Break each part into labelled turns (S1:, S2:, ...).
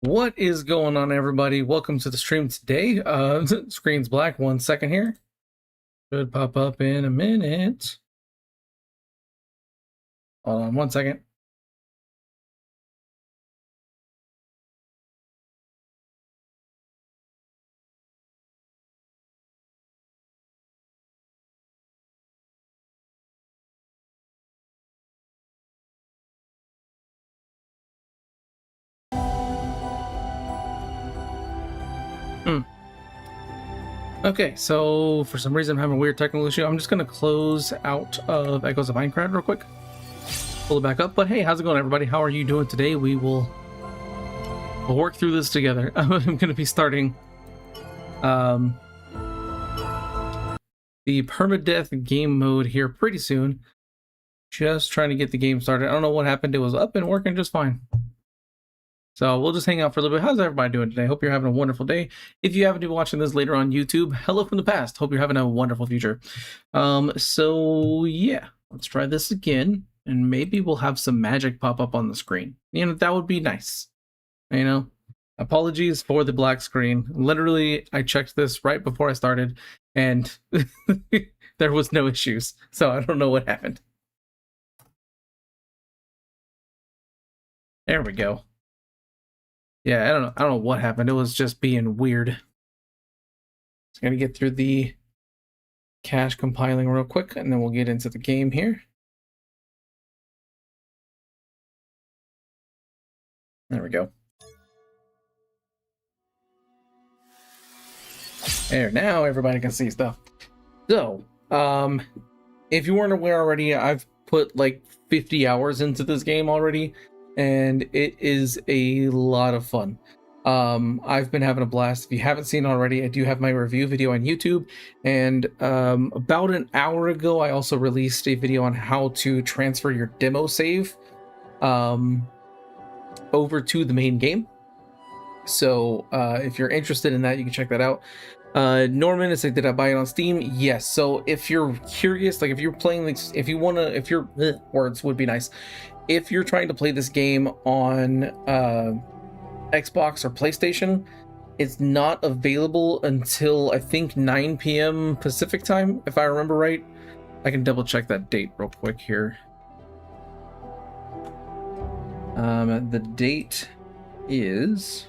S1: What is going on, everybody? Welcome to the stream today. Screen's black. 1 second here. Should pop up in a minute. Hold on 1 second. Okay, so for some reason I'm having a weird technical issue. I'm just going to close out of Echoes of Aincrad real quick. Pull it back up. But hey, how's it going, everybody? How are you doing today? We'll work through this together. I'm going to be starting the permadeath game mode here pretty soon. Just trying to get the game started. I don't know what happened. It was up and working just fine. So we'll just hang out for a little bit. How's everybody doing today? Hope you're having a wonderful day. If you happen to be watching this later on YouTube, hello from the past. Hope you're having a wonderful future. So yeah, let's try this again. And maybe we'll have some magic pop up on the screen. You know, that would be nice. You know, apologies for the black screen. Literally, I checked this right before I started and there was no issues. So I don't know what happened. There we go. Yeah, I don't know what happened. It was just being weird. Just gonna get through the cache compiling real quick, and then we'll get into the game here. There we go. There, now everybody can see stuff. So, if you weren't aware already, I've put like 50 hours into this game already. And it is a lot of fun. I've been having a blast. If you haven't seen already, I do have my review video on YouTube. And about an hour ago, I also released a video on how to transfer your demo save over to the main game. So if you're interested in that, you can check that out. Norman is like, did I buy it on Steam? Yes. So if you're curious, like if you're playing, like, if you want to, if your words would be nice. If you're trying to play this game on Xbox or PlayStation, it's not available until I think 9 p.m. Pacific time, if I remember right. I can double check that date real quick here. The date is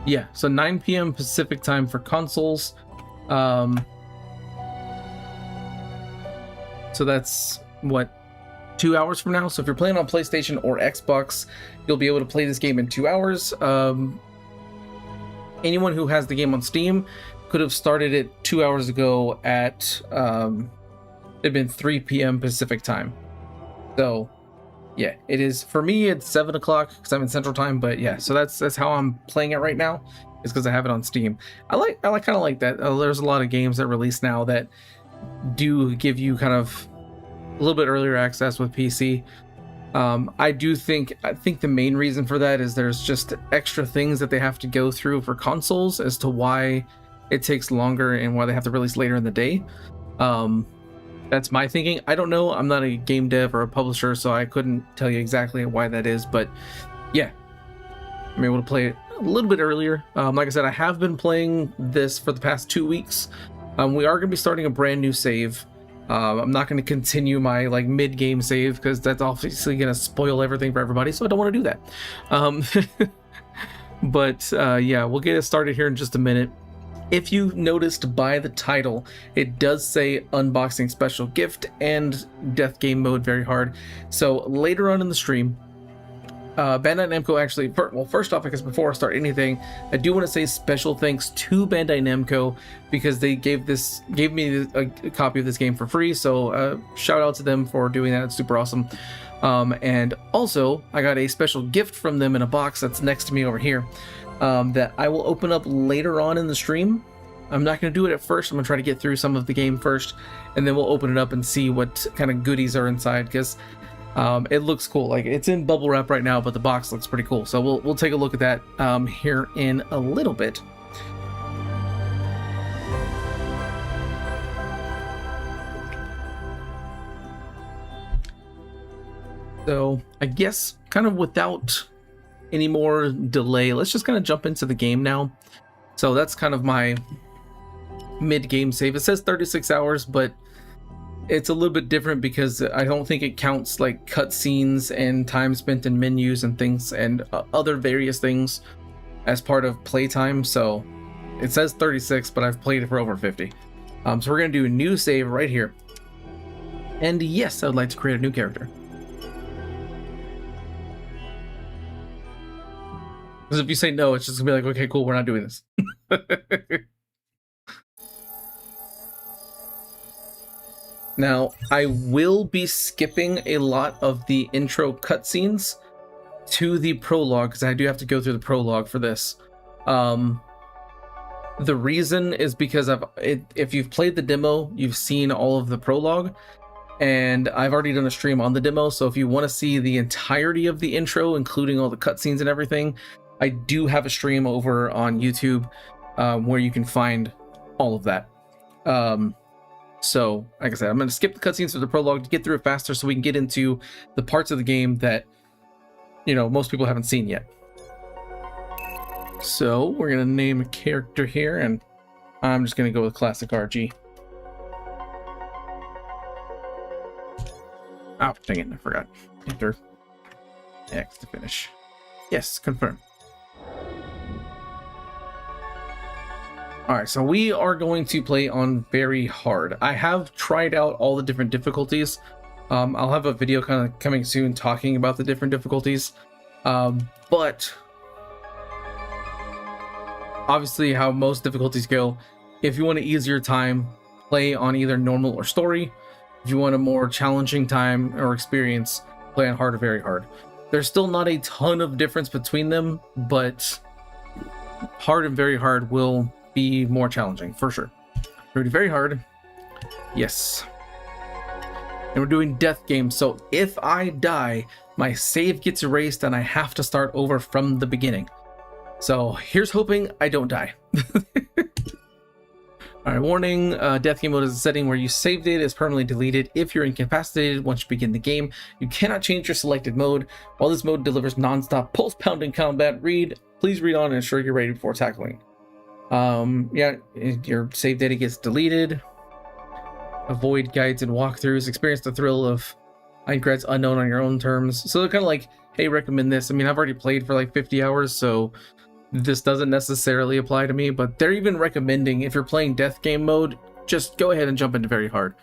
S1: yeah, so 9 p.m. Pacific time for consoles. So that's what, 2 hours from now. So if you're playing on PlayStation or Xbox, you'll be able to play this game in 2 hours. Anyone who has the game on Steam could have started it 2 hours ago at it'd been 3 p.m. Pacific time. So yeah, it is, for me it's 7 o'clock because I'm in Central Time, but yeah, so that's how I'm playing it right now, is because I have it on Steam. I kind of like that. There's a lot of games that release now that do give you kind of a little bit earlier access with PC. I think the main reason for that is there's just extra things that they have to go through for consoles as to why it takes longer and why they have to release later in the day. That's my thinking. I don't know. I'm not a game dev or a publisher, so I couldn't tell you exactly why that is. But yeah, I'm able to play it a little bit earlier. Like I said, I have been playing this for the past 2 weeks. We are going to be starting a brand new save. I'm not going to continue my like mid-game save because that's obviously going to spoil everything for everybody. So I don't want to do that. But yeah, we'll get it started here in just a minute. If you noticed by the title, it does say unboxing special gift and death game mode very hard. So later on in the stream, Bandai Namco actually, first off, because before I start anything, I do want to say special thanks to Bandai Namco because they gave me a copy of this game for free. So shout out to them for doing that. It's super awesome. And also, I got a special gift from them in a box that's next to me over here. That I will open up later on in the stream. I'm not going to do it at first. I'm going to try to get through some of the game first, and then we'll open it up and see what kind of goodies are inside, because it looks cool. Like, it's in bubble wrap right now, but the box looks pretty cool. So we'll take a look at that here in a little bit. So I guess kind of without any more delay, let's just kind of jump into the game now. So that's kind of my mid-game save. It says 36 hours, but it's a little bit different because I don't think it counts like cutscenes and time spent in menus and things and other various things as part of playtime. So it says 36, but I've played it for over 50. So we're gonna do a new save right here. And yes, I would like to create a new character. Because if you say no, it's just gonna be like, okay, cool, we're not doing this. Now, I will be skipping a lot of the intro cutscenes to the prologue, because I do have to go through the prologue for this. The reason is because if you've played the demo, you've seen all of the prologue, and I've already done a stream on the demo, so if you want to see the entirety of the intro, including all the cutscenes and everything, I do have a stream over on YouTube where you can find all of that. So, like I said, I'm going to skip the cutscenes to the prologue to get through it faster so we can get into the parts of the game that, you know, most people haven't seen yet. So, we're going to name a character here, and I'm just going to go with classic RG. Oh, dang it, I forgot. Enter X to finish. Yes, confirm. Alright, so we are going to play on very hard. I have tried out all the different difficulties. I'll have a video kind of coming soon talking about the different difficulties. But obviously how most difficulties go, if you want an easier time, play on either normal or story. If you want a more challenging time or experience, play on hard or very hard. There's still not a ton of difference between them, but hard and very hard will be more challenging for sure. We're doing very hard, yes, and we're doing death games, so if I die, my save gets erased and I have to start over from the beginning. So here's hoping I don't die. Alright, warning, death game mode is a setting where you save data is permanently deleted if you're incapacitated once you begin the game. You cannot change your selected mode. While this mode delivers non-stop pulse pounding combat, please read on and ensure you're ready before tackling. Yeah, your save data gets deleted. Avoid guides and walkthroughs. Experience the thrill of Aincrad's unknown on your own terms. So they're kind of like, hey, recommend this. I mean, I've already played for like 50 hours, so this doesn't necessarily apply to me, but they're even recommending if you're playing death game mode, just go ahead and jump into very hard.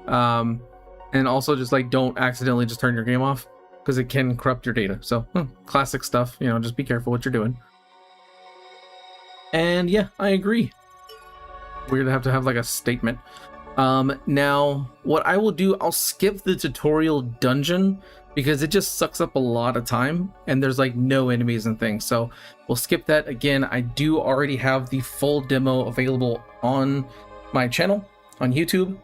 S1: And also just like don't accidentally just turn your game off because it can corrupt your data. So classic stuff, you know, just be careful what you're doing. And yeah, I agree. We're gonna have to have like a statement. Now what I will do, I'll skip the tutorial dungeon because it just sucks up a lot of time and there's like no enemies and things. So we'll skip that. Again, I do already have the full demo available on my channel on YouTube.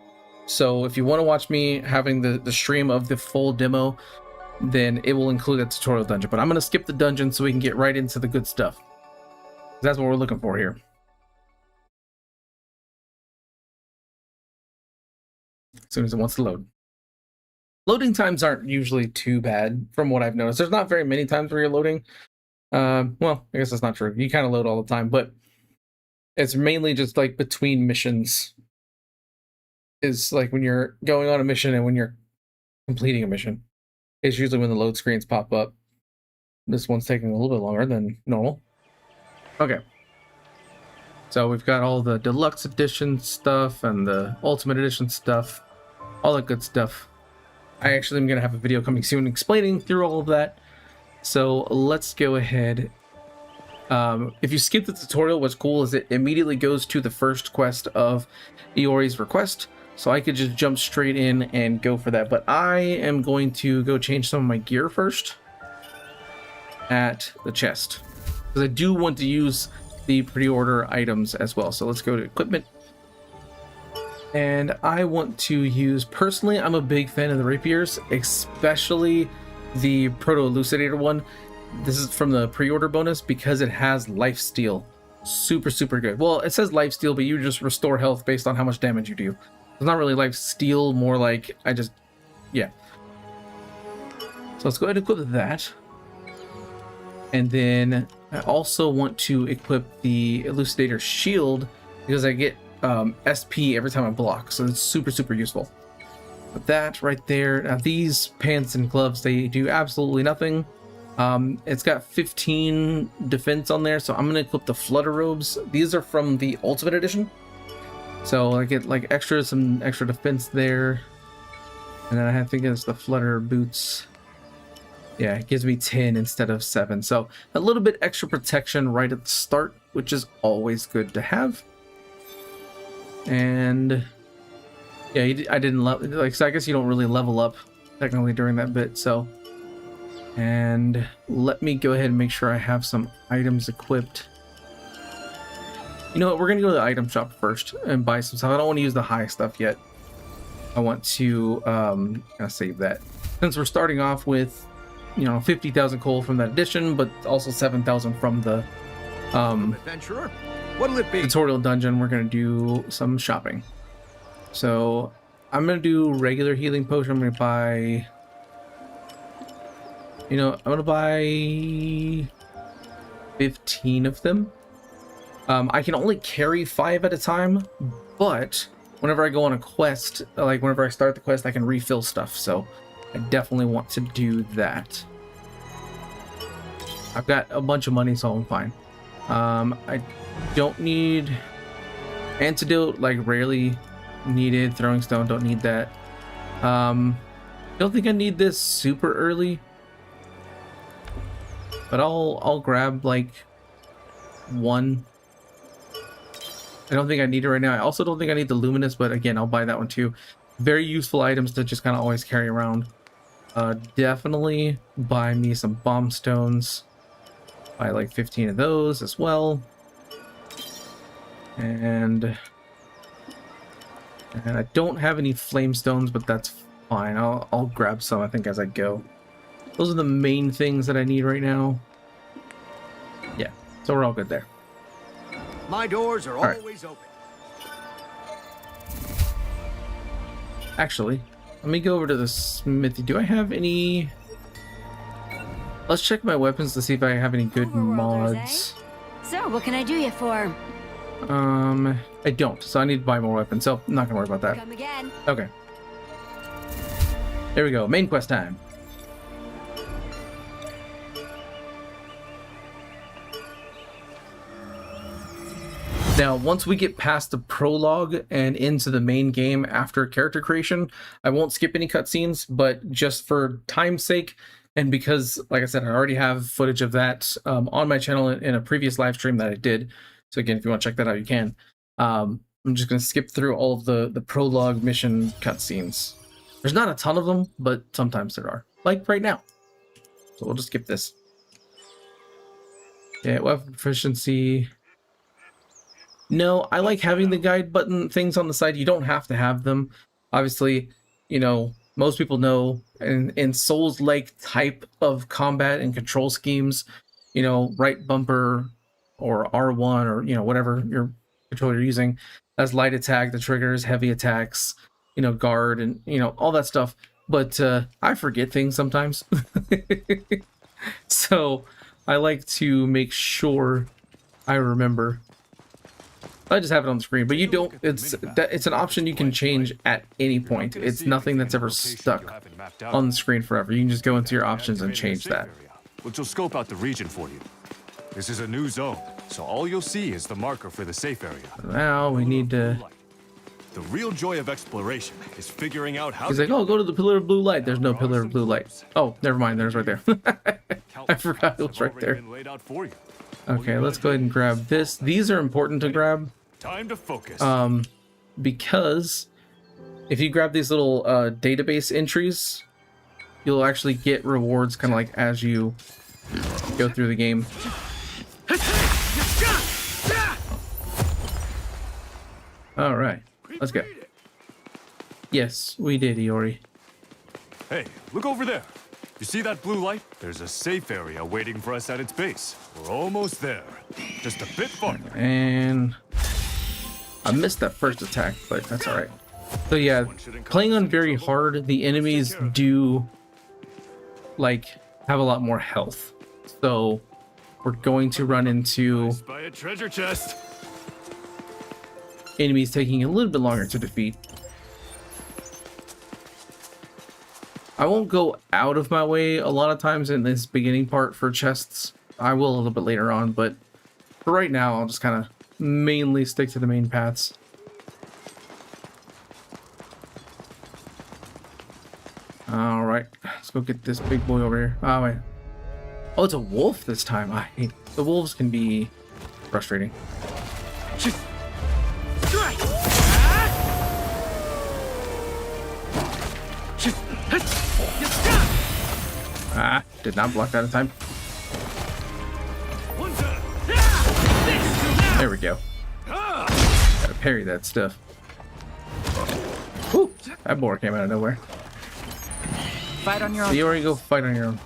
S1: So if you want to watch me having the stream of the full demo, then it will include that tutorial dungeon. But I'm going to skip the dungeon so we can get right into the good stuff. That's what we're looking for here. As soon as it wants to load. Loading times aren't usually too bad from what I've noticed. There's not very many times where you're loading. Well, I guess that's not true. You kind of load all the time, but it's mainly just like between missions. Is like when you're going on a mission and when you're completing a mission. It's usually when the load screens pop up. This one's taking a little bit longer than normal. Okay. So we've got all the deluxe edition stuff and the ultimate edition stuff. All that good stuff. I actually am going to have a video coming soon explaining through all of that. So let's go ahead. If you skip the tutorial, what's cool is it immediately goes to the first quest of Iori's request. So I could just jump straight in and go for that. But I am going to go change some of my gear first at the chest, because I do want to use the pre-order items as well. So let's go to equipment. And I want to use, personally, I'm a big fan of the rapiers, especially the proto-elucidator one. This is from the pre-order bonus because it has lifesteal. Super good. Well, it says lifesteal, but you just restore health based on how much damage you do. It's not really lifesteal, more like yeah. So let's go ahead and equip that. And then I also want to equip the Elucidator Shield because I get SP every time I block. So it's super, super useful. But that right there. Now these pants and gloves, they do absolutely nothing. It's got 15 defense on there, so I'm gonna equip the Flutter Robes. These are from the Ultimate Edition, so I get like some extra defense there. And then I think it's the Flutter Boots. Yeah, it gives me 10 instead of 7, so a little bit extra protection right at the start, which is always good to have. And yeah, I didn't like, so I guess you don't really level up technically during that bit, so. And let me go ahead and make sure I have some items equipped. You know what, we're gonna go to the item shop first and buy some stuff. I don't want to use the high stuff yet. I want to save that, since we're starting off with, you know, 50,000 coal from that edition, but also 7,000 from the
S2: adventurer, what'll it be?
S1: tutorial dungeon. We're gonna do some shopping. So I'm gonna do regular healing potion. I'm gonna buy, you know, I'm gonna buy 15 of them. I can only carry 5 at a time, but whenever I go on a quest, like whenever I start the quest, I can refill stuff. So I definitely want to do that. I've got a bunch of money, so I'm fine. I don't need antidote, like rarely needed. Throwing stone, don't need that. Don't think I need this super early, but I'll grab like 1. I don't think I need it right now. I also don't think I need the luminous, but again, I'll buy that one too. Very useful items to just kind of always carry around. Definitely buy me some bomb stones. Buy like 15 of those as well. And I don't have any flame stones, but that's fine. I'll grab some, I think, as I go. Those are the main things that I need right now. Yeah, so we're all good there.
S2: My doors are always open.
S1: Actually, let me go over to the smithy. Do I have any? Let's check my weapons to see if I have any good mods.
S3: So, what can I do you for?
S1: I don't, so I need to buy more weapons, so I'm not gonna worry about that.
S3: Come again.
S1: Okay. There we go, main quest time. Now, once we get past the prologue and into the main game after character creation, I won't skip any cutscenes, but just for time's sake, and because, like I said, I already have footage of that on my channel in a previous live stream that I did. So again, if you want to check that out, you can. I'm just going to skip through all of the prologue mission cutscenes. There's not a ton of them, but sometimes there are, like right now. So we'll just skip this. Yeah, weapon proficiency. No, I like having the guide button things on the side. You don't have to have them. Obviously, you know, most people know in Souls-like type of combat and control schemes, you know, right bumper or R1 or, you know, whatever your controller you're using, that's light attack, the triggers, heavy attacks, you know, guard, and, you know, all that stuff. But I forget things sometimes. So I like to make sure I remember. I just have it on the screen, but you don't. It's an option you can change at any point. It's nothing that's ever stuck on the screen forever. You can just go into your options and change that.
S4: Which will scope out the region for you. This is a new zone, so all you'll see is the marker for the safe area.
S1: Now we need to.
S4: The real joy of exploration is figuring out how.
S1: He's like, oh, go to the pillar of blue light. There's no pillar of blue light. Oh, never mind. There's right there. I forgot it was right there. Okay, let's go ahead and grab this. These are important to grab.
S4: Time to focus.
S1: Because if you grab these little database entries, you'll actually get rewards kind of like as you go through the game. All right, let's go. Yes, we did, Iori.
S4: Hey, look over there. You see that blue light? There's a safe area waiting for us at its base. We're almost there. Just a bit farther.
S1: And I missed that first attack, but that's all right. So yeah, playing on very hard, the enemies do like have a lot more health. So we're going to run into
S4: By a treasure chest.
S1: enemies taking a little bit longer to defeat. I won't go out of my way a lot of times in this beginning part for chests. I will a little bit later on, but for right now, I'll just kind of mainly stick to the main paths. All right, let's go get this big boy over here. Oh, wait. Oh, it's a wolf this time. I hate the wolves can be frustrating. Ah, did not block that in time. There we go. Gotta parry that stuff. Whew, that boar came out of nowhere.
S5: Fight on your own.
S1: So you already go fight on your own.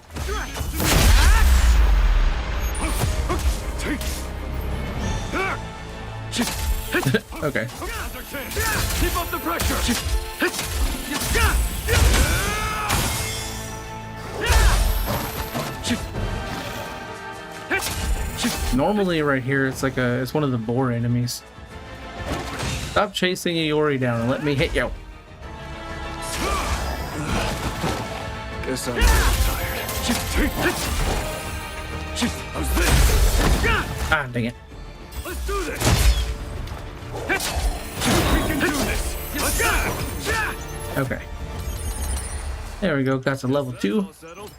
S1: Okay.
S4: Keep up the pressure.
S1: Normally right here it's like it's one of the boar enemies. Stop chasing Iori down and let me hit you.
S4: Guess I'm tired. How's this?
S1: Ah, dang it.
S4: Let's do this. We can do this. Let's go.
S1: Okay. There we go. Got to level 2.
S4: All settled.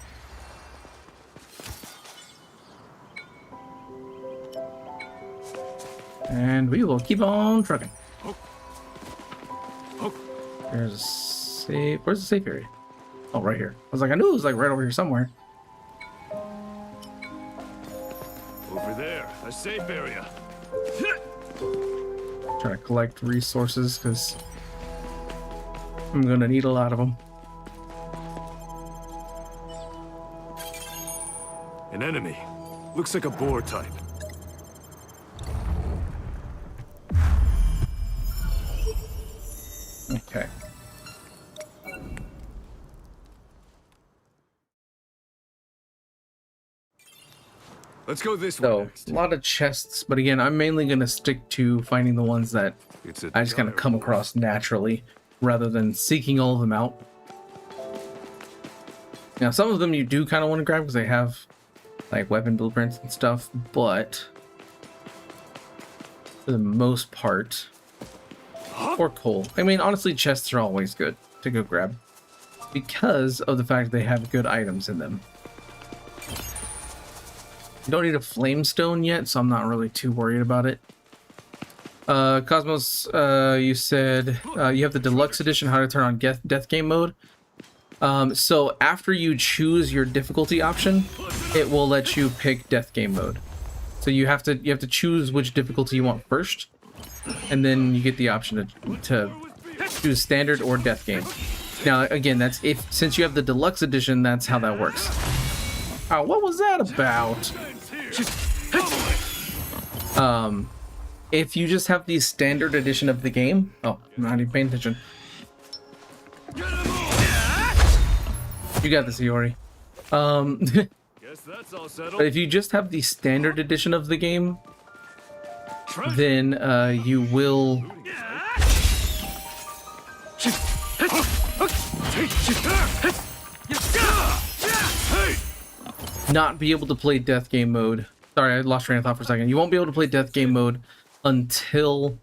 S1: And we will keep on trucking.
S4: Oh.
S1: There's a safe. Where's the safe area? Oh, right here. I was like, I knew it was like right over here somewhere.
S4: Over there, a safe area.
S1: Trying to collect resources because I'm gonna need a lot of them.
S4: An enemy. Looks like a boar type.
S1: Okay.
S4: Let's go this way
S1: So
S4: next.
S1: a lot of chests, but again, I'm mainly gonna stick to finding the ones that
S4: It's a
S1: I just kind of come across naturally, rather than seeking all of them out. Now, some of them you do kind of want to grab because they have like weapon blueprints and stuff, but for the most part, or coal. I mean, honestly, chests are always good to go grab because of the fact they have good items in them. You don't need a flamestone yet, so I'm not really too worried about it. Cosmos, you said you have the deluxe edition, how to turn on death game mode. So after you choose your difficulty option, it will let you pick death game mode. So you have to choose which difficulty you want first, and then you get the option to choose standard or death game. Now again, that's since you have the deluxe edition, that's how that works. Oh, what was that about? If you just have the standard edition of the game, oh, I'm not even paying attention. You got this, Iori.
S4: Guess that's all settled.
S1: But if you just have the standard edition of the game, then you will not be able to play death game mode. Sorry, I lost train of thought for a second. You won't be able to play death game mode until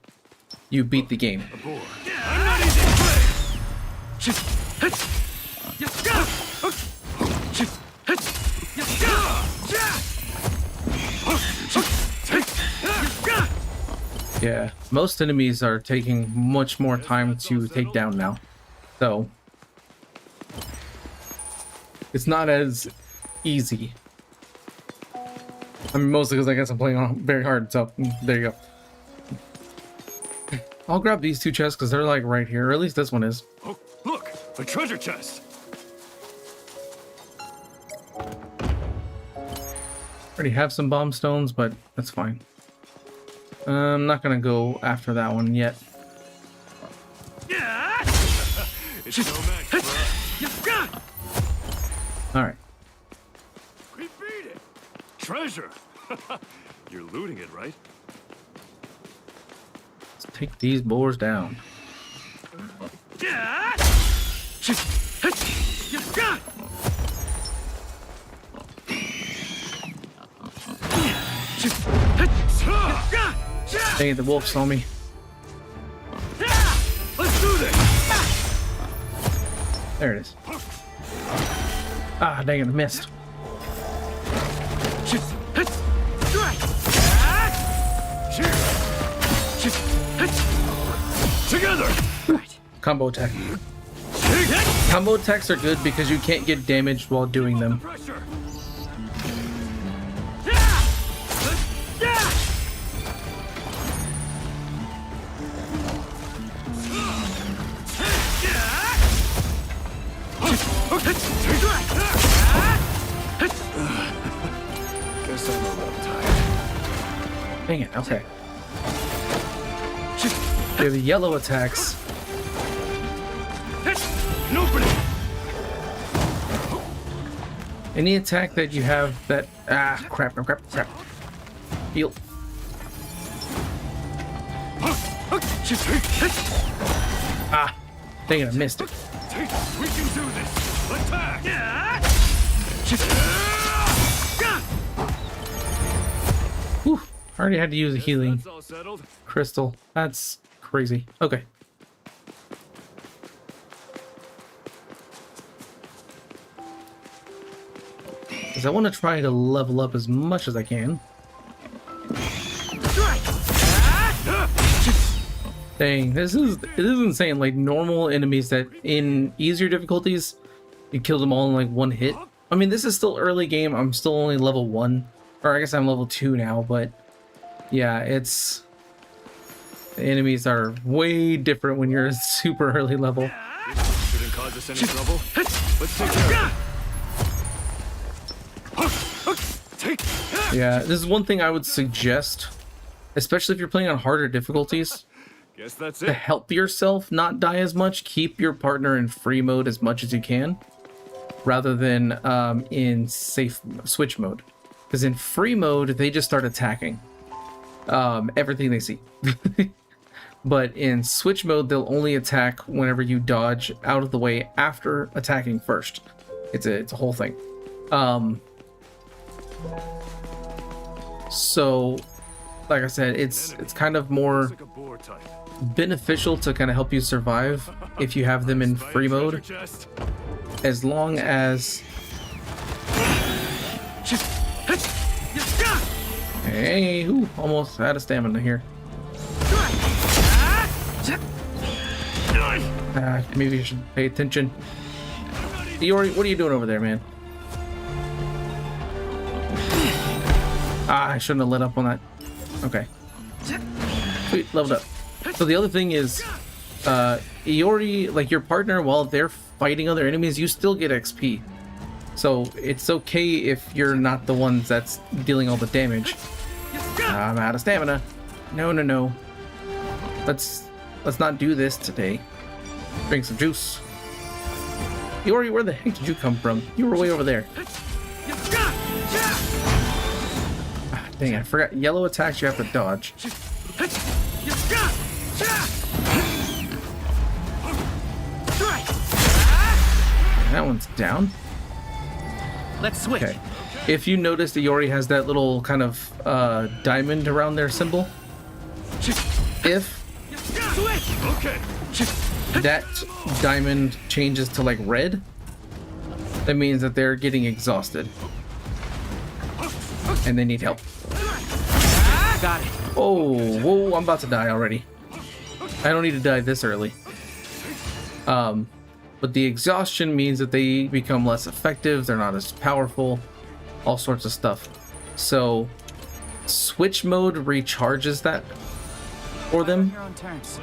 S1: you beat the game.
S4: I'm not easy to play.
S1: Yeah, most enemies are taking much more time to take down now. So it's not as easy. I mean, mostly because I guess I'm playing on very hard, so there you go. I'll grab these two chests because they're like right here, or at least this one is.
S4: Oh, look, a treasure chest.
S1: Already have some bomb stones, but that's fine. I'm not gonna go after that one yet.
S4: It's no match, bro.
S1: All right,
S4: treasure. You're looting it, right?
S1: Let's take these boars down. Dang it, the wolf saw me.
S4: Let's do this.
S1: There it is. Ah, dang it, I missed.
S4: Together.
S1: Combo attack. Combo attacks are good because you can't get damaged while doing them.
S4: Pressure. Guess I'm a little tired.
S1: Dang it, okay. They have the yellow attacks. Any attack that you have that... Ah, crap. Heal. Ah, dang it, I missed it.
S4: We can do this. Attack.
S1: Whew, I already had to use a healing
S4: That's all settled.
S1: crystal. That's crazy. Okay. Because I want to try to level up as much as I can. Dang, it is insane. Like normal enemies that in easier difficulties, you kill them all in like one hit. I mean, this is still early game. I'm still only level 1. Or I guess I'm level 2 now, but yeah, it's... The enemies are way different when you're super early level.
S4: Shouldn't cause us any trouble. Let's take care of it.
S1: Yeah, this is one thing I would suggest, especially if you're playing on harder difficulties,
S4: Guess that's
S1: to
S4: it.
S1: help yourself not die as much. Keep your partner in free mode as much as you can, rather than in safe switch mode. Because in free mode, they just start attacking everything they see. But in switch mode, they'll only attack whenever you dodge out of the way after attacking first. It's a whole thing. So, like I said, it's kind of more
S4: Like a boar type.
S1: beneficial to kind of help you survive if you have them in free mode,
S4: Chest.
S1: as long as... Hey, ooh, almost out of stamina here. Maybe you should pay attention. Iori, what are you doing over there, man? Ah, I shouldn't have let up on that. Okay. Sweet, leveled up. So the other thing is, Iori, like your partner, while they're fighting other enemies, you still get XP. So it's okay if you're not the ones that's dealing all the damage. I'm out of stamina. No. Let's not do this today. Drink some juice. Iori, where the heck did you come from? You were way over there. Ah, dang, I forgot. Yellow attacks you have to dodge. That one's down.
S5: Let's switch.
S1: Okay. If you notice, Iori has that little kind of diamond around their symbol. If
S4: Okay.
S1: that diamond changes to like red, that means that they're getting exhausted and they need help.
S5: Got it.
S1: Oh, whoa, I'm about to die already. I don't need to die this early. But the exhaustion means that they become less effective, they're not as powerful, all sorts of stuff. So switch mode recharges that for them,
S5: Your own terms.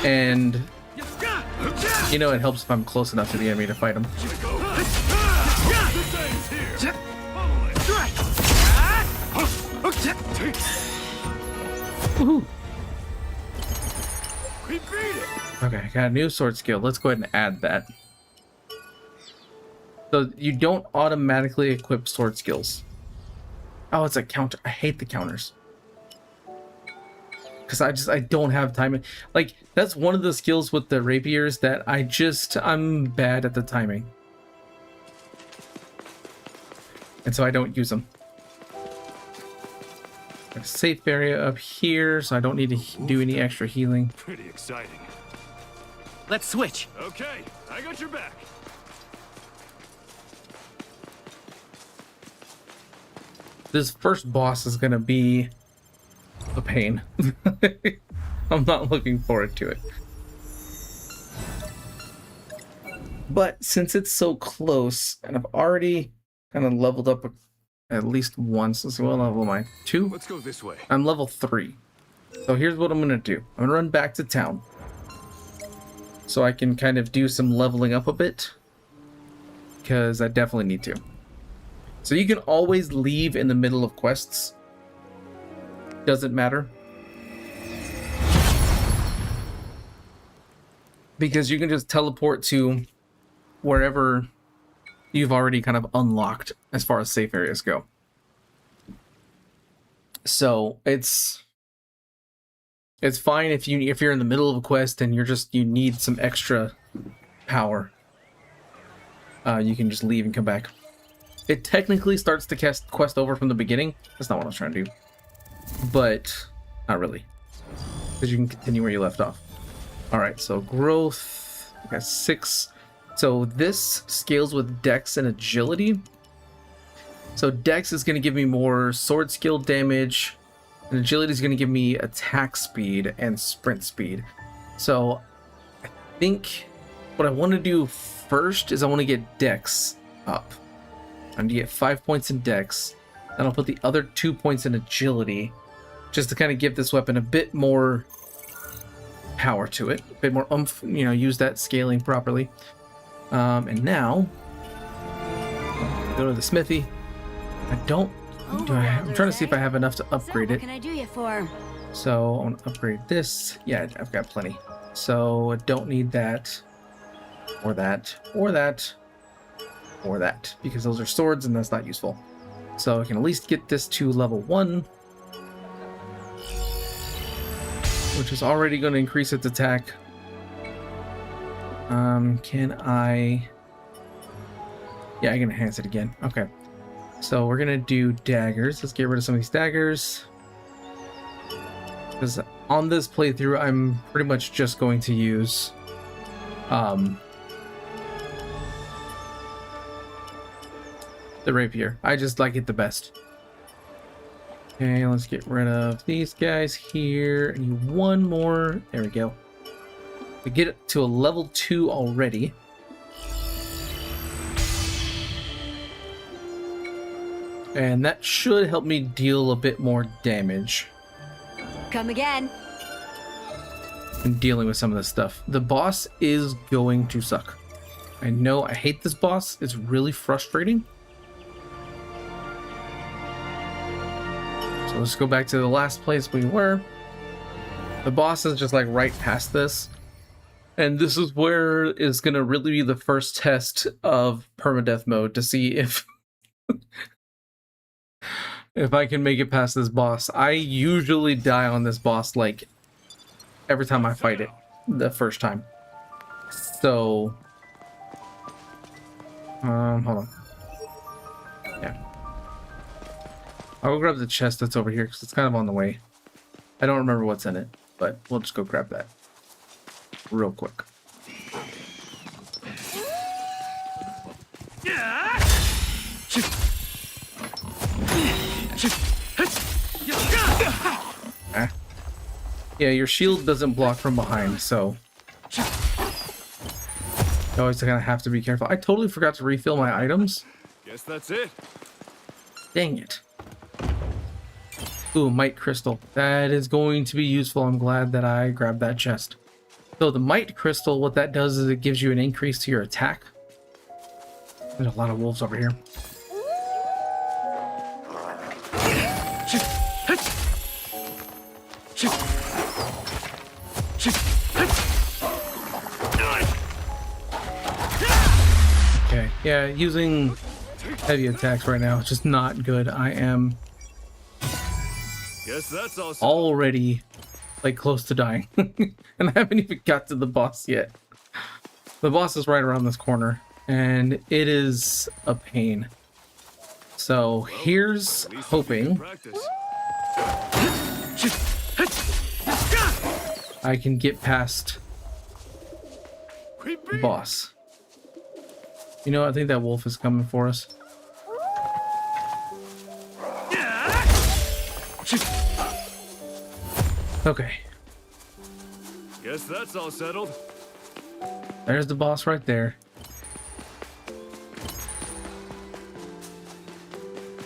S1: and you know, it helps if I'm close enough to the enemy to fight them. Woohoo! Okay, I got a new sword skill. Let's go ahead and add that. So you don't automatically equip sword skills. Oh, it's a counter. I hate the counters. Because I don't have timing. Like, that's one of the skills with the rapiers that I'm bad at the timing. And so I don't use them. A safe area up here, so I don't need to do any extra healing.
S4: Pretty exciting.
S5: Let's switch.
S4: Okay, I got your back.
S1: This first boss is gonna be a pain. I'm not looking forward to it. But since it's so close, and I've already kind of leveled up at least once. Let's see, what level am I? 2?
S4: Let's go this way.
S1: I'm level 3. So here's what I'm gonna do. I'm gonna run back to town, so I can kind of do some leveling up a bit, because I definitely need to. So you can always leave in the middle of quests. Doesn't matter. Because you can just teleport to wherever you've already kind of unlocked as far as safe areas go. So it's fine if you're in the middle of a quest and you need some extra power. You can just leave and come back. It technically starts the quest over from the beginning. That's not what I was trying to do. But not really. Because you can continue where you left off. Alright, so growth. I got 6. So this scales with Dex and Agility. So Dex is going to give me more sword skill damage. And Agility is going to give me attack speed and sprint speed. So I think what I want to do first is I want to get Dex up. I'm going to get 5 points in Dex. Then I'll put the other 2 points in Agility, just to kind of give this weapon a bit more power to it, a bit more oomph, use that scaling properly. And now, go to the smithy. I'm trying to see if I have enough to upgrade
S3: What
S1: it.
S3: can I do you for?
S1: So I want to upgrade this. Yeah, I've got plenty. So I don't need that, or that, or that, or that, because those are swords and that's not useful. So I can at least get this to level 1, which is already going to increase its attack. Can I... Yeah, I can enhance it again. Okay. So we're going to do daggers. Let's get rid of some of these daggers. Because on this playthrough, I'm pretty much just going to use... the rapier. I just like it the best. Okay, let's get rid of these guys here. I need one more. There we go. We get it to a level 2 already. And that should help me deal a bit more damage.
S3: Come again.
S1: In dealing with some of this stuff. The boss is going to suck. I know I hate this boss. It's really frustrating. So let's go back to the last place we were. The boss is just like right past this. And this is where it's going to really be the first test of permadeath mode to see if if I can make it past this boss. I usually die on this boss like every time I fight it the first time. So hold on. Yeah. I'll grab the chest that's over here because it's kind of on the way. I don't remember what's in it, but we'll just go grab that real quick. Yeah, your shield doesn't block from behind, so you always kind of have to be careful. I totally forgot to refill my items.
S4: Guess that's it.
S1: Dang it. Ooh, Might Crystal. That is going to be useful. I'm glad that I grabbed that chest. So the Might Crystal, what that does is it gives you an increase to your attack. There's a lot of wolves over here. Okay, yeah, using heavy attacks right now is just not good. I am
S4: Guess that's all.
S1: already like close to dying. And I haven't even got to the boss yet. The boss is right around this corner, and it is a pain. So here's hoping I can get past the boss. You know, I think that wolf is coming for us. Okay.
S4: Guess that's all settled.
S1: There's the boss right there.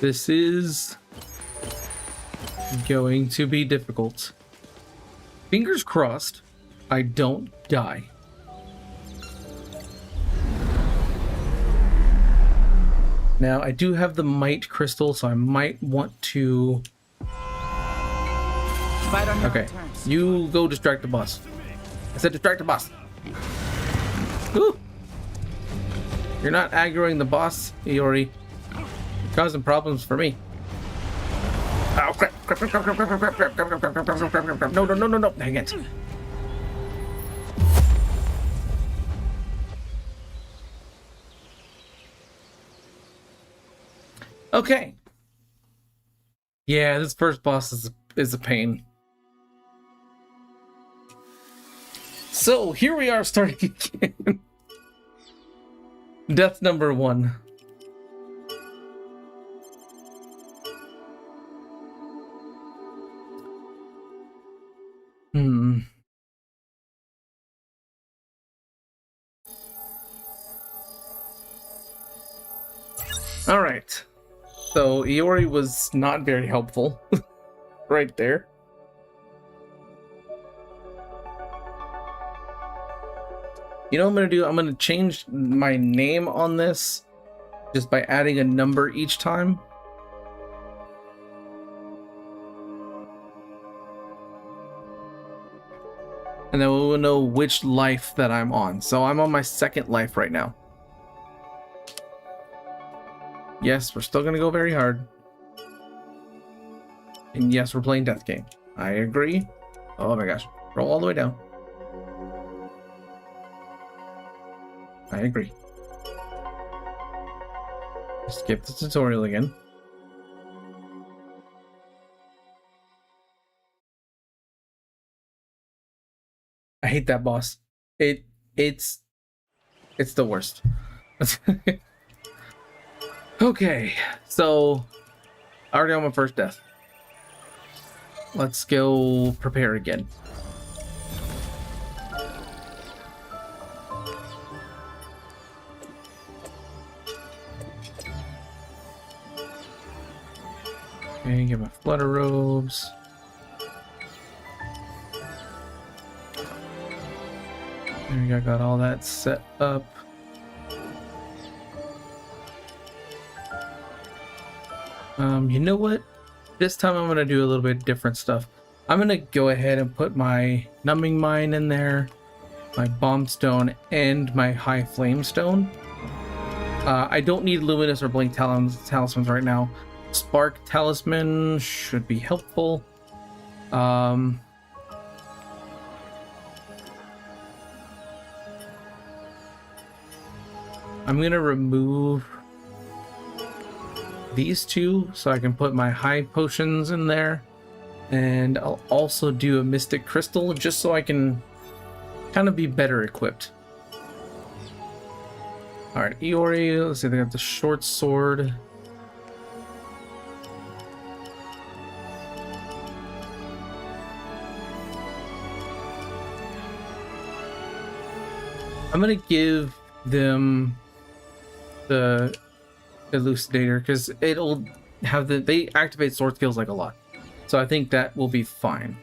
S1: This is going to be difficult. Fingers crossed, I don't die. Now, I do have the might crystal, so I might want to...
S5: Fight on your
S1: Okay,
S5: own terms.
S1: you go distract the boss. I said distract the boss. Ooh. You're not aggroing the boss, Iori. You're causing problems for me. Oh, crap. No. Dang it. Okay. Yeah, this first boss is a pain. So here we are starting again. Death number 1. All right. So Iori was not very helpful right there. You know what I'm going to do? I'm going to change my name on this just by adding a number each time. And then we'll know which life that I'm on. So I'm on my 2nd life right now. Yes, we're still going to go very hard. And yes, we're playing Death Game. I agree. Oh my gosh. Roll all the way down. I agree. Skip the tutorial again. I hate that boss. It's the worst. Okay, so already on my first death. Let's go prepare again. Okay, get my flutter robes. There we go, got all that set up. You know what? This time I'm gonna do a little bit different stuff. I'm gonna go ahead and put my numbing mine in there, my bomb stone, and my high flame stone. I don't need luminous or blink talismans right now. Spark talisman should be helpful. I'm gonna remove these two so I can put my high potions in there, and I'll also do a mystic crystal just so I can kind of be better equipped. All right, Iori, let's see, they got the short sword. I'm gonna give them the elucidator because it'll have they activate sword skills like a lot, so I think that will be fine.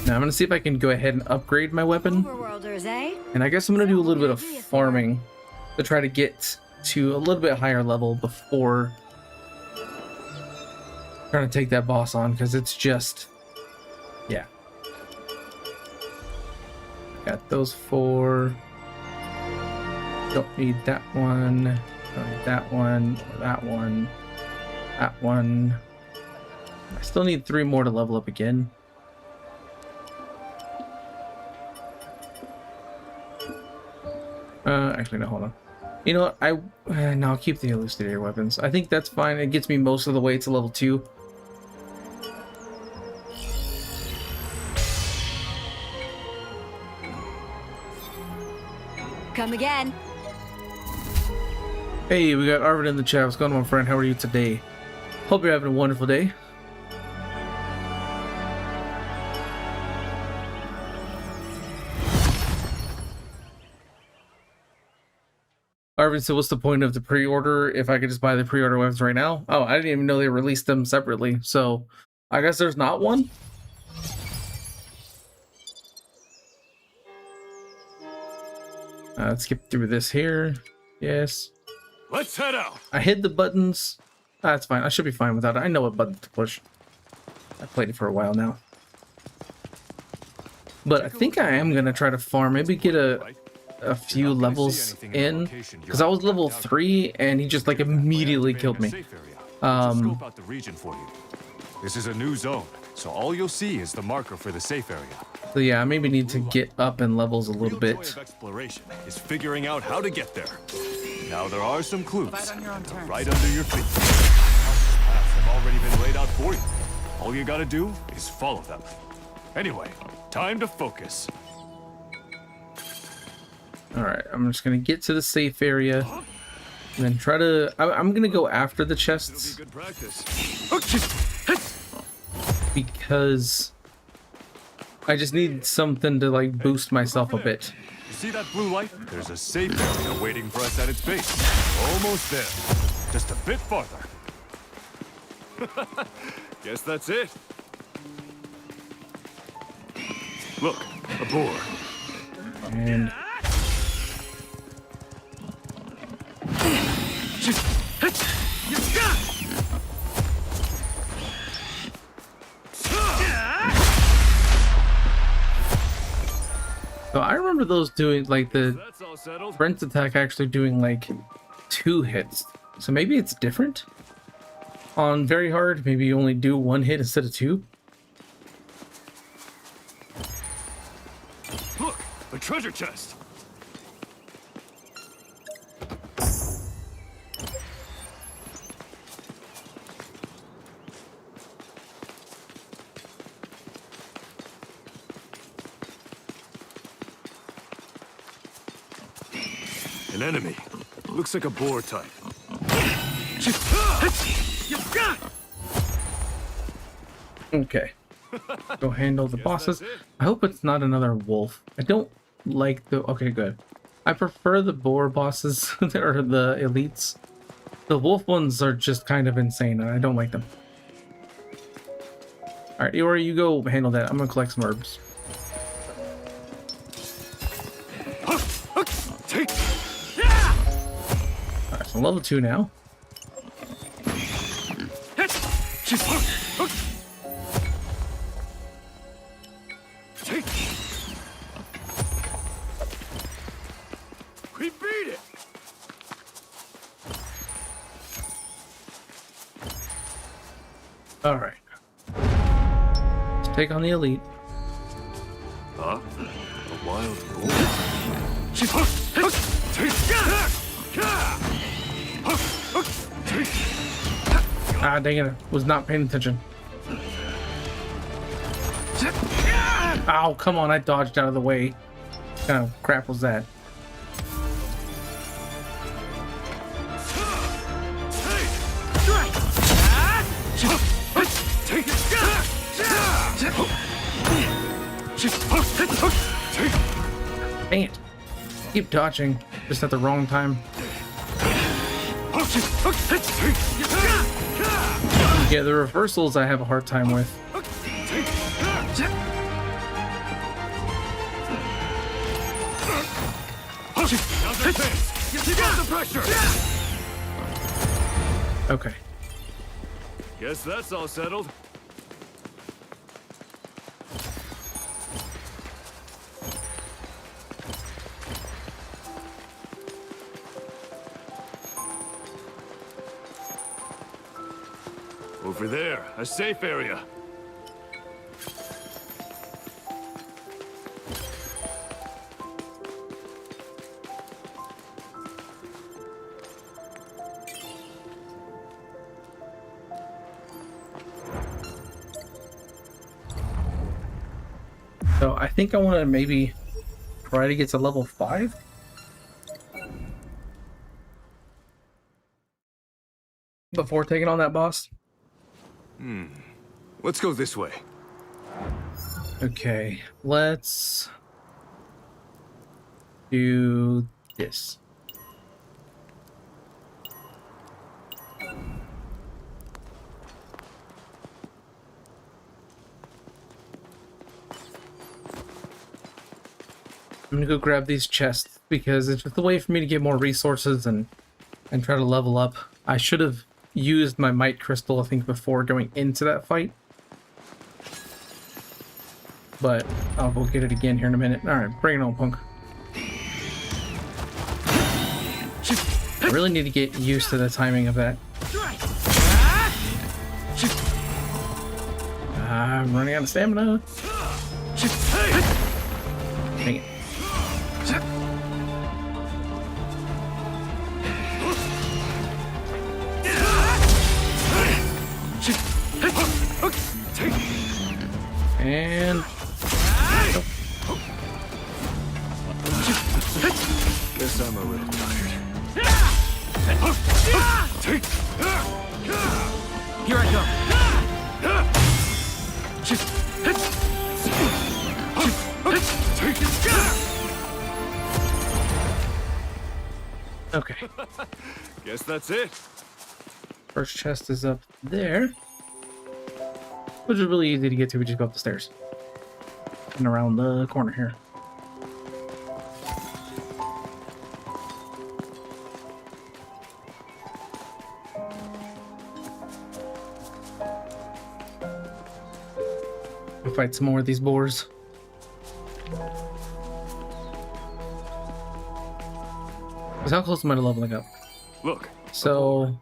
S1: Now I'm gonna see if I can go ahead and upgrade my weapon,
S3: Overworlders, eh?
S1: and I guess I'm gonna do a little bit of farming to try to get to a little bit higher level before trying to take that boss on, because it's just, yeah. Got those 4. Don't need that one. That one, that one, that one. I still need 3 more to level up again. Actually, no, hold on. You know what? No, I'll keep the elucidator weapons. I think that's fine. It gets me most of the way to level 2.
S3: Come again.
S1: Hey, we got Arvid in the chat. What's going on, my friend? How are you today? Hope you're having a wonderful day. Arvid said, what's the point of the pre-order if I could just buy the pre-order weapons right now? Oh, I didn't even know they released them separately. So, I guess there's not one? Let's skip through this here. Yes.
S4: Let's head out.
S1: I hid the buttons. That's fine. I should be fine without it. I know what button to push. I played it for a while now. But I think I am going to try to farm. Maybe get a few levels in. Because I was level 3 and he just like immediately killed me.
S4: Scope out the region for you. This is a new zone, so all you'll see is the marker for the safe area.
S1: So yeah, I maybe need to get up in levels a little
S4: Real joy
S1: bit.
S4: of exploration is figuring out how to get there. Now there are some clues right under your feet. Paths have already been laid out for you. All you gotta do is follow them. Anyway, time to focus.
S1: Alright, I'm just going to get to the safe area. And then try to... I'm going to go after the chests.
S4: Good practice.
S1: Because I just need something to like boost myself a bit.
S4: You see that blue light? There's a safe area waiting for us at its base. Almost there. Just a bit farther. Guess that's it. Look, a boar.
S1: And so I remember those doing like the
S4: That's all settled.
S1: Brent's attack actually doing like 2 hits. So maybe it's different on very hard. Maybe you only do 1 hit instead of 2.
S4: Look, a treasure chest. An enemy. Looks like a boar type.
S1: Okay. Go handle the bosses.
S4: that's it.
S1: I hope it's not another wolf. I don't like the... Okay, good. I prefer the boar bosses, or the elites. The wolf ones are just kind of insane, and I don't like them. Alright, Iori, you go handle that. I'm gonna collect some herbs. Alright, so level 2 now.
S4: We beat it.
S1: Alright. Let's take on the elite.
S4: Huh? A wild boar?
S1: Ah, dang it. I was not paying attention. Ow, come on. I dodged out of the way. What kind of crap was that? Dang it. Keep dodging. Just at the wrong time. Yeah, the reversals I have a hard time with. Okay.
S4: Guess that's all settled. Over there, a safe area.
S1: So I think I want to maybe try to get to level 5. Before taking on that boss.
S4: Let's go this way.
S1: Okay, let's do this. I'm gonna go grab these chests because it's just a way for me to get more resources and try to level up. I should have used my might crystal, I think, before going into that fight. But I'll go get it again here in a minute. Alright, bring it on, punk. I really need to get used to the timing of that. I'm running out of stamina. Dang it. And
S4: Guess I'm a little tired.
S5: Here I go.
S1: okay.
S4: Guess that's it.
S1: First chest is up there. Which is really easy to get to. We just go up the stairs. And around the corner here. We'll fight some more of these boars. How close am I to leveling up?
S4: Look.
S1: So,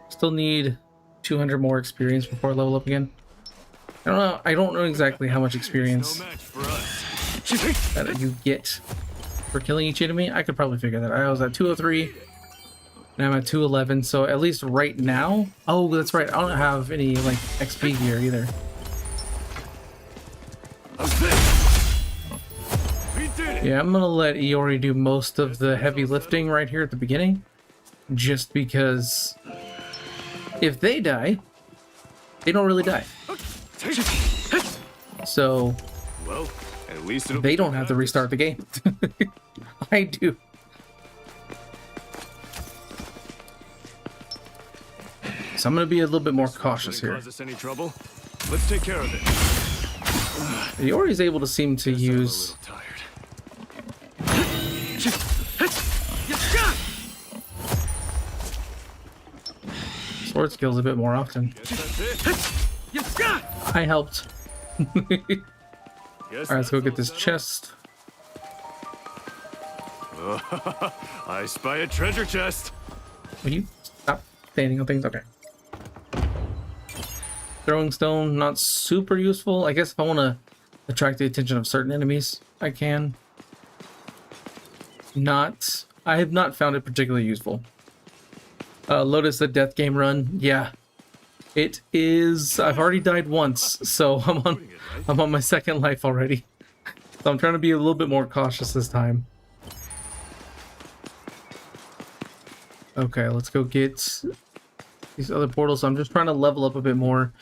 S1: still need 200 more experience before I level up again. I don't know exactly how much experience
S4: No match for us.
S1: that you get for killing each enemy. I could probably figure that out. I was at 203, and I'm at 211, so at least right now... Oh, that's right, I don't have any, like, XP gear either.
S4: We did it.
S1: Yeah, I'm gonna let Iori do most of the heavy lifting right here at the beginning, just because if they die, they don't really die. So
S4: Well, at least it'll
S1: they don't have to restart the game. I do. So I'm gonna be a little bit more cautious here.
S4: Cause us any trouble? Let's take care of it.
S1: Iori's able to seem to
S4: I'm a
S1: use
S4: little tired.
S1: sword skills a bit more often.
S4: Guess that's it.
S1: I helped.
S4: Guess
S1: Alright, let's go get this chest.
S4: I spy a treasure chest.
S1: Will you stop standing on things? Okay. Throwing stone, not super useful. I guess if I want to attract the attention of certain enemies, I can. I have not found it particularly useful. Lotus, the death game run. Yeah. It is. I've already died once, so I'm on my second life already. So I'm trying to be a little bit more cautious this time. Okay, let's go get these other portals. So I'm just trying to level up a bit more.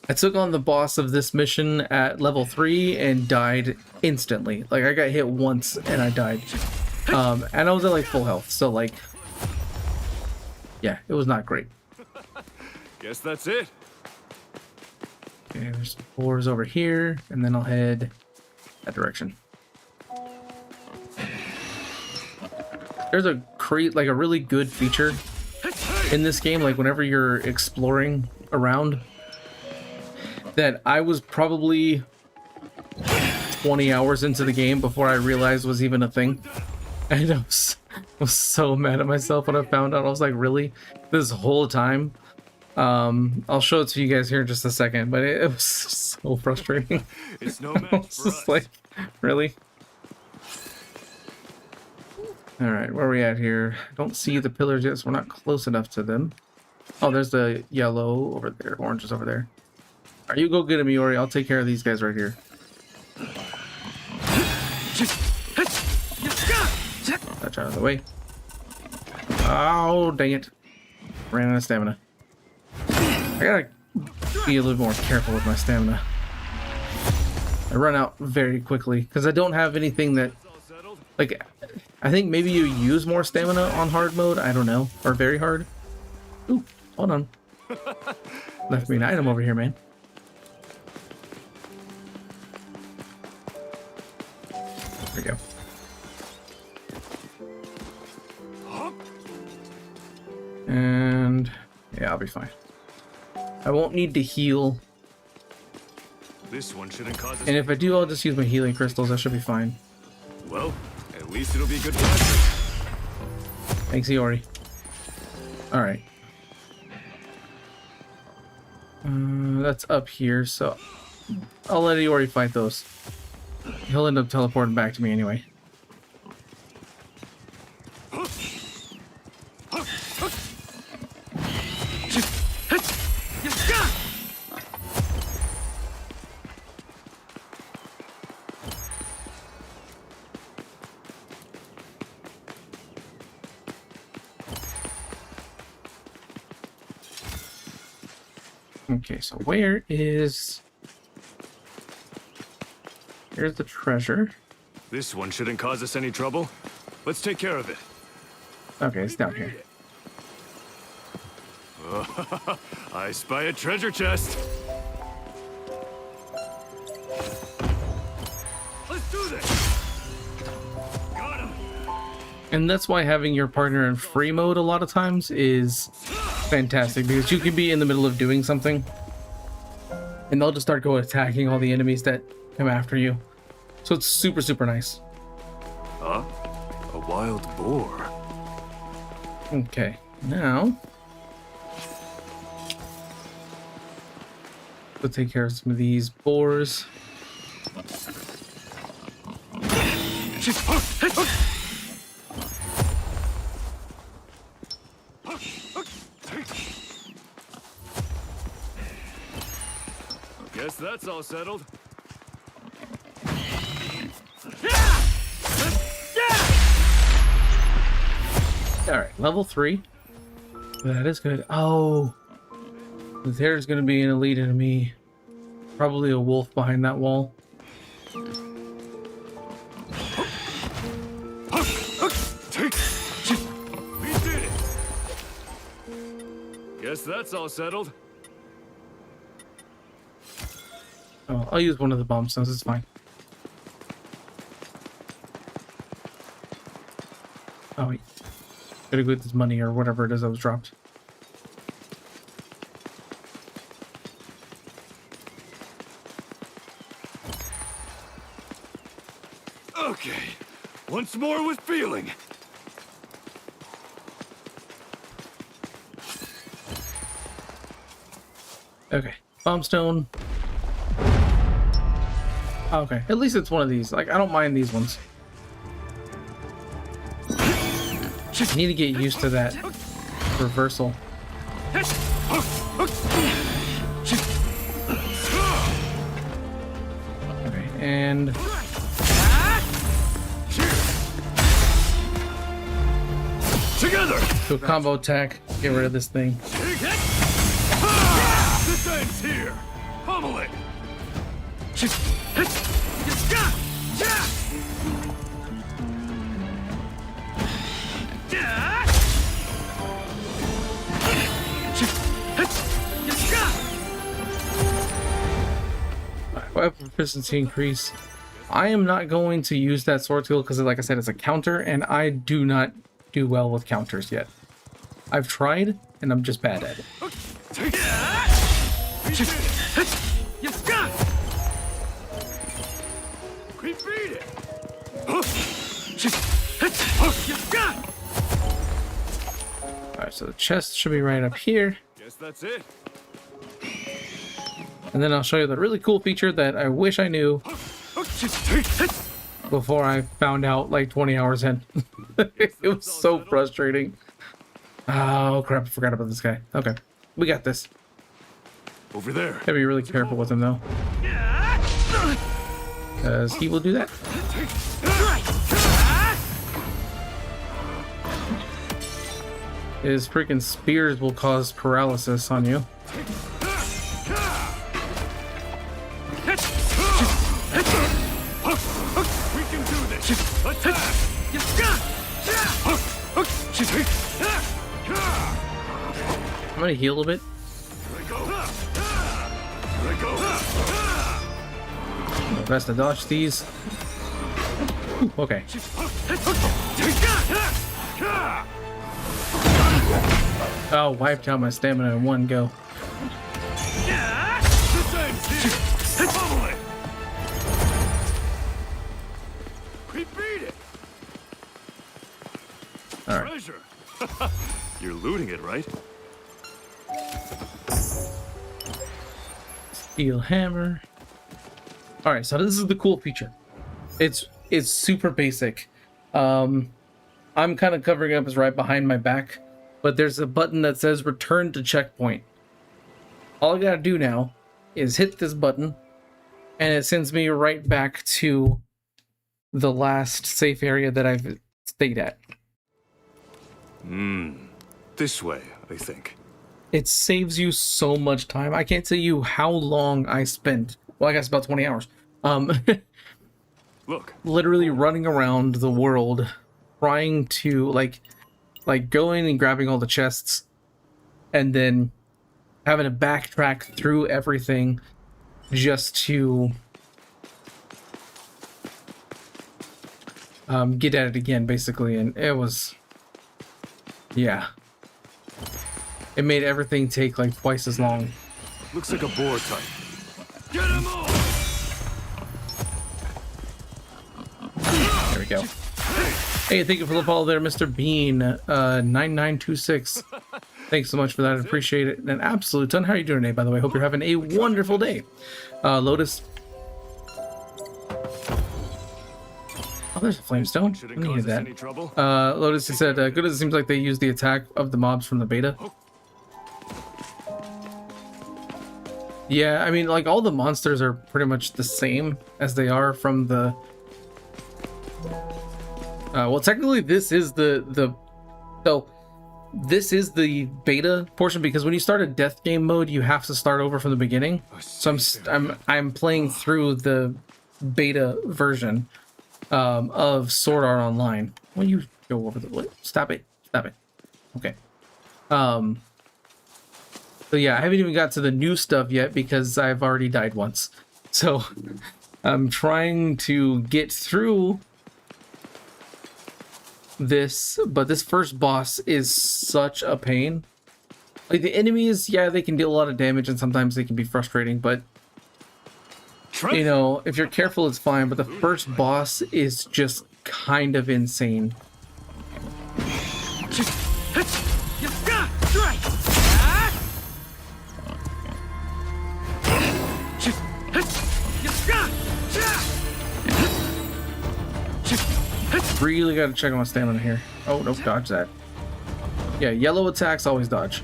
S1: I took on the boss of this mission at level 3 and died instantly. Like, I got hit once and I died. And I was at like full health, so like, yeah, it was not great.
S4: Guess that's it.
S1: Okay, there's some boars over here, and then I'll head that direction. There's a really good feature in this game, like whenever you're exploring around, that I was probably 20 hours into the game before I realized was even a thing. And I was so mad at myself when I found out. I was like, really? This whole time I'll show it to you guys here in just a second, but it was so frustrating.
S4: It's no
S1: I
S4: match
S1: was
S4: for
S1: just
S4: us.
S1: like, really? All right, where are we at here? I don't see the pillars yet, so we're not close enough to them. Oh, there's the yellow over there. Orange is over there. All right, you go get him, Iori. I'll take care of these guys right here. Touch out of the way. Oh, dang it. Ran out of stamina. I gotta be a little more careful with my stamina. I run out very quickly because I don't have anything that, like, I think maybe you use more stamina on hard mode. I don't know. Or very hard. Ooh, hold on. Left me an item over here, man. There we go. And yeah, I'll be fine. I won't need to heal.
S4: This one shouldn't cause us.
S1: And if I do, I'll just use my healing crystals. That should be fine.
S4: Well, at least it'll be good practice.
S1: Thanks, Iori. Alright. That's up here, so I'll let Iori fight those. He'll end up teleporting back to me anyway. Okay, so where is... Here's the treasure.
S4: This one shouldn't cause us any trouble. Let's take care of it.
S1: Okay, it's down here.
S4: I spy a treasure chest. Let's do this. Got him.
S1: And that's why having your partner in free mode a lot of times is fantastic, because you can be in the middle of doing something and they'll just start attacking all the enemies that come after you. So it's super, super nice.
S4: Huh? A wild boar.
S1: Okay, now we'll take care of some of these boars.
S4: Guess that's all settled.
S1: Alright, level 3. That is good. Oh, there's going to be an elite enemy. Probably a wolf behind that wall.
S4: We did it. Guess that's all settled.
S1: Oh, I'll use one of the bomb stones. It's fine. Oh, wait. Gotta go get this money or whatever it is that was dropped.
S4: Okay. Once more with feeling.
S1: Okay. Bomb stone. Okay. At least it's one of these. Like, I don't mind these ones. I need to get used to that reversal. Okay, and
S4: Together.
S1: do a combo attack. Get rid of this thing.
S4: This ends here. Pummel it.
S1: Weapon efficiency increase. I am not going to use that sword skill because, like I said, it's a counter, and I do not do well with counters yet. I've tried, and I'm just bad at it.
S4: We beat it.
S1: Alright, so the chest should be right up here.
S4: Guess that's it.
S1: And then I'll show you the really cool feature that I wish I knew before I found out like 20 hours in. It was so frustrating. Oh crap, I forgot about this guy. Okay, we got this.
S4: Over there.
S1: Gotta be really careful with him though, because he will do that. His freaking spears will cause paralysis on you.
S4: We can do this. Attack.
S1: I'm gonna heal a bit. Best to dodge these. Ooh, okay. Oh, wiped out my stamina in one go.
S4: We beat it.
S1: All right.
S4: Treasure. You're looting it, right?
S1: Steel hammer. All right, so this is the cool feature. It's super basic. I'm kind of covering up, is right behind my back, but there's a button that says return to checkpoint. All I gotta do now is hit this button, and it sends me right back to the last safe area that I've stayed at.
S4: This way, I think.
S1: It saves you so much time. I can't tell you how long I spent. Well, I guess about 20 hours.
S4: Look.
S1: Literally running around the world, trying to like going and grabbing all the chests, and then having to backtrack through everything just to get at it again, basically. And it was, yeah. It made everything take like twice as long.
S4: Looks like a boar type. Get him all!
S1: There we go. Hey, thank you for the follow there, Mr. Bean 9926. Thanks so much for that. I appreciate it. An absolute ton. How are you doing today, by the way? Hope you're having a wonderful day. Lotus. Oh, there's a flamestone. I needed that. Lotus, he said, good as it seems like they use the attack of the mobs from the beta. Yeah, I mean, like, all the monsters are pretty much the same as they are from the... well, technically, this is so this is the beta portion, because when you start a death game mode, you have to start over from the beginning. So I'm playing through the beta version of Sword Art Online. When you go over the... Stop it. Okay. So yeah, I haven't even got to the new stuff yet because I've already died once. So I'm trying to get through this, but this first boss is such a pain. Like, the enemies, yeah, they can deal a lot of damage and sometimes they can be frustrating, but you know, if you're careful, it's fine. But the first boss is just kind of insane. Really gotta check on my stamina here. Oh, nope, dodge that. Yeah, yellow attacks always dodge.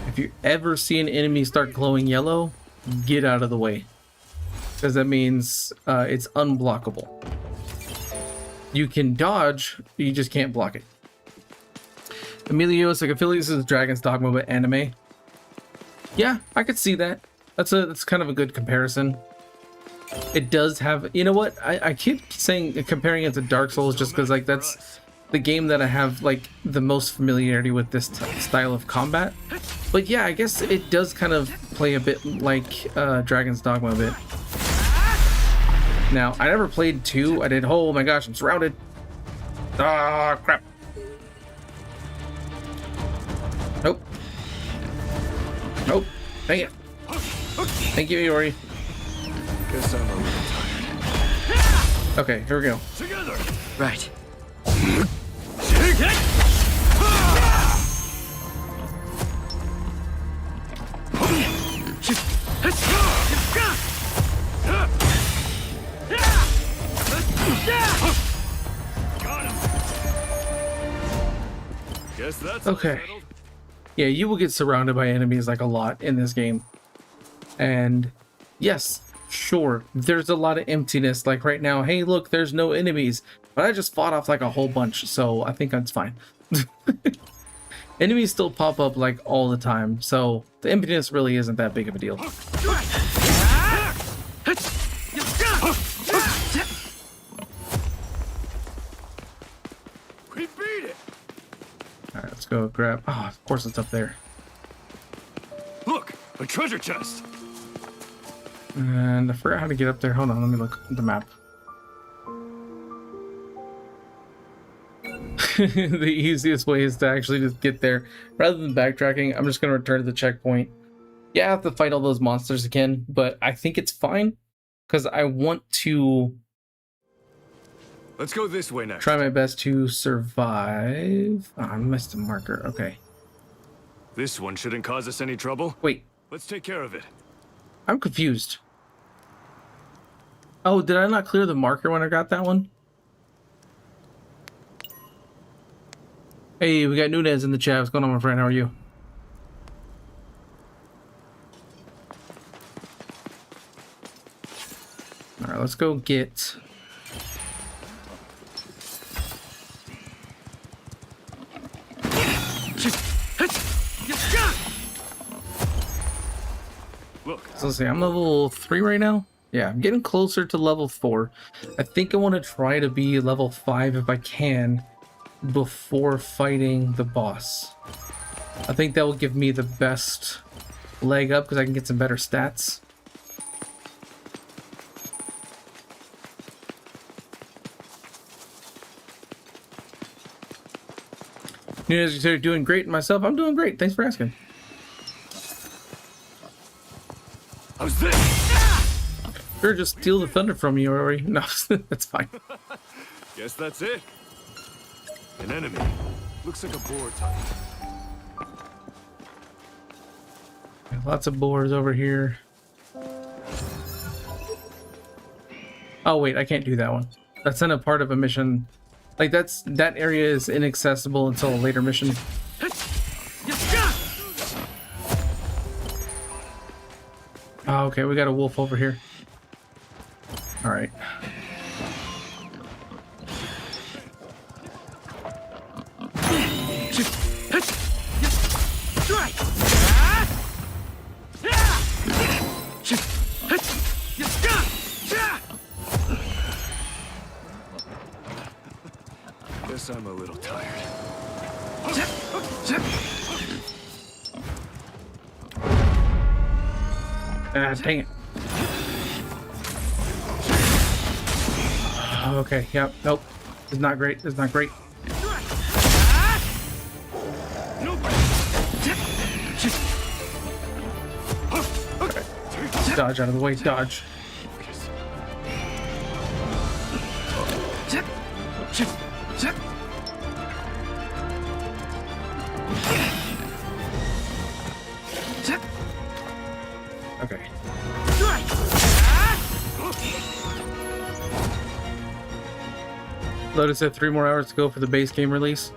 S1: If you ever see an enemy start glowing yellow, get out of the way, because that means it's unblockable. You can dodge, you just can't block it. Emilio is like, I feel like this is Dragon's Dogma but anime. Yeah, I could see that. That's kind of a good comparison. It does have, you know what, I keep saying comparing it to Dark Souls just because, like, that's the game that I have like the most familiarity with this style of combat. But yeah, I guess it does kind of play a bit like Dragon's Dogma a bit. Now, I never played 2. I did, oh my gosh, I'm surrounded. Ah, crap. Nope. Nope. Dang it. Thank you, Iori.
S4: Guess I'm a little tired.
S1: Okay, here we go.
S4: Together.
S5: Right.
S1: Okay. Yeah, you will get surrounded by enemies like a lot in this game. And yes, sure, there's a lot of emptiness. Like right now, hey, look, there's no enemies. But I just fought off like a whole bunch, so I think that's fine. Enemies still pop up like all the time, so the emptiness really isn't that big of a deal.
S2: We beat it.
S1: Alright, let's go grab... Oh, of course it's up there.
S4: Look, a treasure chest.
S1: And I forgot how to get up there. Hold on, let me look at the map. The easiest way is to actually just get there. Rather than backtracking, I'm just going to return to the checkpoint. Yeah, I have to fight all those monsters again, but I think it's fine. Because I want to...
S4: Let's go this way next.
S1: try my best to survive. Oh, I missed a marker. Okay.
S4: This one shouldn't cause us any trouble.
S1: Wait,
S4: Let's take care of it.
S1: I'm confused. Oh, did I not clear the marker when I got that one? Hey, we got Nunez in the chat. What's going on, my friend? How are you? All right, let's go get...
S4: Look,
S1: So let's see, I'm level 3 right now. Yeah, I'm getting closer to level 4. I think I want to try to be level 5 if I can before fighting the boss. I think that will give me the best leg up because I can get some better stats. You guys are doing great. Myself, I'm doing great. Thanks for asking.
S4: how's this?
S1: Sure, just steal the thunder from you already. No, that's fine.
S4: Guess that's it. An enemy. Looks like a boar type.
S1: Lots of boars over here. Oh wait, I can't do that one. That's in a part of a mission. Like that area is inaccessible until a later mission. Oh, okay, we got a wolf over here. All right.
S4: Guess I'm a little tired.
S1: Ah, dang it. Okay, yep, nope. It's not great. It's not great. Okay. Dodge out of the way. Dodge. Okay. Lotus said 3 more hours to go for the base game release.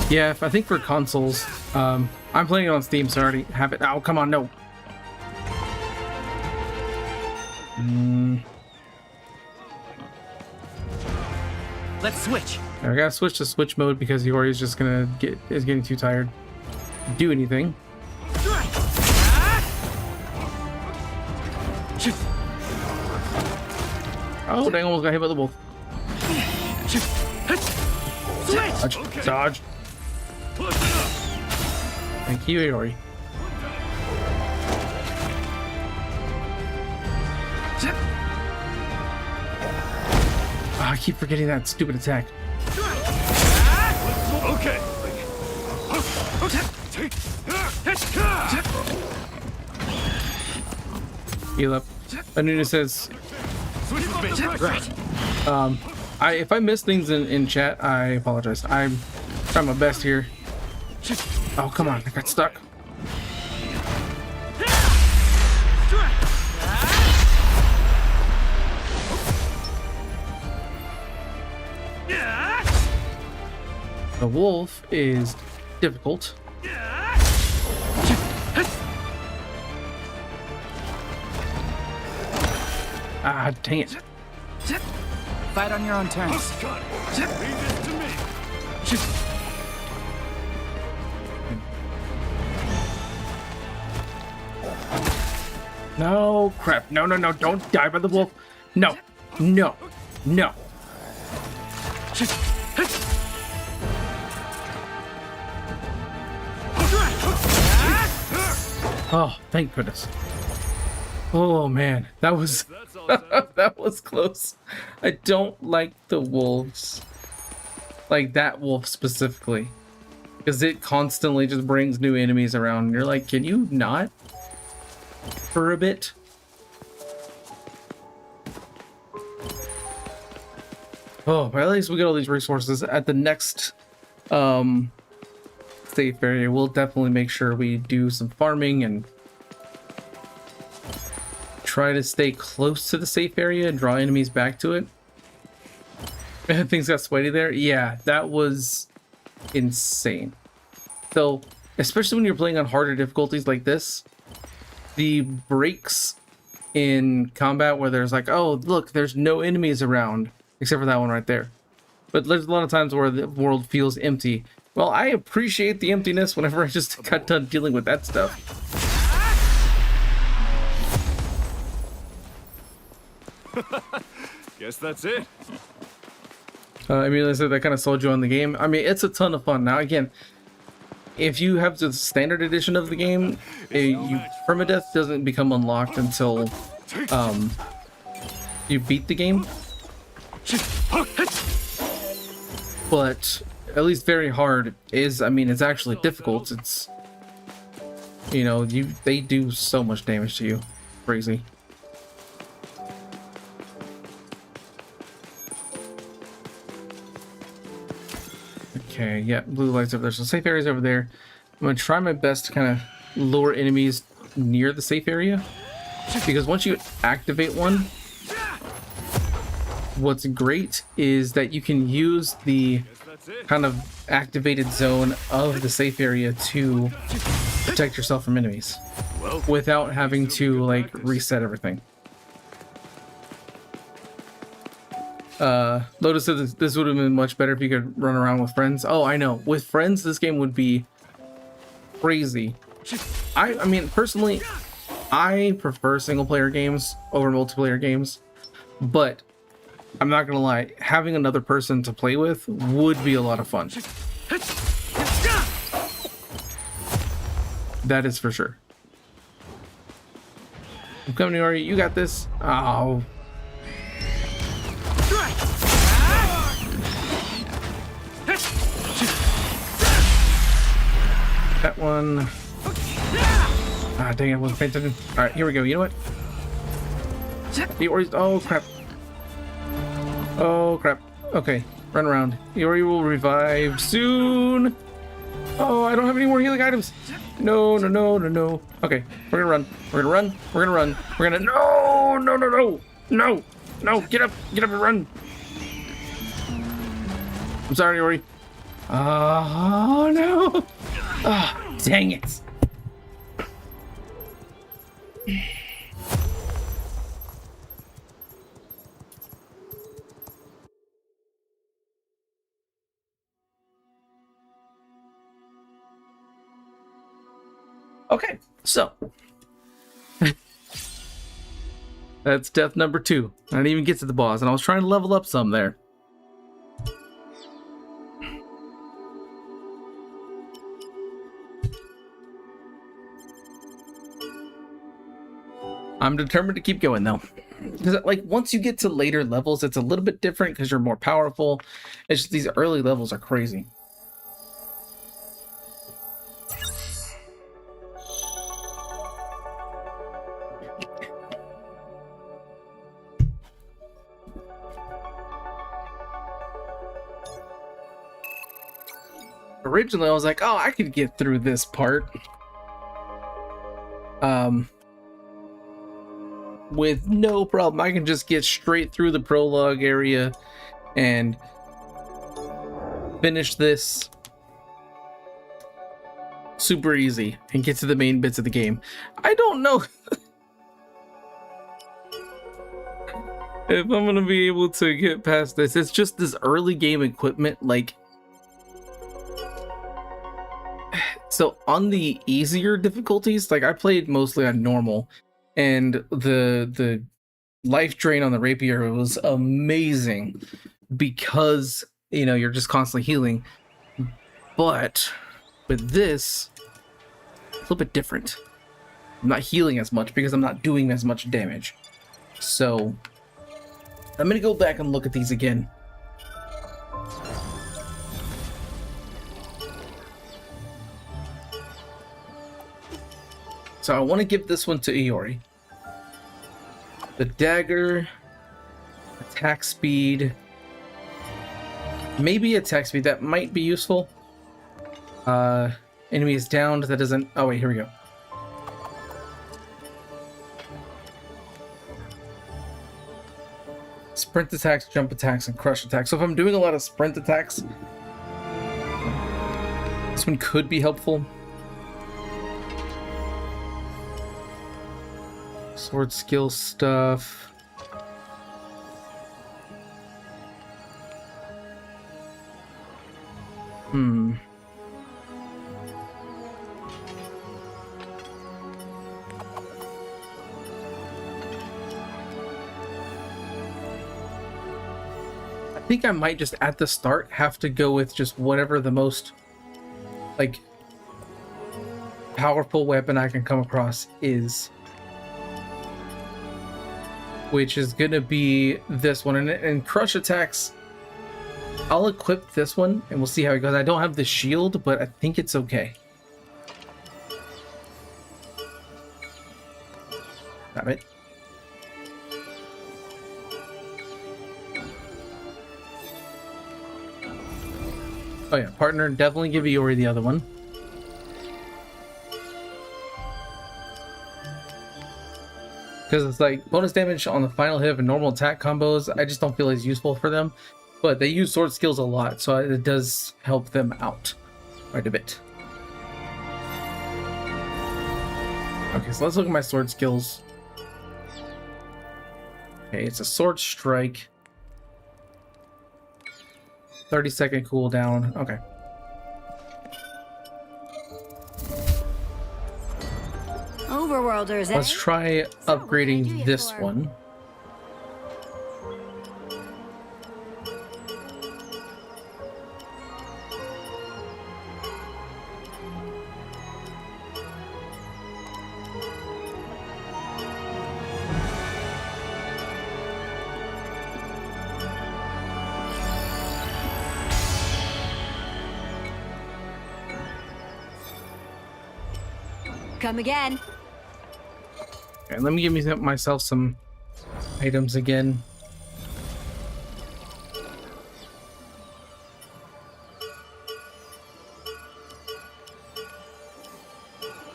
S1: Yeah, I think for consoles, I'm playing it on Steam, so I already have it. Oh, come on, no.
S5: Let's switch.
S1: I gotta switch to switch mode because Yori is just gonna is getting too tired to do anything. Oh, dang, almost got hit by the wolf. Dodge. Dodge. Thank you, Yori. Oh, I keep forgetting that stupid attack.
S4: Okay.
S1: Heal up. Anuna says,
S4: Switch with me. Right.
S1: if I miss things in chat, I apologize. I'm trying my best here. Oh, come on. I got stuck. The wolf is difficult. Ah, dang it.
S5: Fight on your own terms.
S4: Leave this to me.
S1: No, crap. No, no, no. Don't die by the wolf. No, no, no. Oh, thank goodness. Oh man, that was that was close. I don't like the wolves, like that wolf specifically, because it constantly just brings new enemies around. And you're like, can you not for a bit? Oh, but at least we get all these resources at the next safe area. We'll definitely make sure we do some farming and try to stay close to the safe area and draw enemies back to it. Things got sweaty there. Yeah, that was insane. So, especially when you're playing on harder difficulties like this, the breaks in combat where there's like, oh, look, there's no enemies around, except for that one right there. But there's a lot of times where the world feels empty. Well, I appreciate the emptiness whenever I just got done dealing with that stuff.
S4: Guess that's it.
S1: I mean, I said that kind of sold you on the game. I mean, it's a ton of fun. Now, again, if you have the standard edition of the game, permadeath doesn't become unlocked until you beat the game. But at least very hard is, I mean, it's actually difficult. It's, you know, they do so much damage to you. Crazy. Okay, yeah, blue lights over there. So safe areas over there. I'm gonna try my best to kind of lure enemies near the safe area, because once you activate one, what's great is that you can use the kind of activated zone of the safe area to protect yourself from enemies without having to like reset everything. Lotus said this would have been much better if you could run around with friends. Oh, I know. With friends, this game would be crazy. I mean, personally, I prefer single player games over multiplayer games, but I'm not gonna lie, having another person to play with would be a lot of fun. That is for sure. I'm coming to Ori. You got this. Oh. That one. Ah, dang it, I wasn't paying attention. Alright, here we go. You know what? Iori's. Oh, crap. Oh, crap. Okay, run around. Iori will revive soon. Oh, I don't have any more healing items. No, no, no, no, no. Okay, we're gonna run. We're gonna run. We're gonna run. We're gonna. No, no, no, no. No, no. Get up. Get up and run. I'm sorry, Iori. Oh, no. Ah, oh, dang it. Okay, so that's death number 2. I didn't even get to the boss, and I was trying to level up some there. I'm determined to keep going though, because like once you get to later levels, it's a little bit different because you're more powerful. It's just these early levels are crazy. Originally, I was like, oh, I could get through this part. With no problem. I can just get straight through the prologue area and finish this super easy and get to the main bits of the game. I don't know if I'm gonna be able to get past this. It's just this early game equipment, like, so on the easier difficulties, like I played mostly on normal, and the life drain on the rapier was amazing because, you know, you're just constantly healing. But with this, it's a little bit different. I'm not healing as much because I'm not doing as much damage. So I'm gonna go back and look at these again. So I want to give this one to Iori. The dagger, attack speed, maybe attack speed, that might be useful. Enemy is downed, that doesn't, oh wait, here we go. Sprint attacks, jump attacks, and crush attacks. So if I'm doing a lot of sprint attacks, this one could be helpful. Sword skill stuff. I think I might just at the start have to go with just whatever the most like powerful weapon I can come across is, which is gonna be this one. And crush attacks, I'll equip this one and we'll see how it goes. I don't have the shield, but I think it's okay. Got it. Oh yeah, partner, definitely give Iori the other one. Because it's like bonus damage on the final hit of normal attack combos, I just don't feel as useful for them. But they use sword skills a lot, so it does help them out quite a bit. Okay, so let's look at my sword skills. Okay, it's a sword strike. 30-second cooldown. Okay.
S3: Overworlders,
S1: Let's try upgrading this
S3: for?
S1: one.
S3: Come again.
S1: Okay, let me give myself some items again.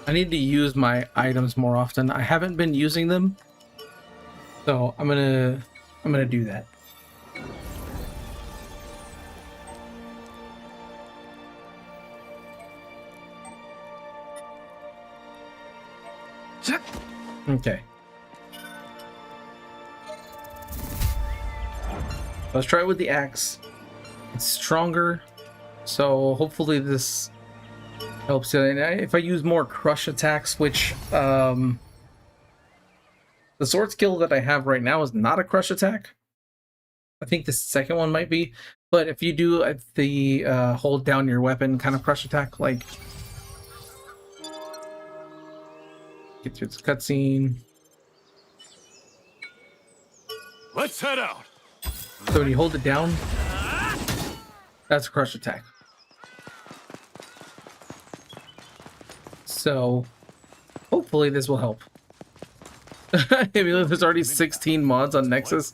S1: I need to use my items more often. I haven't been using them, so I'm gonna do that. Okay. Let's try it with the axe. It's stronger, so hopefully this helps. And if I use more crush attacks, which the sword skill that I have right now is not a crush attack. I think the second one might be, but if you do the hold down your weapon kind of crush attack, like get through this cutscene.
S4: Let's head out.
S1: So when you hold it down, that's a crush attack. So hopefully this will help. Maybe there's already 16 mods on Nexus.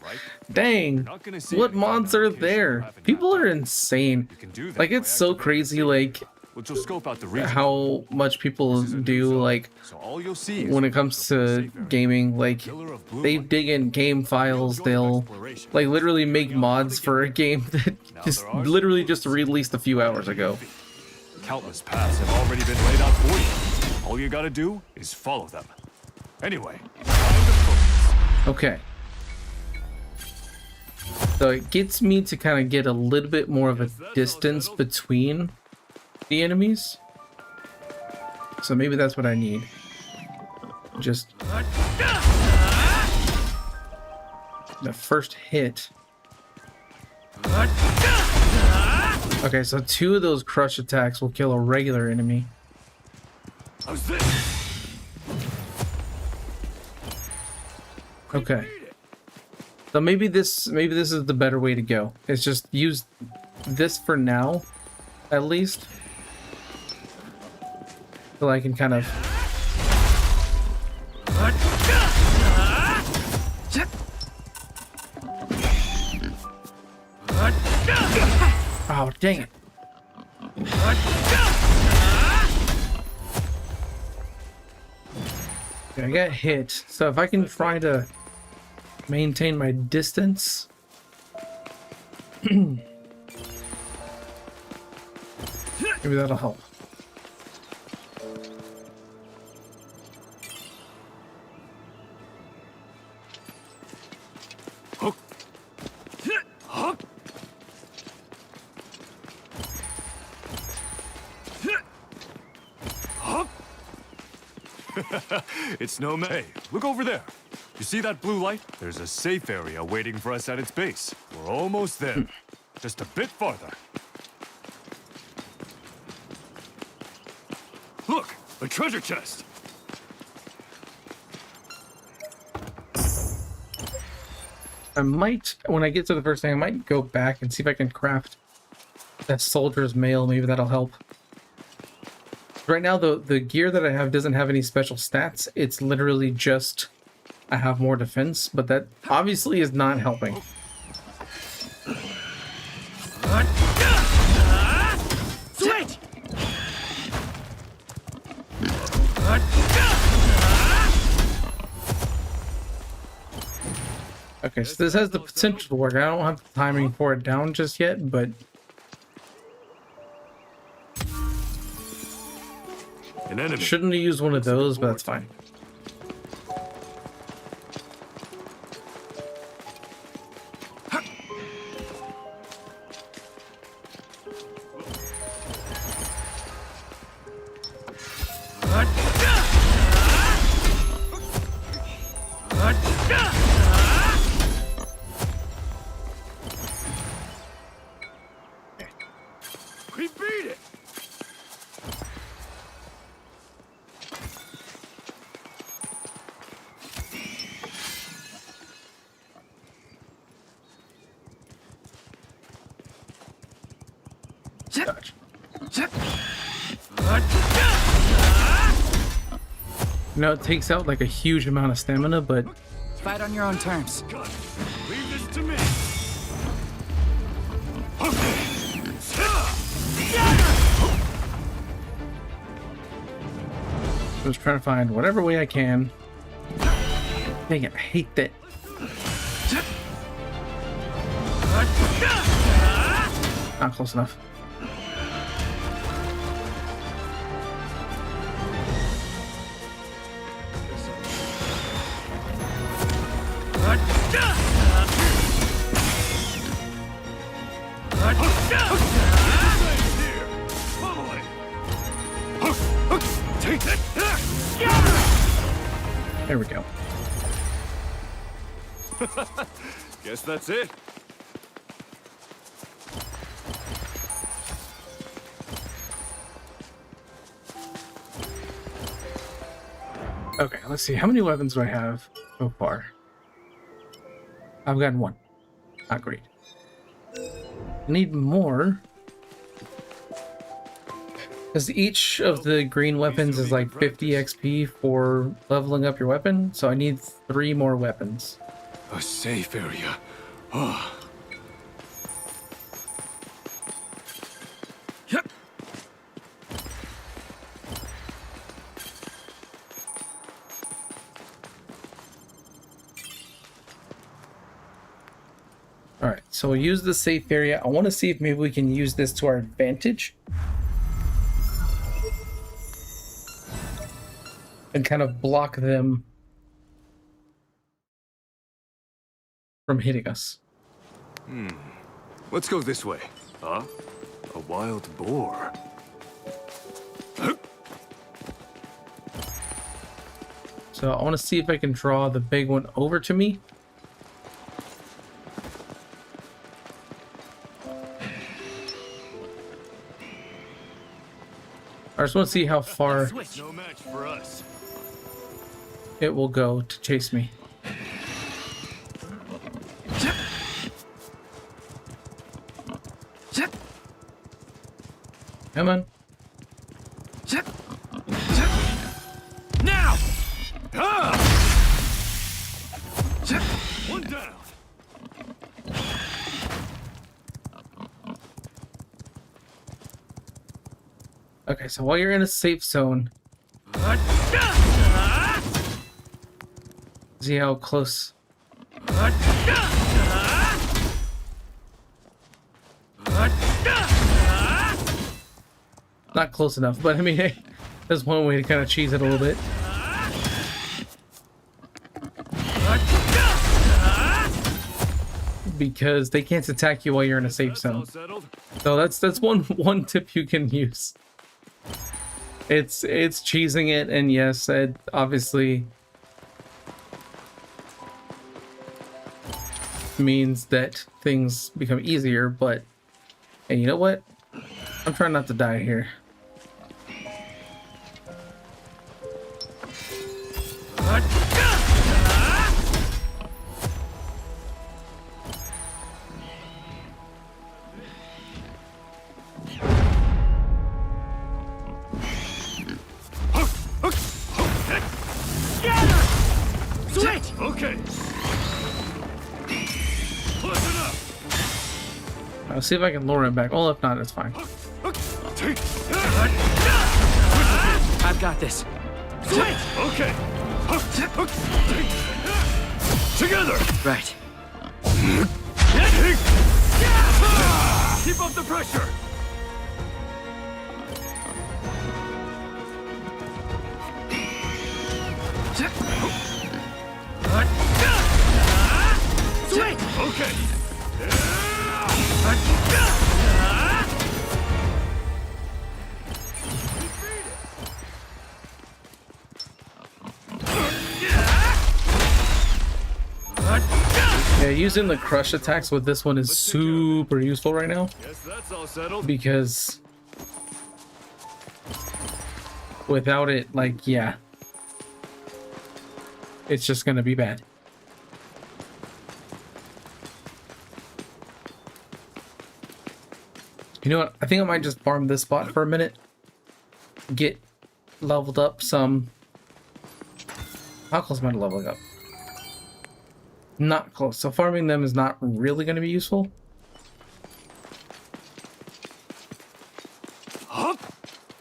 S1: Dang, what mods are there? People are insane. Like, it's so crazy. Like,
S4: We'll just scope out the region.
S1: how much people do, like,
S4: So all you'll see is
S1: when it comes to gaming, like, they dig in game files, they'll, like, literally make mods for a game that just literally just released a few hours ago.
S4: Countless paths have already been laid out for you. All you gotta do is follow them. Anyway, time to focus.
S1: Okay. So it gets me to kind of get a little bit more of a distance between the enemies. So maybe that's what I need. Just the first hit. Okay, so 2 of those crush attacks will kill a regular enemy.
S4: How's this?
S1: Okay. So maybe this is the better way to go. It's just use this for now, at least. So I can kind of oh, dang it. Okay, I got hit. So if I can try to maintain my distance. Maybe that'll help.
S4: It's no May. Look over there. You see that blue light? There's a safe area waiting for us at its base. We're almost there. Just a bit farther. Look, a treasure chest.
S1: I might, when I get to the first thing, I might go back and see if I can craft that soldier's mail. Maybe that'll help. Right now, the gear that I have doesn't have any special stats. It's literally just I have more defense, but that obviously is not helping.
S5: Switch!
S1: Okay, so this has the potential to work. I don't have the timing for it down just yet, but
S4: An enemy.
S1: shouldn't have used one of those, but that's fine.
S4: We beat it.
S1: Gotcha. No, it takes out like a huge amount of stamina, but
S5: Fight on your own terms.
S4: Got it. Leave this to me.
S1: I'm just trying to find whatever way I can. Dang it, I hate that. Not close enough. There we go.
S4: Guess that's it.
S1: Okay, let's see. How many weapons do I have so far? I've gotten one. Not great. I need more. Because each of the green weapons is like 50 XP for leveling up your weapon, so I need 3 more weapons.
S4: A safe area. Oh.
S1: All right, so we'll use the safe area. I want to see if maybe we can use this to our advantage and kind of block them from hitting us.
S4: Let's go this way. Huh? A wild boar.
S1: So I want to see if I can draw the big one over to me. I just want to see how far
S4: No match for us.
S1: it will go to chase me. Come on.
S5: Now!
S4: One down.
S1: Okay, so while you're in a safe zone, see how close. Not close enough, but I mean, hey, there's one way to kind of cheese it a little bit. Because they can't attack you while you're in a safe zone. So that's one tip you can use. It's cheesing it, and yes, it obviously means that things become easier, but hey, you know what? I'm trying not to die here.
S5: Switch!
S4: Okay. Close enough.
S1: I'll see if I can lure him back. Well, if not, it's fine.
S5: I've got this. Switch!
S4: Okay. Together.
S5: Right.
S4: Keep up the pressure.
S5: Switch!
S4: Okay.
S1: Yeah, using the crush attacks with this one is super useful right now,
S4: Guess that's all settled.
S1: because without it, like, yeah, it's just gonna be bad. You know what? I think I might just farm this spot for a minute. Get leveled up some. How close am I to leveling up? Not close. So farming them is not really going to be useful.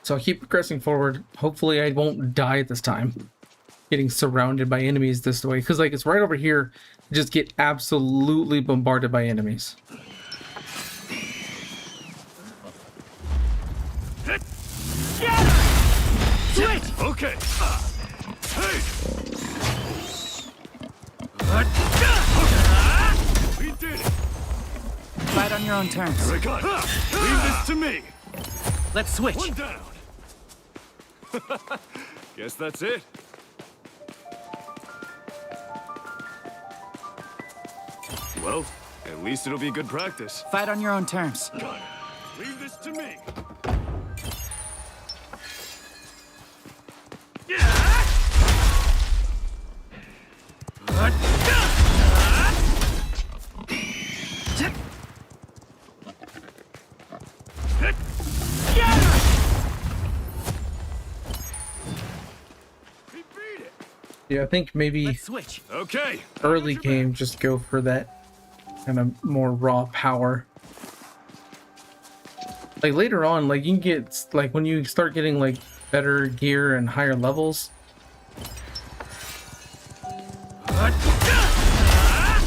S1: So I'll keep progressing forward. Hopefully I won't die this time. Getting surrounded by enemies this way. Because like it's right over here. Just get absolutely bombarded by enemies.
S5: Switch!
S4: Okay. Hey. We did it.
S5: Fight on your own terms.
S4: I got it. Leave this to me.
S5: Let's switch.
S4: One down. Guess that's it. Well, at least it'll be good practice.
S5: Fight on your own terms.
S4: Got it. Leave this to me.
S1: Yeah, I think maybe
S5: Let's switch.
S4: Okay.
S1: early game just go for that kind of more raw power. Like later on, like you can get, like when you start getting like better gear and higher levels,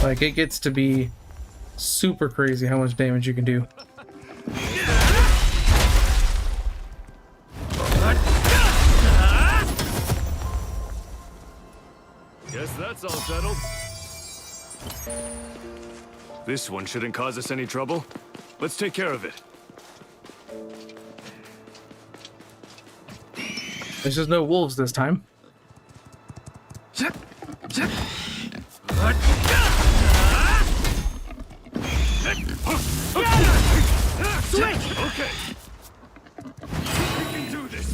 S1: like it gets to be super crazy how much damage you can do.
S4: Guess that's all settled. This one shouldn't cause us any trouble. Let's take care of it.
S1: There's just no wolves this time.
S4: Switch! Okay. We can do this.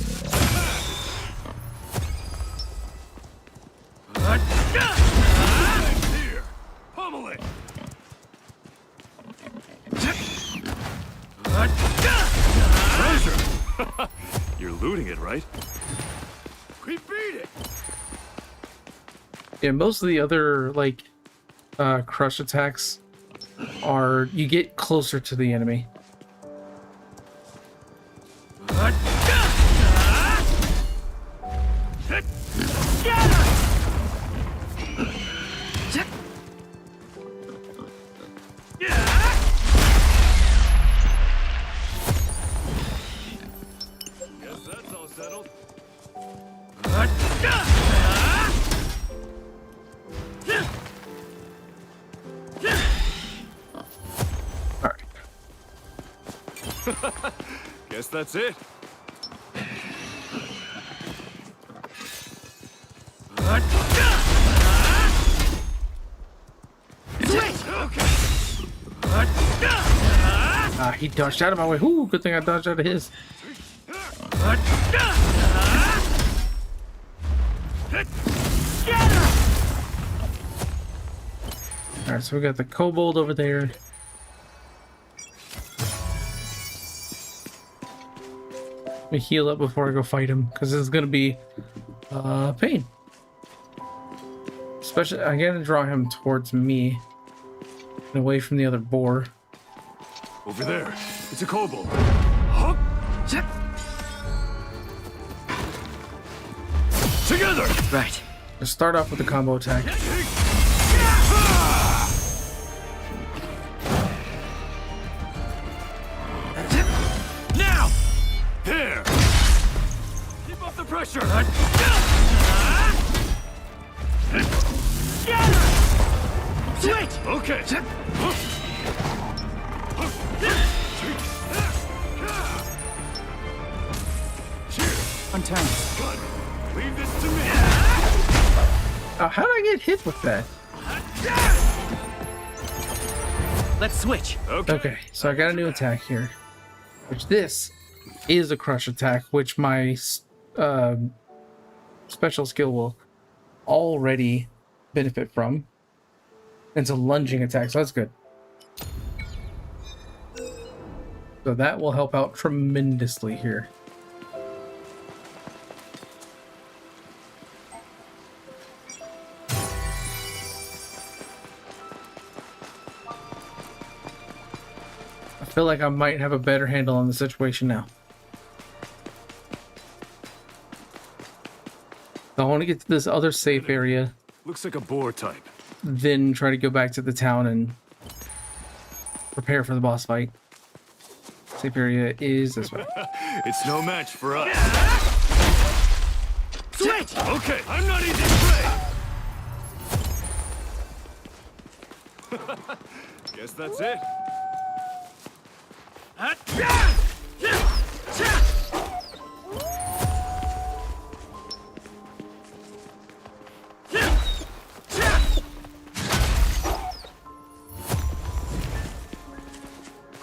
S4: Here. Pummel it. Treasure! You're looting it, right? We beat it!
S1: Yeah, most of the other, like, crush attacks are, you get closer to the enemy.
S4: Guess that's all settled.
S1: Alright.
S4: Guess that's it.
S1: He dodged out of my way. Ooh, good thing I dodged out of his. Alright, so we got the kobold over there. Let me heal up before I go fight him, because this is going to be pain. Especially, I'm going to draw him towards me and away from the other boar.
S4: Over there. It's a kobold. Huh? Together!
S5: Right.
S1: Let's start off with the combo attack.
S4: Now! There! Keep up the pressure! Switch! Okay.
S5: On turns.
S4: Good. Leave this to me.
S1: How did I get hit with that?
S5: Let's switch.
S1: Okay, so I got a new attack here. Which this is a crush attack, which my special skill will already benefit from. It's a lunging attack, so that's good. So that will help out tremendously here. I feel like I might have a better handle on the situation now. So I want to get to this other safe area,
S4: Looks like a boar type.
S1: then try to go back to the town and prepare for the boss fight. Safe area is this way.
S4: It's no match for us.
S5: Switch!
S4: Okay, I'm not easy to play. Guess that's it.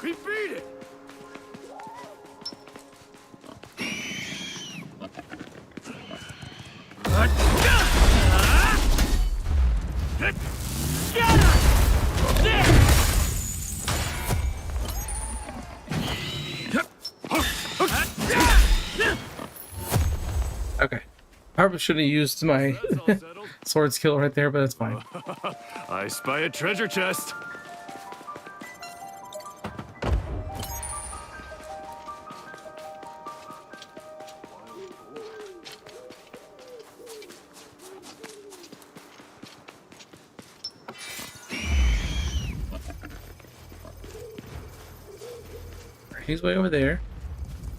S4: We beat it.
S1: Okay. Probably shouldn't have used my
S4: That's all settled.
S1: sword skill right there, but that's fine.
S4: I spy a treasure chest.
S1: he's way over there.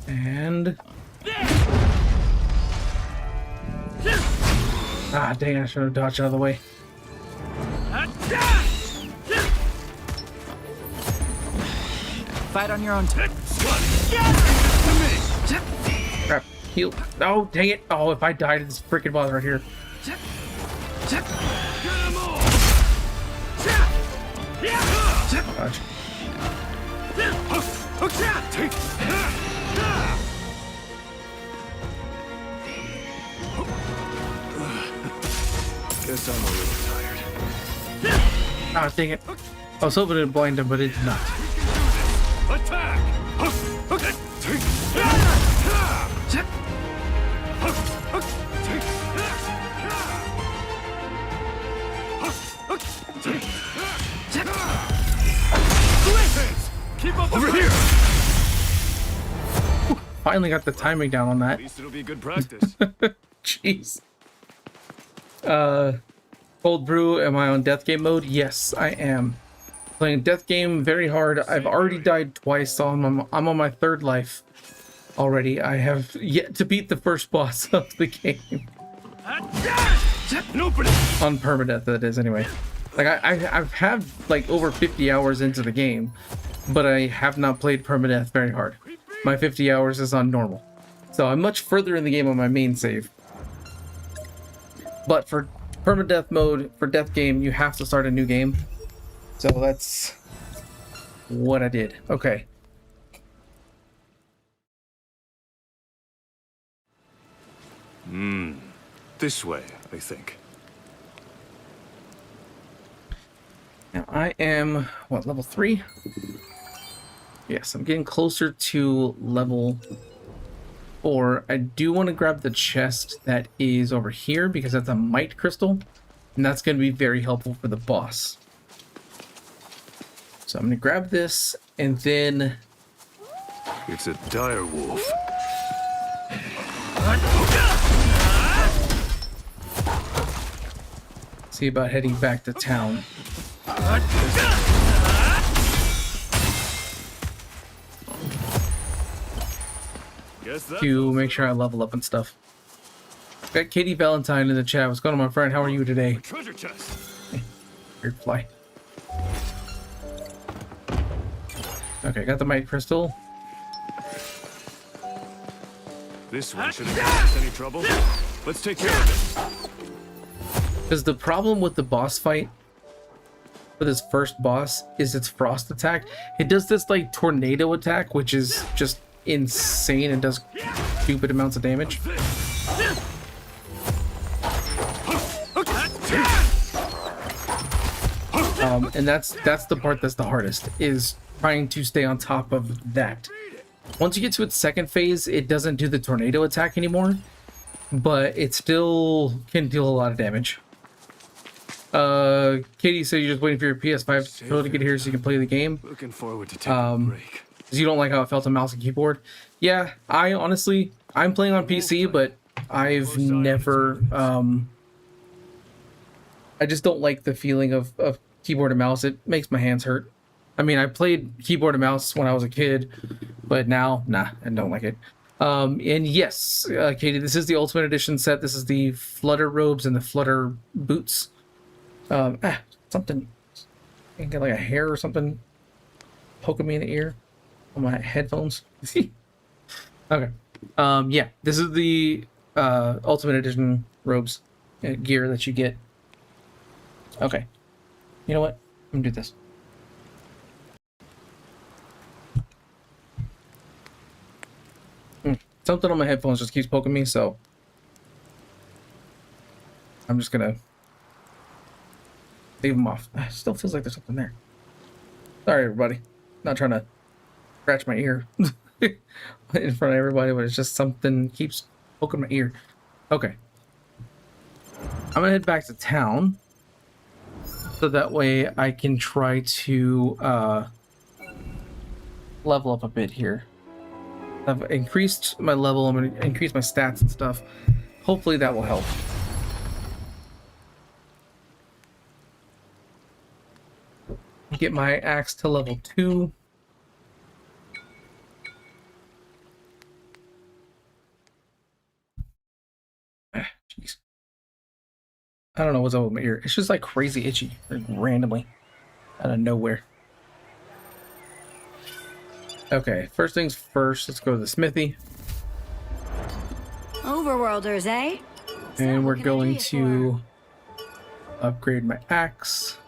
S1: And ah, dang! I should have dodged out of the way.
S5: Fight on your own time.
S1: Crap! Heal! Oh, dang it! Oh, if I died, this freaking boss right here. Dodge.
S4: Guess I'm a little tired.
S1: Ah, dang it! I was hoping to blind him, but it did not.
S4: Attack! Keep up over here!
S1: Finally got the timing down on that.
S4: At least it'll be good practice.
S1: Jeez. Cold Brew, am I on death game mode? Yes, I am. Playing death game very hard. I've already died twice, so I'm on my third life already. I have yet to beat the first boss of the game. On permadeath, that is, anyway. Like, I've had, like, over 50 hours into the game, but I have not played permadeath very hard. My 50 hours is on normal. So I'm much further in the game on my main save. But for permadeath mode, for death game, you have to start a new game. So that's what I did. Okay.
S4: This way, I think.
S1: Now I am, what, level 3? Yes, I'm getting closer to level 4. I do want to grab the chest that is over here because that's a might crystal. And that's going to be very helpful for the boss. So I'm going to grab this and then...
S4: It's a dire wolf.
S1: see about heading back to town. To make sure I level up and stuff. Got Katie Valentine in the chat. What's going on, my friend? How are you today?
S4: Treasure chest.
S1: Weird fly. Okay, got the might crystal.
S4: This one shouldn't cause us any trouble. Let's take care of it.
S1: Because the problem with the boss fight for this first boss is its frost attack. It does this like tornado attack, which is just insane and does stupid amounts of damage. And that's the part that's the hardest, is trying to stay on top of that. Once you get to its second phase, it doesn't do the tornado attack anymore, but it still can deal a lot of damage. Katie said you're just waiting for your PS5 Pro to get here so you can play the game.
S4: Looking forward to taking a break.
S1: Because you don't like how it felt on mouse and keyboard. Yeah, I'm playing on PC, but I've never, I just don't like the feeling of keyboard and mouse. It makes my hands hurt. I mean, I played keyboard and mouse when I was a kid, but now, nah, I don't like it. And yes, Katie, this is the Ultimate Edition set. This is the Flutter robes and the Flutter boots. Something, I can get like a hair or something poking me in the ear on my headphones. Okay. Yeah, this is the Ultimate Edition robes gear that you get. Okay. You know what? I'm gonna do this. Something on my headphones just keeps poking me, so I'm just gonna leave them off. It still feels like there's something there. Sorry, everybody. Not trying to scratch my ear in front of everybody, but it's just something keeps poking my ear. Okay. I'm gonna head back to town, so that way I can try to level up a bit here. I've increased my level. I'm going to increase my stats and stuff. Hopefully that will help. Get my axe to level 2. I don't know what's up with my ear. It's just like crazy itchy, like randomly, out of nowhere. Okay, first things first, let's go to the smithy.
S3: Overworlders, eh?
S1: And we're going to upgrade my axe.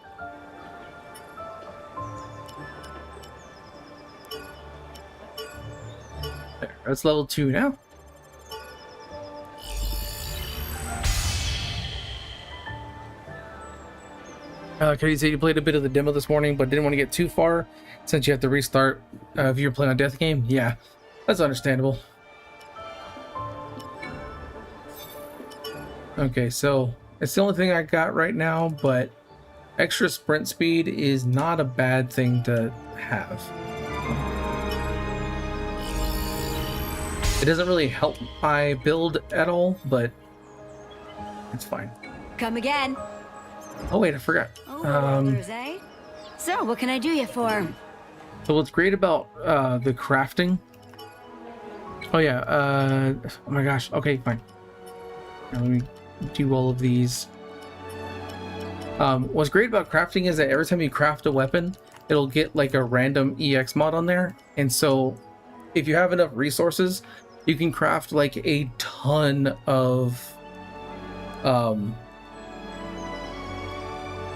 S1: There, that's level 2 now. Katie said you played a bit of the demo this morning, but didn't want to get too far since you have to restart if you're playing on death game. Yeah, that's understandable. Okay, so it's the only thing I got right now, but extra sprint speed is not a bad thing to have. It doesn't really help my build at all, but it's fine.
S3: Come again.
S1: Oh wait, I forgot.
S3: Overworlders, eh? So, what can I do you for?
S1: So what's great about the crafting? Oh yeah. Oh my gosh. Okay, fine. Now, let me do all of these. What's great about crafting is that every time you craft a weapon, it'll get like a random EX mod on there, and so if you have enough resources, you can craft like a ton of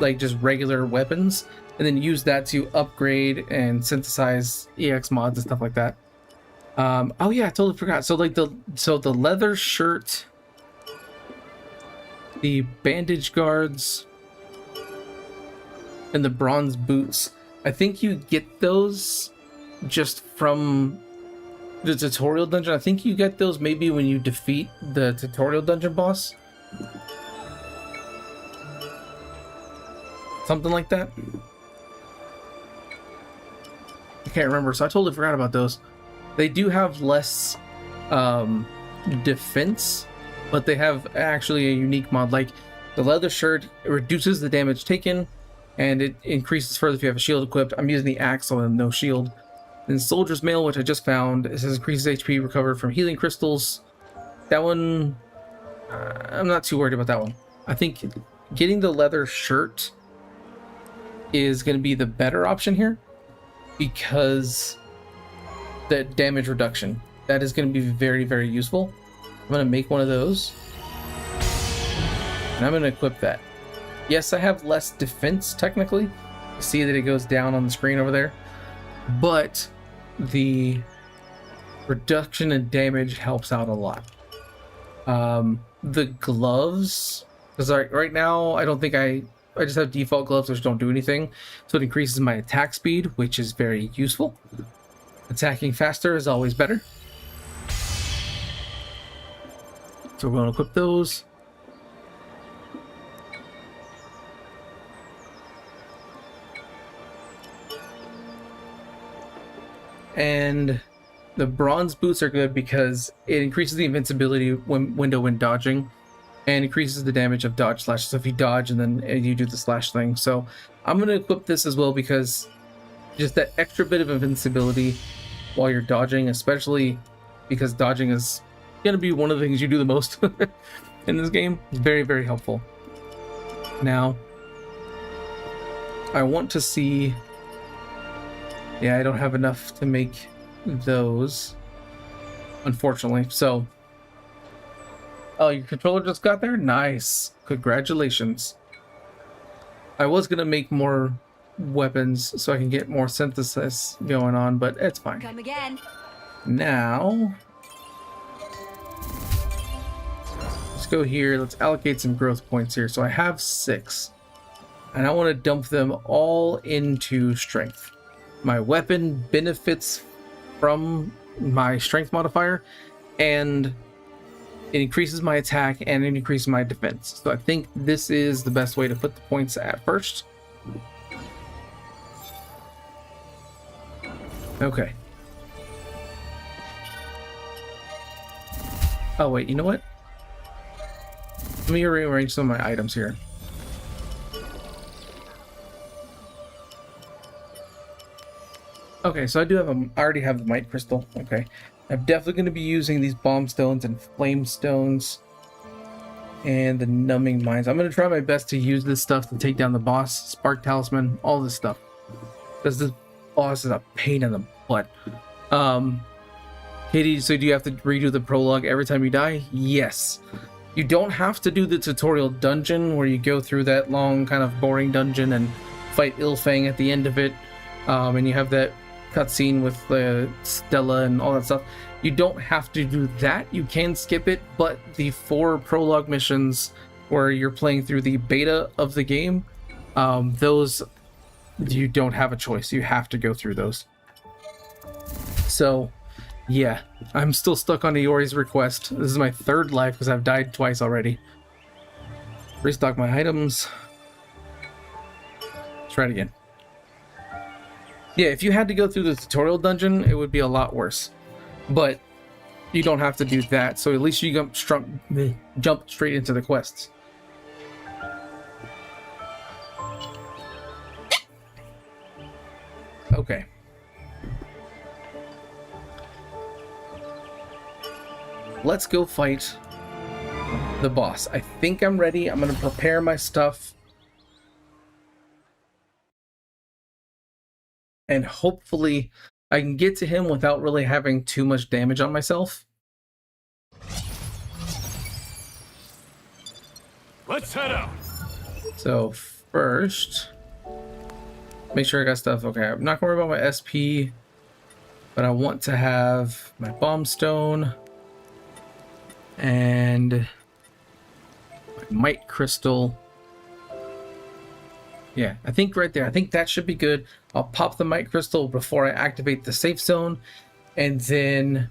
S1: like just regular weapons, and then use that to upgrade and synthesize EX mods and stuff like that. Oh yeah, I totally forgot. So like the leather shirt, the bandage guards, and the bronze boots, I think you get those just from the tutorial dungeon. I think you get those maybe when you defeat the tutorial dungeon boss. Something like that. I can't remember, so I totally forgot about those. They do have less defense, but they have actually a unique mod. Like the leather shirt, it reduces the damage taken, and it increases further if you have a shield equipped. I'm using the axe, so I have no shield. Then soldier's mail, which I just found, it says increases HP recovered from healing crystals. That one, I'm not too worried about that one. I think getting the leather shirt is going to be the better option here, because the damage reduction, that is going to be very, very useful. I'm going to make one of those, and I'm going to equip that. Yes, I have less defense technically. You see that it goes down on the screen over there, but the reduction in damage helps out a lot. The gloves, because right now I don't think I just have default gloves which don't do anything, so it increases my attack speed, which is very useful. Attacking faster is always better. So we're going to equip those. And the bronze boots are good because it increases the invincibility window when dodging, and increases the damage of dodge slash. So if you dodge and then you do the slash thing. So I'm going to equip this as well, because just that extra bit of invincibility while you're dodging, especially because dodging is going to be one of the things you do the most in this game, is very, very helpful. Now, I want to see... Yeah, I don't have enough to make those, unfortunately. So, oh, your controller just got there? Nice. Congratulations. I was going to make more weapons so I can get more synthesis going on, but it's fine.
S3: Come again.
S1: Now, let's go here. Let's allocate some growth points here. So I have 6, and I want to dump them all into strength. My weapon benefits from my strength modifier, and it increases my attack and it increases my defense. So I think this is the best way to put the points at first. Okay. Oh wait, you know what? Let me rearrange some of my items here. Okay, so I already have the might crystal. Okay, I'm definitely going to be using these bomb stones and flame stones and the numbing mines. I'm gonna try my best to use this stuff to take down the boss, spark talisman, all this stuff. Because this boss is a pain in the butt. Katie, so do you have to redo the prologue every time you die? Yes. You don't have to do the tutorial dungeon where you go through that long kind of boring dungeon and fight Ilfang at the end of it. And you have that cutscene with Stella and all that stuff. You don't have to do that. You can skip it, but the 4 prologue missions where you're playing through the beta of the game, those you don't have a choice. You have to go through those. So yeah, I'm still stuck on Iori's request. This is my 3rd life because I've died twice already. Restock my items. Let's try it again. Yeah, if you had to go through the tutorial dungeon, it would be a lot worse. But you don't have to do that, so at least you jump straight into the quests. Okay. Let's go fight the boss. I think I'm ready. I'm going to prepare my stuff. And hopefully I can get to him without really having too much damage on myself.
S4: Let's head out.
S1: So first, make sure I got stuff. Okay, I'm not gonna worry about my SP, but I want to have my bomb stone and my might crystal. Yeah, I think right there. I think that should be good. I'll pop the might crystal before I activate the safe zone, and then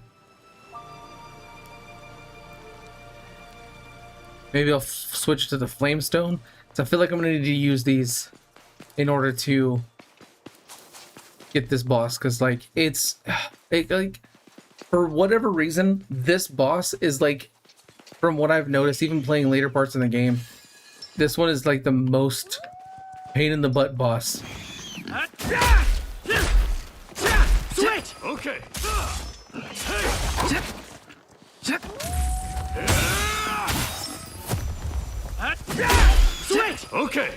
S1: maybe I'll switch to the flame stone. So I feel like I'm gonna need to use these in order to get this boss, because like like for whatever reason, this boss is like, from what I've noticed, even playing later parts in the game, this one is like the most pain in the butt boss.
S4: Switch. Okay.
S5: Switch.
S4: Okay.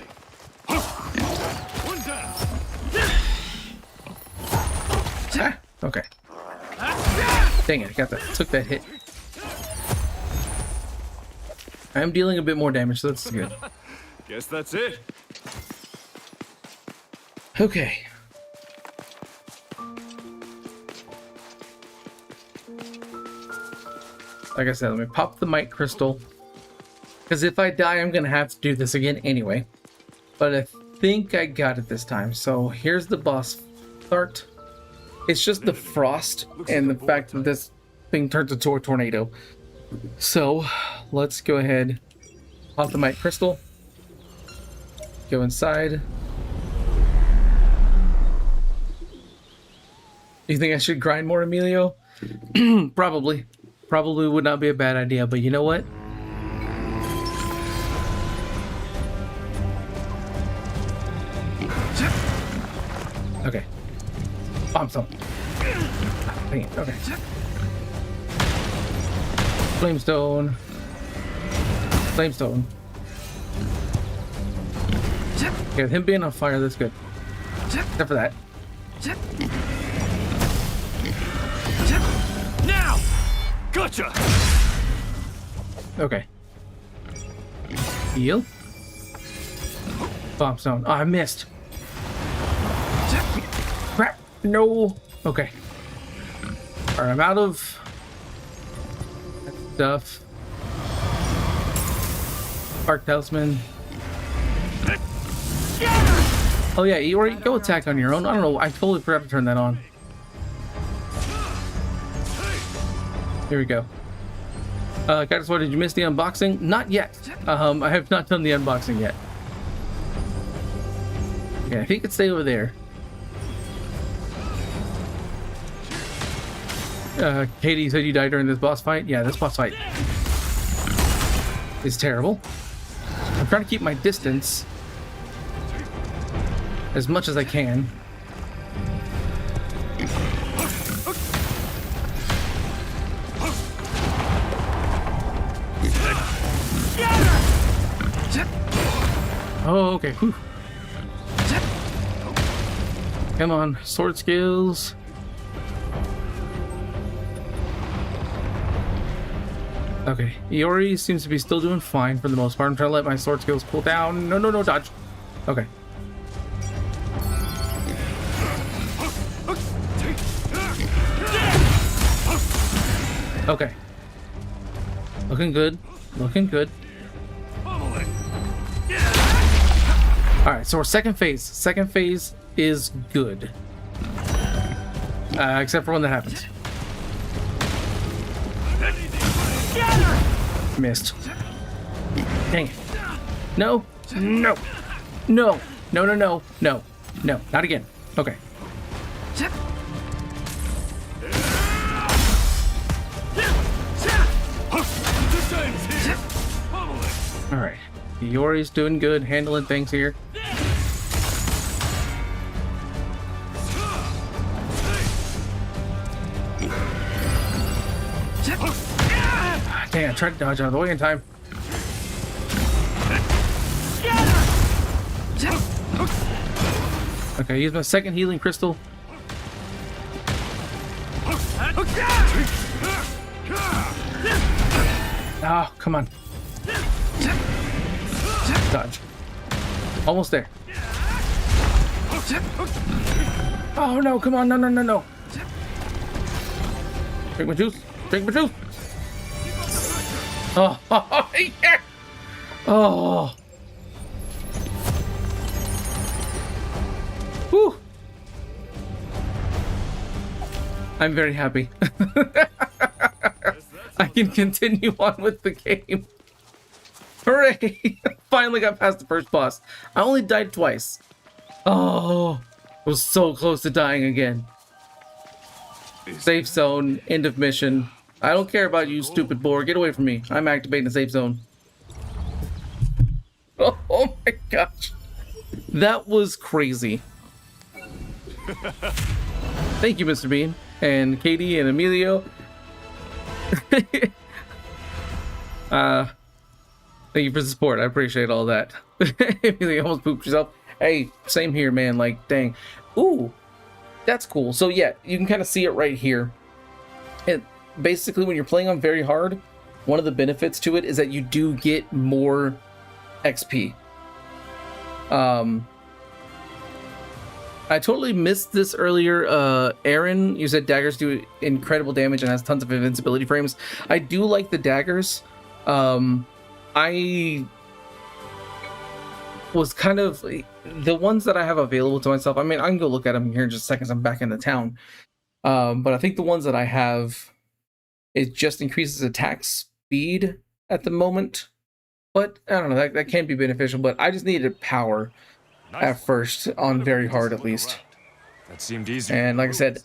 S4: One down.
S1: Ah, okay. Dang it, I got that. Took that hit. I am dealing a bit more damage, so that's good.
S4: Guess that's it.
S1: Okay. Like I said, let me pop the might crystal, because if I die, I'm gonna have to do this again anyway. But I think I got it this time. So here's the boss start. It's just the frost and the fact that this thing turns into a tornado. So let's go ahead, pop the might crystal, go inside. You think I should grind more, Emilio? Probably would not be a bad idea, but you know what? Okay. Bomb stone. Dang it. Okay. Flamestone. Flamestone. Okay, with him being on fire, that's good. Except for that.
S4: Now. Gotcha.
S1: Okay. Heal. Bomb stone. Oh, I missed. Crap. No. Okay. Alright, I'm out of stuff. Spark talisman. Oh yeah, you already go attack on your own. I don't know. I totally forgot to turn that on. Here we go. Guys, what, did you miss the unboxing? Not yet. I have not done the unboxing yet. Yeah, if he could stay over there. Katie, you said you died during this boss fight? Yeah, this boss fight is terrible. I'm trying to keep my distance as much as I can. Oh, okay. Whew. Come on, sword skills. Okay, Iori seems to be still doing fine for the most part. I'm trying to let my sword skills cool down. No, no, no, dodge. Okay. Okay. Looking good. Looking good. Alright, so our second phase. Second phase is good. Except for when that happens. Missed. Dang it. No. No. No. No, no, no. No. No. Not again. Okay. Alright. Yori's doing good, handling things here. Dang, I tried to dodge out of the way in time. Okay, use my second healing crystal. Ah, come on. Dodge. Almost there. Oh no, come on, no, no, no, no. Drink my juice. Drink my juice. Oh, oh, yeah. Oh. Whew. I'm very happy. I can continue on with the game. Hooray! Finally got past the first boss. I only died twice. Oh, I was so close to dying again. Safe zone, end of mission. I don't care about you, stupid boar. Get away from me. I'm activating the safe zone. Oh my gosh. That was crazy. Thank you, Mr. Bean. And Katie and Emilio. Thank you for the support. I appreciate all that. Emilio almost pooped yourself. Hey, same here, man. Like, dang. Ooh, that's cool. So yeah, you can kind of see it right here. It basically, when you're playing on very hard, one of the benefits to it is that you do get more XP. I totally missed this earlier. Aaron, you said daggers do incredible damage and has tons of invincibility frames. I do like the daggers. I was kind of the ones that I have available to myself. I mean, I can go look at them here in just seconds. I'm back in the town. But I think the ones that I have, it just increases attack speed at the moment. But I don't know, that can be beneficial. But I just needed power at first on very hard at least.
S4: That seemed easy.
S1: And like I said,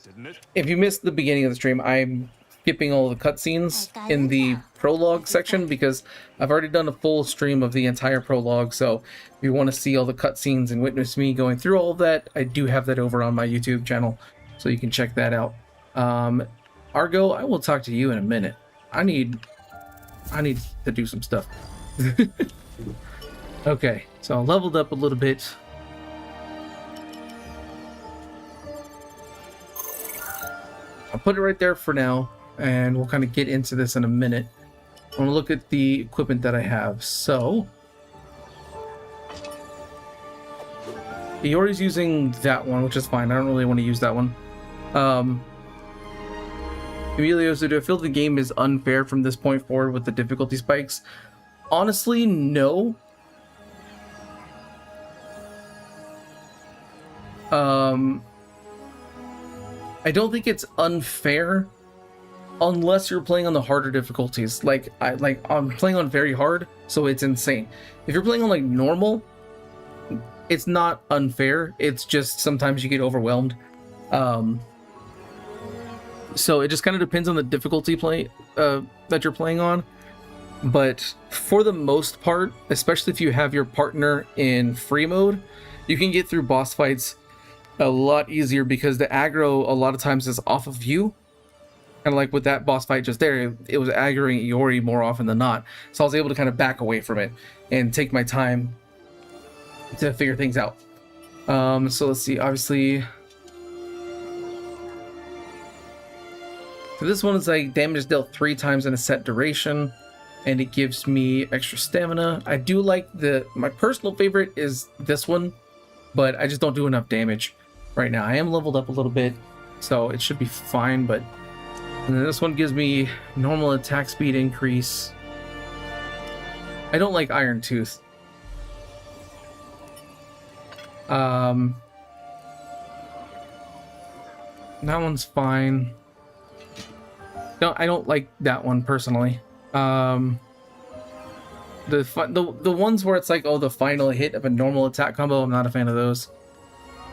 S1: if you missed the beginning of the stream, I'm skipping all the cutscenes in the prologue section because I've already done a full stream of the entire prologue. So if you want to see all the cutscenes and witness me going through all of that, I do have that over on my YouTube channel, so you can check that out. Argo, I will talk to you in a minute. I need to do some stuff. Okay, so I leveled up a little bit. I'll put it right there for now, and we'll kind of get into this in a minute. I want to look at the equipment that I have. So Iori's using that one, which is fine. I don't really want to use that one. Emilio, so do I feel the game is unfair from this point forward with the difficulty spikes? Honestly, no. I don't think it's unfair unless you're playing on the harder difficulties. Like I'm playing on very hard, so it's insane. If you're playing on like normal, it's not unfair. It's just sometimes you get overwhelmed. So it just kind of depends on the difficulty that you're playing on. But for the most part, especially if you have your partner in free mode, you can get through boss fights a lot easier because the aggro a lot of times is off of you. Kind of like with that boss fight just there, it was aggroing Iori more often than not. So I was able to kind of back away from it and take my time to figure things out. So let's see, obviously. So this one is like damage dealt 3 times in a set duration, and it gives me extra stamina. I do like my personal favorite is this one, but I just don't do enough damage right now. I am leveled up a little bit, so it should be fine, but and then this one gives me normal attack speed increase. I don't like Iron Tooth. That one's fine. No, I don't like that one personally. The ones where it's like, oh, the final hit of a normal attack combo, I'm not a fan of those.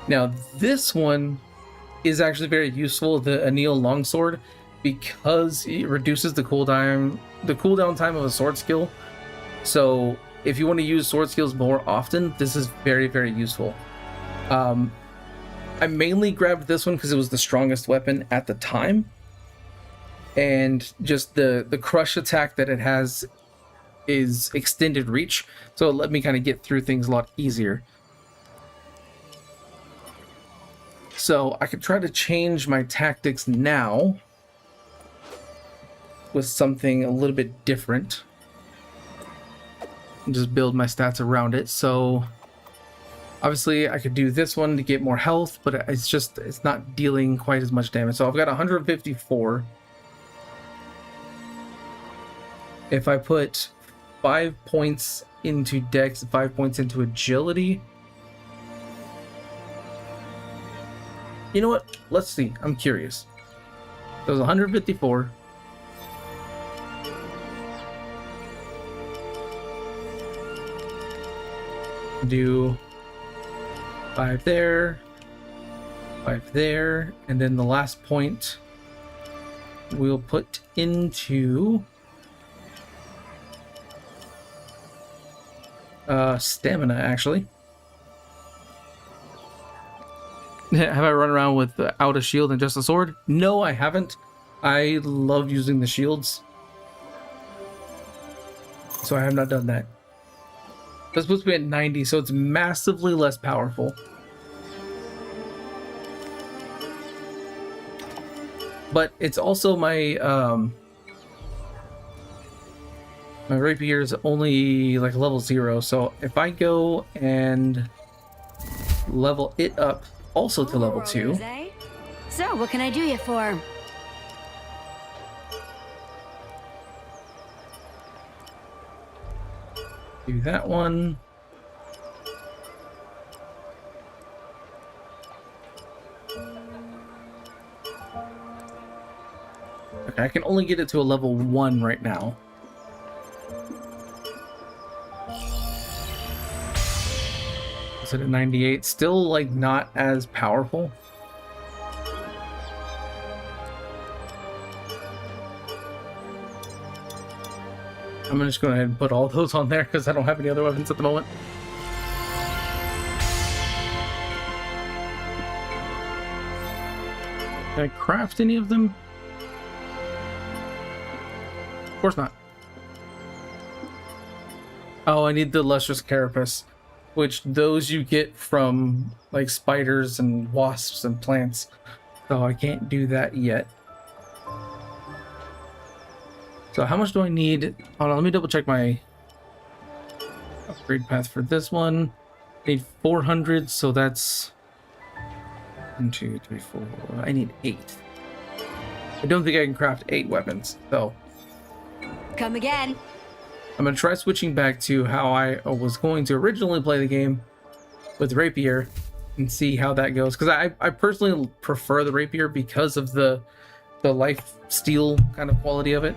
S1: Now this one is actually very useful, the Anil Longsword, because it reduces the cooldown time of a sword skill. So if you want to use sword skills more often, this is very, very useful. I mainly grabbed this one because it was the strongest weapon at the time, and just the crush attack that it has is extended reach, so it let me kind of get through things a lot easier. So I could try to change my tactics now with something a little bit different and just build my stats around it. So obviously I could do this one to get more health, but it's not dealing quite as much damage. So I've got 154. If I put 5 points into dex, 5 points into agility. You know what? Let's see. I'm curious. So it was 154. Do 5 there, 5 there, and then the last point we'll put into stamina, actually. Have I run around without a shield and just a sword? No, I haven't. I love using the shields, so I have not done that. That's supposed to be at 90, so it's massively less powerful. But it's also my my rapier is only like level 0, so if I go and level it up also to level 2.
S3: So what can I do you for?
S1: Do that one. Okay, I can only get it to a level 1 right now. Is it at 98? Still like not as powerful. I'm just going to go ahead and put all those on there because I don't have any other weapons at the moment. Can I craft any of them? Of course not. Oh, I need the Lustrous Carapace, which those you get from like spiders and wasps and plants. So I can't do that yet. So how much do I need? Hold on, let me double check my upgrade path for this one. I need 400, so that's 1, 2, 3, 4. I need 8. I don't think I can craft 8 weapons, so
S3: Come again.
S1: I'm gonna try switching back to how I was going to originally play the game with rapier and see how that goes, because I personally prefer the rapier because of the life steal kind of quality of it.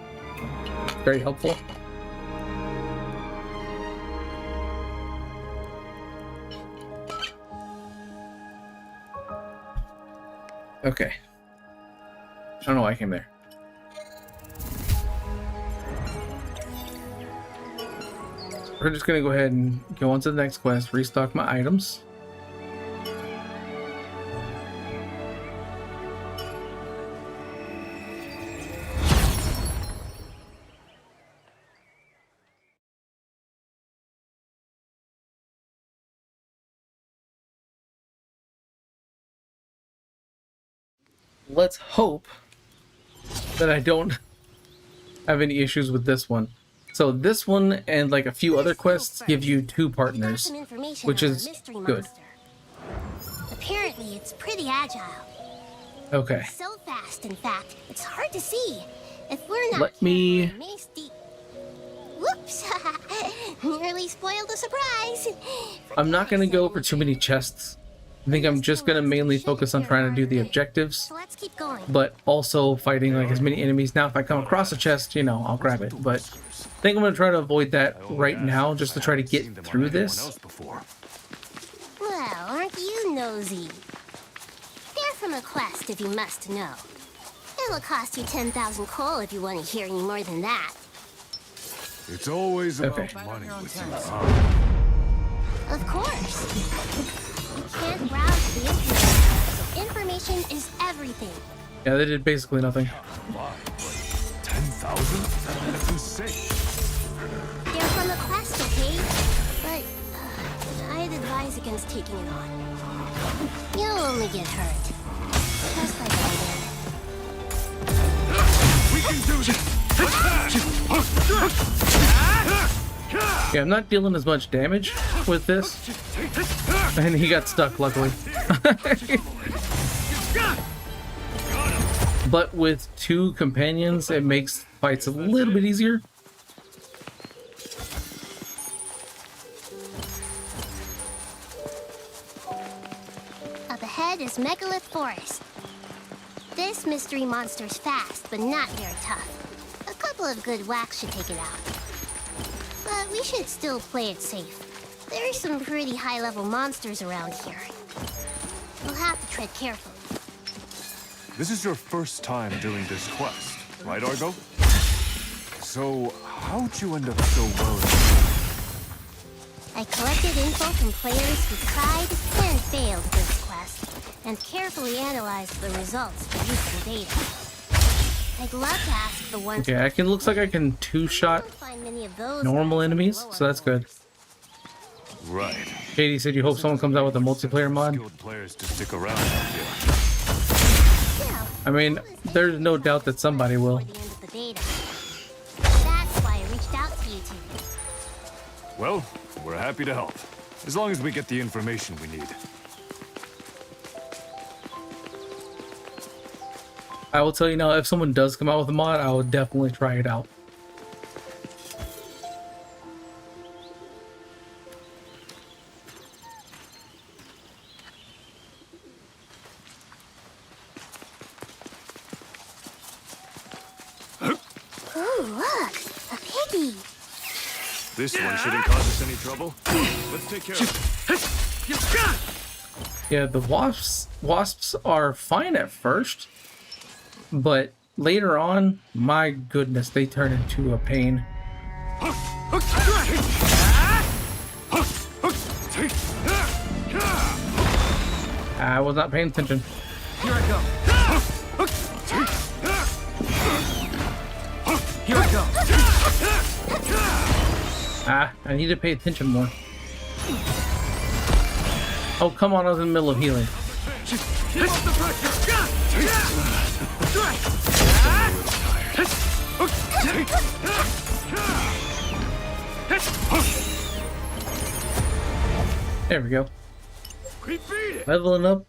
S1: Very helpful. Okay. I don't know why I came there. We're just gonna go ahead and go on to the next quest, restock my items. let's hope that I don't have any issues with this one. So this one and like a few other quests give you 2 partners, which is good.
S6: Apparently, it's pretty agile.
S1: Okay.
S6: So fast, in fact, it's hard to see. If we're not
S1: Let me...
S6: Whoops! Nearly spoiled the surprise.
S1: I'm not gonna go for too many chests. I think I'm just gonna mainly focus on trying to do the objectives,
S6: So let's keep going.
S1: but also fighting like as many enemies. Now, if I come across a chest, you know, I'll grab it. But I think I'm gonna try to avoid that right now, just to try to get through this.
S6: Well, aren't you nosy? They're from a quest, if you must know. It'll cost you 10,000 coal if you want to hear any more than that.
S4: It's always about
S1: Okay.
S4: money with you.
S6: Of course. You can't browse the internet, so information is everything.
S1: Yeah, they did basically nothing.
S4: 10,000? That's insane.
S6: They're from a quest, okay? But I'd advise against taking it on. You'll only get hurt. Just like I did.
S4: We can do this!
S1: Yeah, I'm not dealing as much damage with this. And he got stuck, luckily. But with 2 companions, it makes fights a little bit easier.
S6: Up ahead is Megalith Forest. This mystery monster's fast, but not very tough. A couple of good whacks should take it out. But we should still play it safe. There's some pretty high-level monsters around here. We'll have to tread carefully.
S4: This is your first time doing this quest, right, Argo? So, how'd you end up so well?
S6: I collected info from players who tried and failed this quest, and carefully analyzed the results to use some data. I'd love to ask the ones...
S1: Okay, looks like I can 2-shot normal enemies, so that's good.
S4: Right.
S1: Katie said you hope someone comes out with a multiplayer mod.
S4: Skilled players to stick around out here.
S1: I mean, there's no doubt that somebody will.
S6: That's why I reached out to you two.
S4: Well, we're happy to help. As long as we get the information we need.
S1: I will tell you now, if someone does come out with a mod, I will definitely try it out.
S6: Ooh, look! A piggy!
S4: This one shouldn't cause us any trouble. Let's take care of it.
S1: Yeah, the wasps are fine at first, but later on, my goodness, they turn into a pain. I was not paying attention.
S5: Here I go. Here I go.
S1: I need to pay attention more. Oh, come on, I was in the middle of healing. There we go. Leveling up.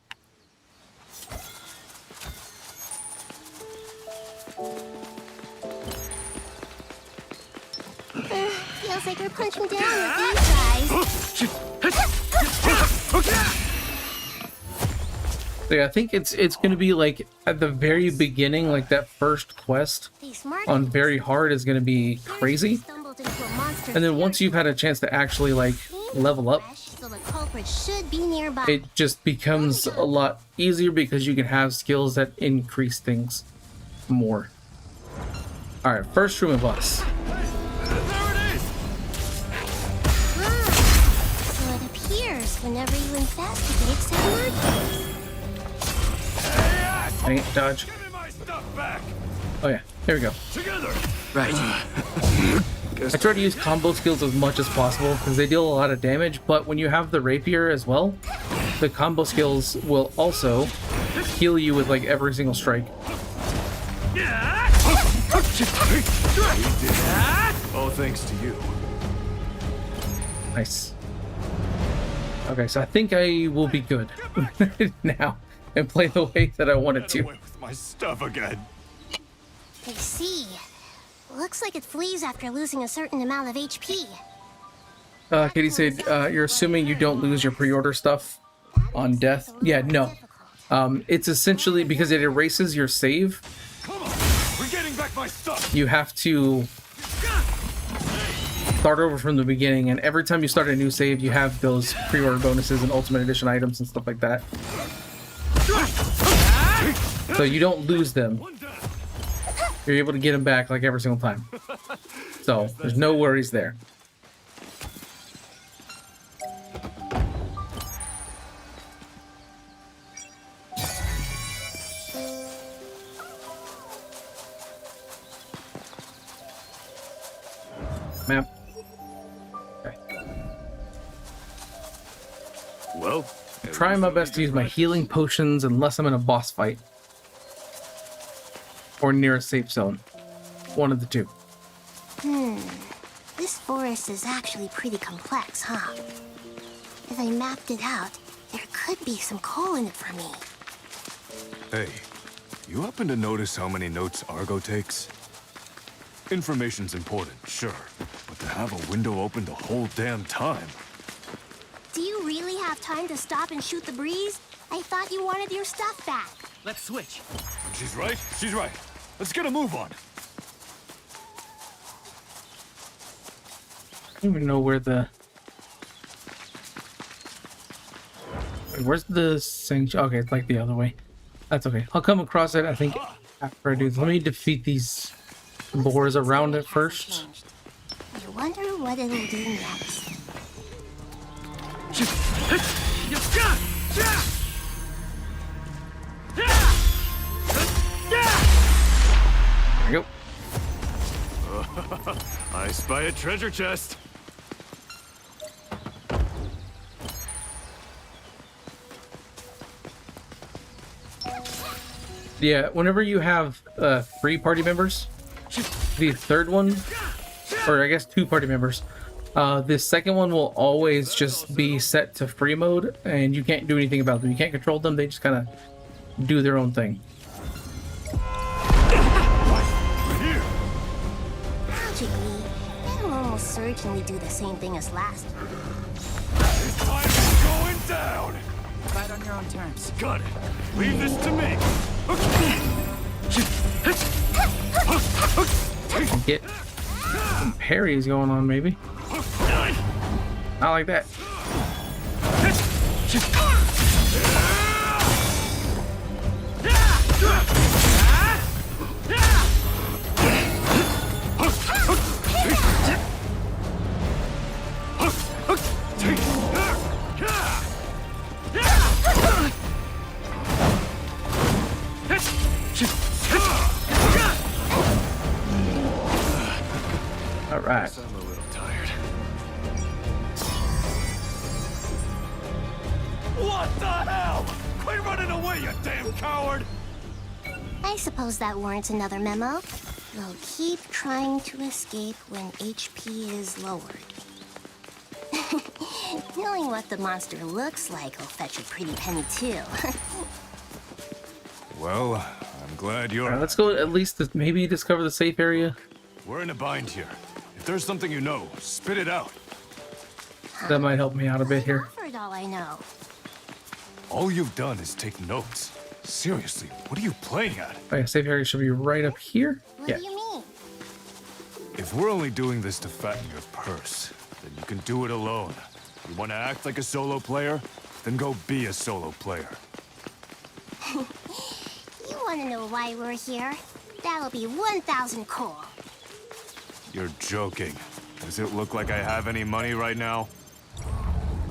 S6: Feels like you're punching down with these guys.
S1: So yeah, I think it's gonna be like at the very beginning, like that first quest on very hard is gonna be crazy, and then once you've had a chance to actually like level up, it just becomes a lot easier because you can have skills that increase things more. All right, first room of us.
S6: So it appears whenever you investigate some monsters.
S1: Dang it, dodge. Oh yeah, here we go.
S5: Right.
S1: I try to use combo skills as much as possible because they deal a lot of damage, but when you have the rapier as well, the combo skills will also heal you with like every single strike.
S4: All thanks to you.
S1: Nice. Okay, so I think I will be good now and play the way that I wanted to.
S4: Away with my stuff again.
S6: I see. Looks like it flees after losing a certain amount of HP.
S1: Katie said, you're assuming you don't lose your pre-order stuff on death? Yeah, no. It's essentially because it erases your save.
S4: Come on, we're getting back my stuff.
S1: You have to start over from the beginning, and every time you start a new save, you have those pre-order bonuses and Ultimate Edition items and stuff like that. So you don't lose them. You're able to get them back like every single time. So there's no worries there. Map. Okay.
S4: Well,
S1: Trying my best to use my healing potions unless I'm in a boss fight. Or near a safe zone. One of the two.
S6: This forest is actually pretty complex, huh? If I mapped it out, there could be some coal in it for me.
S4: hey, you happen to notice how many notes Argo takes? Information's important, sure, but to have a window open the whole damn time.
S6: Do you really have time to stop and shoot the breeze? I thought you wanted your stuff back.
S5: Let's switch.
S4: She's right. She's right. Let's get a move on.
S1: I don't even know where the... Where's the sanctuary? Okay, it's like the other way. That's okay. I'll come across it, I think, after I do. Let me defeat these boars around it first.
S6: I wonder what it'll do next.
S1: There we go.
S4: I spy a treasure chest.
S1: Yeah, whenever you have 3 party members, the third one, or I guess 2 party members, the second one will always just be set to free mode, and you can't do anything about them. You can't control them, they just kind of do their own thing.
S6: Magically, it'll almost certainly do the same thing as last time.
S4: This time is going down.
S5: Fight on your own terms.
S4: Got it. Leave this to me.
S1: Get some parries going on, maybe. Not like that. All right.
S4: I'm a little tired. What the hell? Quit running away, you damn coward!
S6: I suppose that warrants another memo. We'll keep trying to escape when HP is lowered. Knowing what the monster looks like will fetch a pretty penny too.
S4: Well, I'm glad
S1: All
S4: you're...
S1: right, let's go at least maybe discover the safe area.
S4: We're in a bind here. If there's something you know, spit it out.
S1: That might help me out a bit here.
S6: Offered all I know.
S4: All you've done is take notes. Seriously, what are you playing at?
S1: Oh yeah, safe area should be right up here.
S6: What
S1: Yeah.
S6: do you mean?
S4: If we're only doing this to fatten your purse, then you can do it alone. You want to act like a solo player? Then go be a solo player.
S6: You want to know why we're here? That'll be 1,000 coal.
S4: You're joking. Does it look like I have any money right now?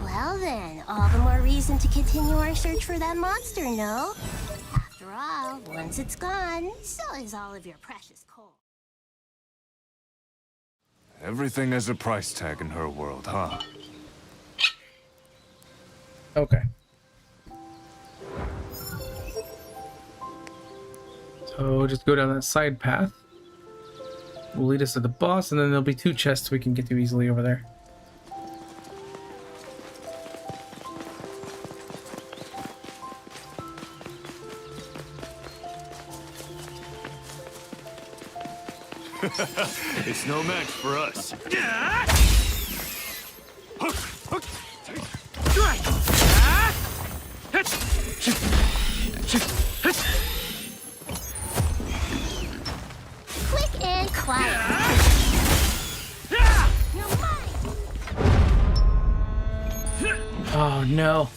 S6: Well then, all the more reason to continue our search for that monster, no? After all, once it's gone, so is all of your precious coal.
S4: Everything has a price tag in her world, huh?
S1: Okay. So just go down that side path. Will lead us to the boss, and then there'll be 2 chests we can get to easily over there.
S4: It's no match for us.
S6: Quick and quiet. You're mine.
S1: Oh no.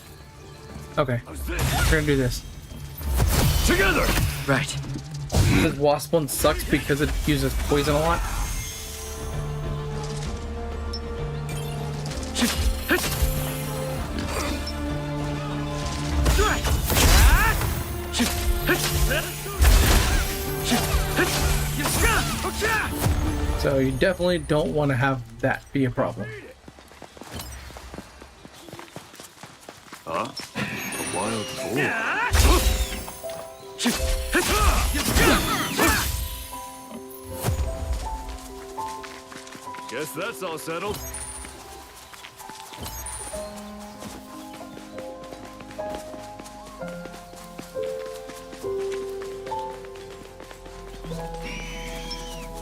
S1: Okay, we're gonna do this.
S4: Together!
S5: Right.
S1: This wasp one sucks because it uses poison a lot. So you definitely don't want to have that be a problem.
S4: Huh? A wild boar. Guess that's all settled.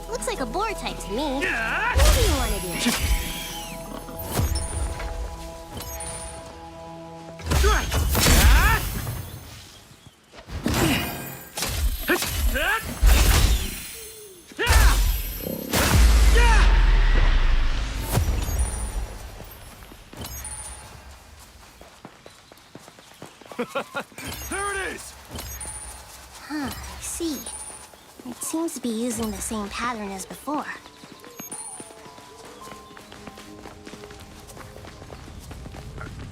S6: Looks like a boar type to me. What do you want to do?
S4: There it is!
S6: Huh, I see. It seems to be using the same pattern as before.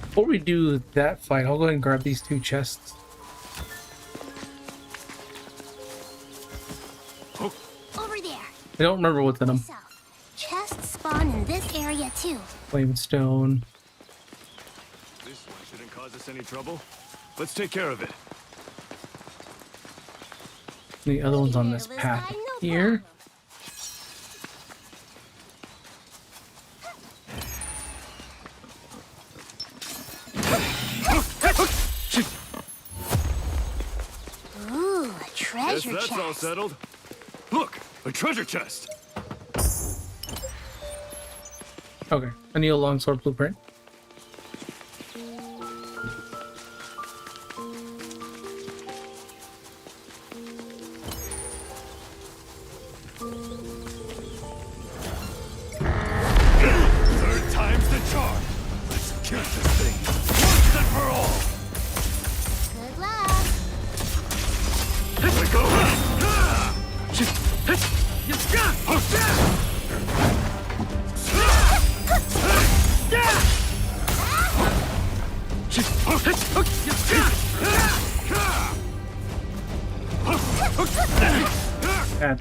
S1: Before we do that fight, I'll go ahead and grab these 2 chests.
S6: Over there.
S1: I don't remember what's in them.
S6: South. Chests spawn in this area too.
S1: Flame stone.
S4: This one shouldn't cause us any trouble. Let's take care of it.
S1: The other one's on this path here.
S6: Ooh, a
S4: Guess
S6: treasure
S4: that's all
S6: chest.
S4: settled. Look, a treasure chest.
S1: Okay, I need a longsword blueprint.
S4: Third time's the charm. Let's kill this thing once and for all.
S6: Good luck.
S4: Let go.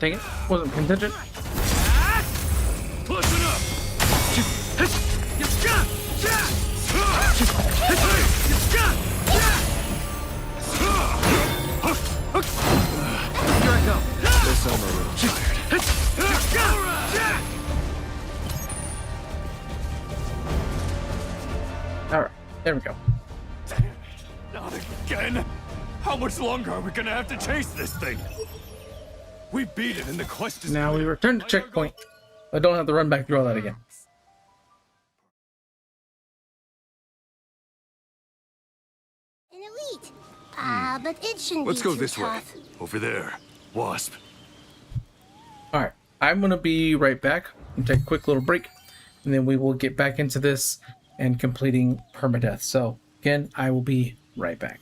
S1: Dang it. Wasn't contingent.
S4: Close enough.
S5: Here I go.
S4: Guess I'm a little tired.
S1: Alright, there we go.
S4: Not again. How much longer are we gonna have to chase this thing? We beat it and the quest is
S1: Now we
S4: clear.
S1: return to checkpoint. I don't have to run back through all that again.
S6: An elite. But it shouldn't
S4: Let's
S6: be
S4: go
S6: too
S4: this way.
S6: tough.
S4: Over there. Wasp.
S1: Alright, I'm gonna be right back and take a quick little break, and then we will get back into this and completing permadeath. So again, I will be right back.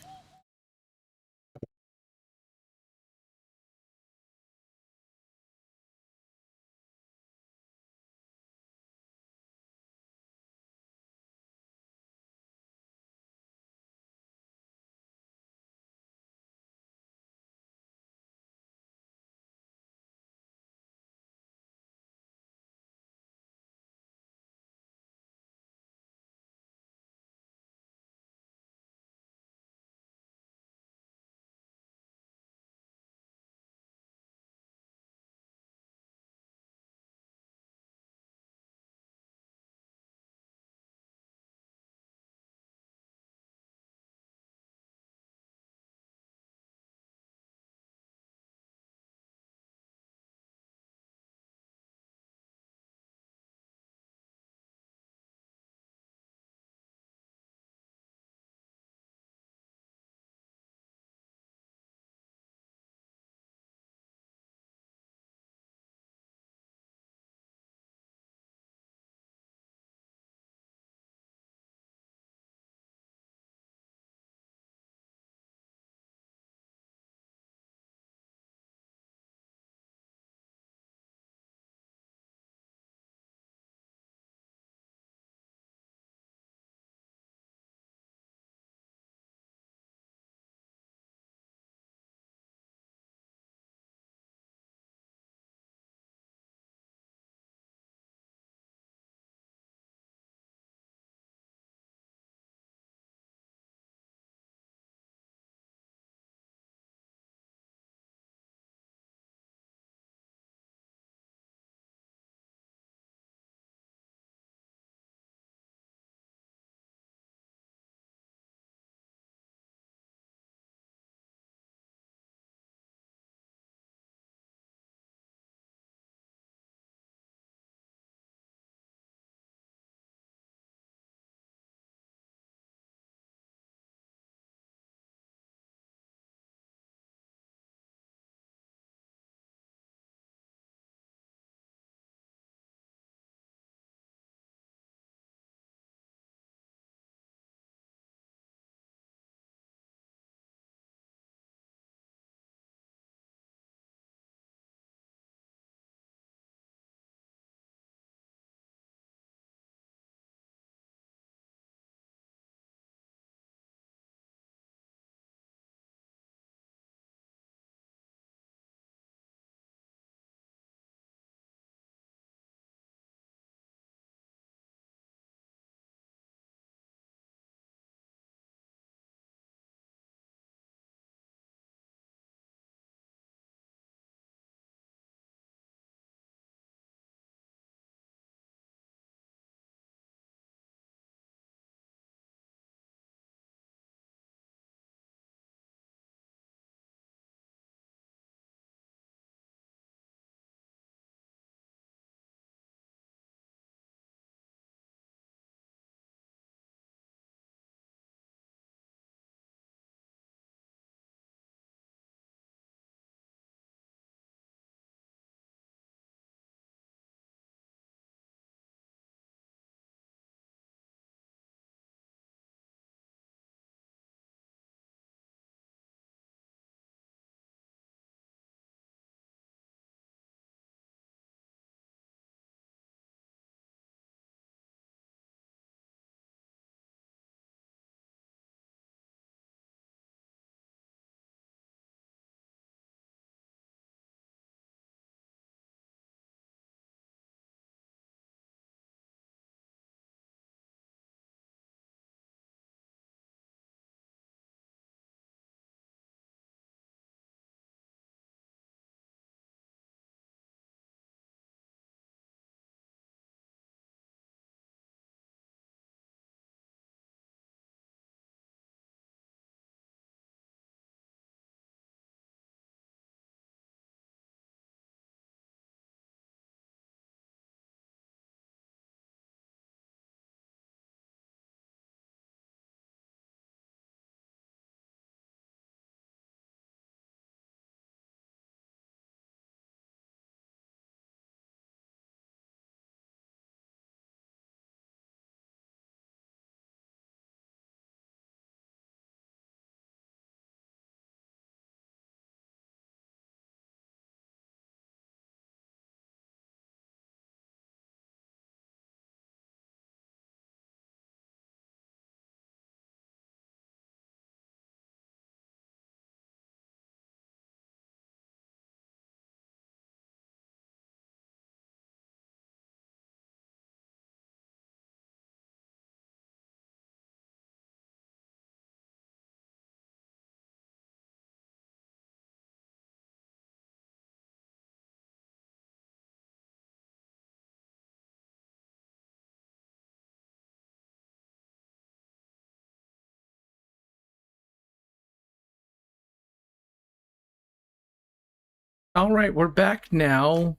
S1: All right, we're back now.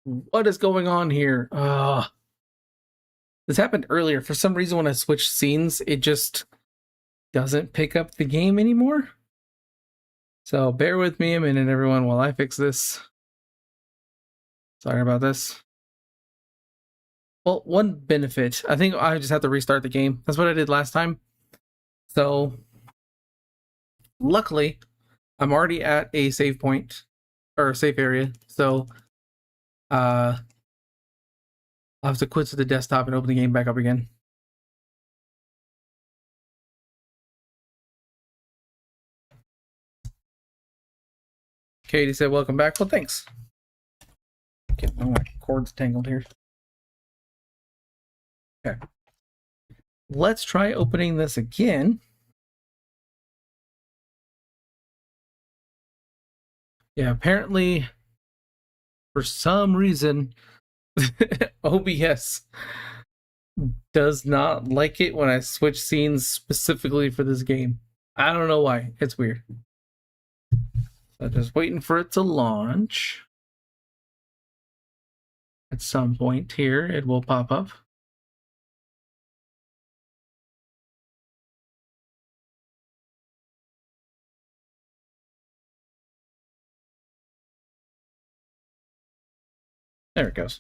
S1: What is going on here? This happened earlier. For some reason, when I switched scenes, it just doesn't pick up the game anymore. So bear with me a minute, everyone, while I fix this. Sorry about this. Well, one benefit, I think I just have to restart the game. That's what I did last time. So luckily, I'm already at a save point or safe area. So I'll have to quit to the desktop and open the game back up again. Katie said, welcome back. Well, thanks. Get my cords tangled here. Okay. Let's try opening this again. Yeah, apparently, for some reason, OBS does not like it when I switch scenes specifically for this game. I don't know why. It's weird. So just waiting for it to launch. At some point here, it will pop up. There it goes.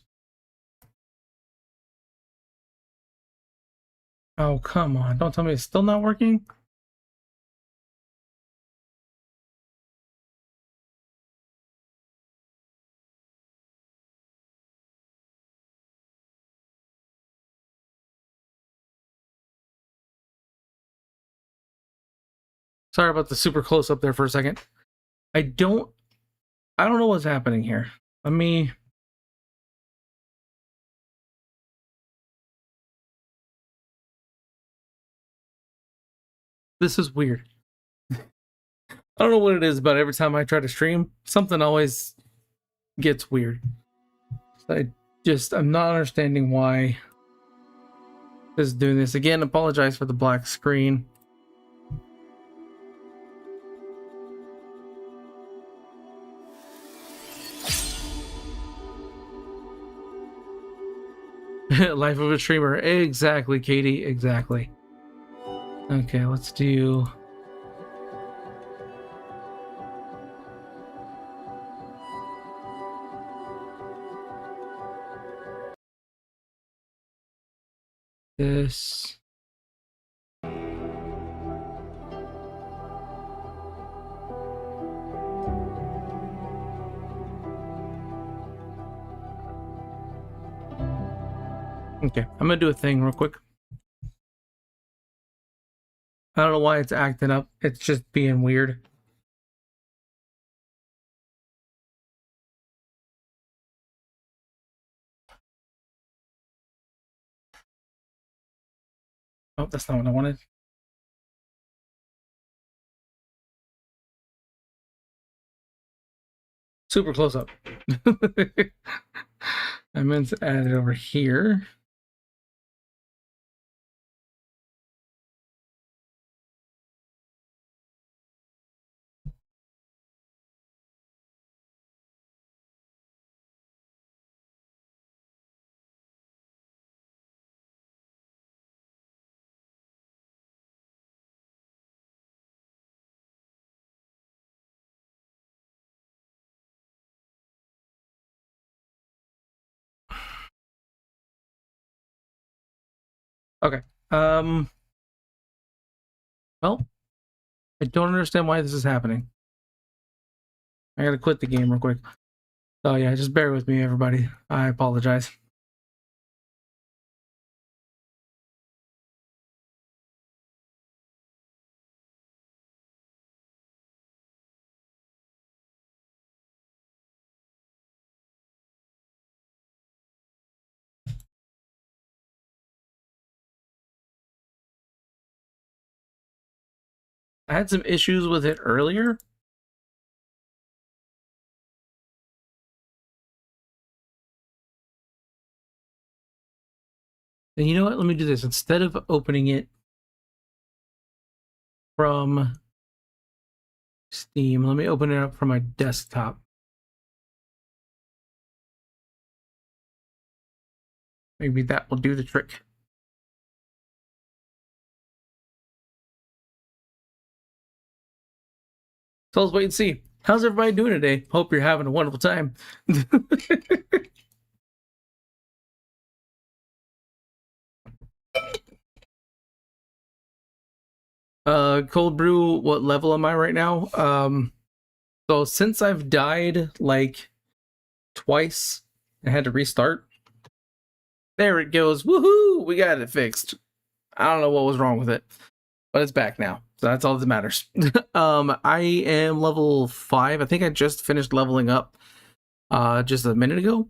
S1: Oh, come on. Don't tell me it's still not working. Sorry about the super close up there for a second. I don't know what's happening here. Let me... This is weird. I don't know what it is, but every time I try to stream, something always gets weird. So I'm not understanding why this is doing this. Again, apologize for the black screen. Life of a streamer. Exactly, Katie. Exactly. Okay, let's do... this. Okay, I'm gonna do a thing real quick. I don't know why it's acting up. It's just being weird. Oh, that's not what I wanted. Super close up. I meant to add it over here. Okay. Well, I don't understand why this is happening. I gotta quit the game real quick. So yeah, just bear with me, everybody. I apologize. I had some issues with it earlier. And you know what? Let me do this. Instead of opening it from Steam, let me open it up from my desktop. Maybe that will do the trick. So let's wait and see. How's everybody doing today? Hope you're having a wonderful time. Cold brew, what level am I right now? So since I've died like twice, I had to restart. There it goes. Woohoo! We got it fixed. I don't know what was wrong with it, but it's back now. So that's all that matters. I am level 5. I think I just finished leveling up just a minute ago.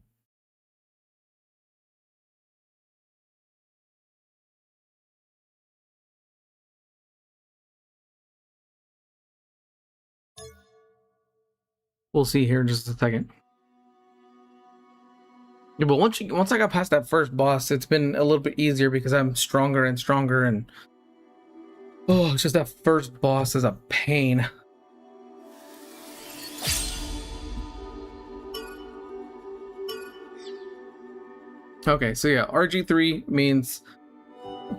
S1: We'll see here in just a second. Yeah, but once I got past that first boss, it's been a little bit easier because I'm stronger and stronger, and oh, it's just that first boss is a pain. Okay, so yeah, RG3 means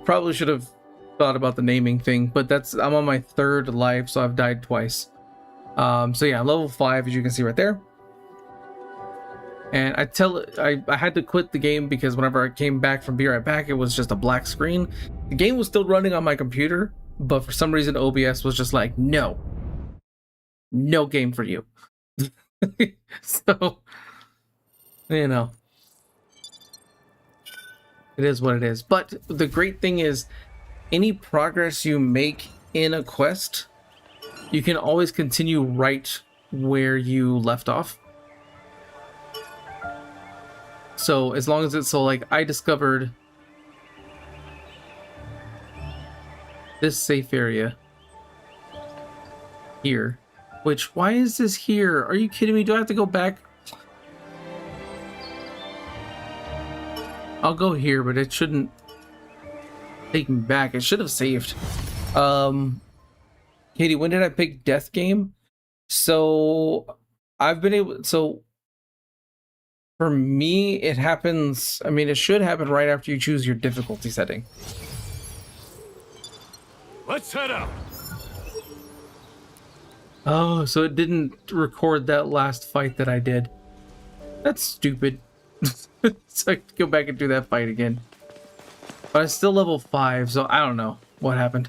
S1: probably should have thought about the naming thing, but I'm on my 3rd life, so I've died twice. So yeah, level 5, as you can see right there. And I had to quit the game because whenever I came back from Be Right Back, it was just a black screen. The game was still running on my computer, but for some reason OBS was just like, no game for you. So, you know, it is what it is. But the great thing is, any progress you make in a quest, you can always continue right where you left off. So as long as it's like I discovered this safe area here, which, why is this here? Are you kidding me? Do I have to go back? I'll go here, but it shouldn't take me back. It should have saved. Katie, when did I pick Death Game? So for me, it happens, I mean, it should happen right after you choose your difficulty setting.
S4: Let's head out.
S1: Oh, so it didn't record that last fight that I did. That's stupid. So I have to go back and do that fight again. But I'm still level 5, so I don't know what happened.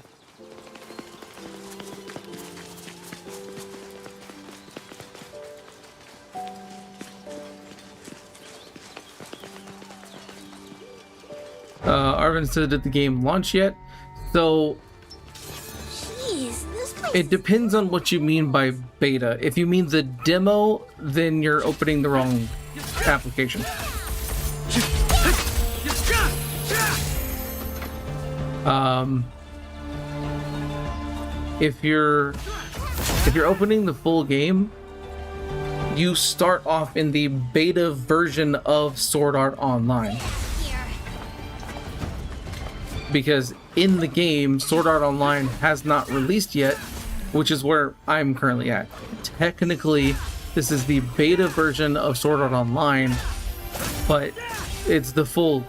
S1: Arvin said, did the game launch yet? So
S6: Jeez, this place...
S1: it depends on what you mean by beta. If you mean the demo, then you're opening the wrong application. If you're opening the full game, you start off in the beta version of Sword Art Online. Because in the game, Sword Art Online has not released yet, which is where I'm currently at. Technically, this is the beta version of Sword Art Online, but it's the full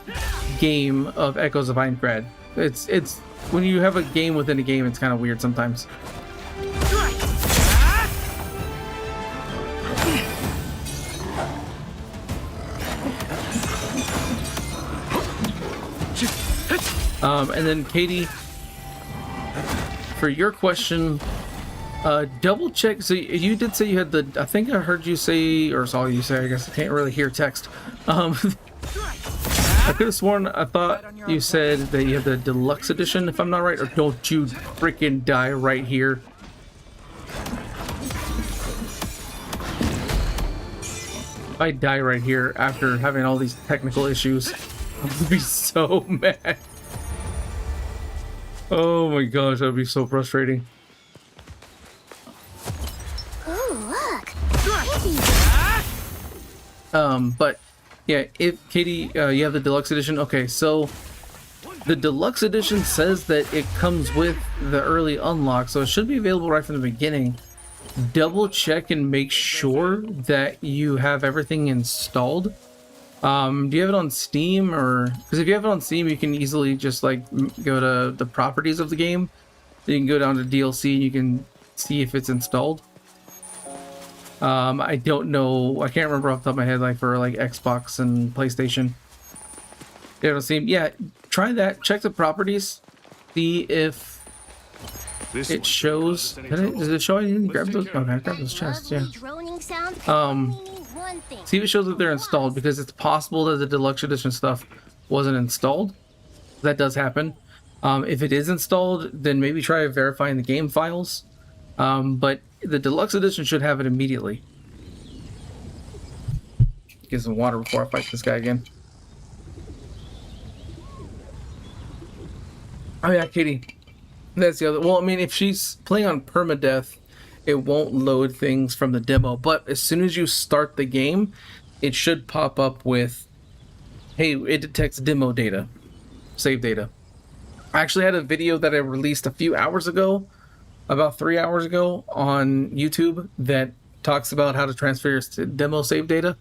S1: game of Echoes of Aincrad. It's when you have a game within a game, it's kind of weird sometimes. And then Katie, for your question, double check. So you did say you had the, I think I heard you say, or saw you say, I guess I can't really hear text. I could have sworn, I thought you said that you have the deluxe edition, if I'm not right, or don't you freaking die right here. If I die right here after having all these technical issues, I'm gonna be so mad. Oh my gosh, that would be so frustrating.
S6: Oh, look.
S1: But yeah, if Katie, you have the deluxe edition. Okay, so the deluxe edition says that it comes with the early unlock, so it should be available right from the beginning. Double check and make sure that you have everything installed. Do you have it on Steam? Or because if you have it on Steam, you can easily just like go to the properties of the game. You can go down to DLC and you can see if it's installed. I don't know. I can't remember off the top of my head, like for like Xbox and PlayStation. You know, Steam. Yeah, try that. Check the properties. See if it shows. Does it show? I didn't grab those. Okay, I grabbed those chests. Yeah. See if it shows that they're installed, because it's possible that the deluxe edition stuff wasn't installed. That does happen. If it is installed, then maybe try verifying the game files. But the deluxe edition should have it immediately. Get some water before I fight this guy again. Oh yeah, Katie. That's the other. Well, I mean, if she's playing on permadeath, it won't load things from the demo. But as soon as you start the game, it should pop up with, hey, it detects demo data, save data. I actually had a video that I released a few hours ago, about 3 hours ago, on YouTube that talks about how to transfer your demo save data.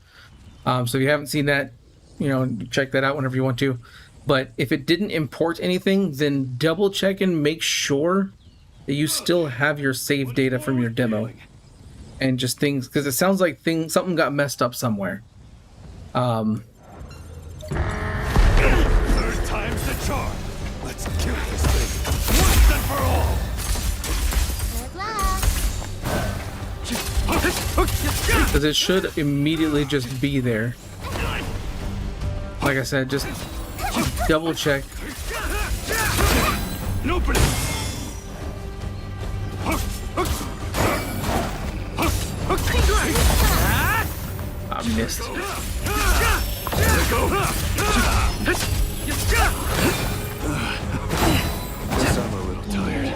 S1: So if you haven't seen that, you know, check that out whenever you want to. But if it didn't import anything, then double check and make sure that you still have your save data from your demo. And just things, because it sounds like something got messed up somewhere.
S4: Third time's the charm. Let's kill this thing once and for all.
S1: Because it should immediately just be there. Like I said, just double check.
S4: Nobody.
S1: I missed.
S4: I'm a little tired.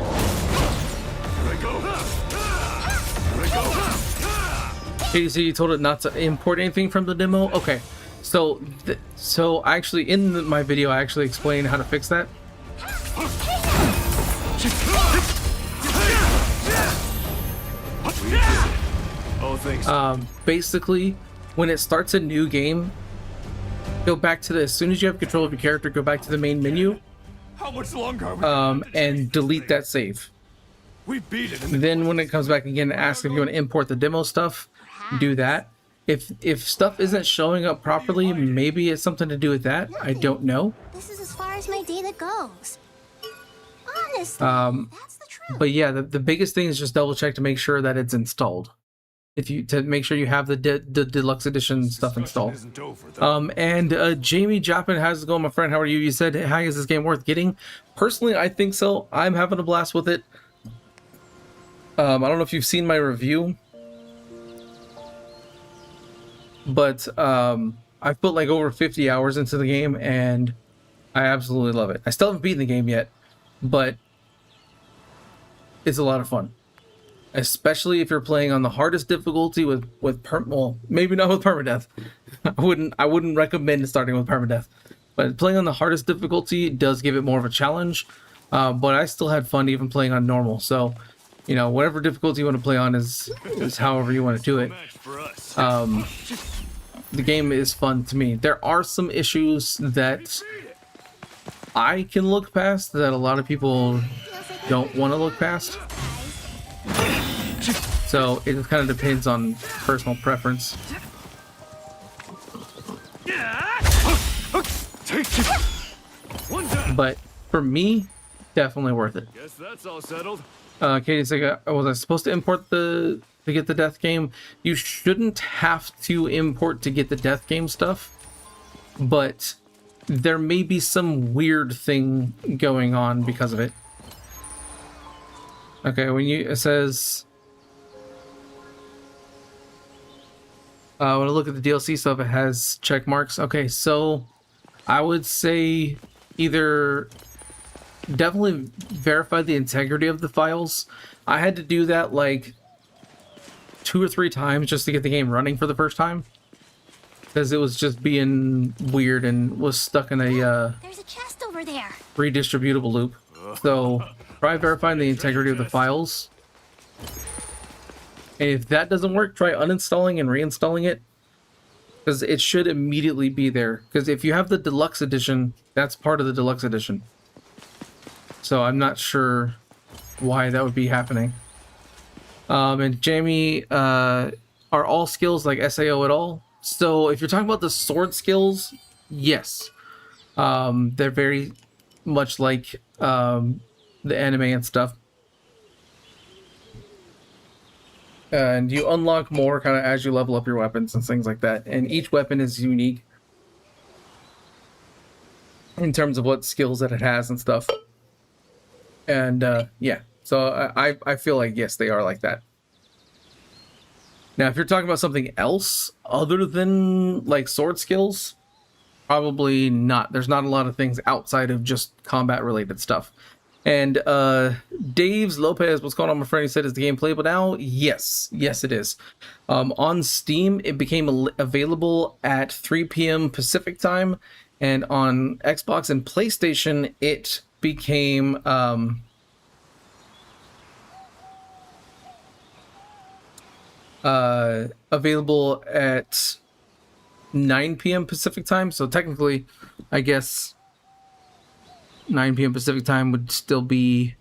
S1: Katie, so you told it not to import anything from the demo? Okay. So, actually, in my video, I actually explained how to fix that. Basically, when it starts a new game, go back to as soon as you have control of your character, go back to the main menu.
S4: How much longer are we
S1: and delete that save.
S4: We beat it.
S1: Then when it comes back again, ask if you want to import the demo stuff. Do that. If stuff isn't showing up properly, maybe it's something to do with that. I don't know.
S6: This is as far as my data goes. Honestly, that's the truth.
S1: But yeah, the biggest thing is just double check to make sure that it's installed. To make sure you have the deluxe edition stuff installed. And Jamie Joplin, how's it going, my friend? How are you? You said, how is this game worth getting? Personally, I think so. I'm having a blast with it. I don't know if you've seen my review, but I've put like over 50 hours into the game and I absolutely love it. I still haven't beaten the game yet, but it's a lot of fun. Especially if you're playing on the hardest difficulty well, maybe not with permadeath. I wouldn't recommend starting with permadeath, but playing on the hardest difficulty does give it more of a challenge. But I still had fun even playing on normal. So, you know, whatever difficulty you want to play on is however you want to do it. The game is fun to me. There are some issues that I can look past that a lot of people don't want to look past. So it kind of depends on personal preference. But for me, definitely worth it.
S4: Guess that's all settled.
S1: Katie's like, was I supposed to import to get the death game? You shouldn't have to import to get the death game stuff, but there may be some weird thing going on because of it. Okay, it says when I look at the DLC stuff, it has check marks. Okay, so I would say either definitely verify the integrity of the files. I had to do that like 2 or 3 times just to get the game running for the first time, because it was just being weird and was stuck in a
S6: there's a chest over there.
S1: redistributable loop. So try verifying the integrity of the files. And if that doesn't work, try uninstalling and reinstalling it. because it should immediately be there. Because if you have the deluxe edition, that's part of the deluxe edition. So I'm not sure why that would be happening. And Jamie, are all skills like SAO at all? So if you're talking about the sword skills, yes. They're very much like the anime and stuff. And you unlock more kind of as you level up your weapons and things like that. And each weapon is unique in terms of what skills that it has and stuff. And yeah, so I feel like, yes, they are like that. Now, if you're talking about something else other than like sword skills, probably not. There's not a lot of things outside of just combat related stuff. And Dave's Lopez, what's going on, my friend? He said, is the game playable now? Yes, it is. On Steam, it became available at 3 p.m. Pacific time, and on Xbox and PlayStation, it became available at 9 p.m. Pacific time. So technically, I guess 9 p.m. Pacific time would still be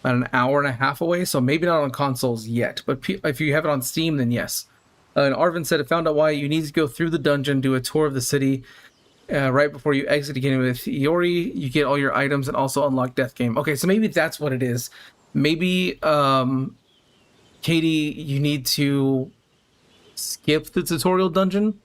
S1: about an hour and a half away. So maybe not on consoles yet, but if you have it on Steam, then yes. And Arvin said, I found out why you need to go through the dungeon, do a tour of the city right before you exit again with Iori. You get all your items and also unlock Death Game. Okay, so maybe that's what it is. Maybe, Katie, you need to skip the tutorial dungeon.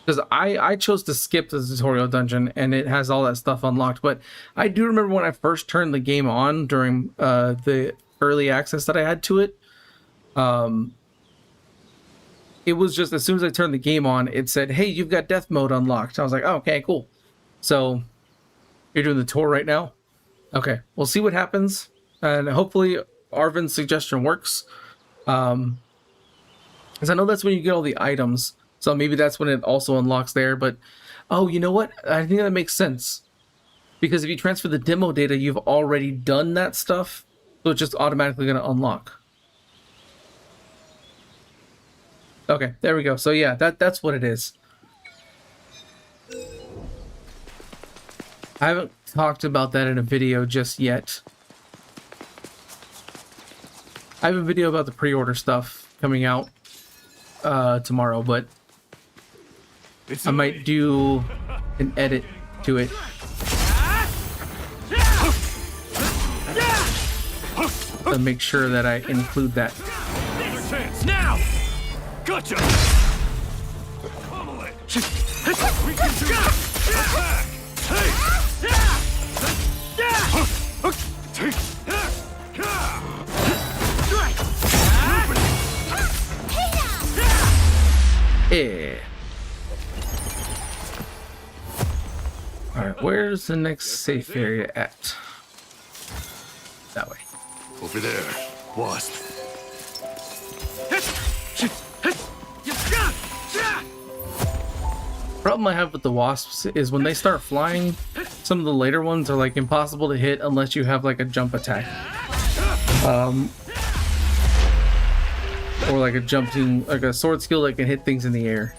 S1: Because I chose to skip the tutorial dungeon and it has all that stuff unlocked. But I do remember when I first turned the game on during the early access that I had to it. It was just as soon as I turned the game on, it said, hey, you've got death mode unlocked. I was like, oh, okay, cool. So you're doing the tour right now? Okay, we'll see what happens. And hopefully Arvin's suggestion works. Because I know that's when you get all the items. So maybe that's when it also unlocks there. But, oh, you know what? I think that makes sense. Because if you transfer the demo data, you've already done that stuff. So it's just automatically going to unlock. Okay, there we go. So yeah, that's what it is. I haven't talked about that in a video just yet. I have a video about the pre-order stuff coming out tomorrow, but I might do an edit to it. To make sure that I include that.
S4: Now! Gotcha! Pummel it! We can do it! Attack! Take!
S1: Yeah. Alright, where's the next safe area at? That way.
S4: Over there, Wasp.
S1: Problem I have with the wasps is when they start flying, some of the later ones are like impossible to hit unless you have like a jump attack. Or like a jumping, like a sword skill that can hit things in the air.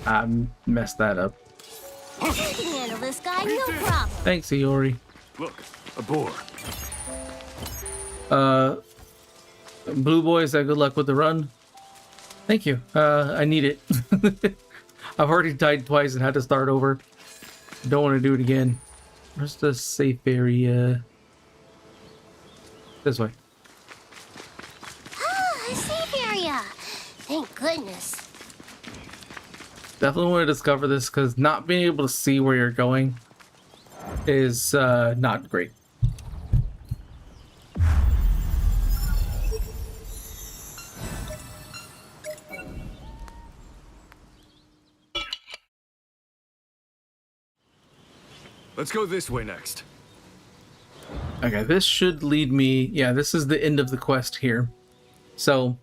S1: I messed that up.
S6: You can handle this guy, no problem.
S1: Thanks, Iori.
S4: Look, a boar.
S1: Blue boy, said good luck with the run. Thank you. I need it. I've already died twice and had to start over. Don't want to do it again. Where's the safe area? This way.
S6: Ah, a safe area. Thank goodness.
S1: Definitely want to discover this because not being able to see where you're going is not great.
S4: Let's go this way next.
S1: Okay, this should lead me... Yeah, this is the end of the quest here. So,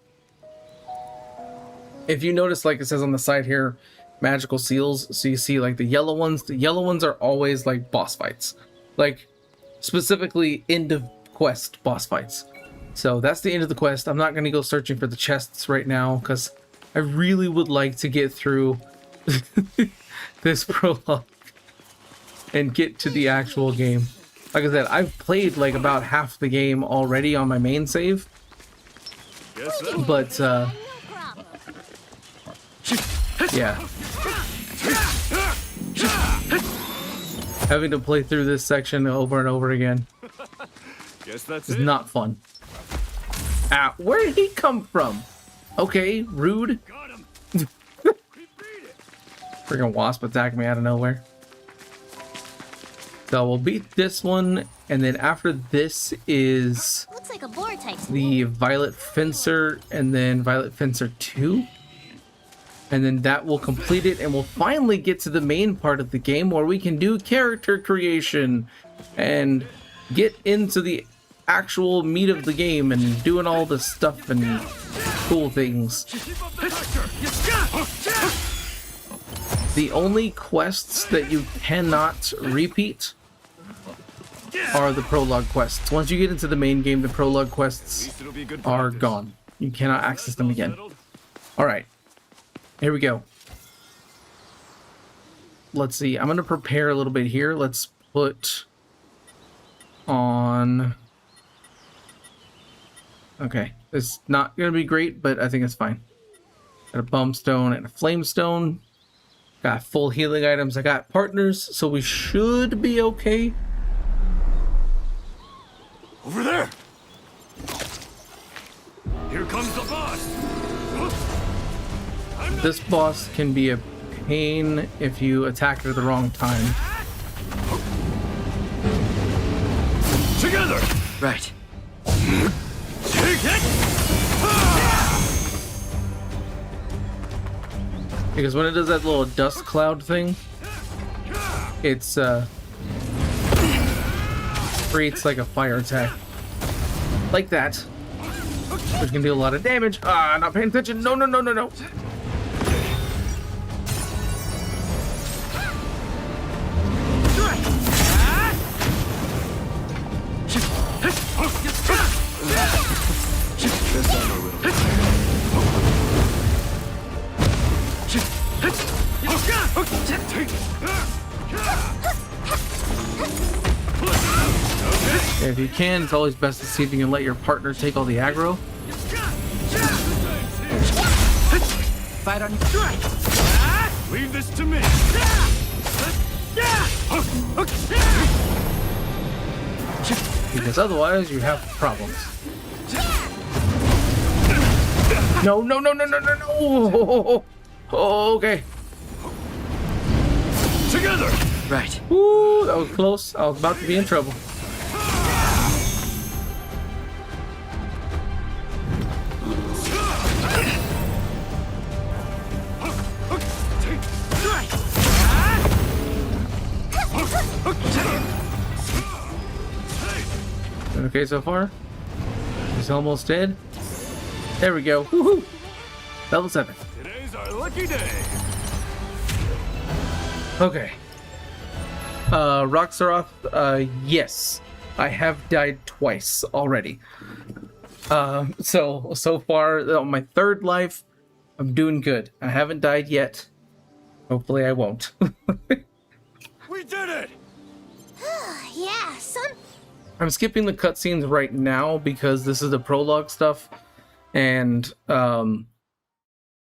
S1: if you notice, like it says on the side here, magical seals. So you see, like, the yellow ones. The yellow ones are always, like, boss fights. Like, specifically, end of quest boss fights. So, that's the end of the quest. I'm not going to go searching for the chests right now, because I really would like to get through this prologue and get to the actual game. Like I said, I've played like about half the game already on my main save, but yeah, having to play through this section over and over again
S4: Guess that's
S1: is
S4: it.
S1: not fun. Ah, where did he come from? Okay, rude.
S4: Got him.
S1: Freaking wasp attacked me out of nowhere. So we'll beat this one, and then after this is
S6: Looks like a boar type.
S1: the Violet Fencer, and then Violet Fencer 2. And then that will complete it, and we'll finally get to the main part of the game where we can do character creation and get into the actual meat of the game and doing all the stuff and cool things. The only quests that you cannot repeat are the prologue quests. Once you get into the main game, the prologue quests are gone. You cannot access them again. Alright. Here we go. Let's see. I'm going to prepare a little bit here. Let's put on... Okay. It's not going to be great, but I think it's fine. Got a bum stone and a flame stone. Got full healing items. I got partners, so we should be okay.
S4: Over there. Here comes the boss.
S1: This boss can be a pain if you attack at the wrong time.
S4: Together.
S5: Right.
S4: Take it.
S1: Because when it does that little dust cloud thing, it's creates like a fire attack. Like that. Which can do a lot of damage. Ah, not paying attention. No, no, no, no, no. If you can, it's always best to see if you can let your partner take all the aggro.
S5: Fight on your...
S4: Leave this to me.
S1: Because otherwise you have problems. No, no, no, no, no, no, no. Oh, okay.
S4: Together.
S5: Right.
S1: Woo, that was close. I was about to be in trouble. Okay, so far. He's almost dead. There we go. Woohoo! Level 7.
S4: Today's our lucky day.
S1: Okay. Roxaroth, yes. I have died twice already. So far, on my third life, I'm doing good. I haven't died yet. Hopefully I won't.
S4: We did it.
S6: Yeah,
S1: I'm skipping the cutscenes right now because this is the prologue stuff. And I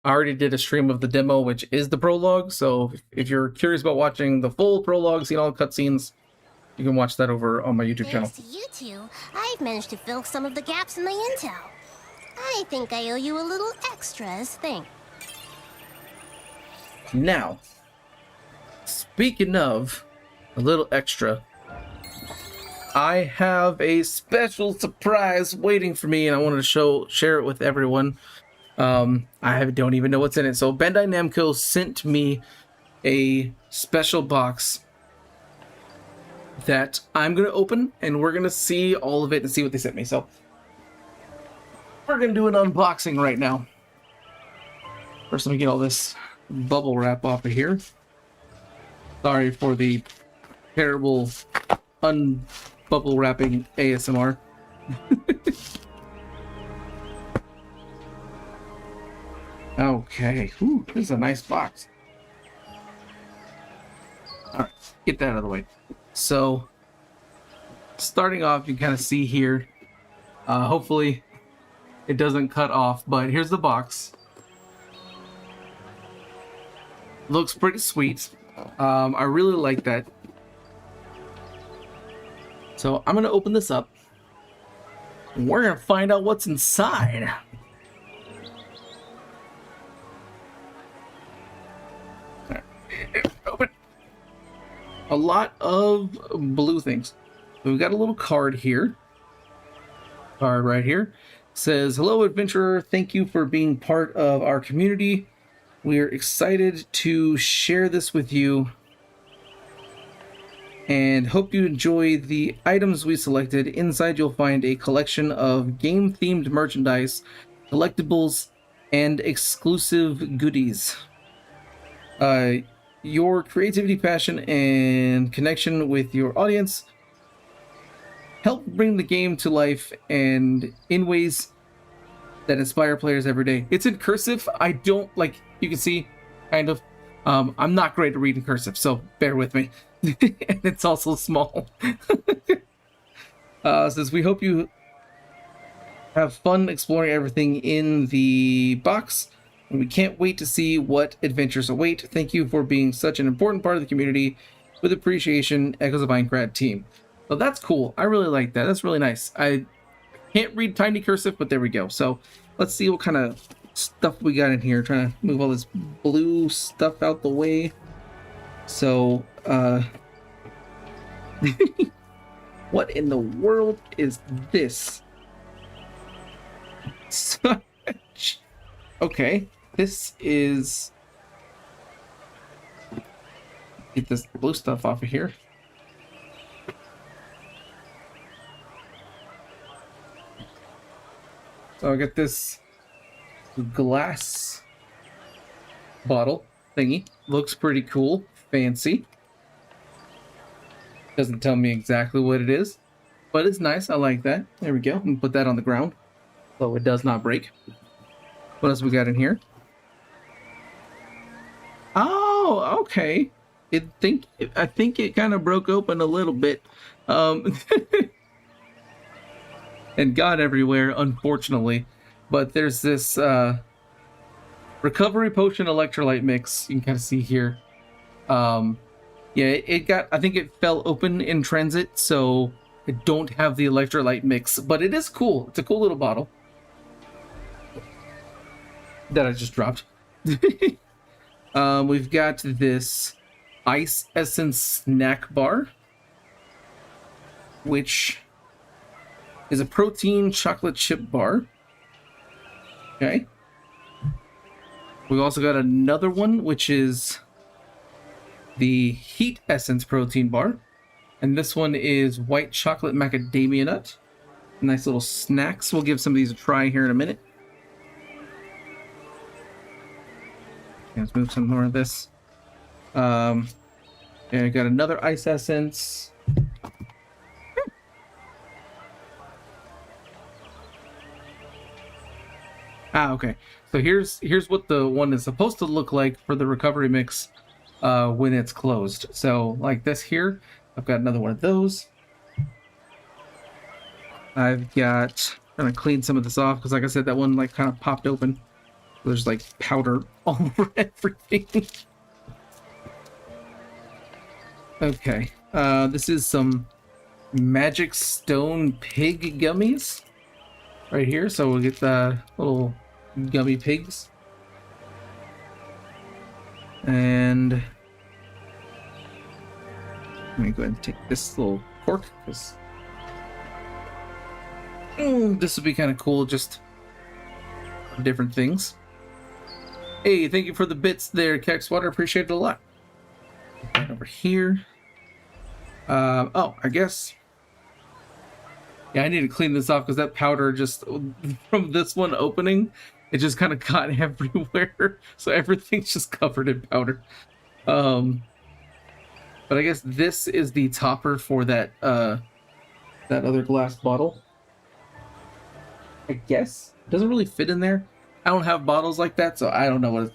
S1: already did a stream of the demo, which is the prologue. So if you're curious about watching the full prologue, seeing all the cutscenes, you can watch that over on my YouTube channel.
S6: thanks to you two, I've managed to fill some of the gaps in my intel. I think I owe you a little extra as thanks.
S1: Now, speaking of a little extra, I have a special surprise waiting for me, and I wanted to share it with everyone. Don't even know what's in it. So Bandai Namco sent me a special box that I'm going to open, and we're going to see all of it and see what they sent me. So we're going to do an unboxing right now. First, let me get all this bubble wrap off of here. Sorry for the terrible unbubble wrapping ASMR. Okay, ooh, this is a nice box. Alright, get that out of the way. So, starting off, you can kind of see here, hopefully it doesn't cut off, but here's the box. Looks pretty sweet. I really like that. So I'm gonna open this up. We're gonna find out what's inside. Open. A lot of blue things. We've got a little card here. Card right here. Says, "Hello, adventurer. Thank you for being part of our community. We're excited to share this with you and hope you enjoy the items we selected. Inside you'll find a collection of game-themed merchandise, collectibles, and exclusive goodies. Your creativity, passion, and connection with your audience help bring the game to life and in ways that inspire players every day." It's in cursive. I don't, like, you can see, kind of. I'm not great at reading cursive, so bear with me. And it's also small. Says, "We hope you have fun exploring everything in the box, and we can't wait to see what adventures await. Thank you for being such an important part of the community. With appreciation, Echoes of Aincrad team." So that's cool. I really like that. That's really nice. I can't read tiny cursive, but there we go. So let's see what kind of stuff we got in here. Trying to move all this blue stuff out the way. So, what in the world is this? Okay, this is... Get this blue stuff off of here. So I got this glass bottle thingy. Looks pretty cool, fancy. Doesn't tell me exactly what it is, but it's nice. I like that. There we go. I'm gonna put that on the ground so it does not break. What else we got in here? Oh, okay. I think it kind of broke open a little bit. And got everywhere, unfortunately. But there's this recovery potion electrolyte mix. You can kind of see here. Yeah, it got, I think it fell open in transit, so I don't have the electrolyte mix, but it is cool. It's a cool little bottle that I just dropped. We've got this Ice Essence snack bar, which is a protein chocolate chip bar. Okay. We've also got another one, which is the Heat Essence protein bar. And this one is white chocolate macadamia nut. Nice little snacks. We'll give some of these a try here in a minute. Okay, let's move some more of this. And I got another Ice Essence. Ah, okay. So here's what the one is supposed to look like for the recovery mix when it's closed. So like this here, I've got another one of those. I've got, I'm gonna clean some of this off because like I said, that one like kind of popped open. There's like powder all over everything. Okay, this is some Magic Stone Pig gummies right here. So we'll get the little gummy pigs. And let me go ahead and take this little cork because this would be kind of cool, just different things. Hey, thank you for the bits there, Kexwater. Appreciate it a lot. Right over here. Oh, I guess. Yeah, I need to clean this off because that powder just from this one opening, it just kind of got everywhere. So everything's just covered in powder. But I guess this is the topper for that that other glass bottle. I guess it doesn't really fit in there. I don't have bottles like that, so I don't know what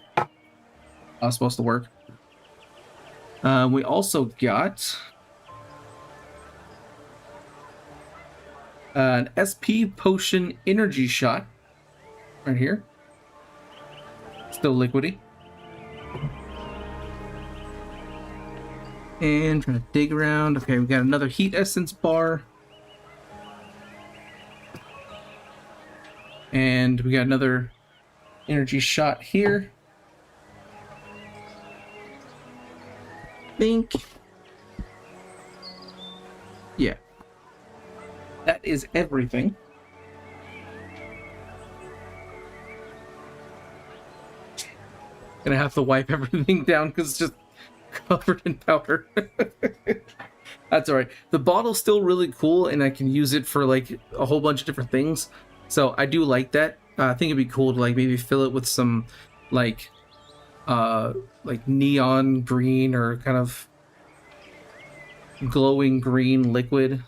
S1: it's supposed to work. We also got an SP potion energy shot right here. Still liquidy. And trying to dig around. Okay, we got another heat essence bar. And we got another energy shot here. Think. Yeah. That is everything. Gonna have to wipe everything down because it's just covered in powder. That's all right. The bottle's still really cool, and I can use it for like a whole bunch of different things. So I do like that. I think it'd be cool to like maybe fill it with some like neon green or kind of glowing green liquid.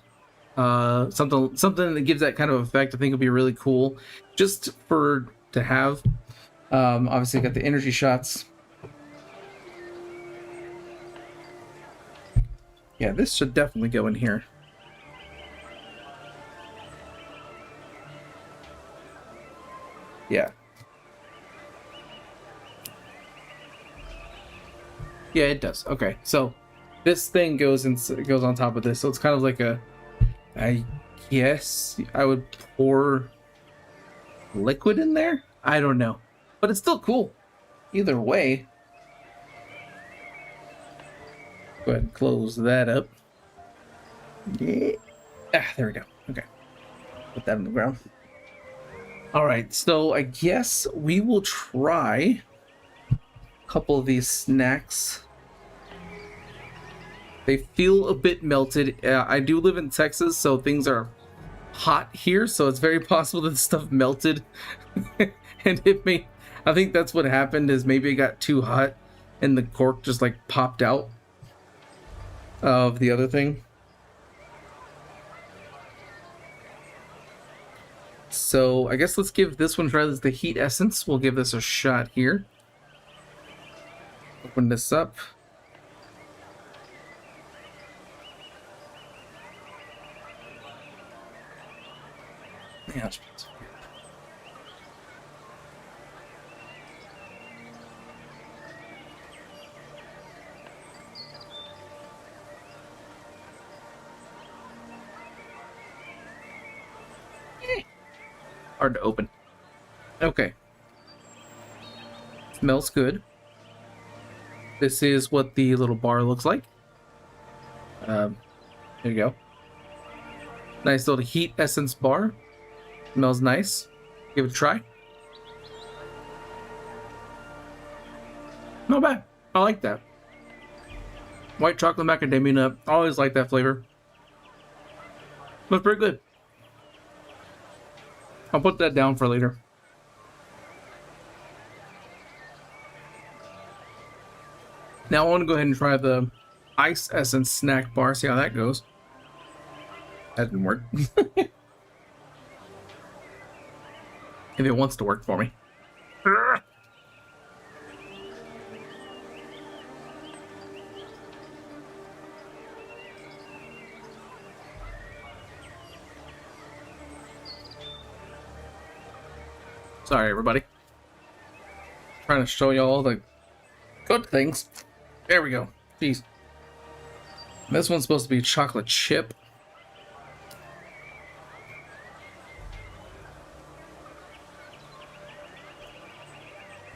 S1: Something that gives that kind of effect. I think would be really cool just to have. Obviously got the energy shots. Yeah, this should definitely go in here. Yeah. Yeah, it does. Okay, so this thing goes on top of this, so it's kind of like a, I guess I would pour liquid in there? I don't know. But it's still cool. Either way. Go ahead and close that up. Yeah. There we go. Okay. Put that on the ground. Alright, so I guess we will try a couple of these snacks. They feel a bit melted. I do live in Texas, so things are hot here, so it's very possible that the stuff melted. And it may... I think that's what happened, is maybe it got too hot and the cork just like popped out of the other thing. So I guess let's give this one a try. This is the heat essence. We'll give this a shot here. Open this up. Yeah, hard to open. Okay. Smells good. This is what the little bar looks like. There you go. Nice little heat essence bar. Smells nice. Give it a try. Not bad. I like that. White chocolate macadamia nut. I always like that flavor. Smells pretty good. I'll put that down for later. Now I want to go ahead and try the Ice Essence snack bar. See how that goes. That didn't work. If it wants to work for me. Sorry, everybody. Trying to show you all the good things. There we go. Jeez. This one's supposed to be chocolate chip.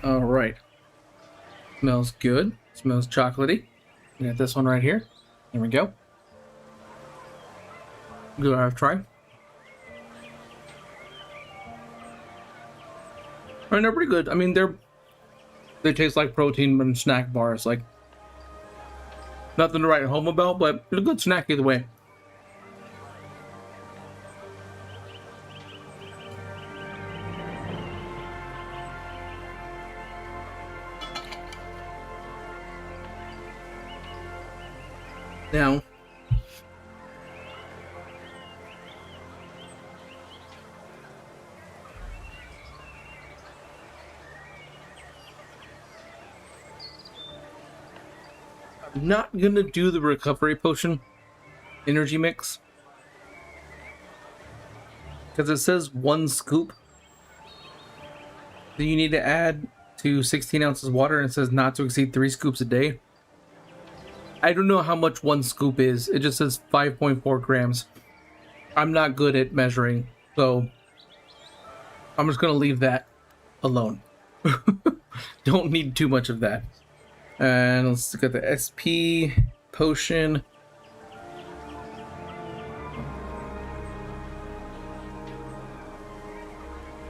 S1: All right. Smells good. Smells chocolatey. We got this one right here. There we go. Go have a try. And they're pretty good. I mean, they taste like protein and snack bars. Like, Nothing to write home about, but it's a good snack either way. Now, I'm not gonna do the recovery potion energy mix because it says 1 scoop that you need to add to 16 ounces of water, and it says not to exceed 3 scoops a day. I don't know how much 1 scoop is. It just says 5.4 grams. I'm not good at measuring, so I'm just gonna leave that alone. Don't need too much of that. And let's look at the SP potion.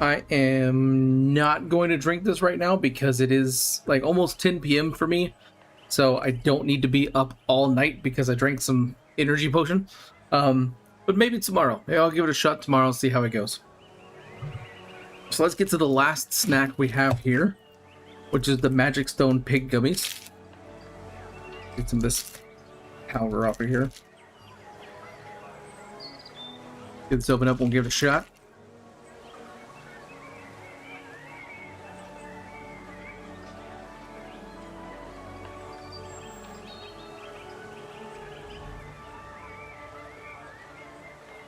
S1: I am not going to drink this right now because it is like almost 10 p.m. for me. So I don't need to be up all night because I drank some energy potion. But maybe tomorrow. Maybe I'll give it a shot tomorrow and see how it goes. So let's get to the last snack we have here, which is the Magic Stone Pig Gummies. Get some of this powder off of here. Get this open up, we'll give it a shot.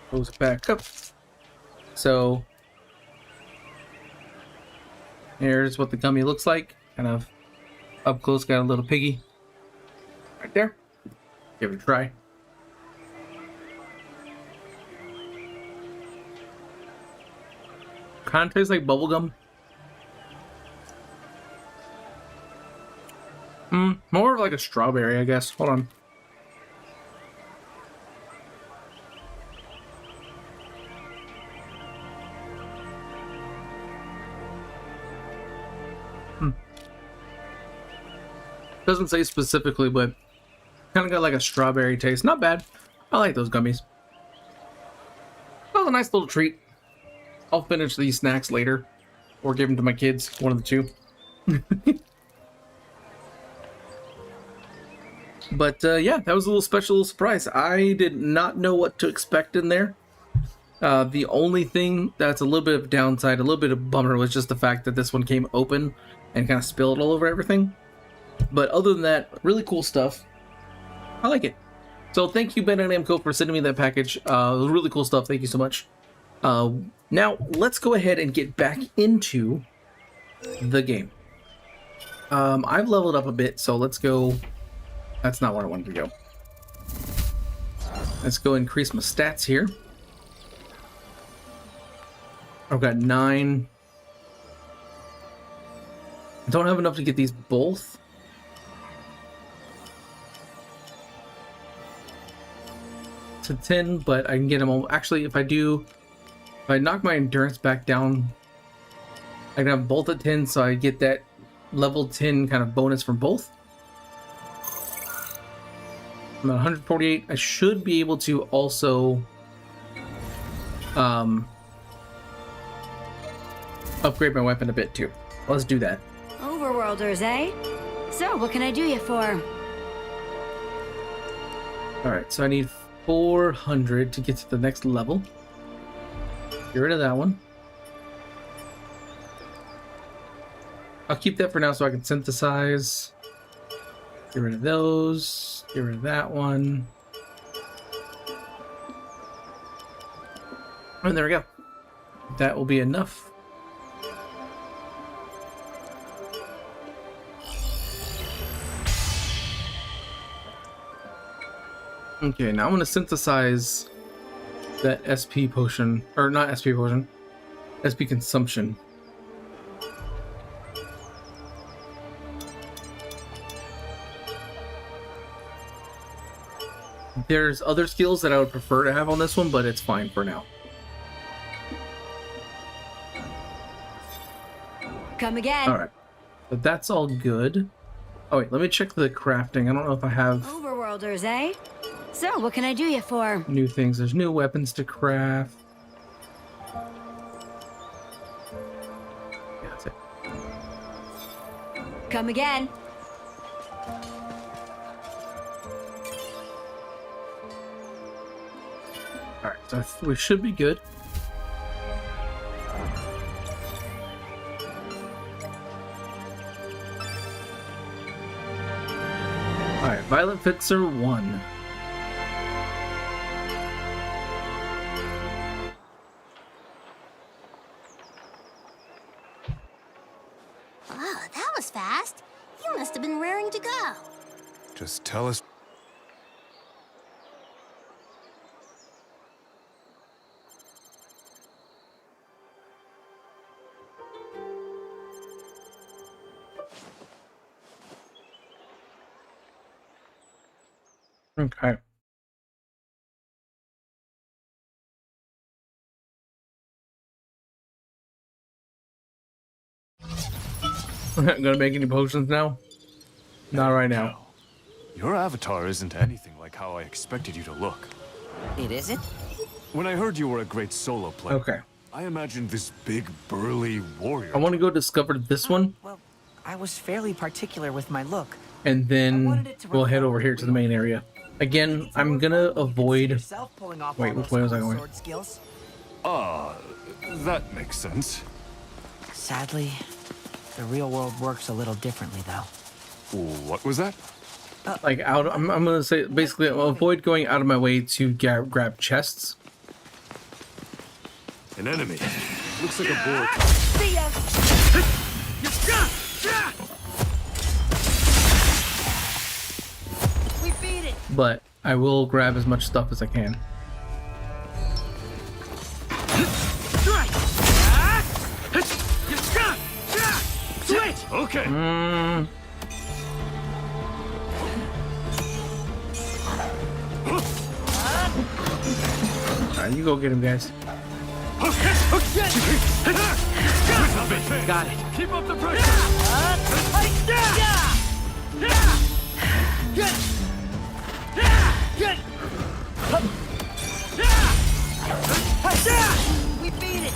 S1: Close it back up. So here's what the gummy looks like. Kind of up close, got a little piggy right there. Give it a try. Kind of tastes like bubblegum. More of like a strawberry, I guess. Hold on. Doesn't say specifically, but kind of got like a strawberry taste. Not bad. I like those gummies. That was a nice little treat. I'll finish these snacks later, or give them to my kids. One of the two. But yeah, that was a little special surprise. I did not know what to expect in there. The only thing that's a little bit of downside, a little bit of bummer, was just the fact that this one came open and kind of spilled all over everything. But other than that, really cool stuff. I like it. So thank you, Bandai Namco, for sending me that package. Really cool stuff. Thank you so much. Now, let's go ahead and get back into the game. I've leveled up a bit, so let's go. That's not where I wanted to go. Let's go increase my stats here. I've got 9. I don't have enough to get these both. To 10, but I can get them all. Actually, if I knock my endurance back down, I can have both at 10, so I get that level 10 kind of bonus from both. I'm at 148. I should be able to also upgrade my weapon a bit too. Let's do that.
S3: Overworlders, eh? So, what can I do you for?
S1: Alright, so I need 400 to get to the next level. Get rid of that one. I'll keep that for now so I can synthesize. Get rid of those. Get rid of that one. And there we go. That will be enough. Okay, now I'm going to synthesize that SP potion, or not SP potion, SP consumption. There's other skills that I would prefer to have on this one, but it's fine for now.
S3: Come again.
S1: Alright, but that's all good. Oh wait, let me check the crafting. I don't know if I have...
S3: worlders, eh? So, what can I do you for?
S1: New things. There's new weapons to craft. Yeah, that's it.
S3: Come again.
S1: All right, so we should be good. All right, Violet Fitzer 1.
S6: Wow, that was fast. You must have been raring to go.
S4: Just tell us.
S1: Okay. I'm not gonna make any potions now. Not right now.
S4: Your avatar isn't anything like how I expected you to look.
S5: It isn't?
S4: When I heard you were a great solo player,
S1: Okay.
S4: I imagined this big, burly warrior.
S1: I want to go discover this one,
S5: Well, I was fairly particular with my look.
S1: and then we'll head over here to the main area. Again, I'm gonna avoid.
S5: Yourself pulling off
S1: Wait,
S5: all
S1: which
S5: those
S1: way was I
S5: cool
S1: going?
S5: sword skills.
S4: That makes sense.
S5: Sadly, the real world works a little differently, though.
S4: What was that?
S1: Like out. I'm gonna say basically I'll avoid going out of my way to grab chests.
S4: An enemy. Looks like a boar.
S3: See ya! We beat it!
S1: But I will grab as much stuff as I can.
S4: Okay.
S1: Alright, you go get him, guys.
S5: Got it.
S4: Keep up the pressure.
S3: We beat it!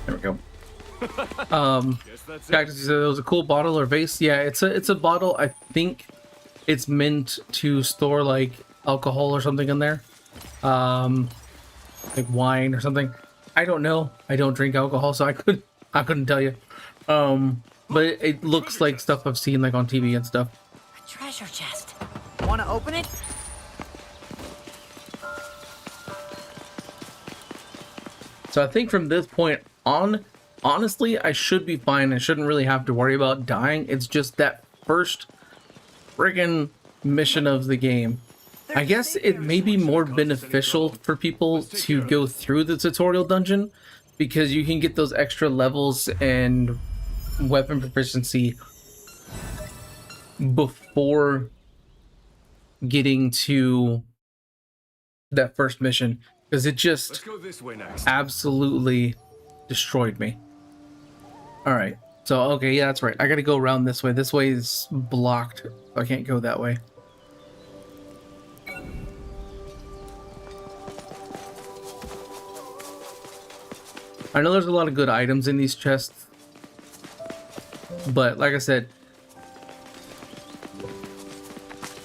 S1: There we go.
S4: Guess that's it.
S1: Cactus said it was a cool bottle or vase. Yeah, it's a bottle. I think it's meant to store like alcohol or something in there, like wine or something. I don't know. I don't drink alcohol, so I couldn't tell you. But it looks like stuff I've seen like on TV and stuff.
S5: A treasure chest. Want to open it?
S1: So I think from this point on, honestly, I should be fine. I shouldn't really have to worry about dying. It's just that first friggin' mission of the game. I guess it may be more beneficial for people to go through the tutorial dungeon because you can get those extra levels and weapon proficiency before getting to that first mission, because it just
S4: Let's go this way next.
S1: absolutely destroyed me. All right, so okay, yeah, that's right. I gotta go around this way. This way is blocked, so I can't go that way. I know there's a lot of good items in these chests, but like I said,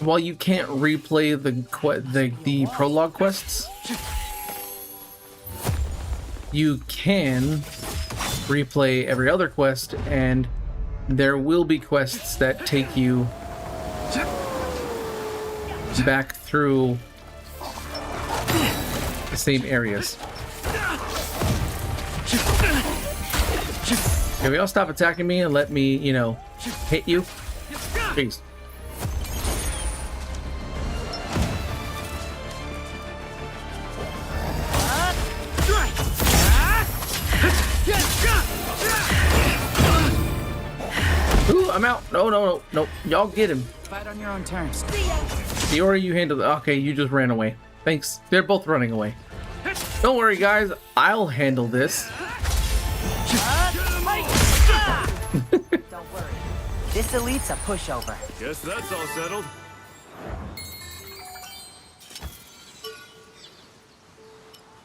S1: while you can't replay the prologue quests, you can replay every other quest, and there will be quests that take you back through the same areas. Can we all stop attacking me and let me, you know, hit you? Jeez. Ooh, I'm out. No. Y'all get him.
S5: Fight on your own terms.
S1: Fiora, you handled it. Okay, you just ran away. Thanks. They're both running away. Don't worry, guys. I'll handle this.
S5: Don't worry. This elite's a pushover.
S4: Guess that's all settled.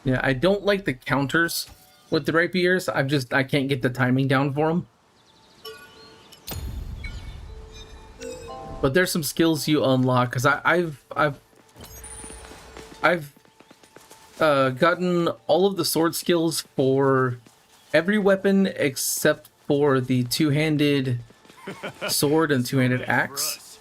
S1: Yeah, I don't like the counters with the rapiers. I can't get the timing down for them. But there's some skills you unlock because I've gotten all of the sword skills for every weapon except for the two-handed sword and two-handed axe.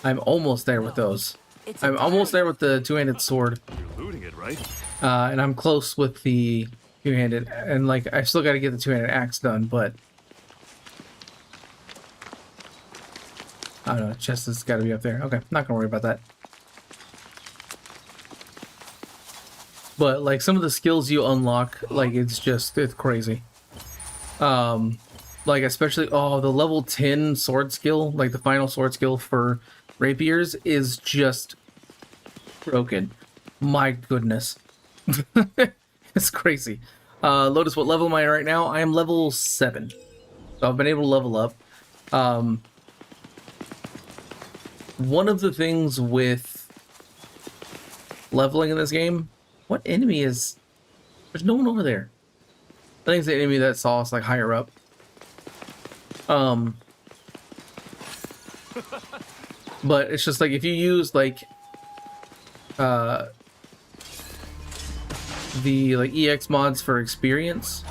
S1: I'm almost there with those. I'm almost there with the two-handed sword.
S4: You're looting it, right?
S1: And I'm close with the two-handed, and like I still got to get the two-handed axe done, but I don't know. Chest has got to be up there. Okay, not gonna worry about that. But like some of the skills you unlock, like it's crazy. Like especially the level 10 sword skill, like the final sword skill for rapiers is just broken. My goodness. It's crazy. Lotus, what level am I right now? I am level 7. So I've been able to level up. One of the things with leveling in this game, what enemy is... There's no one over there. I think it's the enemy that saw us like higher up. But it's just like if you use like the like EX mods for experience,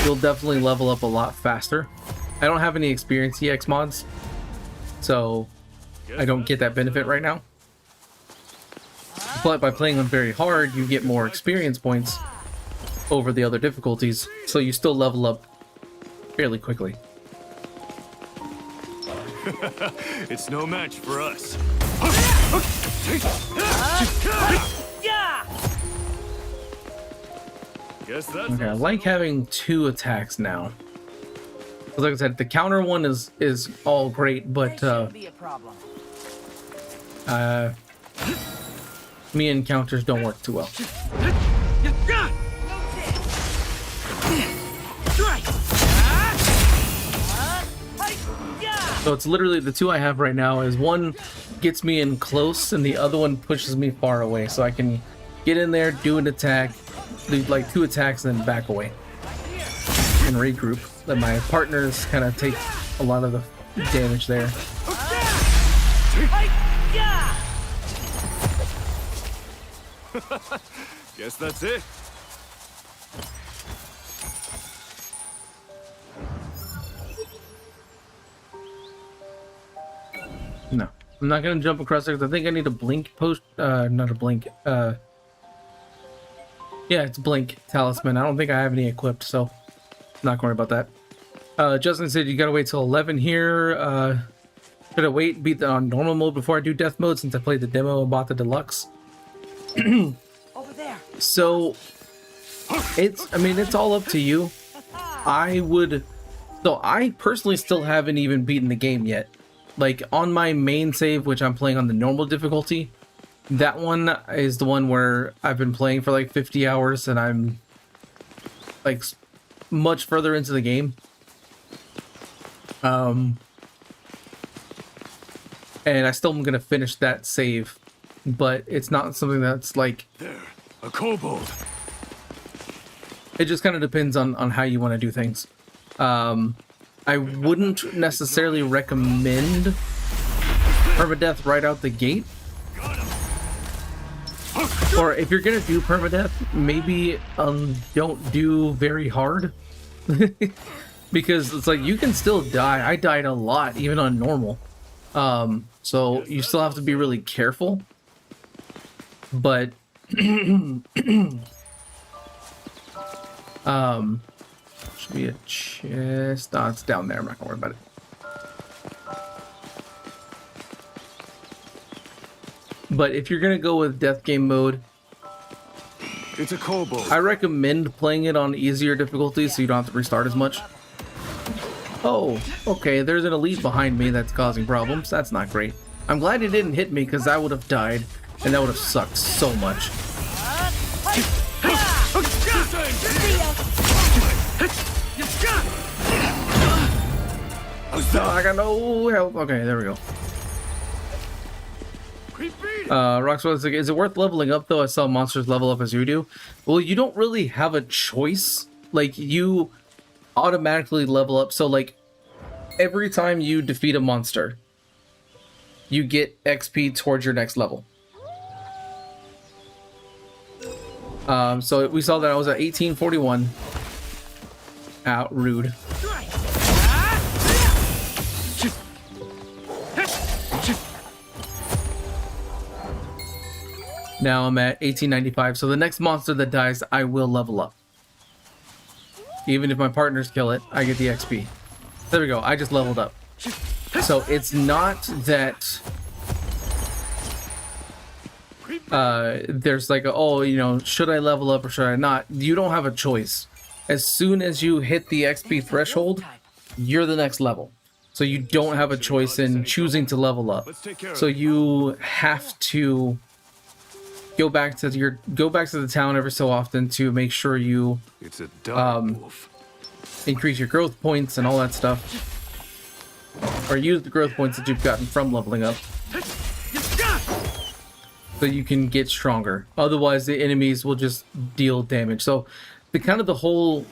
S1: you'll definitely level up a lot faster. I don't have any experience EX mods, so I don't get that benefit right now. But by playing on very hard, you get more experience points over the other difficulties, so you still level up fairly quickly.
S4: It's no match for us. Guess that's
S1: Okay, I like having 2 attacks now. Like I said, the counter one is all great, but me and counters don't work too well. So it's literally the 2 I have right now is one gets me in close and the other one pushes me far away, so I can get in there, do an attack, do like 2 attacks, and then back away and regroup. Let my partners kind of take a lot of the damage there.
S4: Guess that's it.
S1: No, I'm not gonna jump across there because I think I need a blink post. Not a blink. Yeah, it's blink talisman. I don't think I have any equipped, so not gonna worry about that. Justin said you gotta wait till 11 here. Should I wait, beat on normal mode before I do death mode since I played the demo and bought the deluxe?
S5: Over there.
S1: So it's all up to you. I personally still haven't even beaten the game yet. Like on my main save, which I'm playing on the normal difficulty, that one is the one where I've been playing for like 50 hours and I'm like much further into the game. And I still am gonna finish that save, but it's not something that's like
S4: There, a kobold.
S1: It just kind of depends on how you want to do things. I wouldn't necessarily recommend permadeath right out the gate. Or if you're gonna do permadeath, maybe don't do very hard. Because it's like you can still die. I died a lot even on normal. So you still have to be really careful. But should be a chest. Oh, it's down there. I'm not gonna worry about it. But if you're gonna go with death game mode,
S4: It's a kobold.
S1: I recommend playing it on easier difficulties so you don't have to restart as much. Oh, okay, there's an elite behind me that's causing problems. That's not great. I'm glad it didn't hit me because I would have died and that would have sucked so much. Oh, I got no help. Okay, there we go.
S4: Keep beating.
S1: Rockstar's like, is it worth leveling up though? I saw monsters level up as you do. Well, you don't really have a choice. Like, you automatically level up. So like, every time you defeat a monster, you get XP towards your next level. So we saw that I was at 1841. Out, rude. Now I'm at 1895. So the next monster that dies, I will level up. Even if my partners kill it, I get the XP. There we go. I just leveled up. So it's not that there's like a, oh, you know, should I level up or should I not? You don't have a choice. As soon as you hit the XP threshold, you're the next level. So you don't have a choice in choosing to level up. So you have to go back to the town every so often to make sure you increase your growth points and all that stuff. Or use the growth points that you've gotten from leveling up, so you can get stronger. Otherwise, the enemies will just deal damage. So, the whole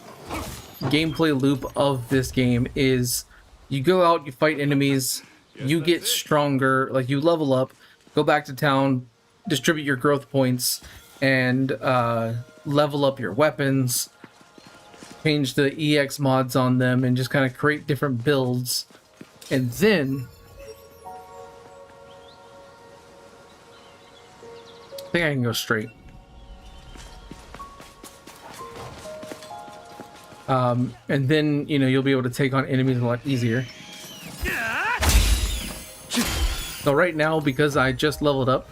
S1: gameplay loop of this game is you go out, you fight enemies, you get stronger, like you level up, go back to town, distribute your growth points, and level up your weapons, change the EX mods on them, and just kind of create different builds. And then I think I can go straight. And then, you know, you'll be able to take on enemies a lot easier. So right now, because I just leveled up,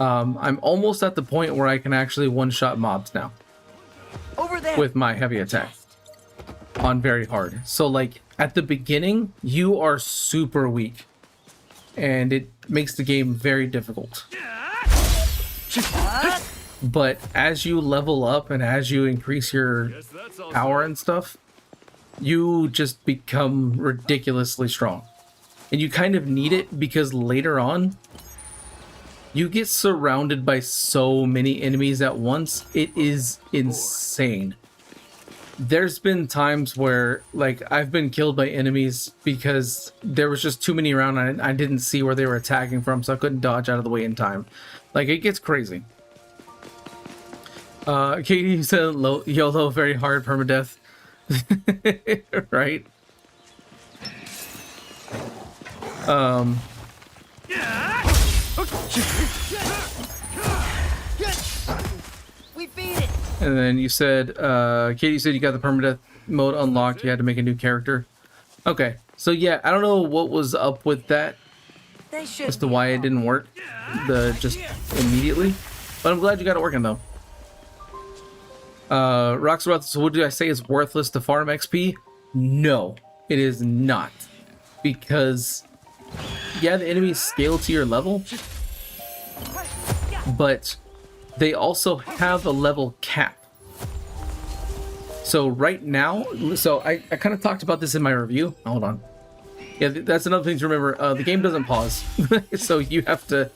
S1: I'm almost at the point where I can actually one-shot mobs now.
S5: Over there.
S1: With my heavy attack on very hard. So like at the beginning, you are super weak, and it makes the game very difficult. But as you level up and as you increase your power and stuff, you just become ridiculously strong. And you kind of need it because later on, you get surrounded by so many enemies at once. It is insane. There's been times where, like, I've been killed by enemies because there was just too many around and I didn't see where they were attacking from, so I couldn't dodge out of the way in time. Like, it gets crazy. Katie said YOLO, very hard, permadeath. Right?
S5: We beat it.
S1: And then you said, Katie said you got the permadeath mode unlocked. You had to make a new character. Okay, so yeah, I don't know what was up with that as to why it didn't work just immediately, but I'm glad you got it working though. Rockstar, so what did I say is worthless to farm XP? No, it is not, because yeah, the enemies scale to your level, but they also have a level cap. So right now, so I kind of talked about this in my review. Hold on. Yeah, that's another thing to remember. The game doesn't pause. So you have to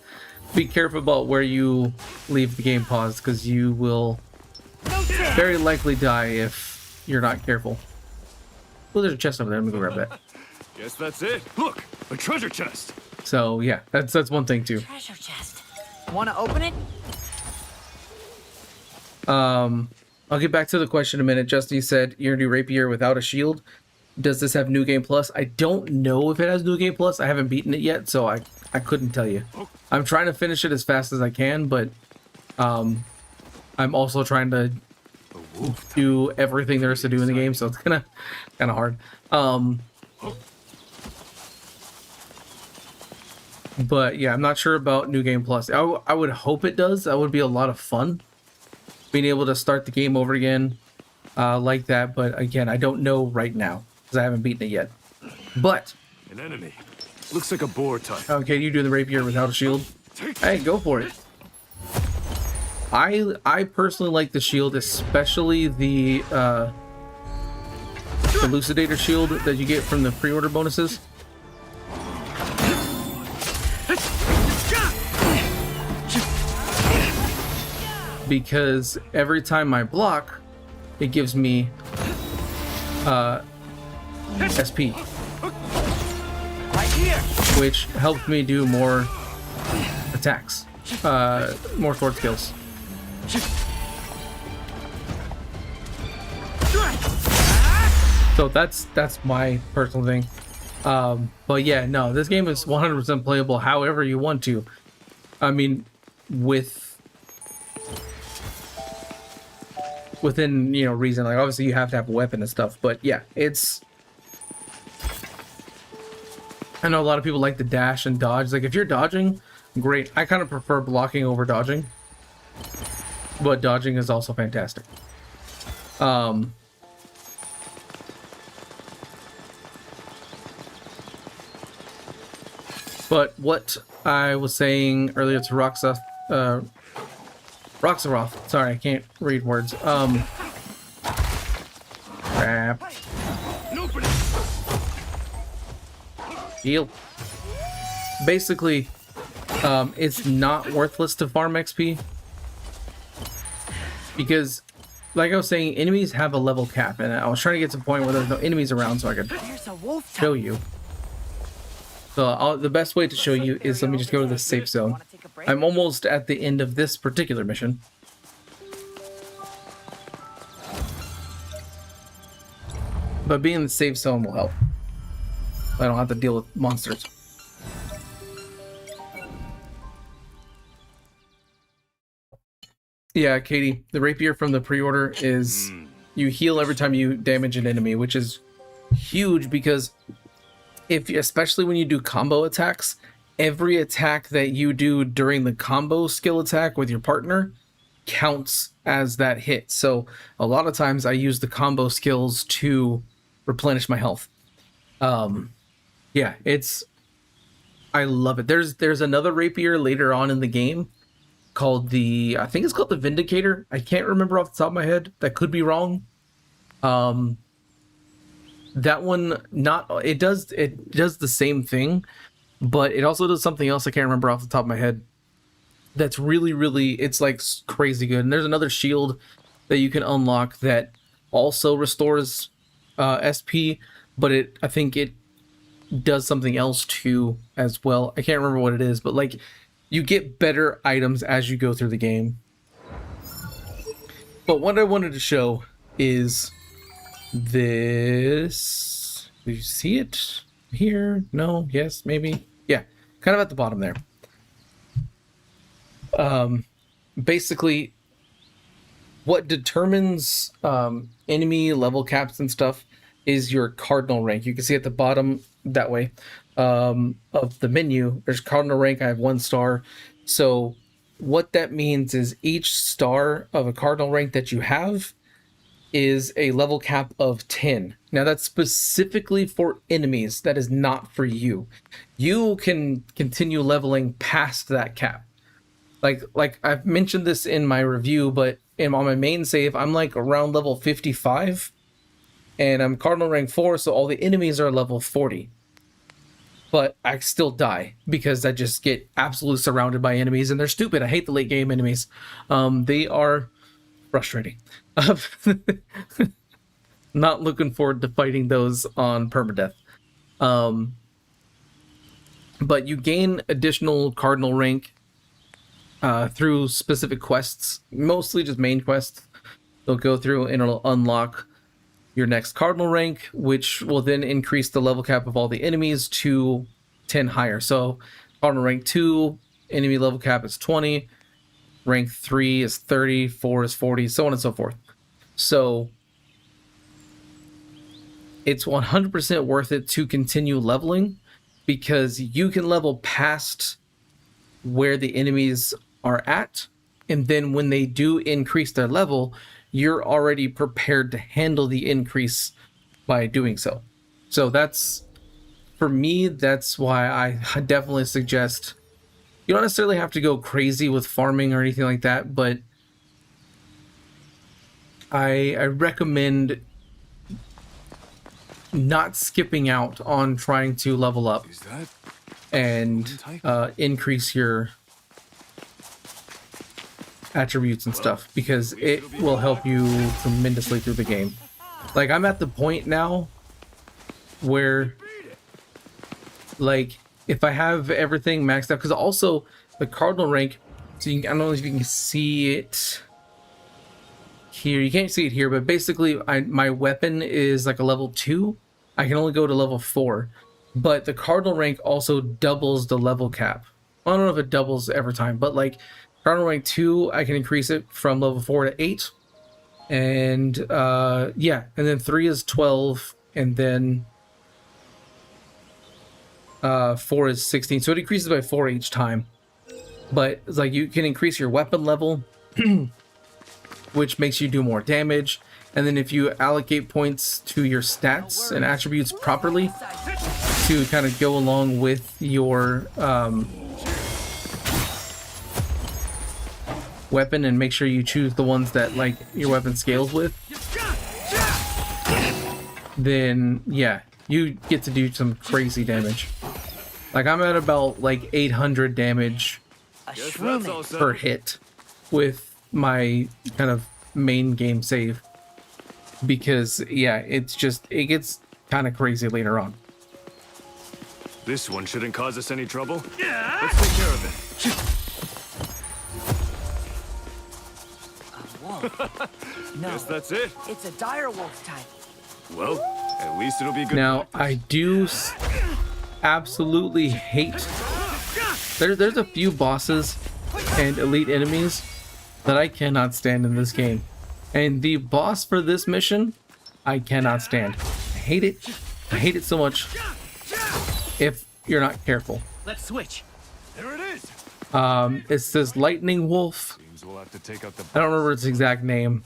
S1: be careful about where you leave the game paused, because you will very likely die if you're not careful. Oh, there's a chest over there. Let me go grab that.
S4: Guess that's it. Look, a treasure chest.
S1: So yeah, that's one thing too.
S5: Treasure chest. Want to open it?
S1: I'll get back to the question in a minute. Justin said you're gonna do rapier without a shield. Does this have New Game Plus? I don't know if it has New Game Plus. I haven't beaten it yet, so I couldn't tell you. I'm trying to finish it as fast as I can, but I'm also trying to do everything there is to do in the game, so it's kind of hard. But yeah, I'm not sure about New Game Plus. I would hope it does. That would be a lot of fun, being able to start the game over again like that. But again, I don't know right now because I haven't beaten it yet. But
S4: an enemy looks like a boar type.
S1: Okay, you do the rapier without a shield. Hey, go for it. I personally like the shield, especially the elucidator shield that you get from the pre-order bonuses. because every time I block, it gives me SP, which helps me do more attacks, more sword skills. So that's my personal thing. But yeah, no, this game is 100% playable however you want to. I mean, within, you know, reason. Like, obviously you have to have a weapon and stuff, but yeah, it's... I know a lot of people like to dash and dodge. Like, if you're dodging, great. I kind of prefer blocking over dodging, but dodging is also fantastic. But what I was saying earlier to Roxaroth, sorry, I can't read words. Crap. Heal. Basically, it's not worthless to farm XP because, like I was saying, enemies have a level cap, and I was trying to get to the point where there's no enemies around so I could show you. So the best way to show you is, let me just go to the safe zone. I'm almost at the end of this particular mission. But being in the safe zone will help. I don't have to deal with monsters. Yeah, Katie, the rapier from the pre-order is you heal every time you damage an enemy, which is huge because especially when you do combo attacks, every attack that you do during the combo skill attack with your partner counts as that hit. So a lot of times I use the combo skills to replenish my health. Yeah, I love it. There's another rapier later on in the game called I think it's called the Vindicator. I can't remember off the top of my head. That could be wrong. That one, it does the same thing, but it also does something else I can't remember off the top of my head. That's really, it's like crazy good. And there's another shield that you can unlock that also restores SP, but I think it does something else too as well. I can't remember what it is, but like you get better items as you go through the game. But what I wanted to show is this. Do you see it here? No? Yes? Maybe? Yeah, kind of at the bottom there. Basically, what determines enemy level caps and stuff is your cardinal rank. You can see at the bottom that way of the menu, there's cardinal rank. I have 1 star. So what that means is each star of a cardinal rank that you have is a level cap of 10. Now that's specifically for enemies. That is not for you. You can continue leveling past that cap. Like I've mentioned this in my review, but on my main save, I'm like around level 55 and I'm cardinal rank 4. So all the enemies are level 40, but I still die because I just get absolutely surrounded by enemies and they're stupid. I hate the late game enemies. They are frustrating. Not looking forward to fighting those on permadeath. But you gain additional cardinal rank through specific quests, mostly just main quests. They'll go through and it'll unlock your next cardinal rank, which will then increase the level cap of all the enemies to 10 higher. So cardinal rank 2, enemy level cap is 20, rank 3 is 30, 4 is 40, so on and so forth. So it's 100% worth it to continue leveling because you can level past where the enemies are at, and then when they do increase their level, you're already prepared to handle the increase by doing so. So that's, for me, that's why I definitely suggest, you don't necessarily have to go crazy with farming or anything like that, but I recommend not skipping out on trying to level up and increase your attributes and stuff, because it will help you tremendously through the game. Like, I'm at the point now where, like, if I have everything maxed out, because also the cardinal rank, so I don't know if you can see it here. You can't see it here, but basically my weapon is like a level 2. I can only go to level 4, but the cardinal rank also doubles the level cap. I don't know if it doubles every time, but like cardinal rank 2, I can increase it from level 4 to 8. And yeah, and then 3 is 12, and then 4 is 16. So it increases by 4 each time. But it's like you can increase your weapon level, which makes you do more damage. And then if you allocate points to your stats and attributes properly to kind of go along with your weapon, and make sure you choose the ones that like your weapon scales with, then yeah, you get to do some crazy damage. Like I'm at about like 800 damage per hit with my kind of main game save, because yeah, it gets kind of crazy later on.
S4: This one shouldn't cause us any trouble. Yeah. Let's take care of it.
S5: No.
S4: Guess that's it.
S5: It's a dire wolf type.
S4: Well, at least it'll be good.
S1: Now, I do absolutely hate... There's a few bosses and elite enemies that I cannot stand in this game. And the boss for this mission, I cannot stand. I hate it. I hate it so much if you're not careful.
S5: Let's switch.
S4: There it is.
S1: It's this lightning wolf.
S4: We'll have to take out the...
S1: I don't remember its exact name,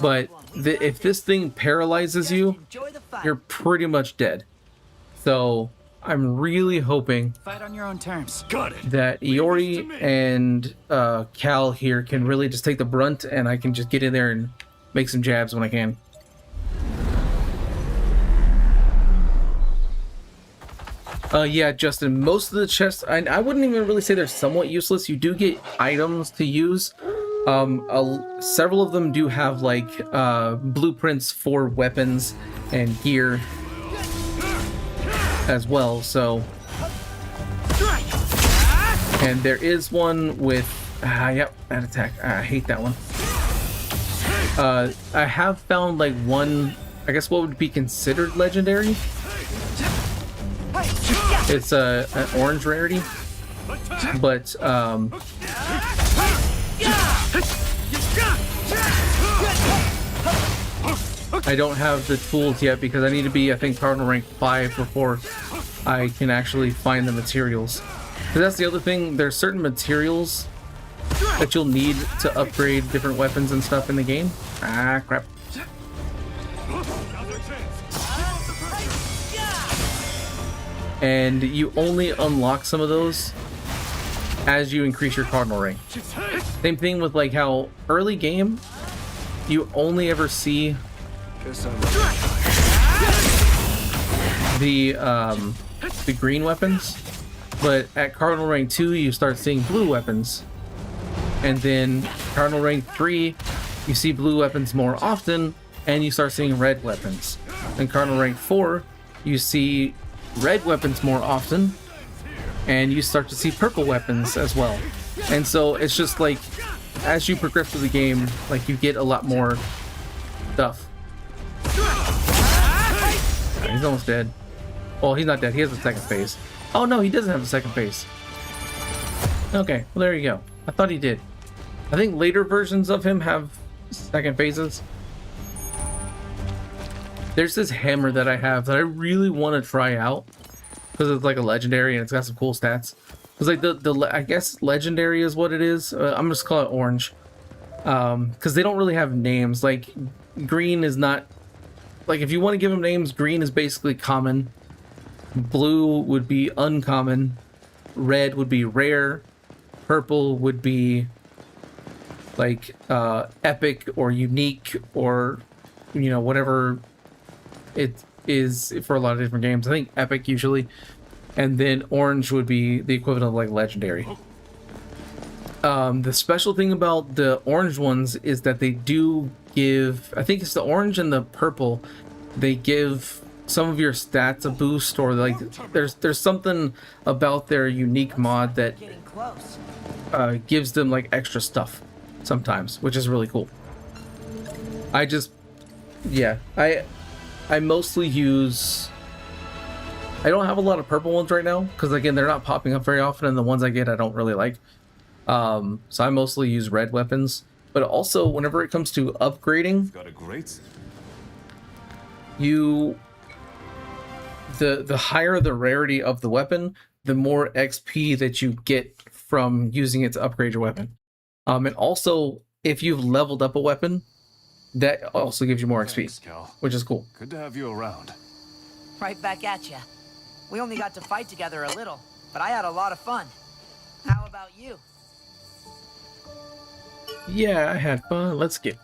S1: but if this thing paralyzes you, you're pretty much dead. So I'm really hoping
S5: Fight on your own terms.
S4: Got it.
S1: that Iori and Cal here can really just take the brunt, and I can just get in there and make some jabs when I can. Yeah, Justin, most of the chests, I wouldn't even really say they're somewhat useless. You do get items to use. Several of them do have like blueprints for weapons and gear as well, so. And there is one with, yep, that attack. I hate that one. I have found like one, I guess what would be considered legendary. It's an orange rarity, but I don't have the tools yet because I need to be, I think, cardinal rank 5 before I can actually find the materials. Because that's the other thing, there's certain materials that you'll need to upgrade different weapons and stuff in the game. Ah, crap. And you only unlock some of those as you increase your cardinal rank. Same thing with like how early game you only ever see the green weapons, but at cardinal rank 2 you start seeing blue weapons, and then cardinal rank 3 you see blue weapons more often, and you start seeing red weapons. And cardinal rank 4 you see red weapons more often, and you start to see purple weapons as well. And so it's just like as you progress through the game, like you get a lot more stuff. He's almost dead. Well, he's not dead. He has a second phase. Oh no, he doesn't have a second phase. Okay, well there you go. I thought he did. I think later versions of him have second phases. There's this hammer that I have that I really want to try out because it's like a legendary and it's got some cool stats. It's like the I guess legendary is what it is. I'm just call it orange because they don't really have names. Like green is not, like if you want to give them names, green is basically common. Blue would be uncommon. Red would be rare. Purple would be like epic or unique, or you know, whatever it is for a lot of different games. I think epic usually, and then orange would be the equivalent of like legendary. The special thing about the orange ones is that they do give, I think it's the orange and the purple, they give some of your stats a boost, or like there's something about their unique mod that
S5: Getting close.
S1: gives them like extra stuff sometimes, which is really cool. I mostly use, I don't have a lot of purple ones right now because again they're not popping up very often, and the ones I get I don't really like. So I mostly use red weapons, but also whenever it comes to upgrading,
S4: Got a great.
S1: the higher the rarity of the weapon, the more XP that you get from using it to upgrade your weapon. And also if you've leveled up a weapon, that also gives you more XP,
S4: Thanks, Cal.
S1: which is cool.
S4: Good to have you around.
S5: Right back at ya. We only got to fight together a little, but I had a lot of fun. How about you?
S1: Yeah, I had fun. Let's get.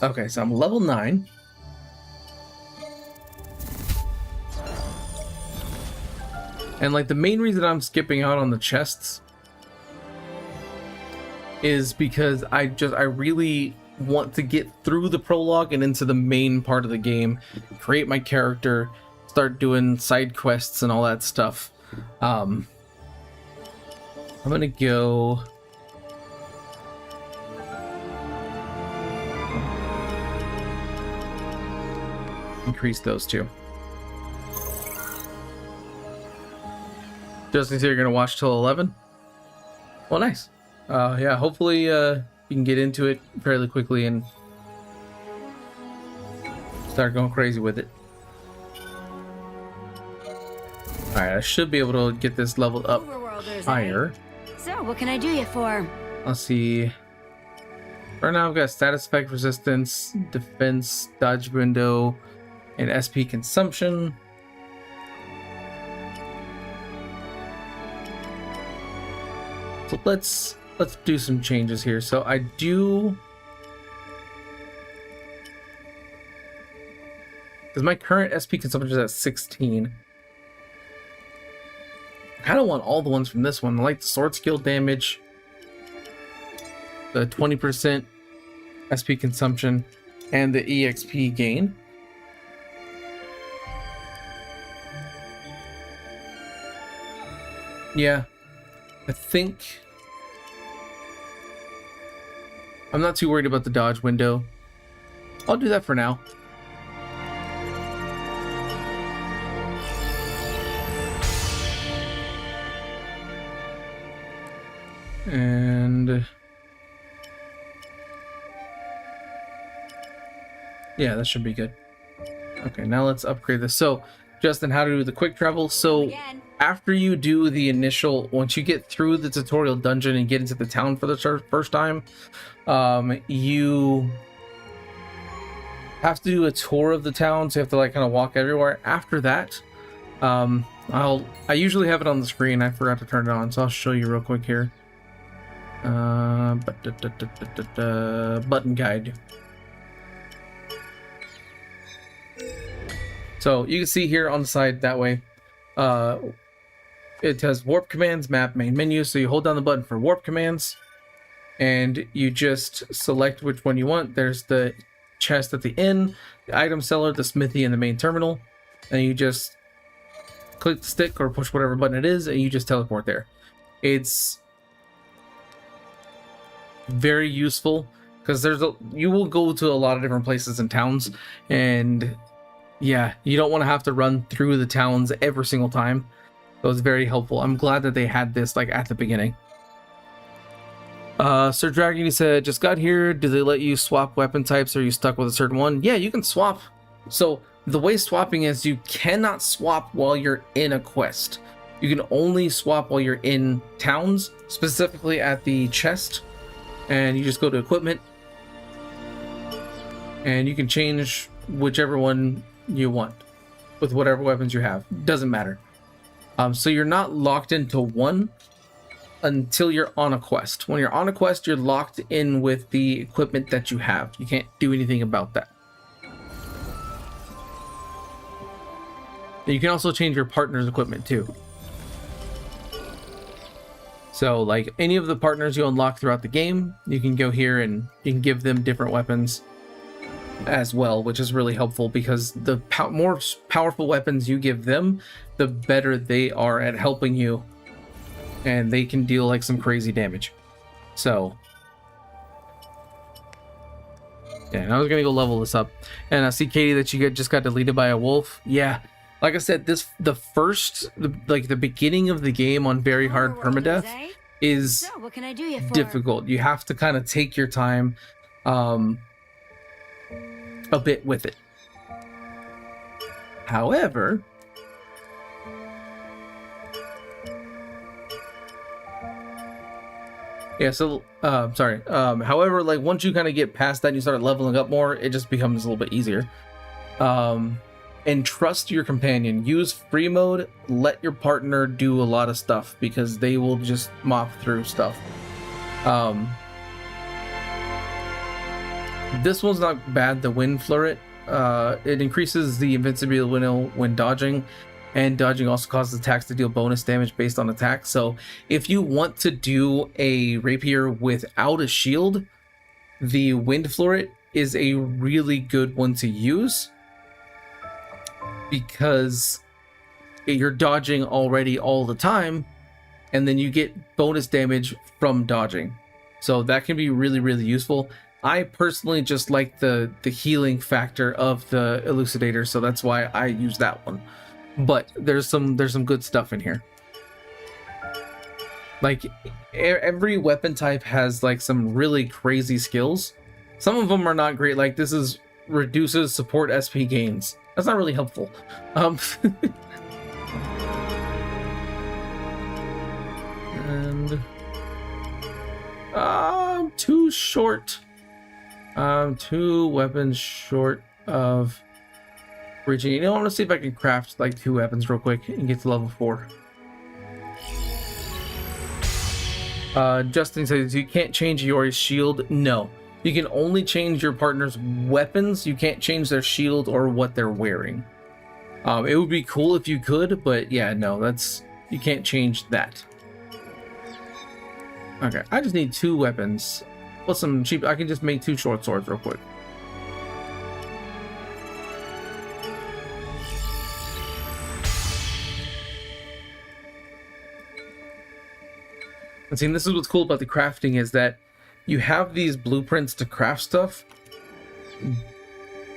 S1: Okay, so I'm level 9. And like the main reason I'm skipping out on the chests is because I really want to get through the prologue and into the main part of the game, create my character, start doing side quests and all that stuff. I'm gonna go increase those two. Justin, so you're gonna watch till 11? Well, nice. Yeah, hopefully you can get into it fairly quickly and start going crazy with it. Alright, I should be able to get this leveled up
S3: Overworlders,
S1: higher.
S3: So, what can I do you for?
S1: Let's see. Right now I've got status effect resistance, defense, dodge window, and SP consumption. So let's do some changes here. So I do, because my current SP consumption is at 16. I kind of want all the ones from this one. I like the sword skill damage, the 20% SP consumption, and the EXP gain. Yeah, I think I'm not too worried about the dodge window. I'll do that for now. And yeah, that should be good. Okay, now let's upgrade this. So, Justin, how to do the quick travel. So
S3: Again.
S1: after you do the initial, once you get through the tutorial dungeon and get into the town for the first time, you have to do a tour of the town. So you have to like kind of walk everywhere. After that, I usually have it on the screen. I forgot to turn it on, so I'll show you real quick here. Button guide. So you can see here on the side that way, it has warp commands, map, main menu. So you hold down the button for warp commands and you just select which one you want. There's the chest at the inn, the item seller, the smithy, and the main terminal. And you just click the stick or push whatever button it is and you just teleport there. It's very useful because you will go to a lot of different places and towns, and yeah, you don't want to have to run through the towns every single time. So it's very helpful. I'm glad that they had this like at the beginning. Sir Dragon, you said, just got here. Do they let you swap weapon types? Or are you stuck with a certain one? Yeah, you can swap. So the way swapping is, you cannot swap while you're in a quest. You can only swap while you're in towns, specifically at the chest. And you just go to equipment. And you can change whichever one you want with whatever weapons you have. Doesn't matter. So you're not locked into one until you're on a quest. When you're on a quest, you're locked in with the equipment that you have. You can't do anything about that. You can also change your partner's equipment too. So like any of the partners you unlock throughout the game, you can go here and you can give them different weapons as well, which is really helpful because the more powerful weapons you give them, the better they are at helping you, and they can deal like some crazy damage. So yeah, I was gonna go level this up, and I see Katie that you just got deleted by a wolf. Yeah, like I said, the beginning of the game on very hard permadeath is
S3: So, what can I do you for?
S1: difficult. You have to kind of take your time a bit with it. However, yeah, so however, like once you kind of get past that and you start leveling up more, it just becomes a little bit easier. And trust your companion. Use free mode. Let your partner do a lot of stuff because they will just mop through stuff. This one's not bad, the wind flurret. It increases the invincibility when dodging, and dodging also causes attacks to deal bonus damage based on attack. So if you want to do a rapier without a shield, the wind flurret is a really good one to use because you're dodging already all the time, and then you get bonus damage from dodging. So that can be really, really useful. I personally just like the healing factor of the elucidator, so that's why I use that one. But there's some good stuff in here. Like every weapon type has like some really crazy skills. Some of them are not great. Like this is reduces support SP gains. That's not really helpful. And I'm too short. I'm 2 weapons short of reaching. You know, I want to see if I can craft like 2 weapons real quick and get to level 4. Justin says you can't change your shield. No, you can only change your partner's weapons. You can't change their shield or what they're wearing. It would be cool if you could, but yeah, no, you can't change that. Okay, I just need 2 weapons. What's some cheap? I can just make 2 short swords real quick. And see, this is what's cool about the crafting is that you have these blueprints to craft stuff,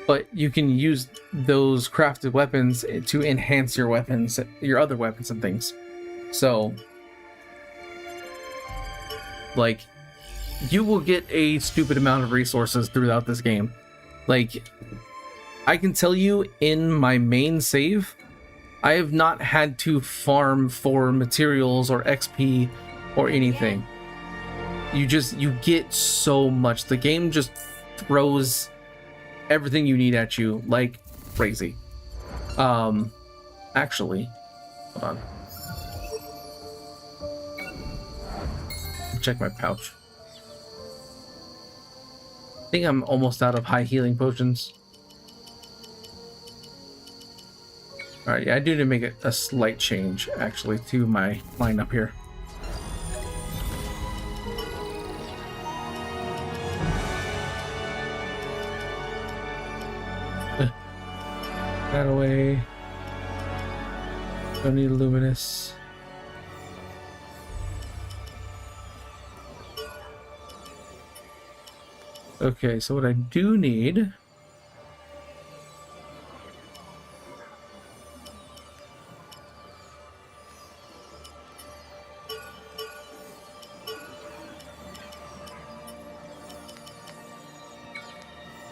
S1: but you can use those crafted weapons to enhance your weapons, your other weapons and things. So, like, you will get a stupid amount of resources throughout this game. Like, I can tell you in my main save, I have not had to farm for materials or XP or anything. You get so much. The game just throws everything you need at you like crazy. Actually, hold on. Check my pouch. I think I'm almost out of high healing potions. Alright, yeah, I do need to make a slight change actually to my lineup here. That away. Don't need luminous. Okay, so what I do need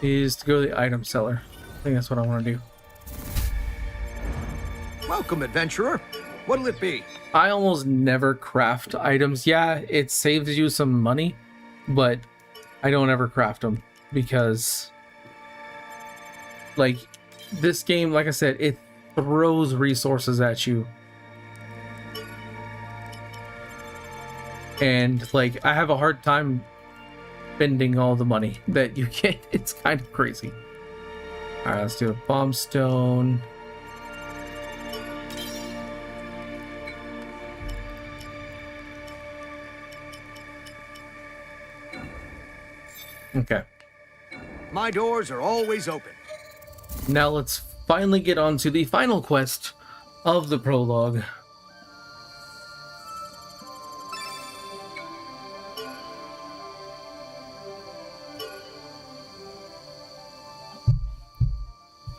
S1: is to go to the item seller. I think that's what I want to do.
S2: Welcome, adventurer. What'll it be?
S1: I almost never craft items. Yeah, it saves you some money, but I don't ever craft them because, like, this game, like I said, it throws resources at you. And, like, I have a hard time spending all the money that you get. It's kind of crazy. Alright, let's do a bomb stone. Okay.
S2: My doors are always open.
S1: Now let's finally get on to the final quest of the prologue.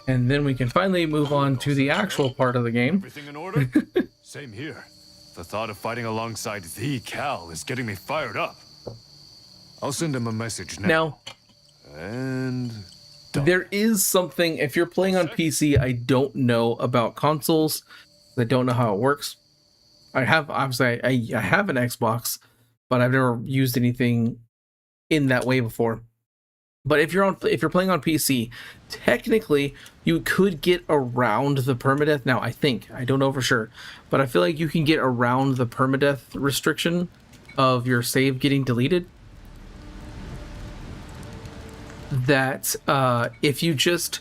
S1: And then we can finally move on to the actual part of the game.
S4: Everything in order? Same here. The thought of fighting alongside the Cal is getting me fired up. I'll send him a message now.
S1: Now,
S4: And done.
S1: there is something, if you're playing on PC, I don't know about consoles. I don't know how it works. I have, obviously, I have an Xbox, but I've never used anything in that way before. But if you're playing on PC, technically you could get around the permadeath. Now, I don't know for sure, but I feel like you can get around the permadeath restriction of your save getting deleted. That if you just,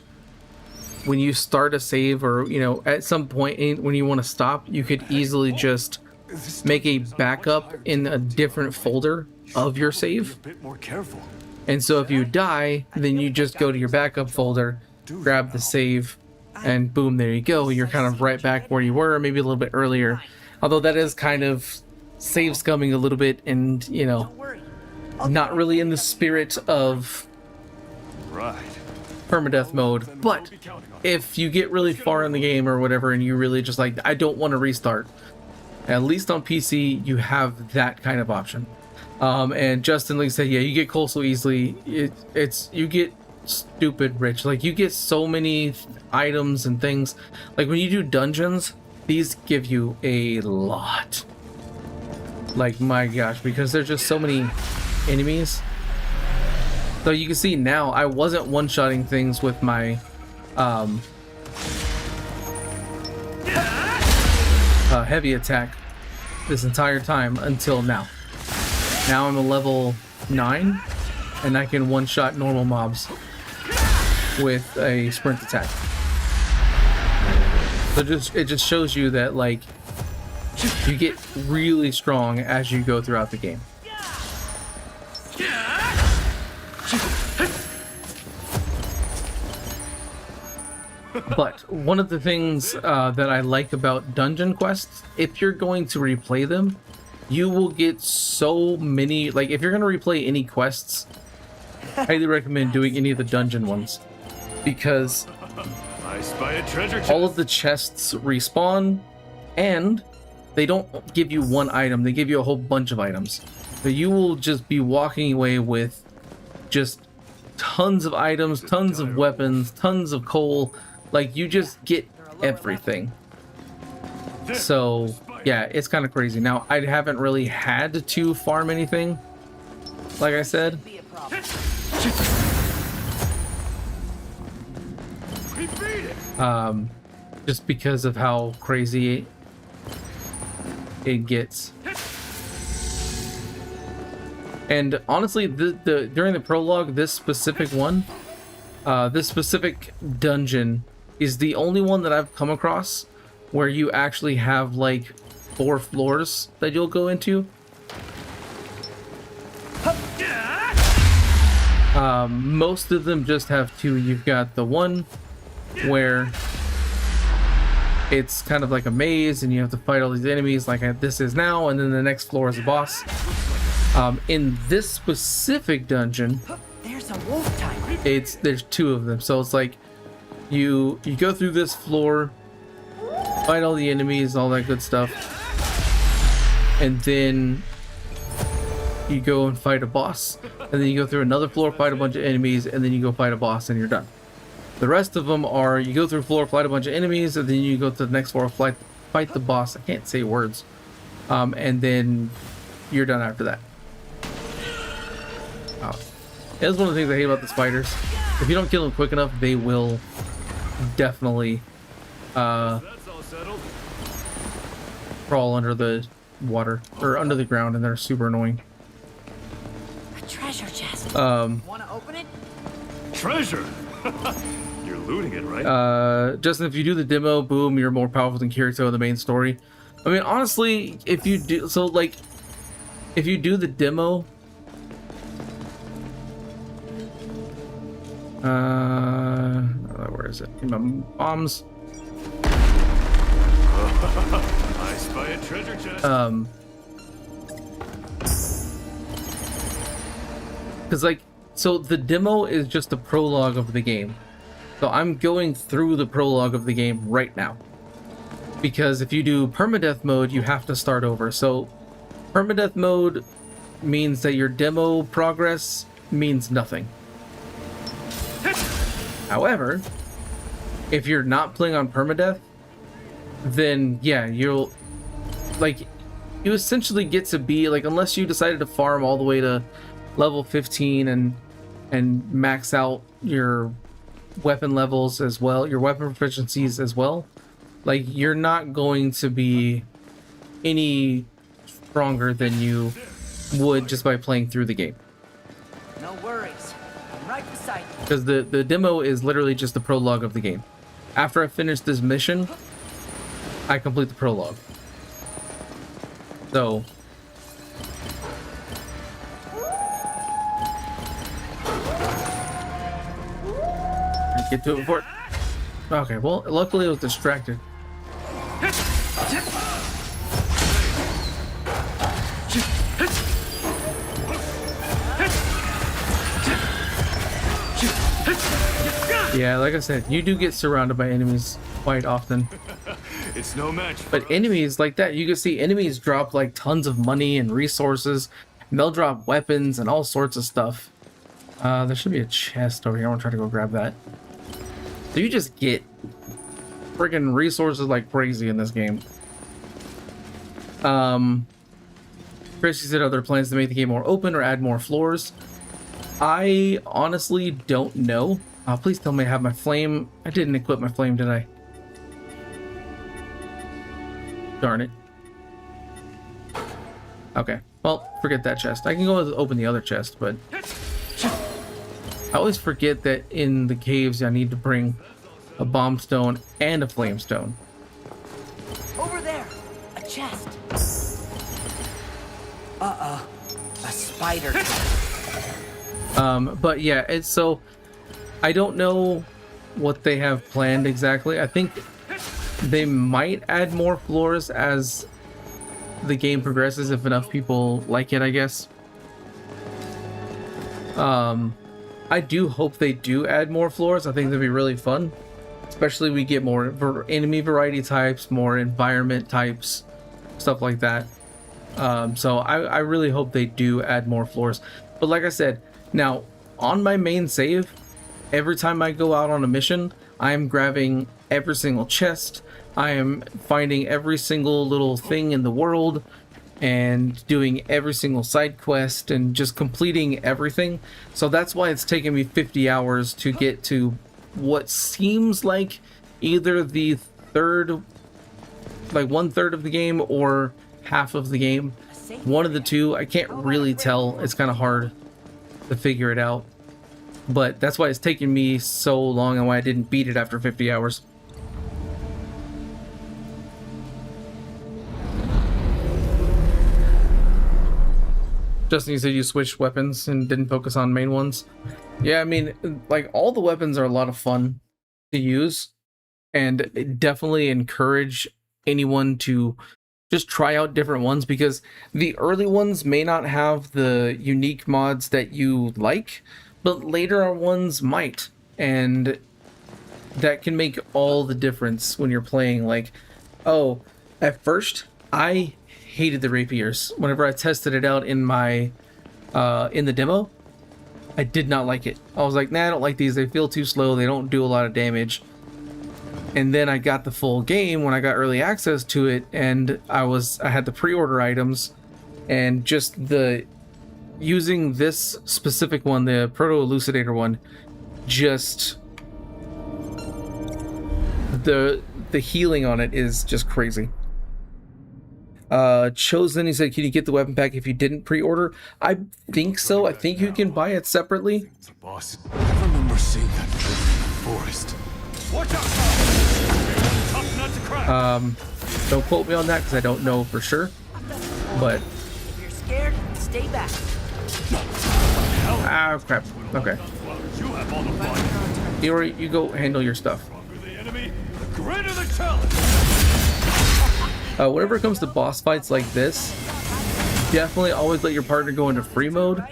S1: when you start a save, or at some point when you want to stop, you could easily just make a backup in a different folder of your save.
S4: A bit more careful.
S1: And so if you die, then you just go to your backup folder, grab the save, and boom, there you go. You're kind of right back where you were, maybe a little bit earlier. Although that is kind of save scumming a little bit, and not really in the spirit of
S4: Right.
S1: permadeath mode. But if you get really far in the game or whatever, and you really just like, I don't want to restart, at least on PC you have that kind of option. And Justin Lee said, yeah, you get coal so easily. You get stupid rich. Like, you get so many items and things. Like, when you do dungeons, these give you a lot. Like, my gosh, because there's just so many enemies. So you can see now, I wasn't one-shotting things with my heavy attack this entire time until now. Now I'm a level 9, and I can one-shot normal mobs with a sprint attack. So it just shows you that, like, you get really strong as you go throughout the game. But one of the things that I like about dungeon quests, if you're going to replay them, you will get so many. Like, if you're going to replay any quests, I highly recommend doing any of the dungeon ones, because
S4: I spy a treasure chest.
S1: all of the chests respawn, and they don't give you one item, they give you a whole bunch of items. So you will just be walking away with just tons of items, tons of weapons, tons of coal. Like, you just get everything. So yeah, it's kind of crazy. Now, I haven't really had to farm anything, like I said.
S5: Be a problem.
S1: Just because of how crazy it gets. And honestly, the during the prologue, this specific one, this specific dungeon is the only one that I've come across where you actually have like 4 floors that you'll go into. Most of them just have 2. You've got the one where it's kind of like a maze and you have to fight all these enemies like this is now, and then the next floor is a boss. In this specific dungeon,
S5: There's a wolf timer.
S1: there's 2 of them, so it's like you go through this floor, fight all the enemies, all that good stuff, and then you go and fight a boss, and then you go through another floor, fight a bunch of enemies, and then you go fight a boss, and you're done. The rest of them are, you go through a floor, fight a bunch of enemies, and then you go to the next floor, fight the boss. I can't say words. And then you're done after that. That's one of the things I hate about the spiders. If you don't kill them quick enough, they will definitely
S4: That's all settled.
S1: crawl under the water, or under the ground, and they're super annoying.
S5: A treasure chest.
S1: Um,
S5: Want to open it?
S4: Treasure! You're looting it, right?
S1: Justin, if you do the demo, boom, you're more powerful than Kirito in the main story. I mean, honestly, if you do, so like, if you do the demo, Where is it? In my bombs.
S4: I spy a treasure chest.
S1: Because like, so the demo is just the prologue of the game. So I'm going through the prologue of the game right now. Because if you do permadeath mode, you have to start over. So permadeath mode means that your demo progress means nothing. However, if you're not playing on permadeath, then yeah, you'll like, you essentially get to be like, unless you decided to farm all the way to level 15 and max out your weapon levels as well, your weapon proficiencies as well, like you're not going to be any stronger than you would just by playing through the game.
S5: No worries. I'm right beside you.
S1: Because the demo is literally just the prologue of the game. After I finish this mission, I complete the prologue. So I get to it before. Okay, well, luckily I was distracted. Yeah, like I said, you do get surrounded by enemies quite often.
S4: It's no match.
S1: But enemies like that, you can see enemies drop like tons of money and resources. And they'll drop weapons and all sorts of stuff. There should be a chest over here. I want to try to go grab that. So you just get freaking resources like crazy in this game. Chris, you said, are there plans to make the game more open or add more floors? I honestly don't know. Please tell me I have my flame. I didn't equip my flame, did I? Darn it. Okay, well, forget that chest. I can go open the other chest, but I always forget that in the caves I need to bring a bomb stone and a flame stone.
S5: Over there, a chest. A spider.
S1: But yeah, it's so I don't know what they have planned exactly. I think they might add more floors as the game progresses if enough people like it, I guess. I do hope they do add more floors. I think that'd be really fun. Especially we get more enemy variety types, more environment types, stuff like that. So I really hope they do add more floors. But like I said, now on my main save, every time I go out on a mission, I am grabbing every single chest. I am finding every single little thing in the world and doing every single side quest and just completing everything. So that's why it's taken me 50 hours to get to what seems like either the third, like 1/3 of the game or half of the game. One of the two. I can't really tell. It's kind of hard to figure it out. But that's why it's taken me so long and why I didn't beat it after 50 hours. Justin, you said you switched weapons and didn't focus on main ones. Yeah, I mean, like, all the weapons are a lot of fun to use, and definitely encourage anyone to just try out different ones, because the early ones may not have the unique mods that you like, but later ones might, and that can make all the difference when you're playing. Like, oh, at first I hated the rapiers. Whenever I tested it out in my in the demo, I did not like it. I was like, nah, I don't like these. They feel too slow. They don't do a lot of damage. And then I got the full game when I got early access to it, and I had the pre-order items, and just the using this specific one, the Proto Elucidator one, just the healing on it is just crazy. Chosen, he said, can you get the weapon pack if you didn't pre-order? I think so. I think you can buy it separately.
S4: Boss, I remember seeing that in the forest. Watch out! Tough nut to crack.
S1: Don't quote me on that because I don't know for sure. But
S5: If you're scared, stay back.
S1: ah, crap. Okay.
S4: You have all the fun.
S1: You go handle your stuff.
S4: The stronger the enemy, the greater the challenge.
S1: Whenever it comes to boss fights like this, definitely always let your partner go into free mode,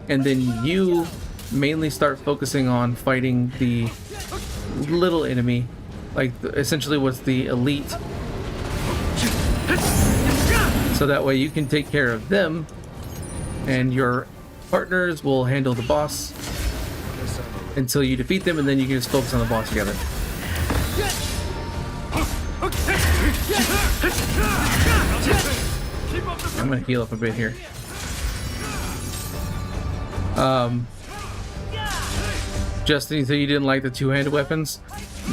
S1: and then you mainly start focusing on fighting the little enemy, like essentially what's the elite, so that way you can take care of them and your partners will handle the boss until you defeat them, and then you can just focus on the boss together. I'm gonna heal up a bit here. Justin, you said you didn't like the two-handed weapons?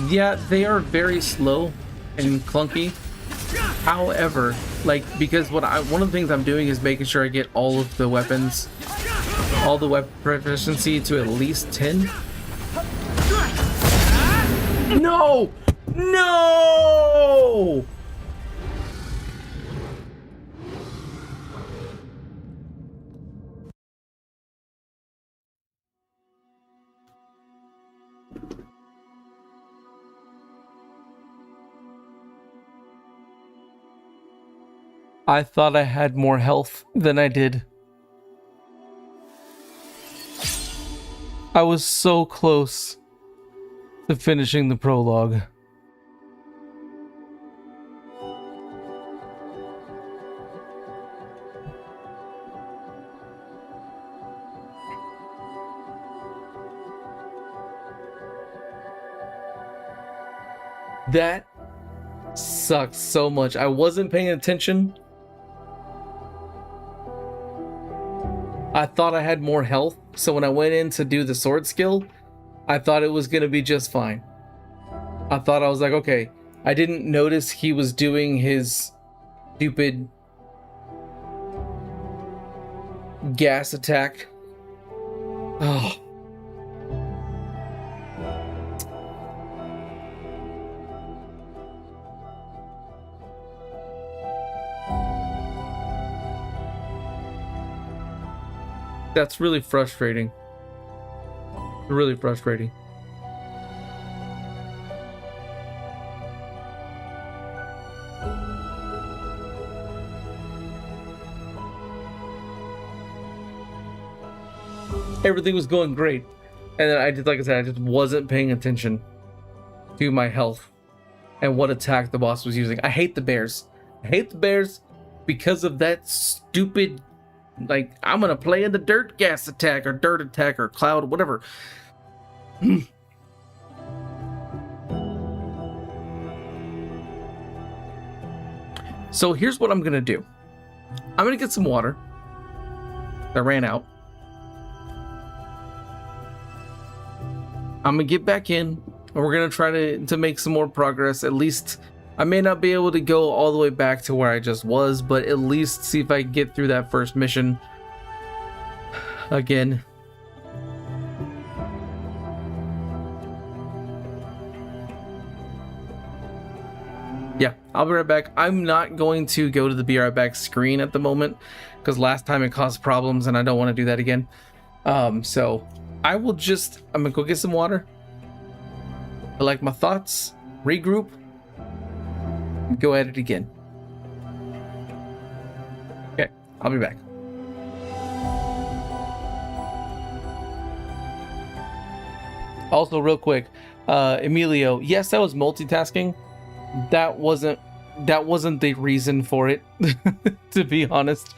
S1: Yeah, they are very slow and clunky. However, like, because one of the things I'm doing is making sure I get all of the weapons, all the weapon proficiency to at least 10. No! No! I thought I had more health than I did. I was so close to finishing the prologue. That sucks so much. I wasn't paying attention. I thought I had more health, so when I went in to do the sword skill, I thought it was gonna be just fine. I was like, okay, I didn't notice he was doing his stupid gas attack. Oh. That's really frustrating. Really frustrating. Everything was going great, and then I just, like I said, I just wasn't paying attention to my health and what attack the boss was using. I hate the bears. I hate the bears because of that stupid, like, I'm gonna play in the dirt gas attack or dirt attack or cloud, whatever. So here's what I'm gonna do. I'm gonna get some water. I ran out. I'm gonna get back in, and we're gonna try to make some more progress. At least I may not be able to go all the way back to where I just was, but at least see if I can get through that first mission again. Yeah, I'll be right back. I'm not going to go to the be right back screen at the moment because last time it caused problems and I don't want to do that again. So I'm gonna go get some water, collect my thoughts, regroup, go at it again. Okay, I'll be back. Also, real quick, Emilio, yes, that was multitasking. That wasn't the reason for it, to be honest.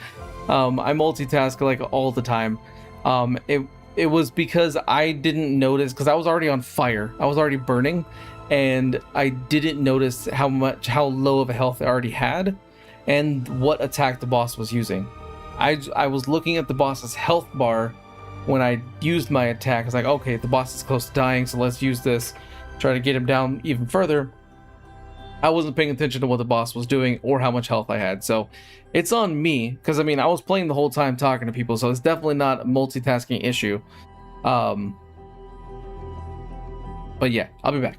S1: I multitask like all the time. It was because I didn't notice, because I was already on fire. I was already burning, and I didn't notice how low of a health I already had and what attack the boss was using. I was looking at the boss's health bar when I used my attack. I was like, okay, the boss is close to dying, so let's use this, try to get him down even further. I wasn't paying attention to what the boss was doing or how much health I had. So it's on me, because I mean, I was playing the whole time talking to people, so it's definitely not a multitasking issue. But yeah, I'll be back.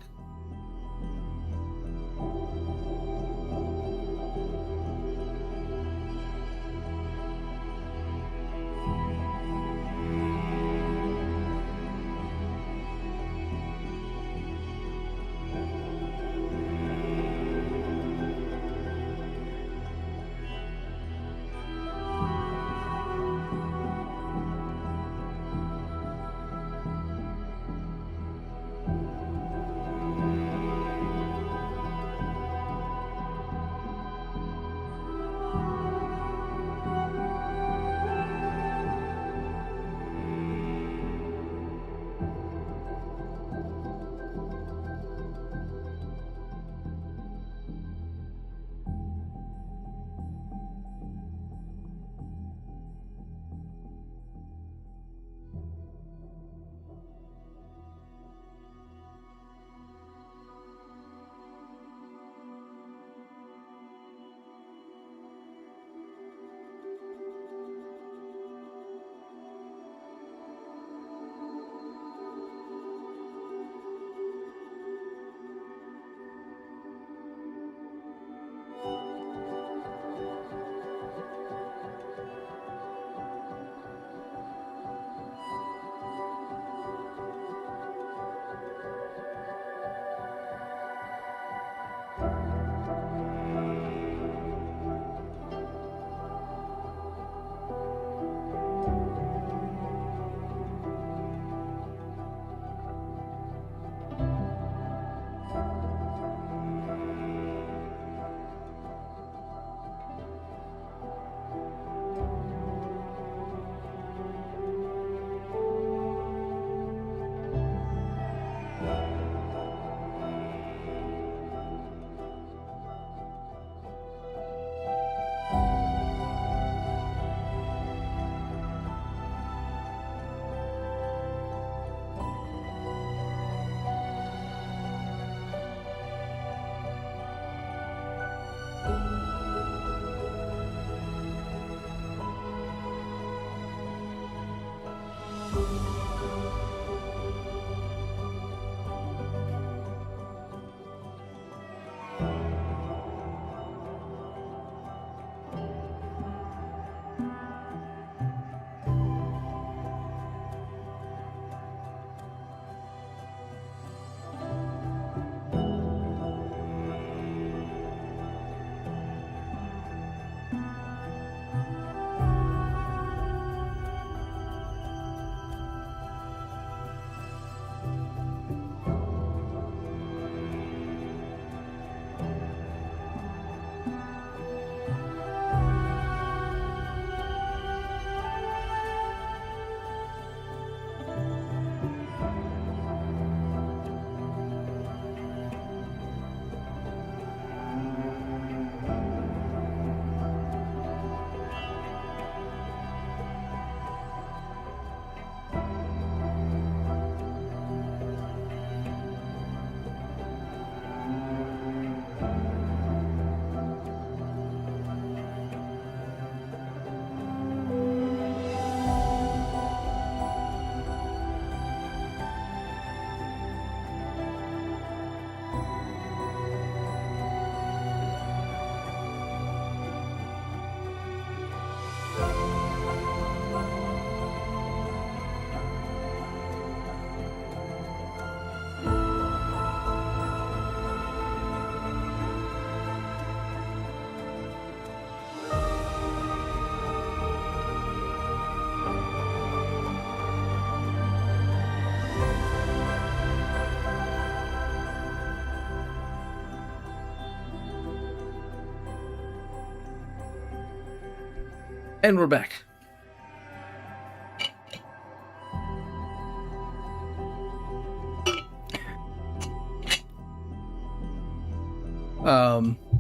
S1: And we're back.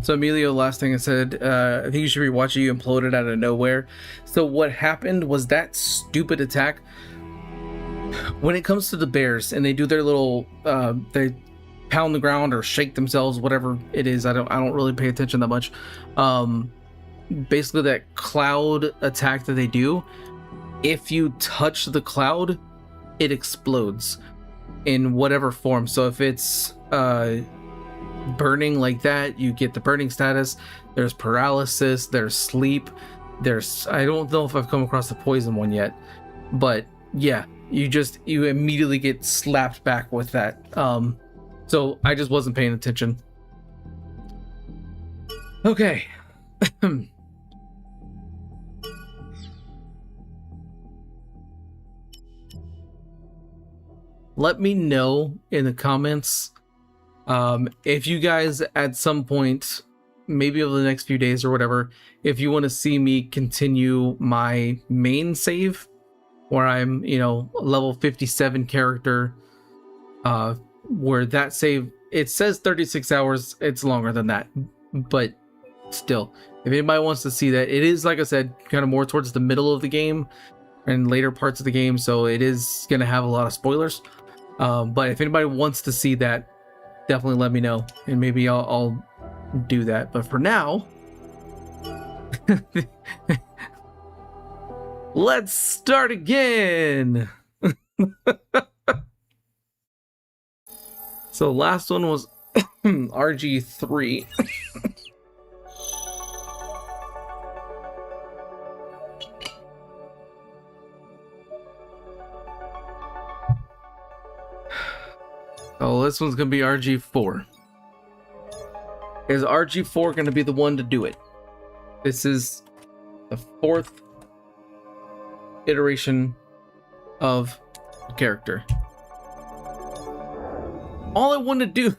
S1: So Emilio, last thing I said, I think you should be watching you imploded out of nowhere. So what happened was that stupid attack. When it comes to the bears and they do their little, they pound the ground or shake themselves, whatever it is. I don't really pay attention that much. Basically that cloud attack that they do, if you touch the cloud, it explodes in whatever form. So if it's burning like that, you get the burning status. There's paralysis, there's sleep, there's, I don't know if I've come across the poison one yet, but yeah, you immediately get slapped back with that. So I just wasn't paying attention. Okay. Let me know in the comments if you guys at some point, maybe over the next few days or whatever, if you want to see me continue my main save where I'm, you know, level 57 character, where that save, it says 36 hours, it's longer than that, but still, if anybody wants to see that, it is, like I said, kind of more towards the middle of the game and later parts of the game, so it is going to have a lot of spoilers. But if anybody wants to see that, definitely let me know, and maybe I'll do that. But for now, let's start again. So last one was RG3. Oh, this one's gonna be RG4. Is RG4 gonna be the one to do it? This is the 4th iteration of the character. All I want to do,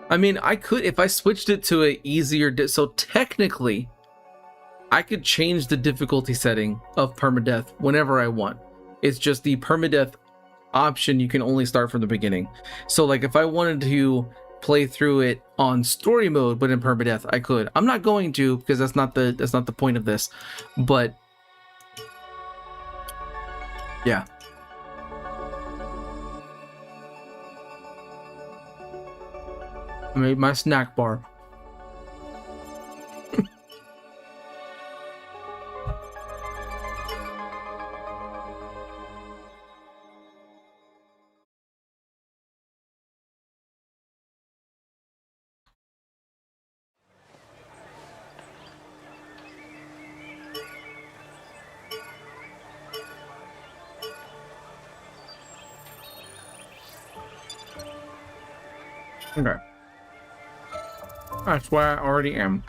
S1: I mean, I could, if I switched it to a easier, so technically I could change the difficulty setting of permadeath whenever I want. It's just the permadeath option you can only start from the beginning. So like if I wanted to play through it on story mode but in permadeath, I could. I'm not going to, because that's not the point of this. But yeah. I made my snack bar. Okay. That's where I already am.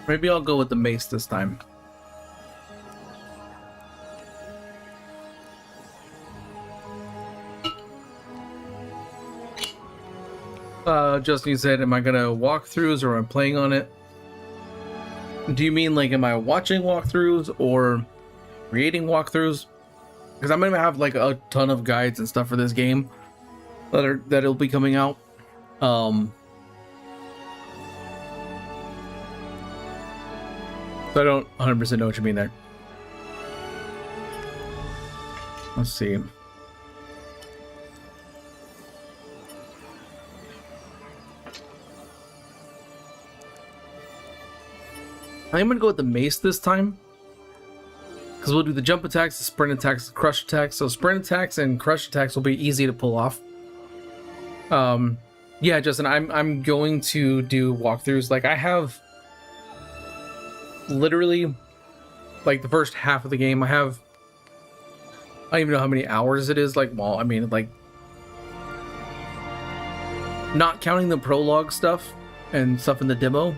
S1: Maybe I'll go with the mace this time. Justin said, am I gonna walkthroughs or am I playing on it? Do you mean like am I watching walkthroughs or creating walkthroughs? Because I'm gonna have like a ton of guides and stuff for this game that'll be coming out. So I don't 100% know what you mean there. Let's see. I'm gonna go with the mace this time, because we'll do the jump attacks, the sprint attacks, the crush attacks. So sprint attacks and crush attacks will be easy to pull off. Yeah, Justin, I'm going to do walkthroughs. Like I have literally like the first half of the game. I don't even know how many hours it is. Like, well, I mean, like not counting the prologue stuff and stuff in the demo,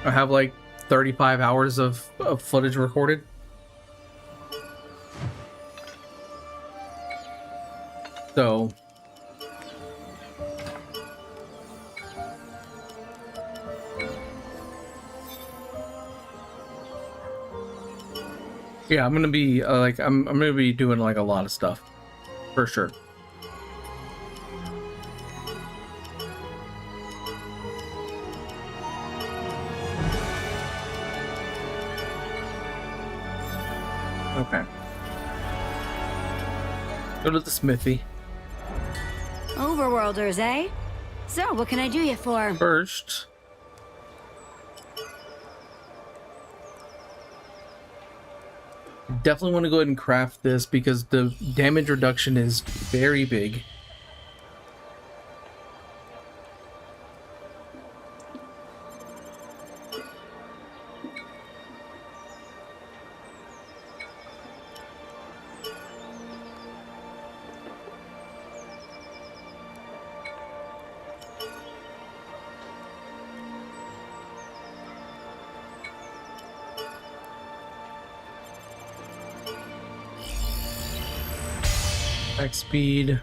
S1: I have like 35 hours of footage recorded. So yeah, I'm gonna be like I'm gonna be doing like a lot of stuff for sure. Okay. Go to the smithy.
S3: Overworlders, eh? So, what can I do you for?
S1: First, definitely want to go ahead and craft this because the damage reduction is very big. Attack speed.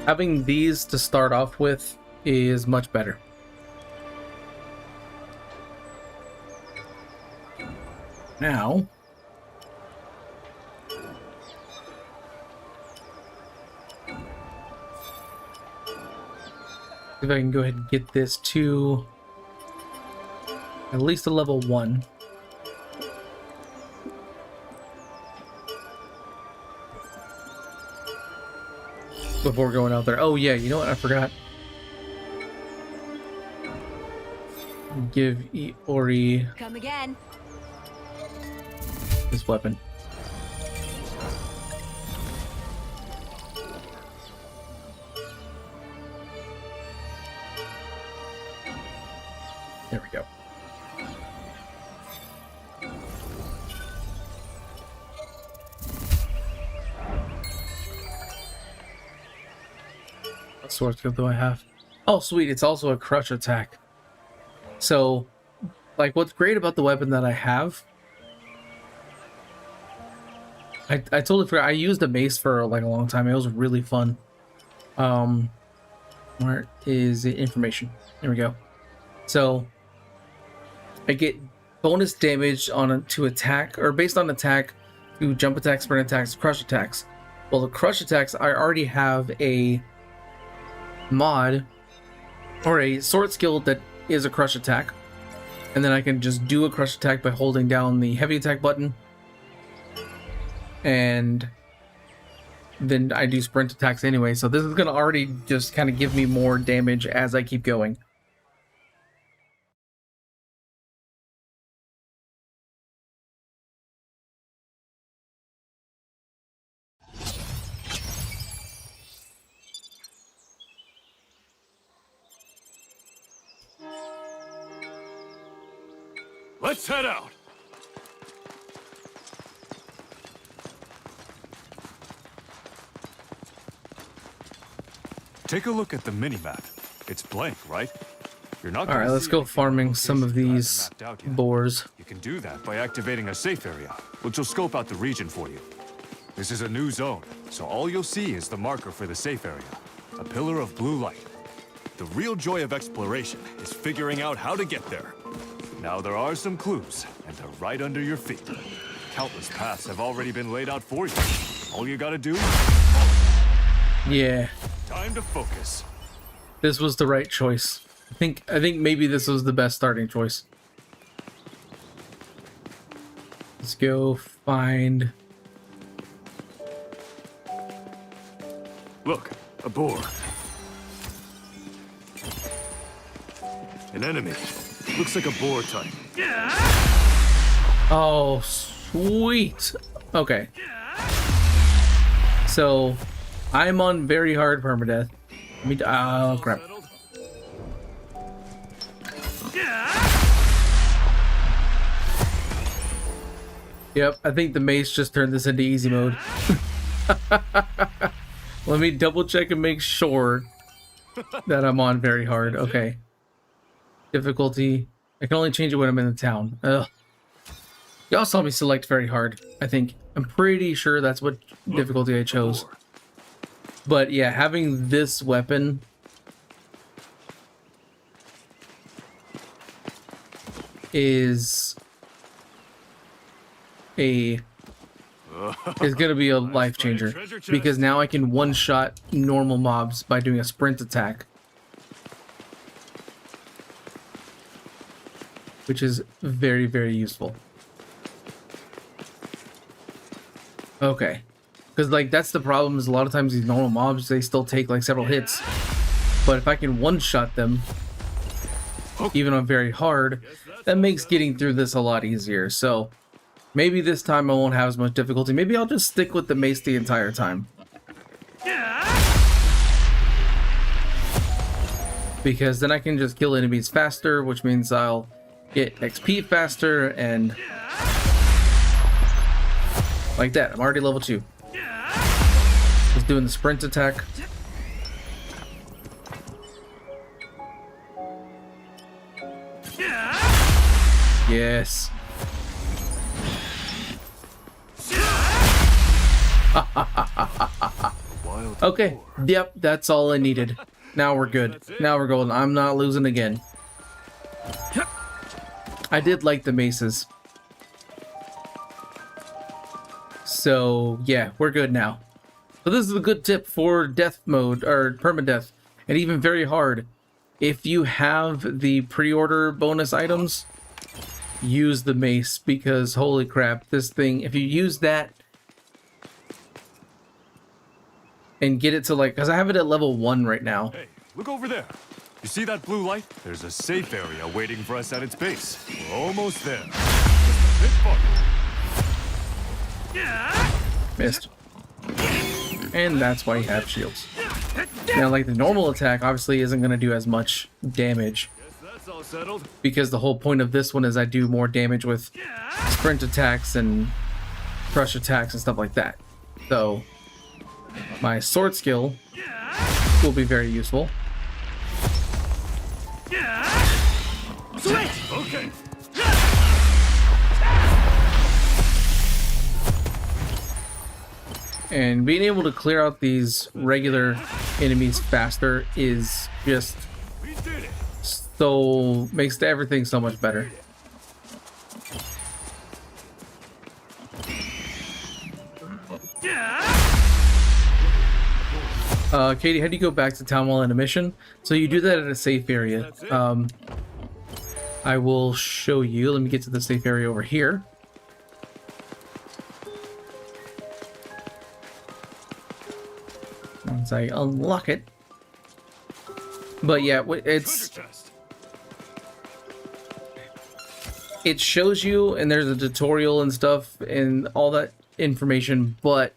S1: Having these to start off with is much better. Now, if I can go ahead and get this to at least a level 1. Before going out there. Oh yeah, you know what? I forgot. Give Ori
S3: Come again.
S1: his weapon. There we go. What sword skill do I have? Oh, sweet. It's also a crush attack. So, like, what's great about the weapon that I have, I totally forgot. I used a mace for like a long time. It was really fun. Where is the information? There we go. So, I get bonus damage to attack, or based on attack, to jump attacks, sprint attacks, crush attacks. Well, the crush attacks, I already have a mod or a sword skill that is a crush attack, and then I can just do a crush attack by holding down the heavy attack button, and then I do sprint attacks anyway. So this is going to already just kind of give me more damage as I keep going.
S4: Let's head out. Take a look at the mini-map. It's blank, right? You're not.
S1: All right, let's go farming some of these boars.
S4: You can do that by activating a safe area, which will scope out the region for you. This is a new zone, so all you'll see is the marker for the safe area, a pillar of blue light. The real joy of exploration is figuring out how to get there. Now there are some clues, and they're right under your feet. Countless paths have already been laid out for you. All you gotta do is follow.
S1: Yeah.
S4: Time to focus.
S1: This was the right choice. I think maybe this was the best starting choice. Let's go find
S4: Look, a boar. An enemy. Looks like a boar type.
S1: Oh, sweet. Okay. So, I'm on very hard permadeath. Oh, crap. Yep, I think the mace just turned this into easy mode. Let me double check and make sure that I'm on very hard. Okay. Difficulty. I can only change it when I'm in the town. Ugh. Y'all saw me select very hard, I think. I'm pretty sure that's what difficulty I chose. But yeah, having this weapon is gonna be a life changer, because now I can one-shot normal mobs by doing a sprint attack, which is very, very useful. Okay, because like that's the problem, is a lot of times these normal mobs, they still take like several hits, but if I can one-shot them even on very hard, that makes getting through this a lot easier. So maybe this time I won't have as much difficulty. Maybe I'll just stick with the mace the entire time, because then I can just kill enemies faster, which means I'll get XP faster, and like that. I'm already level 2. Just doing the sprint attack. Yes. Okay. Yep, that's all I needed. Now we're good. Now we're golden. I'm not losing again. I did like the maces. So yeah, we're good now. So this is a good tip for death mode, or permadeath, and even very hard. If you have the pre-order bonus items, use the mace, because holy crap, this thing, if you use that and get it to like, because I have it at level 1 right now.
S4: Hey, look over there. You see that blue light? There's a safe area waiting for us at its base. We're almost there. Just a bit farther.
S1: Missed. And that's why you have shields. Now, like the normal attack obviously isn't going to do as much damage,
S4: Guess that's all settled.
S1: because the whole point of this one is I do more damage with sprint attacks and crush attacks and stuff like that. So my sword skill will be very useful.
S4: Okay.
S1: And being able to clear out these regular enemies faster is just
S4: We did it.
S1: so, makes everything so much better. Katie, how do you go back to town while in a mission? So you do that at a safe area. I will show you. Let me get to the safe area over here. Once I unlock it. But yeah, it's...
S4: Treasure chest.
S1: It shows you, and there's a tutorial and stuff and all that information, but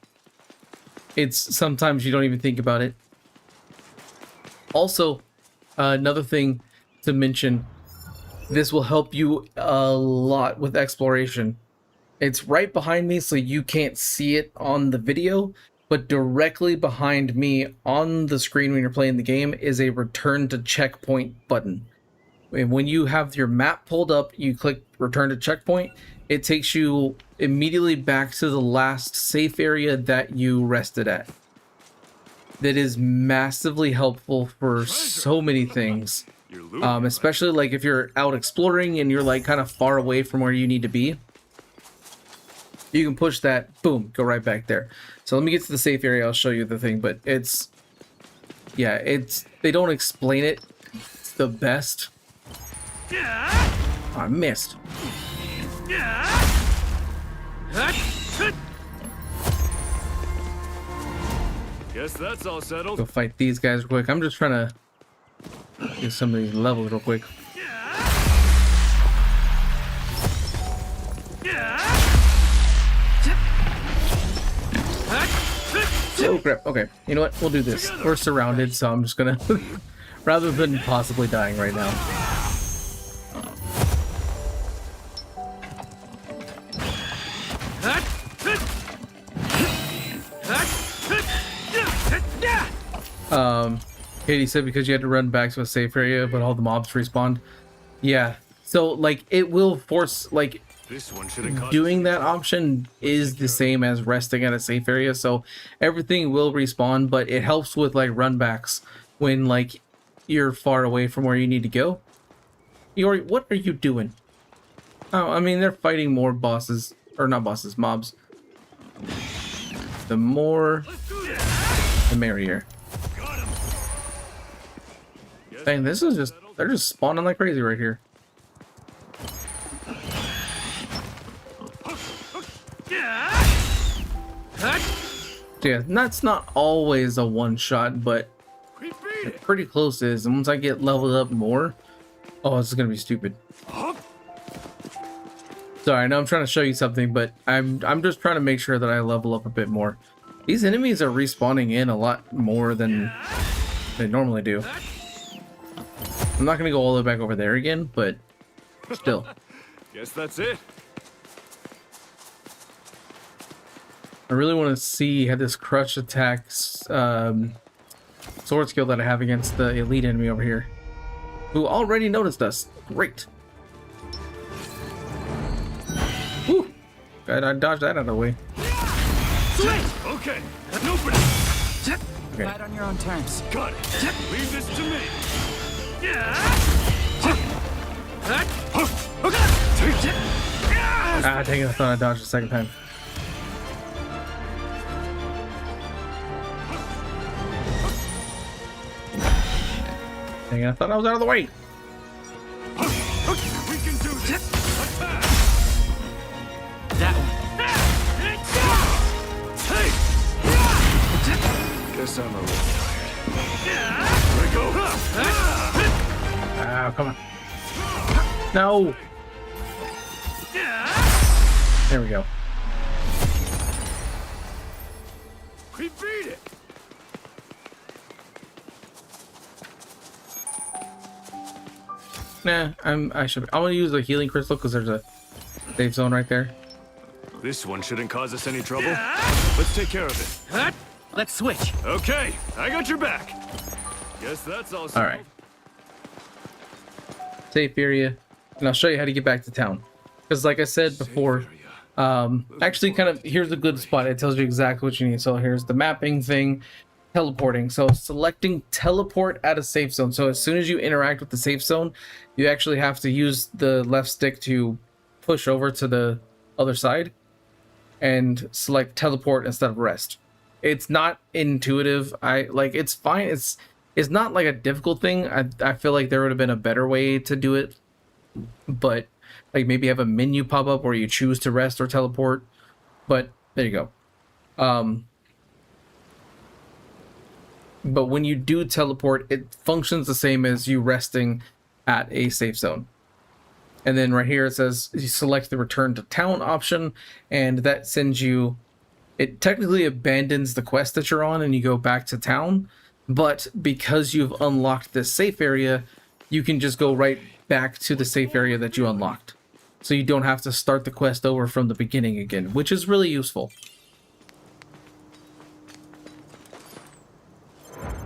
S1: it's sometimes you don't even think about it. Also, another thing to mention, this will help you a lot with exploration. It's right behind me, so you can't see it on the video, but directly behind me on the screen when you're playing the game is a return to checkpoint button. And when you have your map pulled up, you click return to checkpoint, it takes you immediately back to the last safe area that you rested at. That is massively helpful for so many things. Especially like if you're out exploring and you're like kind of far away from where you need to be. You can push that, boom, go right back there. So let me get to the safe area, I'll show you the thing, but it's, yeah, it's, they don't explain it the best. Oh, I missed.
S4: Guess that's all settled.
S1: Go fight these guys real quick. I'm just trying to get some of these levels real quick. Oh crap. Okay, you know what? We'll do this. We're surrounded, so I'm just gonna rather than possibly dying right now. Katie said because you had to run back to a safe area, but all the mobs respawned. Yeah, so like it will force like
S4: This one shouldn't
S1: doing that option is the same as resting at a safe area, so everything will respawn, but it helps with like runbacks when like you're far away from where you need to go. Yori, what are you doing? Oh, I mean they're fighting more bosses, or not bosses, mobs. The more, the merrier. Dang, this is just, they're just spawning like crazy right here. Yeah, that's not always a one shot, but pretty close is. And once I get leveled up more, oh, this is gonna be stupid. Sorry, I know I'm trying to show you something, but I'm just trying to make sure that I level up a bit more. These enemies are respawning in a lot more than they normally do. I'm not gonna go all the way back over there again, but still.
S4: Guess that's it.
S1: I really want to see how this crush attack sword skill that I have against the elite enemy over here, who already noticed us. Great. Whew. I dodged that out of the way.
S4: Okay, nobody.
S1: Okay.
S5: Fight on your own terms.
S4: Got it. Leave this to me.
S1: Ah, dang it, I thought I dodged the second time. Dang it, I thought I was out of the way.
S4: We can do this. Attack.
S5: That one.
S4: Guess I'm a little tired. Let go.
S1: Ah, come on. No. There we go.
S4: We beat it.
S1: Nah, I'm gonna use a healing crystal because there's a safe zone right there.
S4: This one shouldn't cause us any trouble. Let's take care of it.
S5: Let's switch.
S4: Okay, I got your back. Guess that's all.
S1: All right. Safe area, and I'll show you how to get back to town. Because like I said before, actually kind of, here's a good spot. It tells you exactly what you need. So here's the mapping thing, teleporting. So selecting teleport at a safe zone. So as soon as you interact with the safe zone, you actually have to use the left stick to push over to the other side and select teleport instead of rest. It's not intuitive. It's fine. It's not like a difficult thing. I feel like there would have been a better way to do it, but like maybe have a menu pop up where you choose to rest or teleport. But there you go. But when you do teleport, it functions the same as you resting at a safe zone. And then right here it says you select the return to town option, and that sends you, it technically abandons the quest that you're on and you go back to town. But because you've unlocked this safe area, you can just go right back to the safe area that you unlocked. So you don't have to start the quest over from the beginning again, which is really useful.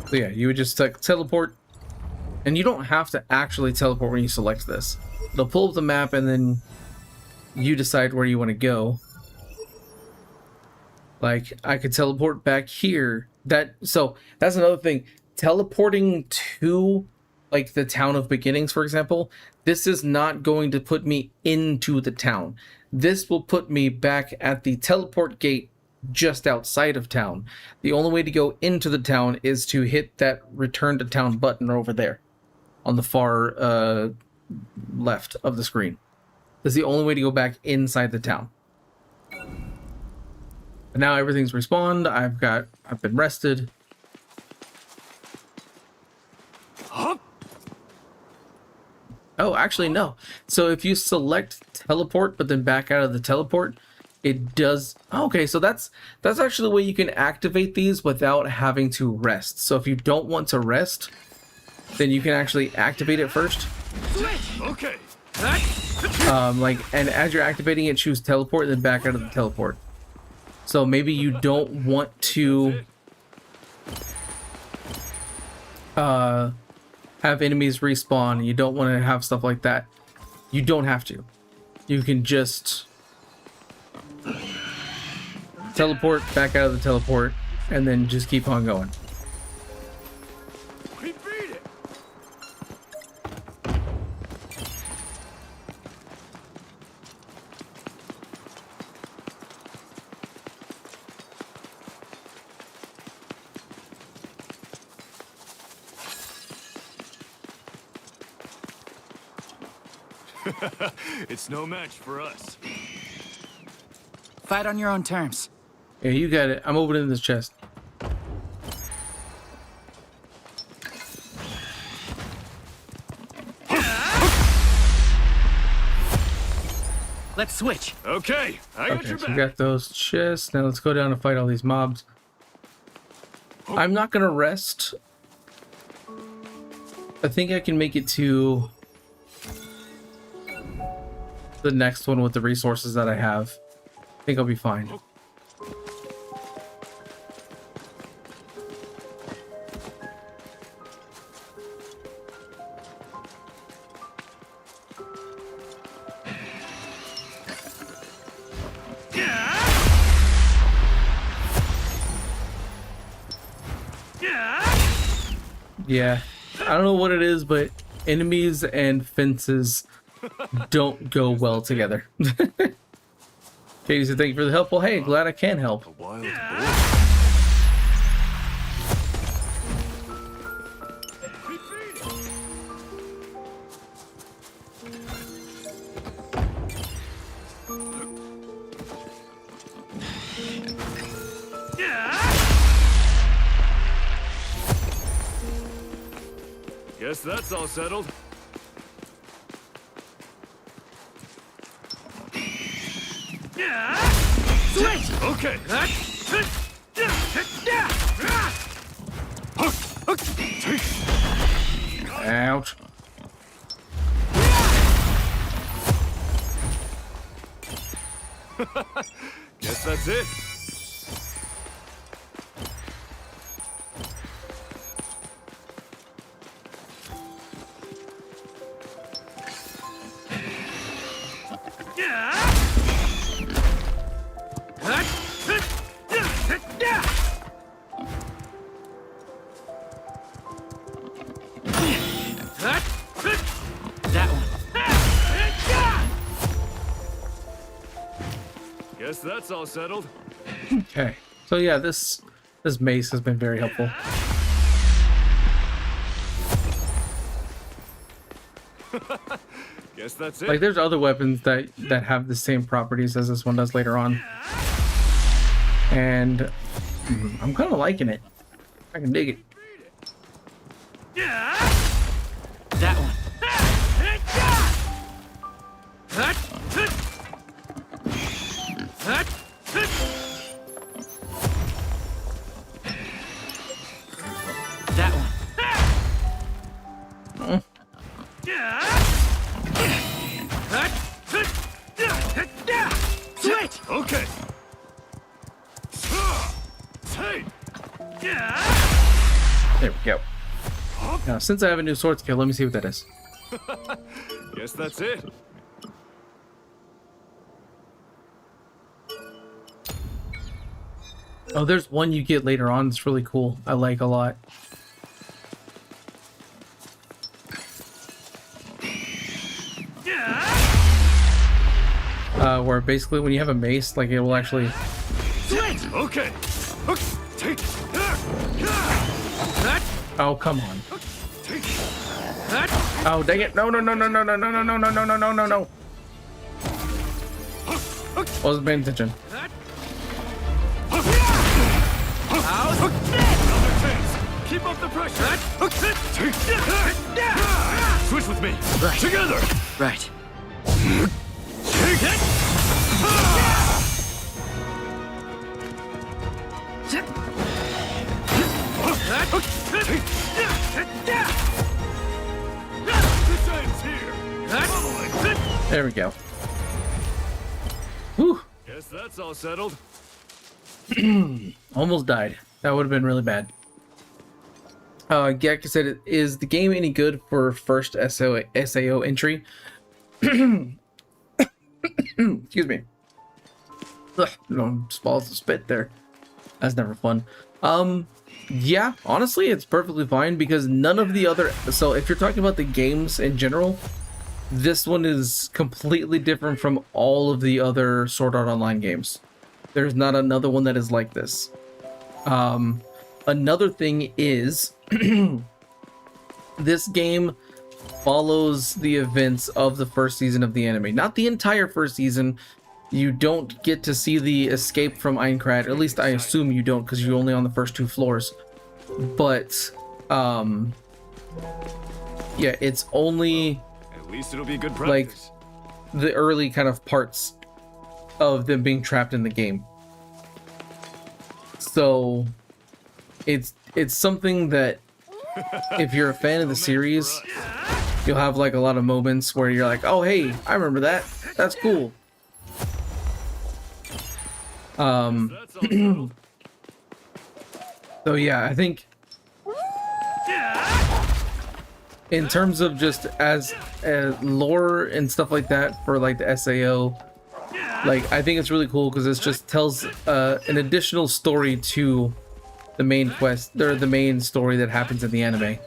S1: So yeah, you would just teleport, and you don't have to actually teleport when you select this. They'll pull up the map and then you decide where you want to go. Like I could teleport back here. So that's another thing. Teleporting to like the town of beginnings, for example, this is not going to put me into the town. This will put me back at the teleport gate just outside of town. The only way to go into the town is to hit that return to town button over there on the far left of the screen. That's the only way to go back inside the town. And now everything's respawned. I've been rested. Oh, actually, no. So if you select teleport, but then back out of the teleport, it does. Okay, so that's actually the way you can activate these without having to rest. So if you don't want to rest, then you can actually activate it first.
S4: Okay.
S1: And as you're activating it, choose teleport, then back out of the teleport. So maybe you don't want to have enemies respawn. You don't want to have stuff like that. You don't have to. You can just teleport, back out of the teleport, and then just keep on going.
S4: We beat it. It's no match for us.
S5: Fight on your own terms.
S1: Yeah, you got it. I'm opening this chest.
S5: Let's switch.
S4: Okay, I got
S1: Okay,
S4: your
S1: so
S4: back.
S1: we got those chests. Now let's go down and fight all these mobs. I'm not gonna rest. I think I can make it to the next one with the resources that I have. I think I'll be fine. Yeah, I don't know what it is, but enemies and fences don't go well together. Katie said, thank you for the help. Well, hey, glad I can help.
S4: A wild boar. Guess that's all settled.
S5: Switch.
S4: Okay.
S1: Ouch.
S4: Guess that's it.
S5: That one.
S4: Guess that's all settled.
S1: Okay. So yeah, this mace has been very helpful.
S4: Guess that's it.
S1: Like there's other weapons that have the same properties as this one does later on. And I'm kind of liking it. I can dig it.
S5: That one. That one. Switch.
S4: Okay. Hey.
S1: There we go. Now, since I have a new sword skill, let me see what that is.
S4: Guess that's it.
S1: Oh, there's one you get later on. It's really cool. I like a lot. Where basically when you have a mace, like it will actually.
S5: Switch.
S4: Okay. Take.
S1: Oh, come on. Oh, dang it! No, no, no, no, no, no, no, no, no, no, no, no, no, no, no. Wasn't paying attention.
S4: Another chance. Keep up the pressure. Switch with me.
S5: Right.
S4: Together.
S5: Right.
S4: Take it. This ends here.
S1: There we go. Whew.
S4: Guess that's all settled.
S1: Almost died. That would have been really bad. Gek said, is the game any good for first SAO entry? Excuse me. Ugh, balls of spit there. That's never fun. Yeah, honestly, it's perfectly fine because none of the other... So if you're talking about the games in general, this one is completely different from all of the other Sword Art Online games. There's not another one that is like this. Another thing is this game follows the events of the first season of the anime. Not the entire first season. You don't get to see the escape from Aincrad. At least I assume you don't because you're only on the first 2 floors. But yeah, it's only
S4: At least it'll be good practice.
S1: like the early kind of parts of them being trapped in the game. So it's something that if you're a fan of the series, you'll have like a lot of moments where you're like, oh hey, I remember that. That's cool.
S4: That's all settled.
S1: So yeah, I think in terms of just as lore and stuff like that for like the SAO, like I think it's really cool because it just tells an additional story to the main quest, or the main story that happens in the anime.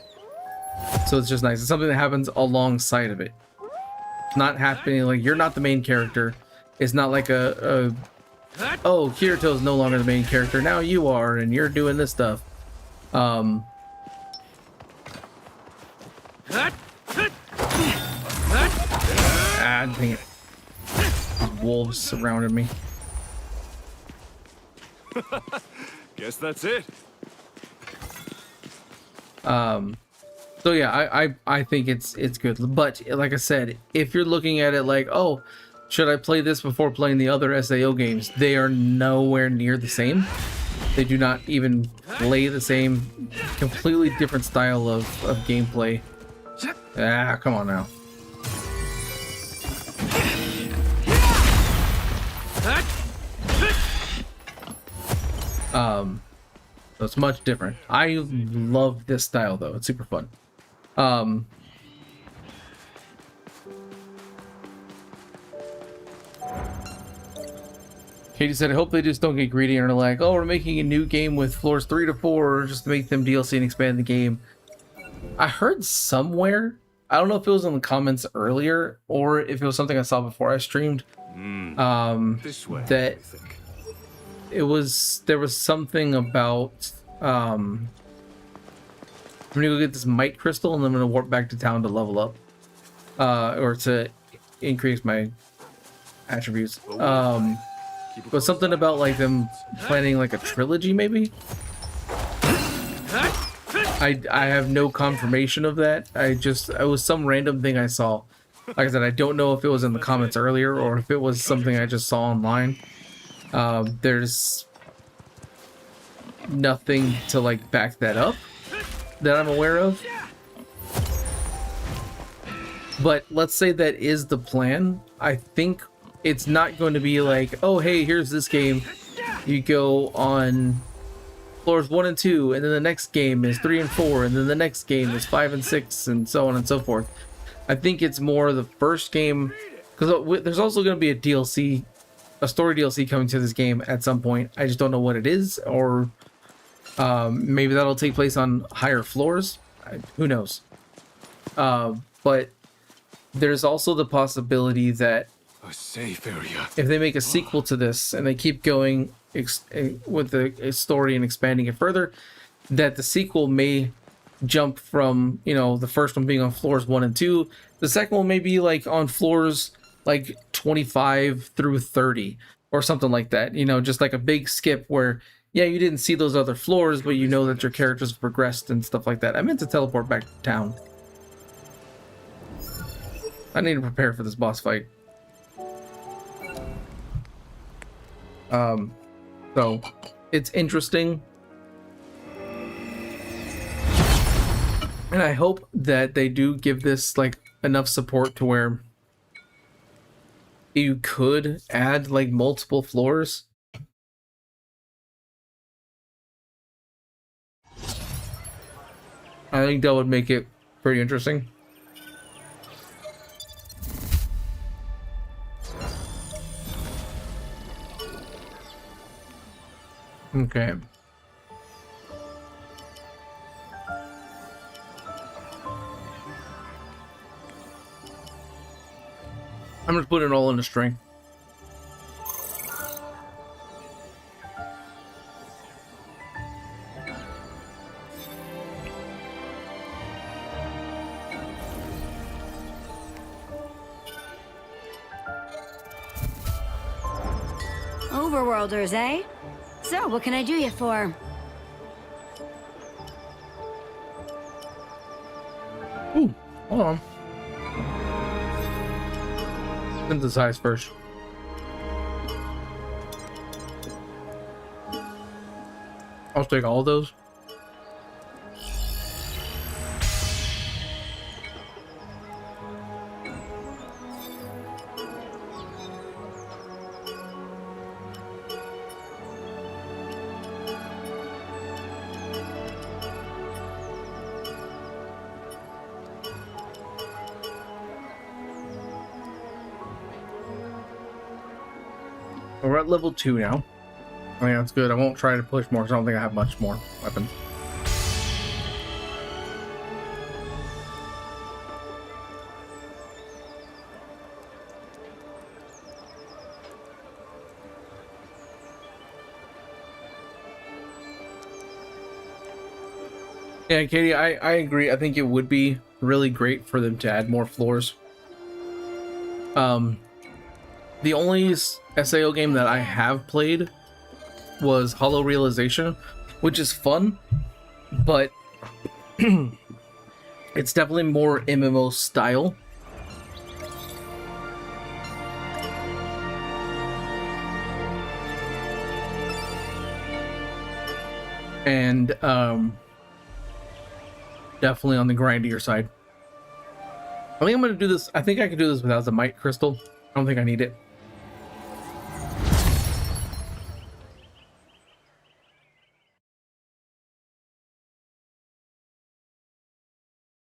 S1: So it's just nice. It's something that happens alongside of it. It's not happening like you're not the main character. It's not like a oh, Kirito's no longer the main character. Now you are, and you're doing this stuff. Ah, dang it. Wolves surrounded me.
S4: Guess that's it.
S1: So yeah, I think it's good. But like I said, if you're looking at it like, oh, should I play this before playing the other SAO games? They are nowhere near the same. They do not even play the same. Completely different style of gameplay. Ah, come on now. So it's much different. I love this style though. It's super fun. Katie said, I hope they just don't get greedy and are like, oh, we're making a new game with floors 3 to 4 just to make them DLC and expand the game. I heard somewhere, I don't know if it was in the comments earlier or if it was something I saw before I streamed,
S4: This way.
S1: that
S4: I think.
S1: there was something about I'm gonna go get this might crystal and then I'm gonna warp back to town to level up, or to increase my attributes. But something about like them planning like a trilogy, maybe. I have no confirmation of that. It was some random thing I saw. Like I said, I don't know if it was in the comments earlier or if it was something I just saw online. There's nothing to like back that up that I'm aware of. But let's say that is the plan. I think it's not going to be like, oh hey, here's this game. You go on floors 1 and 2, and then the next game is 3 and 4, and then the next game is 5 and 6, and so on and so forth. I think it's more the first game, because there's also going to be a DLC, a story DLC coming to this game at some point. I just don't know what it is, or maybe that'll take place on higher floors. Who knows? But there's also the possibility that
S4: A safe area.
S1: if they make a sequel to this and they keep going with the story and expanding it further, that the sequel may jump from, you know, the first one being on floors 1 and 2, the second one may be like on floors like 25 through 30 or something like that, you know, just like a big skip where, yeah, you didn't see those other floors, but you know that your characters progressed and stuff like that. I meant to teleport back to town. I need to prepare for this boss fight. So it's interesting. And I hope that they do give this like enough support to where you could add like multiple floors. I think that would make it pretty interesting. Okay. I'm just putting it all in a string.
S3: Overworlders, eh? So, what can I do you for?
S1: Ooh, hold on. Synthesize first. I'll take all of those. We're at level 2 now. I mean, that's good. I won't try to push more because I don't think I have much more weapons. Yeah, Katie, I agree. I think it would be really great for them to add more floors. The only SAO game that I have played was Hollow Realization, which is fun, but it's definitely more MMO style. And definitely on the grindier side. I think I'm gonna do this. I think I can do this without the Might Crystal. I don't think I need it.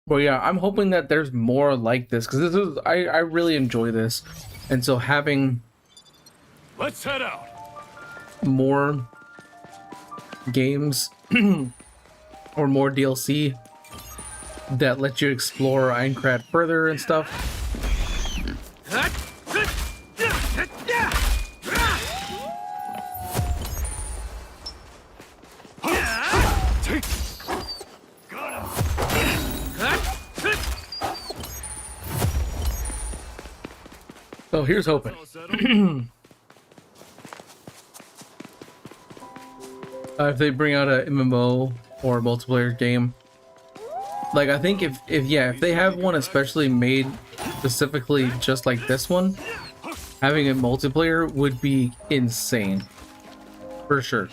S1: Well, yeah, I'm hoping that there's more like this because this is I really enjoy this, and so having
S4: Let's head out.
S1: more games or more DLC that let you explore Aincrad further and stuff. So here's hoping. If they bring out a MMO or multiplayer game, like I think if they have one especially made specifically just like this one, having a multiplayer would be insane for sure.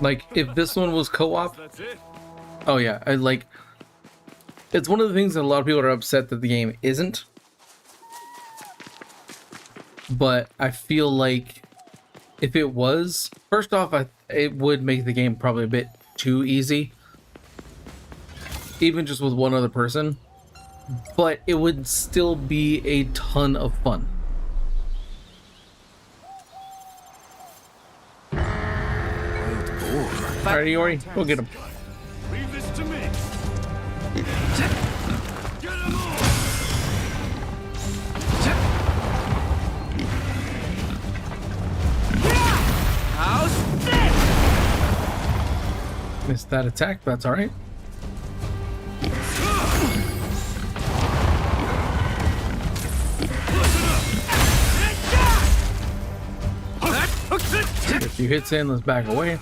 S1: Like if this one was co-op, oh yeah, I like. It's one of the things that a lot of people are upset that the game isn't. But I feel like if it was, first off, it would make the game probably a bit too easy. Even just with one other person. But it would still be a ton of fun. Alright, Iori, go get him.
S4: Leave this to me. Get him on.
S5: How's this?
S1: Missed that attack, but that's alright. few hits in, let's back away.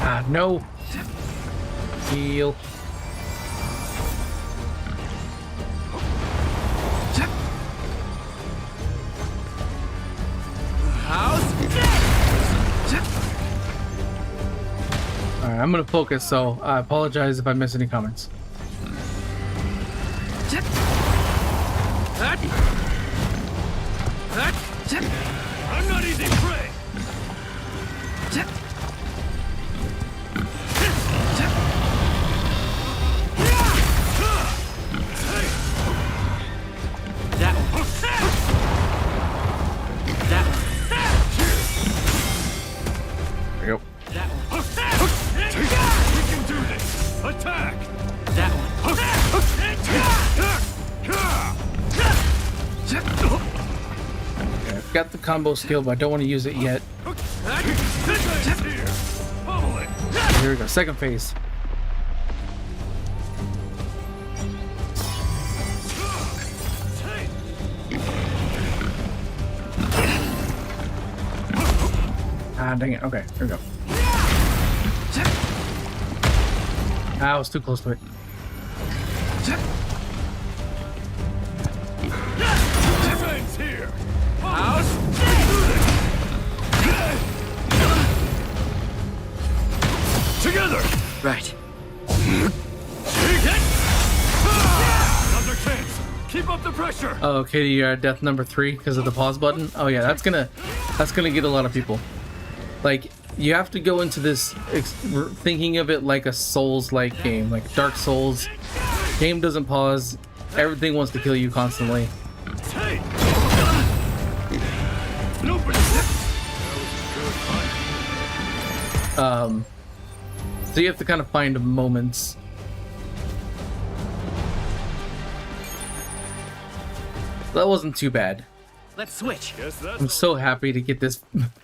S1: Ah, no. Heal. Alright, I'm gonna focus, so I apologize if I miss any comments.
S4: I'm not easy prey.
S5: That one. That one.
S1: There you go.
S5: That one.
S4: We can do this. Attack.
S5: That one.
S1: Okay, I've got the combo skill, but I don't want to use it yet. Here we go, second phase. Ah, dang it. Okay, here we go. Ah, I was too close to it.
S4: Friends here. Together.
S5: Right.
S4: Another chance. Keep up the pressure.
S1: Oh, Katie, you're at death number 3 because of the pause button. Oh yeah, that's gonna get a lot of people. Like, you have to go into this thinking of it like a Souls-like game, like Dark Souls. Game doesn't pause. Everything wants to kill you constantly.
S4: Hey.
S1: So you have to kind of find moments. That wasn't too bad.
S5: Let's switch.
S1: I'm so happy to get this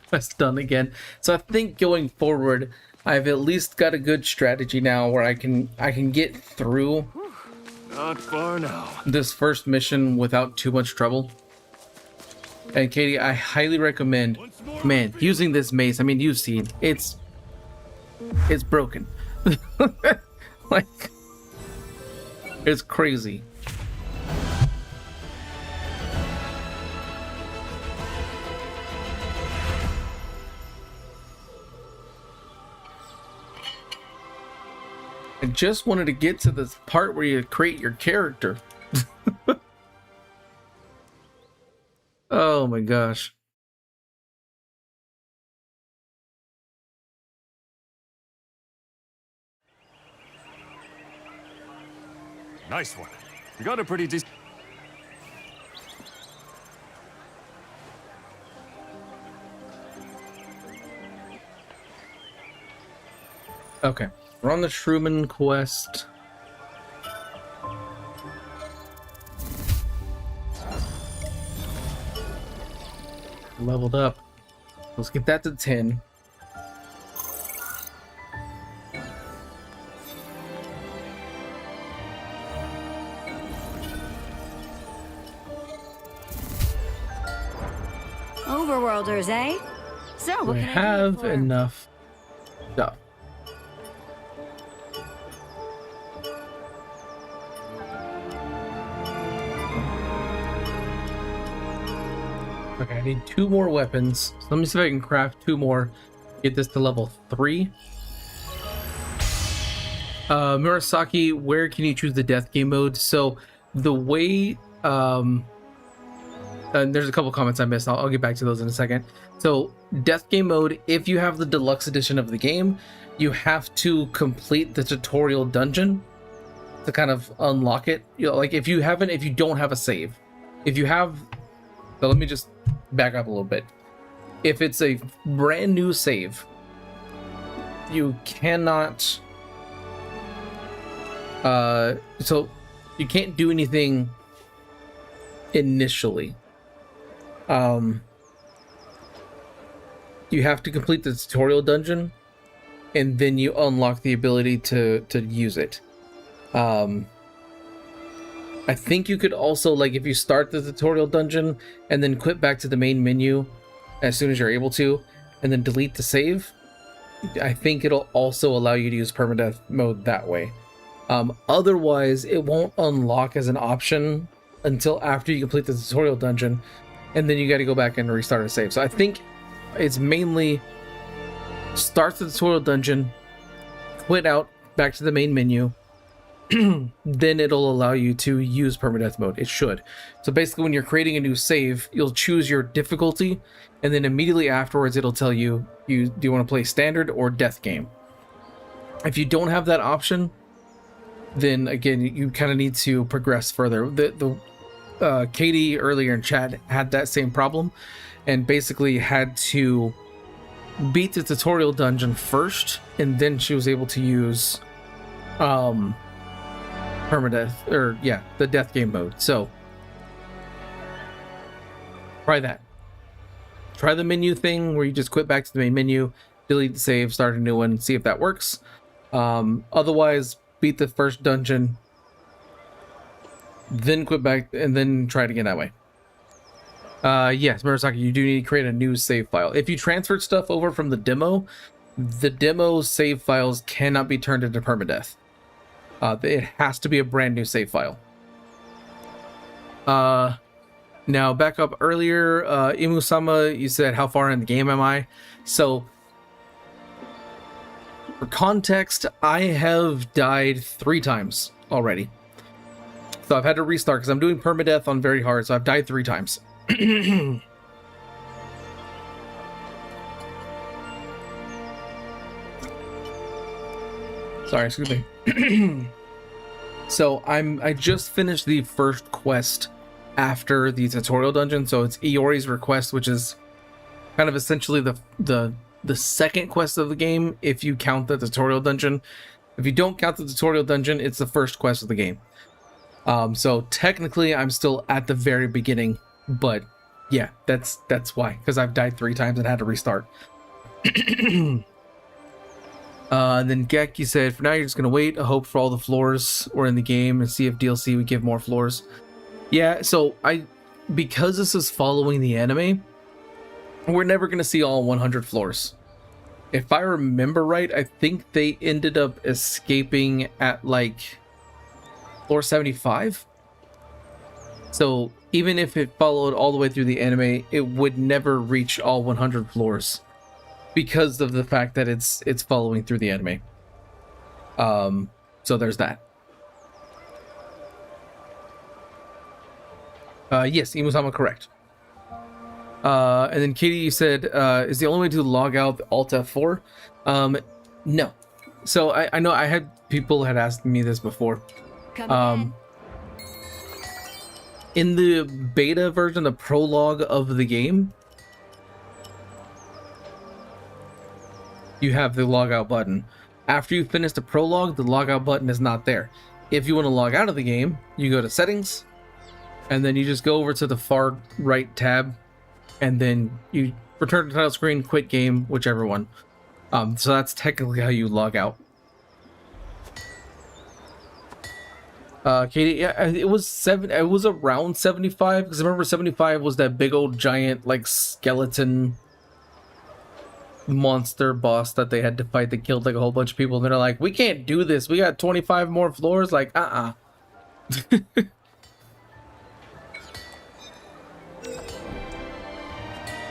S1: quest done again. So I think going forward, I've at least got a good strategy now where I can get through
S4: Not far now.
S1: this first mission without too much trouble. And Katie, I highly recommend, man, using this mace. I mean, you've seen it's broken. Like, it's crazy. I just wanted to get to this part where you create your character. Oh my gosh.
S4: Nice one. You got a pretty decent.
S1: Okay, we're on the Shroomin quest. Leveled up. Let's get that to 10.
S3: Overworlders, eh? So, what
S1: We
S3: can I do
S1: have
S3: for...
S1: enough stuff. Okay, I need 2 more weapons. So let me see if I can craft 2 more. Get this to level 3. Murasaki, where can you choose the death game mode? So the way and there's a couple comments I missed. I'll get back to those in a second. So death game mode, if you have the deluxe edition of the game, you have to complete the tutorial dungeon to kind of unlock it. You know, like if you don't have a save, if you have, so let me just back up a little bit. If it's a brand new save, you cannot, so you can't do anything initially. You have to complete the tutorial dungeon and then you unlock the ability to use it. I think you could also, like, if you start the tutorial dungeon and then quit back to the main menu as soon as you're able to, and then delete the save, I think it'll also allow you to use permadeath mode that way. Otherwise, it won't unlock as an option until after you complete the tutorial dungeon, and then you got to go back and restart a save. So I think it's mainly start the tutorial dungeon, quit out, back to the main menu, then it'll allow you to use permadeath mode. It should. So basically, when you're creating a new save, you'll choose your difficulty, and then immediately afterwards it'll tell you, do you want to play standard or death game. If you don't have that option, then again you kind of need to progress further. Katie earlier in chat had that same problem, and basically had to beat the tutorial dungeon first, and then she was able to use permadeath, or yeah, the death game mode. So try that. Try the menu thing where you just quit back to the main menu, delete the save, start a new one, see if that works. Otherwise, beat the first dungeon, then quit back, and then try it again that way. Yes, Murasaki, you do need to create a new save file. If you transferred stuff over from the demo save files cannot be turned into permadeath. It has to be a brand new save file. Now, back up earlier, Imu-sama, you said, how far in the game am I? So, for context, I have died 3 times already. So I've had to restart because I'm doing permadeath on very hard, so I've died 3 times. Sorry, excuse me. So I just finished the first quest after the tutorial dungeon, so it's Iori's request, which is kind of essentially the second quest of the game if you count the tutorial dungeon. If you don't count the tutorial dungeon, it's the first quest of the game. So technically I'm still at the very beginning, but yeah, that's why, because I've died 3 times and had to restart. And then Gek, you said, for now you're just gonna wait, hope for all the floors or in the game, and see if DLC would give more floors. Yeah, so because this is following the anime, we're never gonna see all 100 floors. If I remember right, I think they ended up escaping at like floor 75. So even if it followed all the way through the anime, it would never reach all 100 floors because of the fact that it's following through the anime. So there's that. Yes, Imusama, correct. And then Katie, you said, is the only way to log out Alt F4? No. So I know I had people had asked me this before. In the beta version, the prologue of the game, you have the logout button. After you finish the prologue, the logout button is not there. If you want to log out of the game, you go to settings, and then you just go over to the far right tab, and then you return to the title screen, quit game, whichever one. So that's technically how you log out. Katie, yeah, it was around 75, because I remember 75 was that big old giant like skeleton monster boss that they had to fight that killed like a whole bunch of people, and they're like, we can't do this, we got 25 more floors. Like, and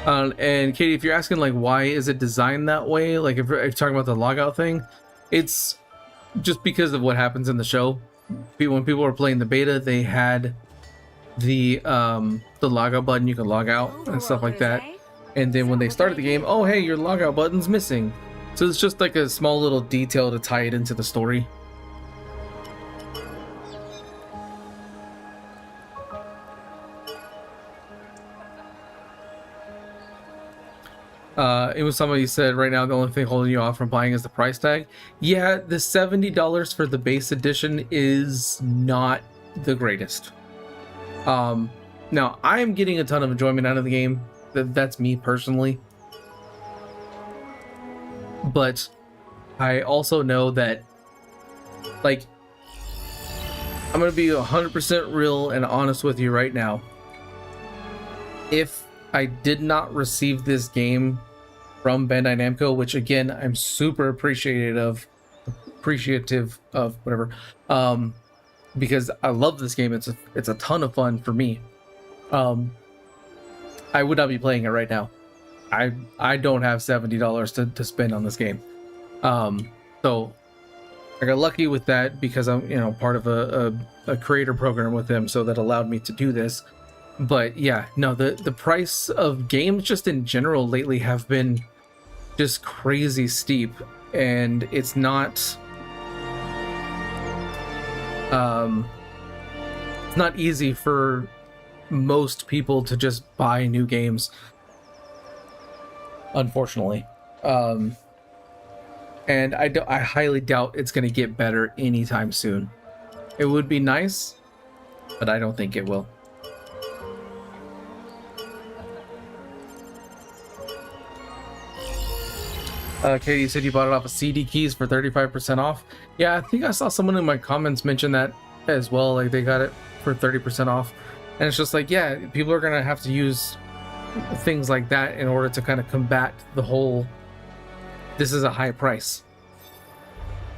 S1: Katie, if you're asking like why is it designed that way, like if you're talking about the logout thing, it's just because of what happens in the show. When people were playing the beta, they had the logout button, you can log out and stuff like that. And then when they started the game, oh hey, your logout button's missing. So it's just like a small little detail to tie it into the story. It was somebody said right now the only thing holding you off from buying is the price tag. Yeah, the $70 for the base edition is not the greatest. Now I am getting a ton of enjoyment out of the game. That's me personally. But I also know that, like, I'm gonna be 100% real and honest with you right now. If I did not receive this game from Bandai Namco, which again I'm super appreciative of, whatever, because I love this game. It's a ton of fun for me. I would not be playing it right now. I don't have $70 to spend on this game. So I got lucky with that because I'm, you know, part of a creator program with them, so that allowed me to do this. But yeah, no, the price of games just in general lately have been just crazy steep, and it's not easy for most people to just buy new games, unfortunately. And I highly doubt it's going to get better anytime soon. It would be nice, but I don't think it will. Katie, you said you bought it off of CD Keys for 35% off. Yeah, I think I saw someone in my comments mention that as well. Like, they got it for 30% off. And it's just like, yeah, people are going to have to use things like that in order to kind of combat the whole, this is a high price.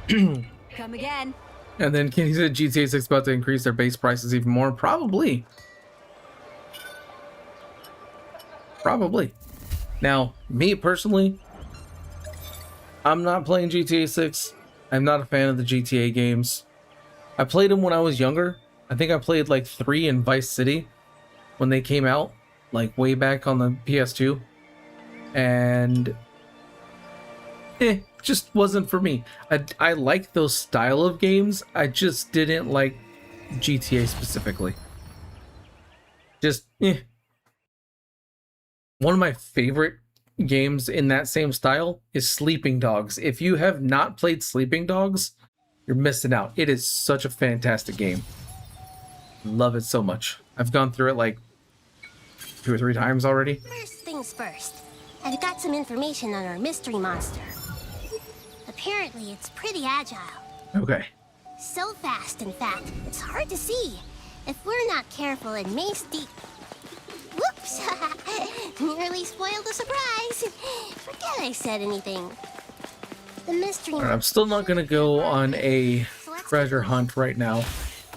S3: Come again.
S1: And then Kenny said GTA 6 about to increase their base prices even more. Probably. Now, me personally, I'm not playing GTA 6. I'm not a fan of the GTA games. I played them when I was younger. I think I played like 3 in Vice City when they came out, like way back on the PS2. And just wasn't for me. I like those style of games. I just didn't like GTA specifically. Just One of my favorite games in that same style is Sleeping Dogs. If you have not played Sleeping Dogs, you're missing out. It is such a fantastic game. Love it so much. I've gone through it like 2 or 3 times already.
S6: First things first. I've got some information on our mystery monster. Apparently, it's pretty agile.
S1: Okay.
S6: So fast, in fact, it's hard to see. If we're not careful, it may Whoops! Nearly spoiled the surprise. Forget I said anything. The mystery.
S1: Right, I'm still not gonna go on a treasure hunt right now.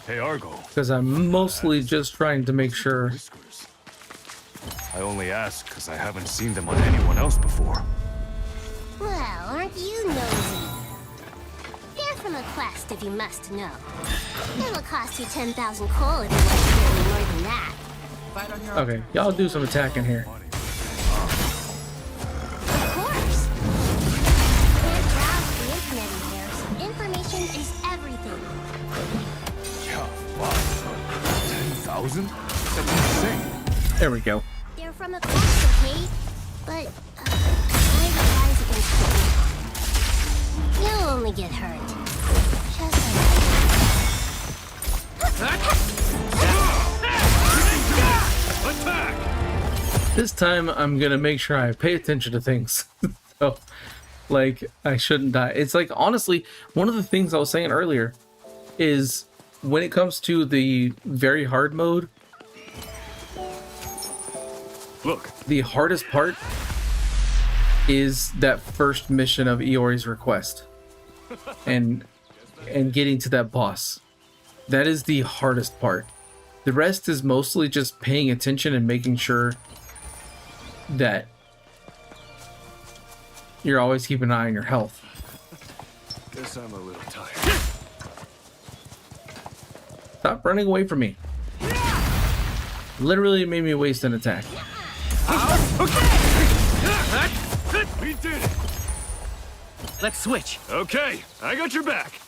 S4: Hey, Argo.
S1: Because I'm mostly just trying to make sure.
S4: Whiskers. I only ask because I haven't seen them on anyone else before.
S6: Well, aren't you nosy? They're from a quest, if you must know. It'll cost you 10,000 coal if you want to get any more than that.
S1: Okay, y'all do some attacking here.
S6: Of course. Can't browse the internet in here, so information is everything.
S4: Yeah, wow. 10,000? That's insane.
S1: There we go.
S6: They're from a quest, okay? But I advise against it. You'll only get hurt. Just
S4: Attack!
S1: This time I'm gonna make sure I pay attention to things. So, like, I shouldn't die. It's like, honestly, one of the things I was saying earlier is when it comes to the very hard mode,
S4: Look,
S1: the hardest part is that first mission of Iori's request and getting to that boss. That is the hardest part. The rest is mostly just paying attention and making sure that you're always keeping an eye on your health.
S4: guess I'm a little tired.
S1: Stop running away from me. Literally made me waste an attack.
S4: We did it!
S5: Let's switch.
S4: Okay, I got your back.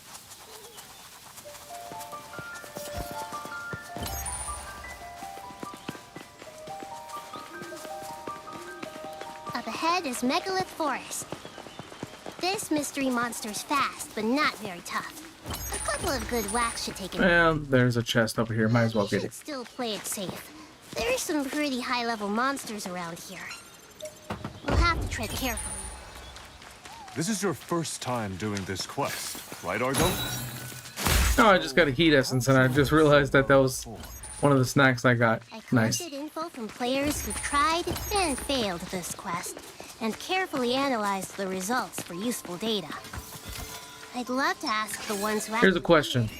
S6: Up ahead is Megalith Forest. This mystery monster's fast, but not very tough. A couple of good whacks should take it.
S1: Well, there's a chest over here. Might as well get
S6: Should
S1: it.
S6: still play it safe. There's some pretty high-level monsters around here. We'll have to tread carefully.
S4: This is your first time doing this quest, right, Argo?
S1: No, I just got a heat essence, and I just realized that was one of the snacks I got.
S6: I
S1: Nice.
S6: collected info from players who tried and failed this quest, and carefully analyzed the results for useful data. I'd love to ask the ones who
S1: Here's a question.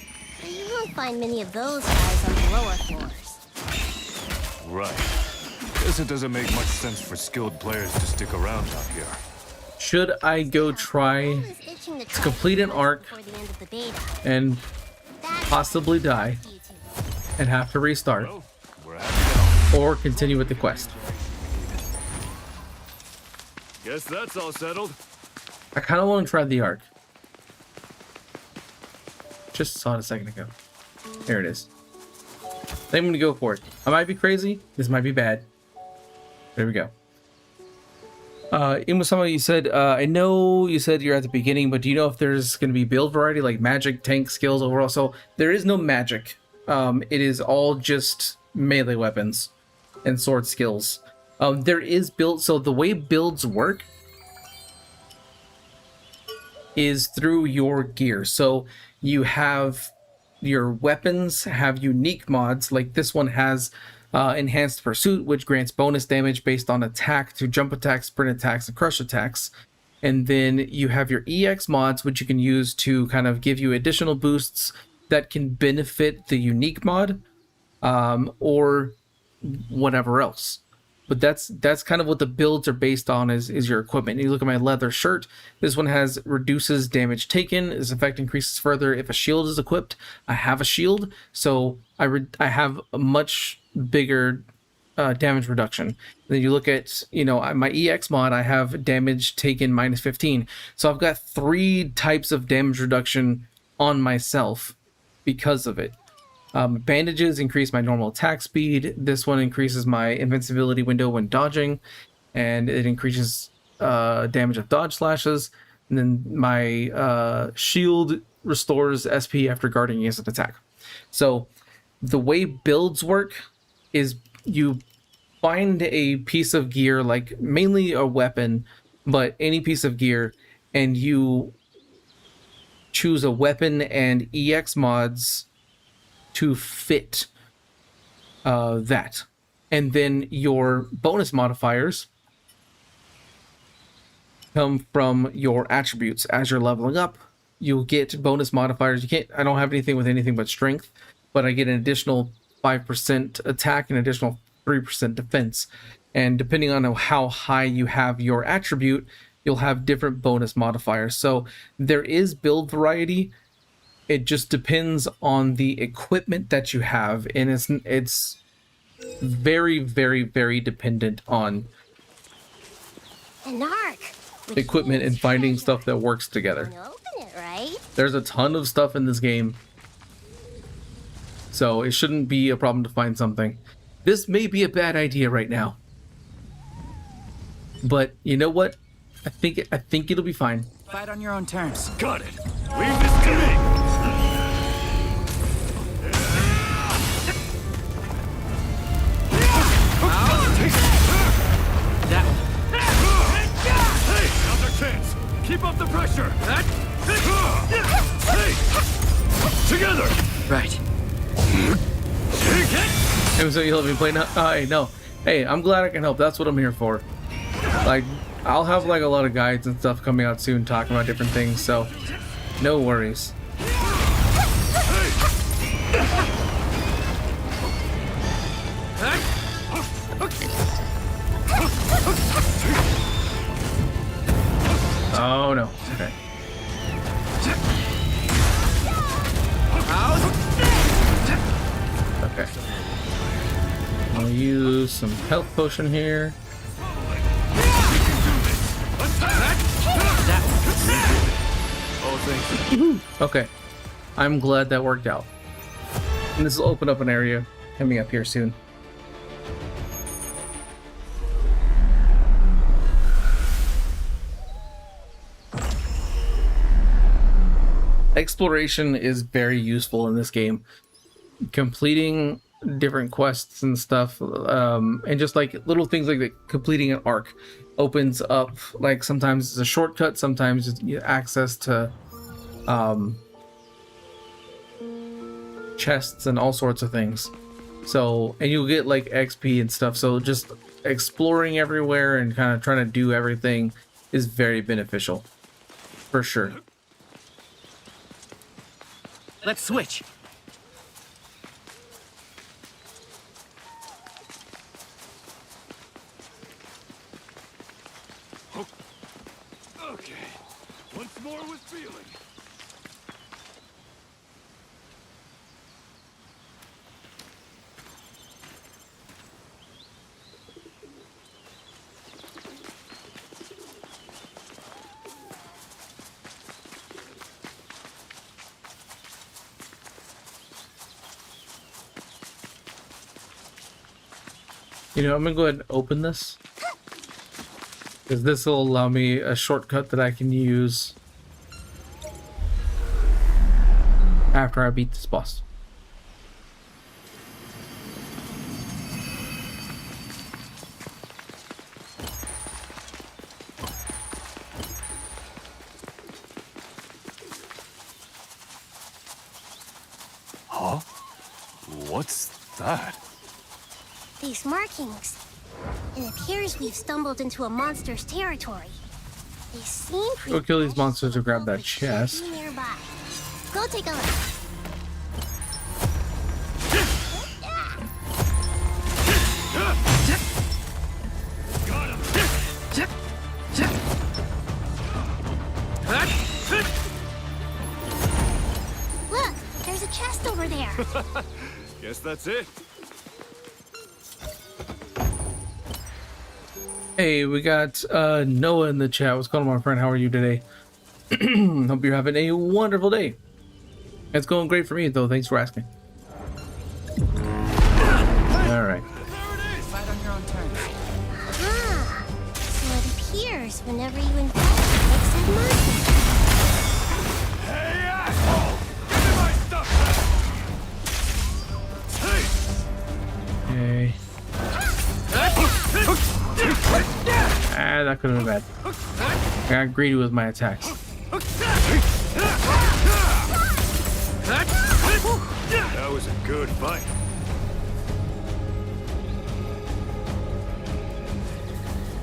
S6: but you won't find many of those guys on the lower floors.
S4: Right. Guess it doesn't make much sense for skilled players to stick around out here.
S1: Should I go try
S6: I was itching to try
S1: complete an
S6: the
S1: arc
S6: quest before the end of the beta.
S1: and
S6: That's
S1: possibly die
S6: you two.
S1: and have to restart,
S4: Well, we're happy now.
S1: or continue with the quest?
S4: Guess that's all settled.
S1: I kind of want to try the arc. Just saw it a second ago. There it is. I think I'm gonna go for it. I might be crazy. This might be bad. There we go. Imusama, you said, I know you said you're at the beginning, but do you know if there's going to be build variety, like magic, tank, skills overall? So there is no magic. It is all just melee weapons and sword skills. There is build, so the way builds work is through your gear. So you have your weapons have unique mods, like this one has enhanced pursuit, which grants bonus damage based on attack to jump attacks, sprint attacks, and crush attacks. And then you have your EX mods, which you can use to kind of give you additional boosts that can benefit the unique mod, or whatever else. But that's kind of what the builds are based on, is your equipment. You look at my leather shirt. This one has reduces damage taken. This effect increases further if a shield is equipped. I have a shield, so I have a much bigger damage reduction. Then you look at, my EX mod, I have damage taken minus 15. So I've got 3 types of damage reduction on myself because of it. Bandages increase my normal attack speed. This one increases my invincibility window when dodging, and it increases damage of dodge slashes. And then my shield restores SP after guarding against an attack. So the way builds work is you find a piece of gear, like mainly a weapon, but any piece of gear, and you choose a weapon and EX mods to fit that. And then your bonus modifiers come from your attributes. As you're leveling up, you'll get bonus modifiers. I don't have anything with anything but strength, but I get an additional 5% attack and additional 3% defense. And depending on how high you have your attribute, you'll have different bonus modifiers. So there is build variety. It just depends on the equipment that you have, and it's very, very, very dependent on
S6: An arc. which
S1: equipment
S6: means
S1: and finding
S6: treasure.
S1: stuff that works together.
S6: You open it, right?
S1: There's a ton of stuff in this game, so it shouldn't be a problem to find something. This may be a bad idea right now, but you know what? I think it'll be fine.
S5: Fight on your own terms.
S4: Got it. Leave this to me.
S5: That
S4: Hey, now's our chance. Keep up the pressure. Hey, together.
S5: right.
S1: And so you'll let me play now? Hey, no. Hey, I'm glad I can help. That's what I'm here for. Like, I'll have like a lot of guides and stuff coming out soon talking about different things, so no worries. Oh no. Okay. Okay. I'll use some health potion here. Okay. I'm glad that worked out. And this will open up an area coming up here soon. Exploration is very useful in this game. Completing different quests and stuff, and just like little things like that. Completing an arc opens up, like sometimes it's a shortcut, sometimes it's access to chests and all sorts of things. So, and you'll get like XP and stuff. So just exploring everywhere and kind of trying to do everything is very beneficial, for sure.
S5: Let's switch.
S4: Okay. Once more with feeling.
S1: You know, I'm gonna go ahead and open this, because this will allow me a shortcut that I can use after I beat this boss.
S4: Huh? What's that?
S6: These markings. It appears we've stumbled into a monster's territory. They seem pretty.
S1: Go kill these monsters to grab that
S6: but should be
S1: chest.
S6: nearby. Go take a look. Look, there's a chest over there.
S4: Guess that's it.
S1: Hey, we got Noah in the chat. What's going on, my friend? How are you today? Hope you're having a wonderful day. It's going great for me, though. Thanks for asking. All right.
S5: Fight on your own terms.
S6: Ah, so it appears whenever you infect said monster.
S4: Hey, asshole! Give me my stuff back! Hey!
S1: Okay. Ah, that could have been bad. I got greedy with my attacks.
S4: That was a good fight.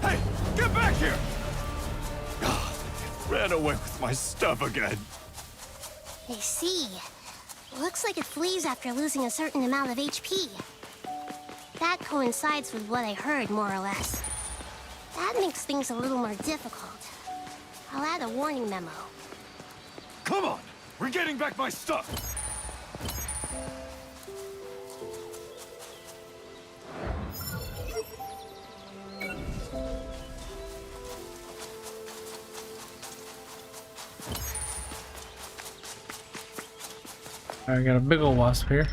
S4: Hey, get back here! Ran away with my stuff again.
S6: I see. Looks like it flees after losing a certain amount of HP. That coincides with what I heard, more or less. That makes things a little more difficult. I'll add a warning memo.
S4: Come on! We're getting back my stuff!
S1: I got a big old wasp here.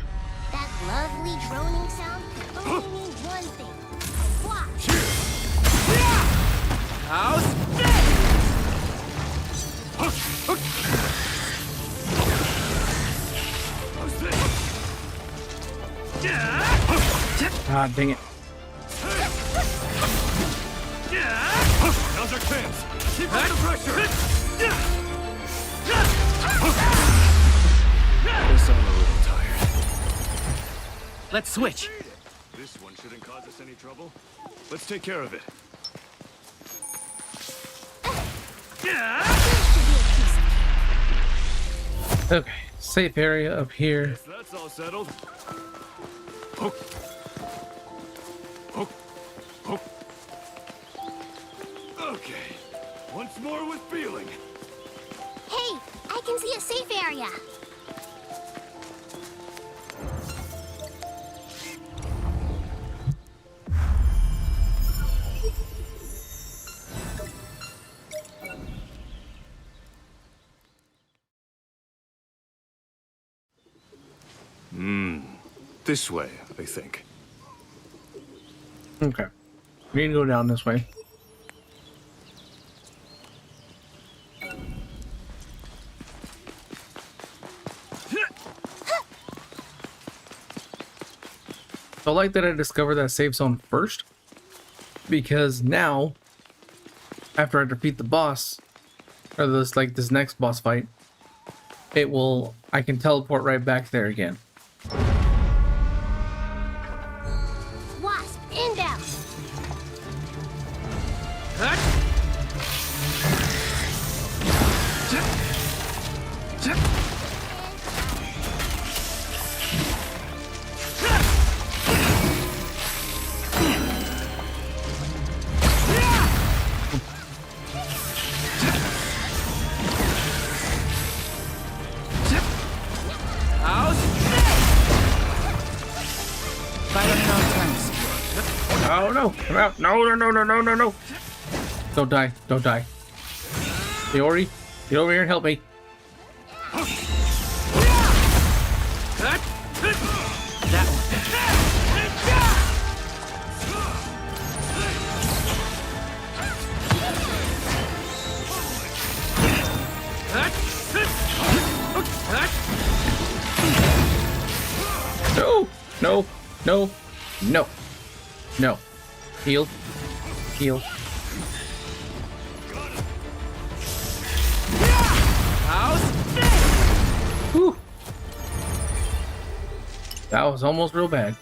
S6: That lovely droning sound can only mean one thing. Watch!
S5: How's
S1: Ah, dang it.
S4: Now's our chance! Keep up the pressure! Guess I'm a little tired.
S5: Let's switch.
S4: This one shouldn't cause us any trouble. Let's take care of it.
S1: Okay, safe area up here.
S4: Guess that's all settled. Hook. Hook. Hook. Okay. Once more with feeling.
S6: Hey, I can see a safe area.
S4: This way, I think.
S1: Okay. We need to go down this way. I like that I discovered that save zone first, because now, after I defeat the boss, or this next boss fight, I can teleport right back there again.
S6: Wasp, inbound.
S1: Oh no! No! Don't die! Don't die! Fiori, get over here and help me! No! No! No! No! No! Heal! Heal! Whew. That was almost real bad.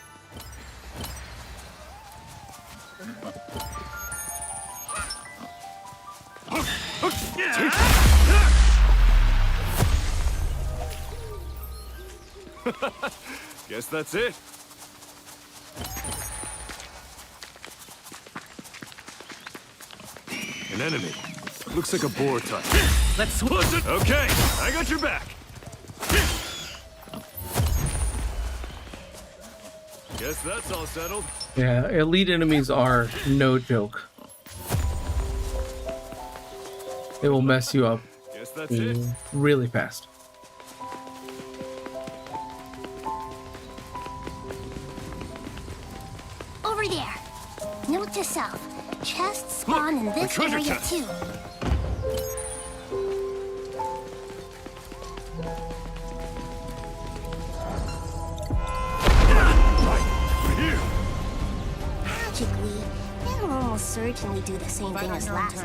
S4: Guess that's it. An enemy. Looks like a boar type.
S5: Let's switch it.
S4: Okay, I got your back. Guess that's all settled.
S1: Yeah, elite enemies are no joke. They will mess you up
S4: Guess that's it.
S1: really fast.
S6: Over there. Note to self. Chests spawn in this
S4: treasure
S6: area
S4: chest.
S6: too.
S4: Right here.
S6: Magically, it'll almost certainly do the same thing as last.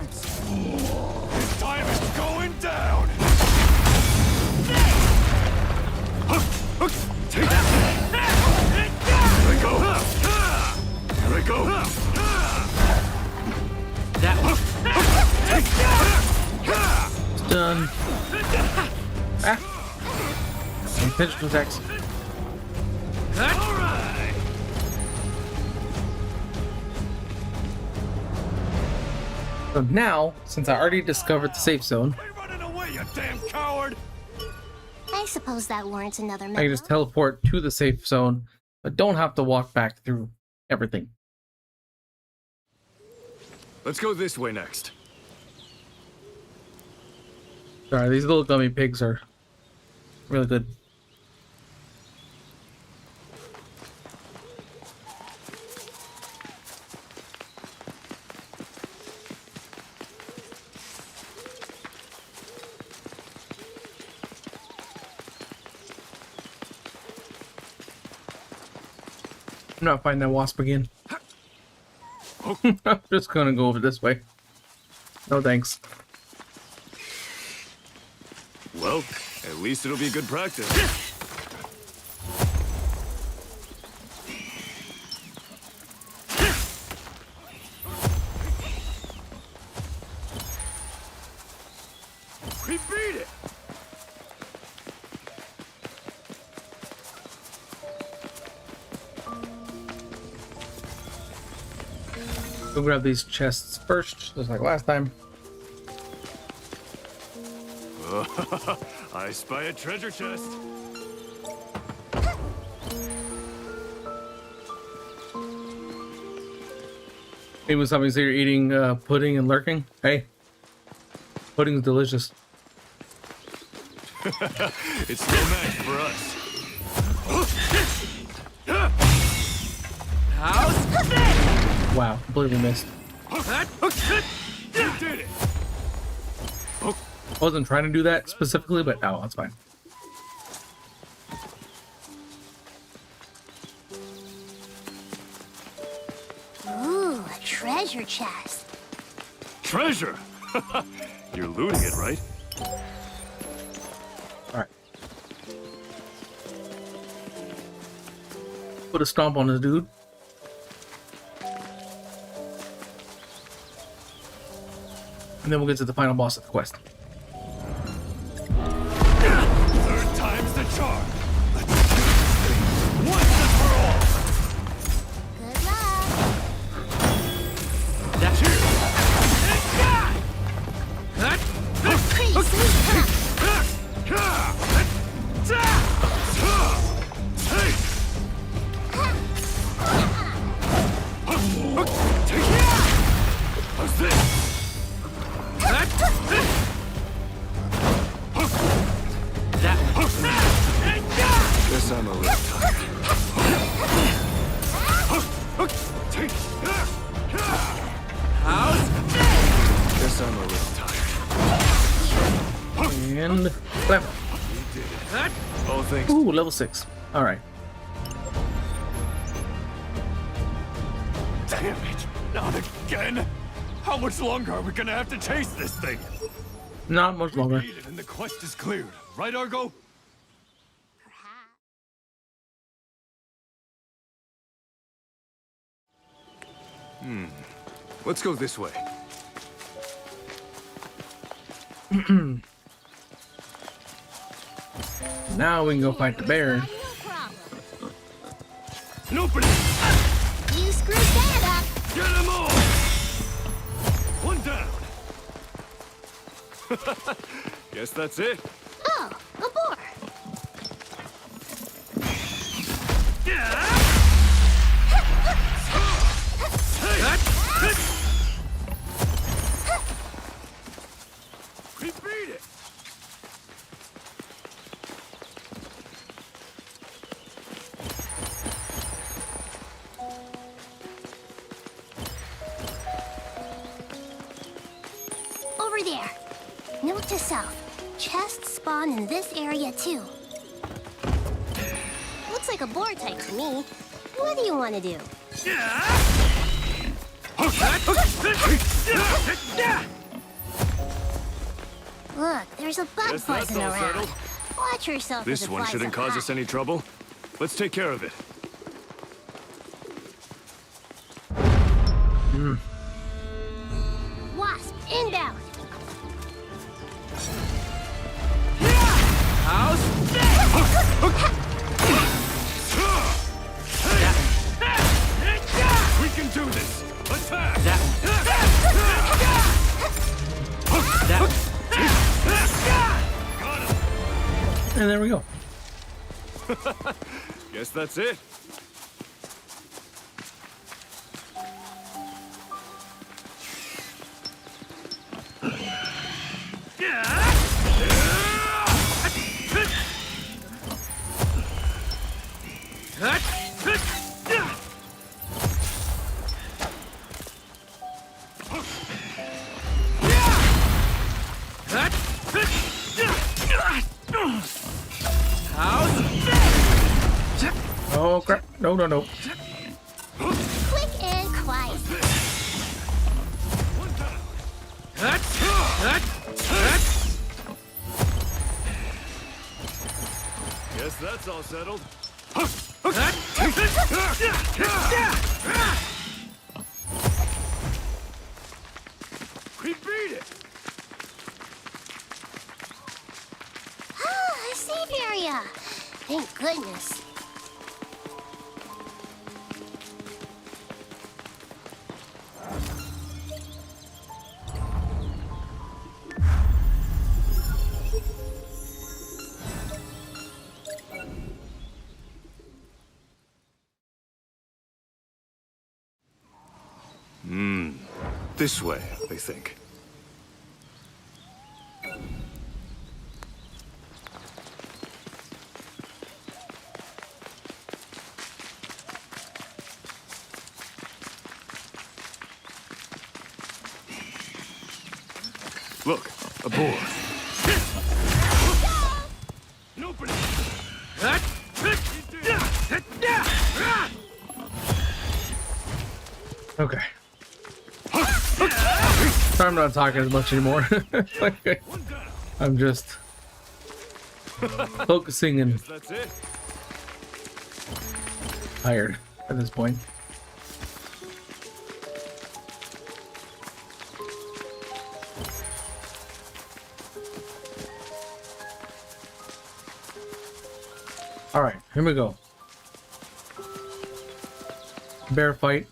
S4: This time it's going down. Take that. Here I go. Here I go.
S1: It's done. And physical attacks.
S4: All right.
S1: So now, since I already discovered the safe zone,
S4: Why you running away, you damn coward?
S6: I suppose that warrants another
S1: I can
S6: medal.
S1: just teleport to the safe zone, but don't have to walk back through everything.
S4: Let's go this way next.
S1: Sorry, these little gummy pigs are really good. I'm not fighting that wasp again. I'm just gonna go over this way. No thanks.
S4: Well, at least it'll be good practice. We beat it!
S1: Go grab these chests first, just like last time.
S4: I spy a treasure chest.
S1: Hey, was something say you're eating pudding and lurking? Hey, pudding's delicious.
S4: It's no match for us.
S1: Wow, completely missed.
S4: You did it!
S1: I wasn't trying to do that specifically, but oh, that's fine.
S6: treasure chest.
S4: Treasure! You're looting it, right?
S1: All right. Put a stomp on this dude. And then we'll get to the final boss of the quest.
S4: Third time's the charm. Let's do this thing once and for all.
S6: Good luck.
S4: That's here.
S6: Pretty sweet, huh?
S4: How's this? Guess I'm a little tired. Guess I'm a little tired.
S1: And clever.
S4: We did it. Oh, thanks.
S1: Ooh, level 6. All right.
S4: Damn it! Not again! How much longer are we gonna have to chase this thing?
S1: Not much
S4: We
S1: longer.
S4: beat it and the quest is cleared. Right, Argo?
S6: Perhaps.
S4: Let's go this way.
S1: Now we can go fight the bear.
S6: No problem.
S4: An opening!
S6: You screwed that up.
S4: Get them all! One down. Guess that's it.
S6: Oh, a boar.
S4: We beat it!
S6: Over there. Note to self. Chests spawn in this area too. Looks like a boar type to me. What do you want to do? Look, there's a bug
S4: Guess that's
S6: buzzing
S4: all
S6: around.
S4: settled.
S6: Watch yourself.
S4: This
S6: as it
S4: one
S6: flies
S4: shouldn't
S6: up
S4: cause
S6: high.
S4: us any trouble. Let's take care of it.
S6: Wasp inbound.
S4: We can do this! Attack! Got him!
S1: And there we go.
S4: Guess that's it.
S1: Oh crap. No, no, no.
S6: Quick and quiet.
S4: One down. Guess that's all settled. We beat it!
S6: Ah, a safe area. Thank goodness.
S4: This way, I think. Look, a boar. An opening.
S1: Okay. I'm not talking as much anymore. Like, I'm just focusing and
S4: That's it.
S1: tired at this point. All right, here we go. Bear fight.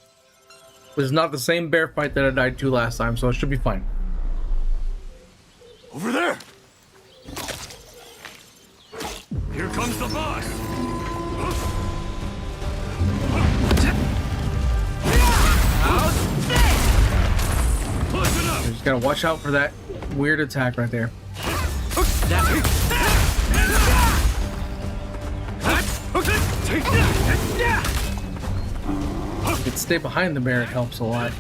S1: This is not the same bear fight that I died to last time, so it should be fine.
S4: Over there. Here comes the boss. Listen up.
S1: You just gotta watch out for that weird attack right there. If you can stay behind the bear, it helps a lot.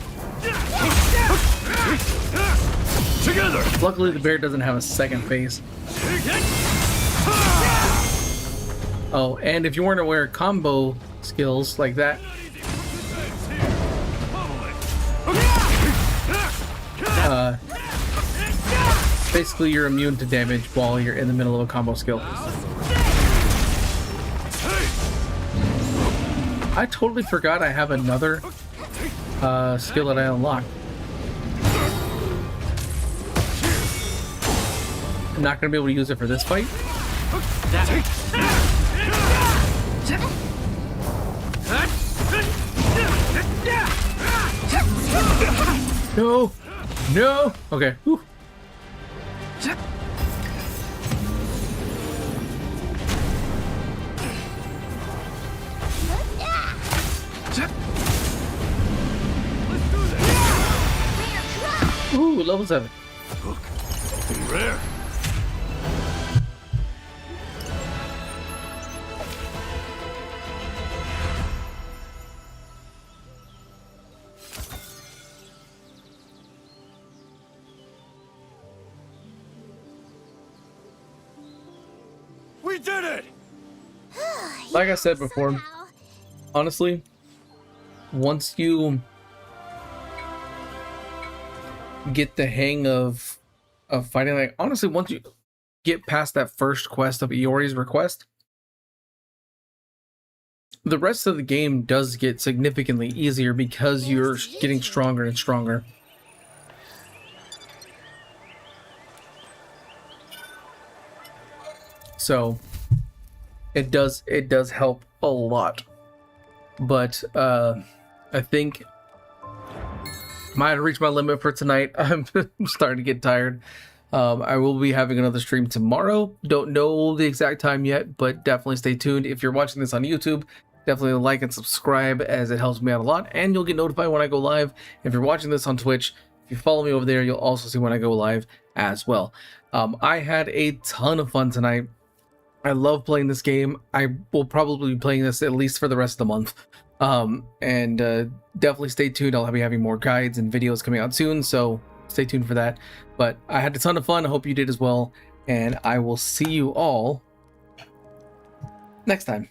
S4: Together.
S1: Luckily, the bear doesn't have a second phase. Oh, and if you weren't aware, combo skills like that, basically you're immune to damage while you're in the middle of a combo skill. I totally forgot I have another skill that I unlocked. I'm not gonna be able to use it for this fight. No! No! Okay. Whew. Ooh, level 7.
S4: Look, something rare. We did it!
S1: Like I said before,
S6: Somehow.
S1: honestly, once you get the hang of fighting, like honestly, once you get past that first quest of Iori's request, the rest of the game does get significantly easier because you're getting stronger and stronger. So it does help a lot. But I think I might have reached my limit for tonight. I'm starting to get tired. I will be having another stream tomorrow. Don't know the exact time yet, but definitely stay tuned. If you're watching this on YouTube, definitely like and subscribe, as it helps me out a lot, and you'll get notified when I go live. If you're watching this on Twitch, if you follow me over there, you'll also see when I go live as well. I had a ton of fun tonight. I love playing this game. I will probably be playing this at least for the rest of the month. Definitely stay tuned. I'll be having more guides and videos coming out soon, so stay tuned for that. But I had a ton of fun. I hope you did as well, and I will see you all next time.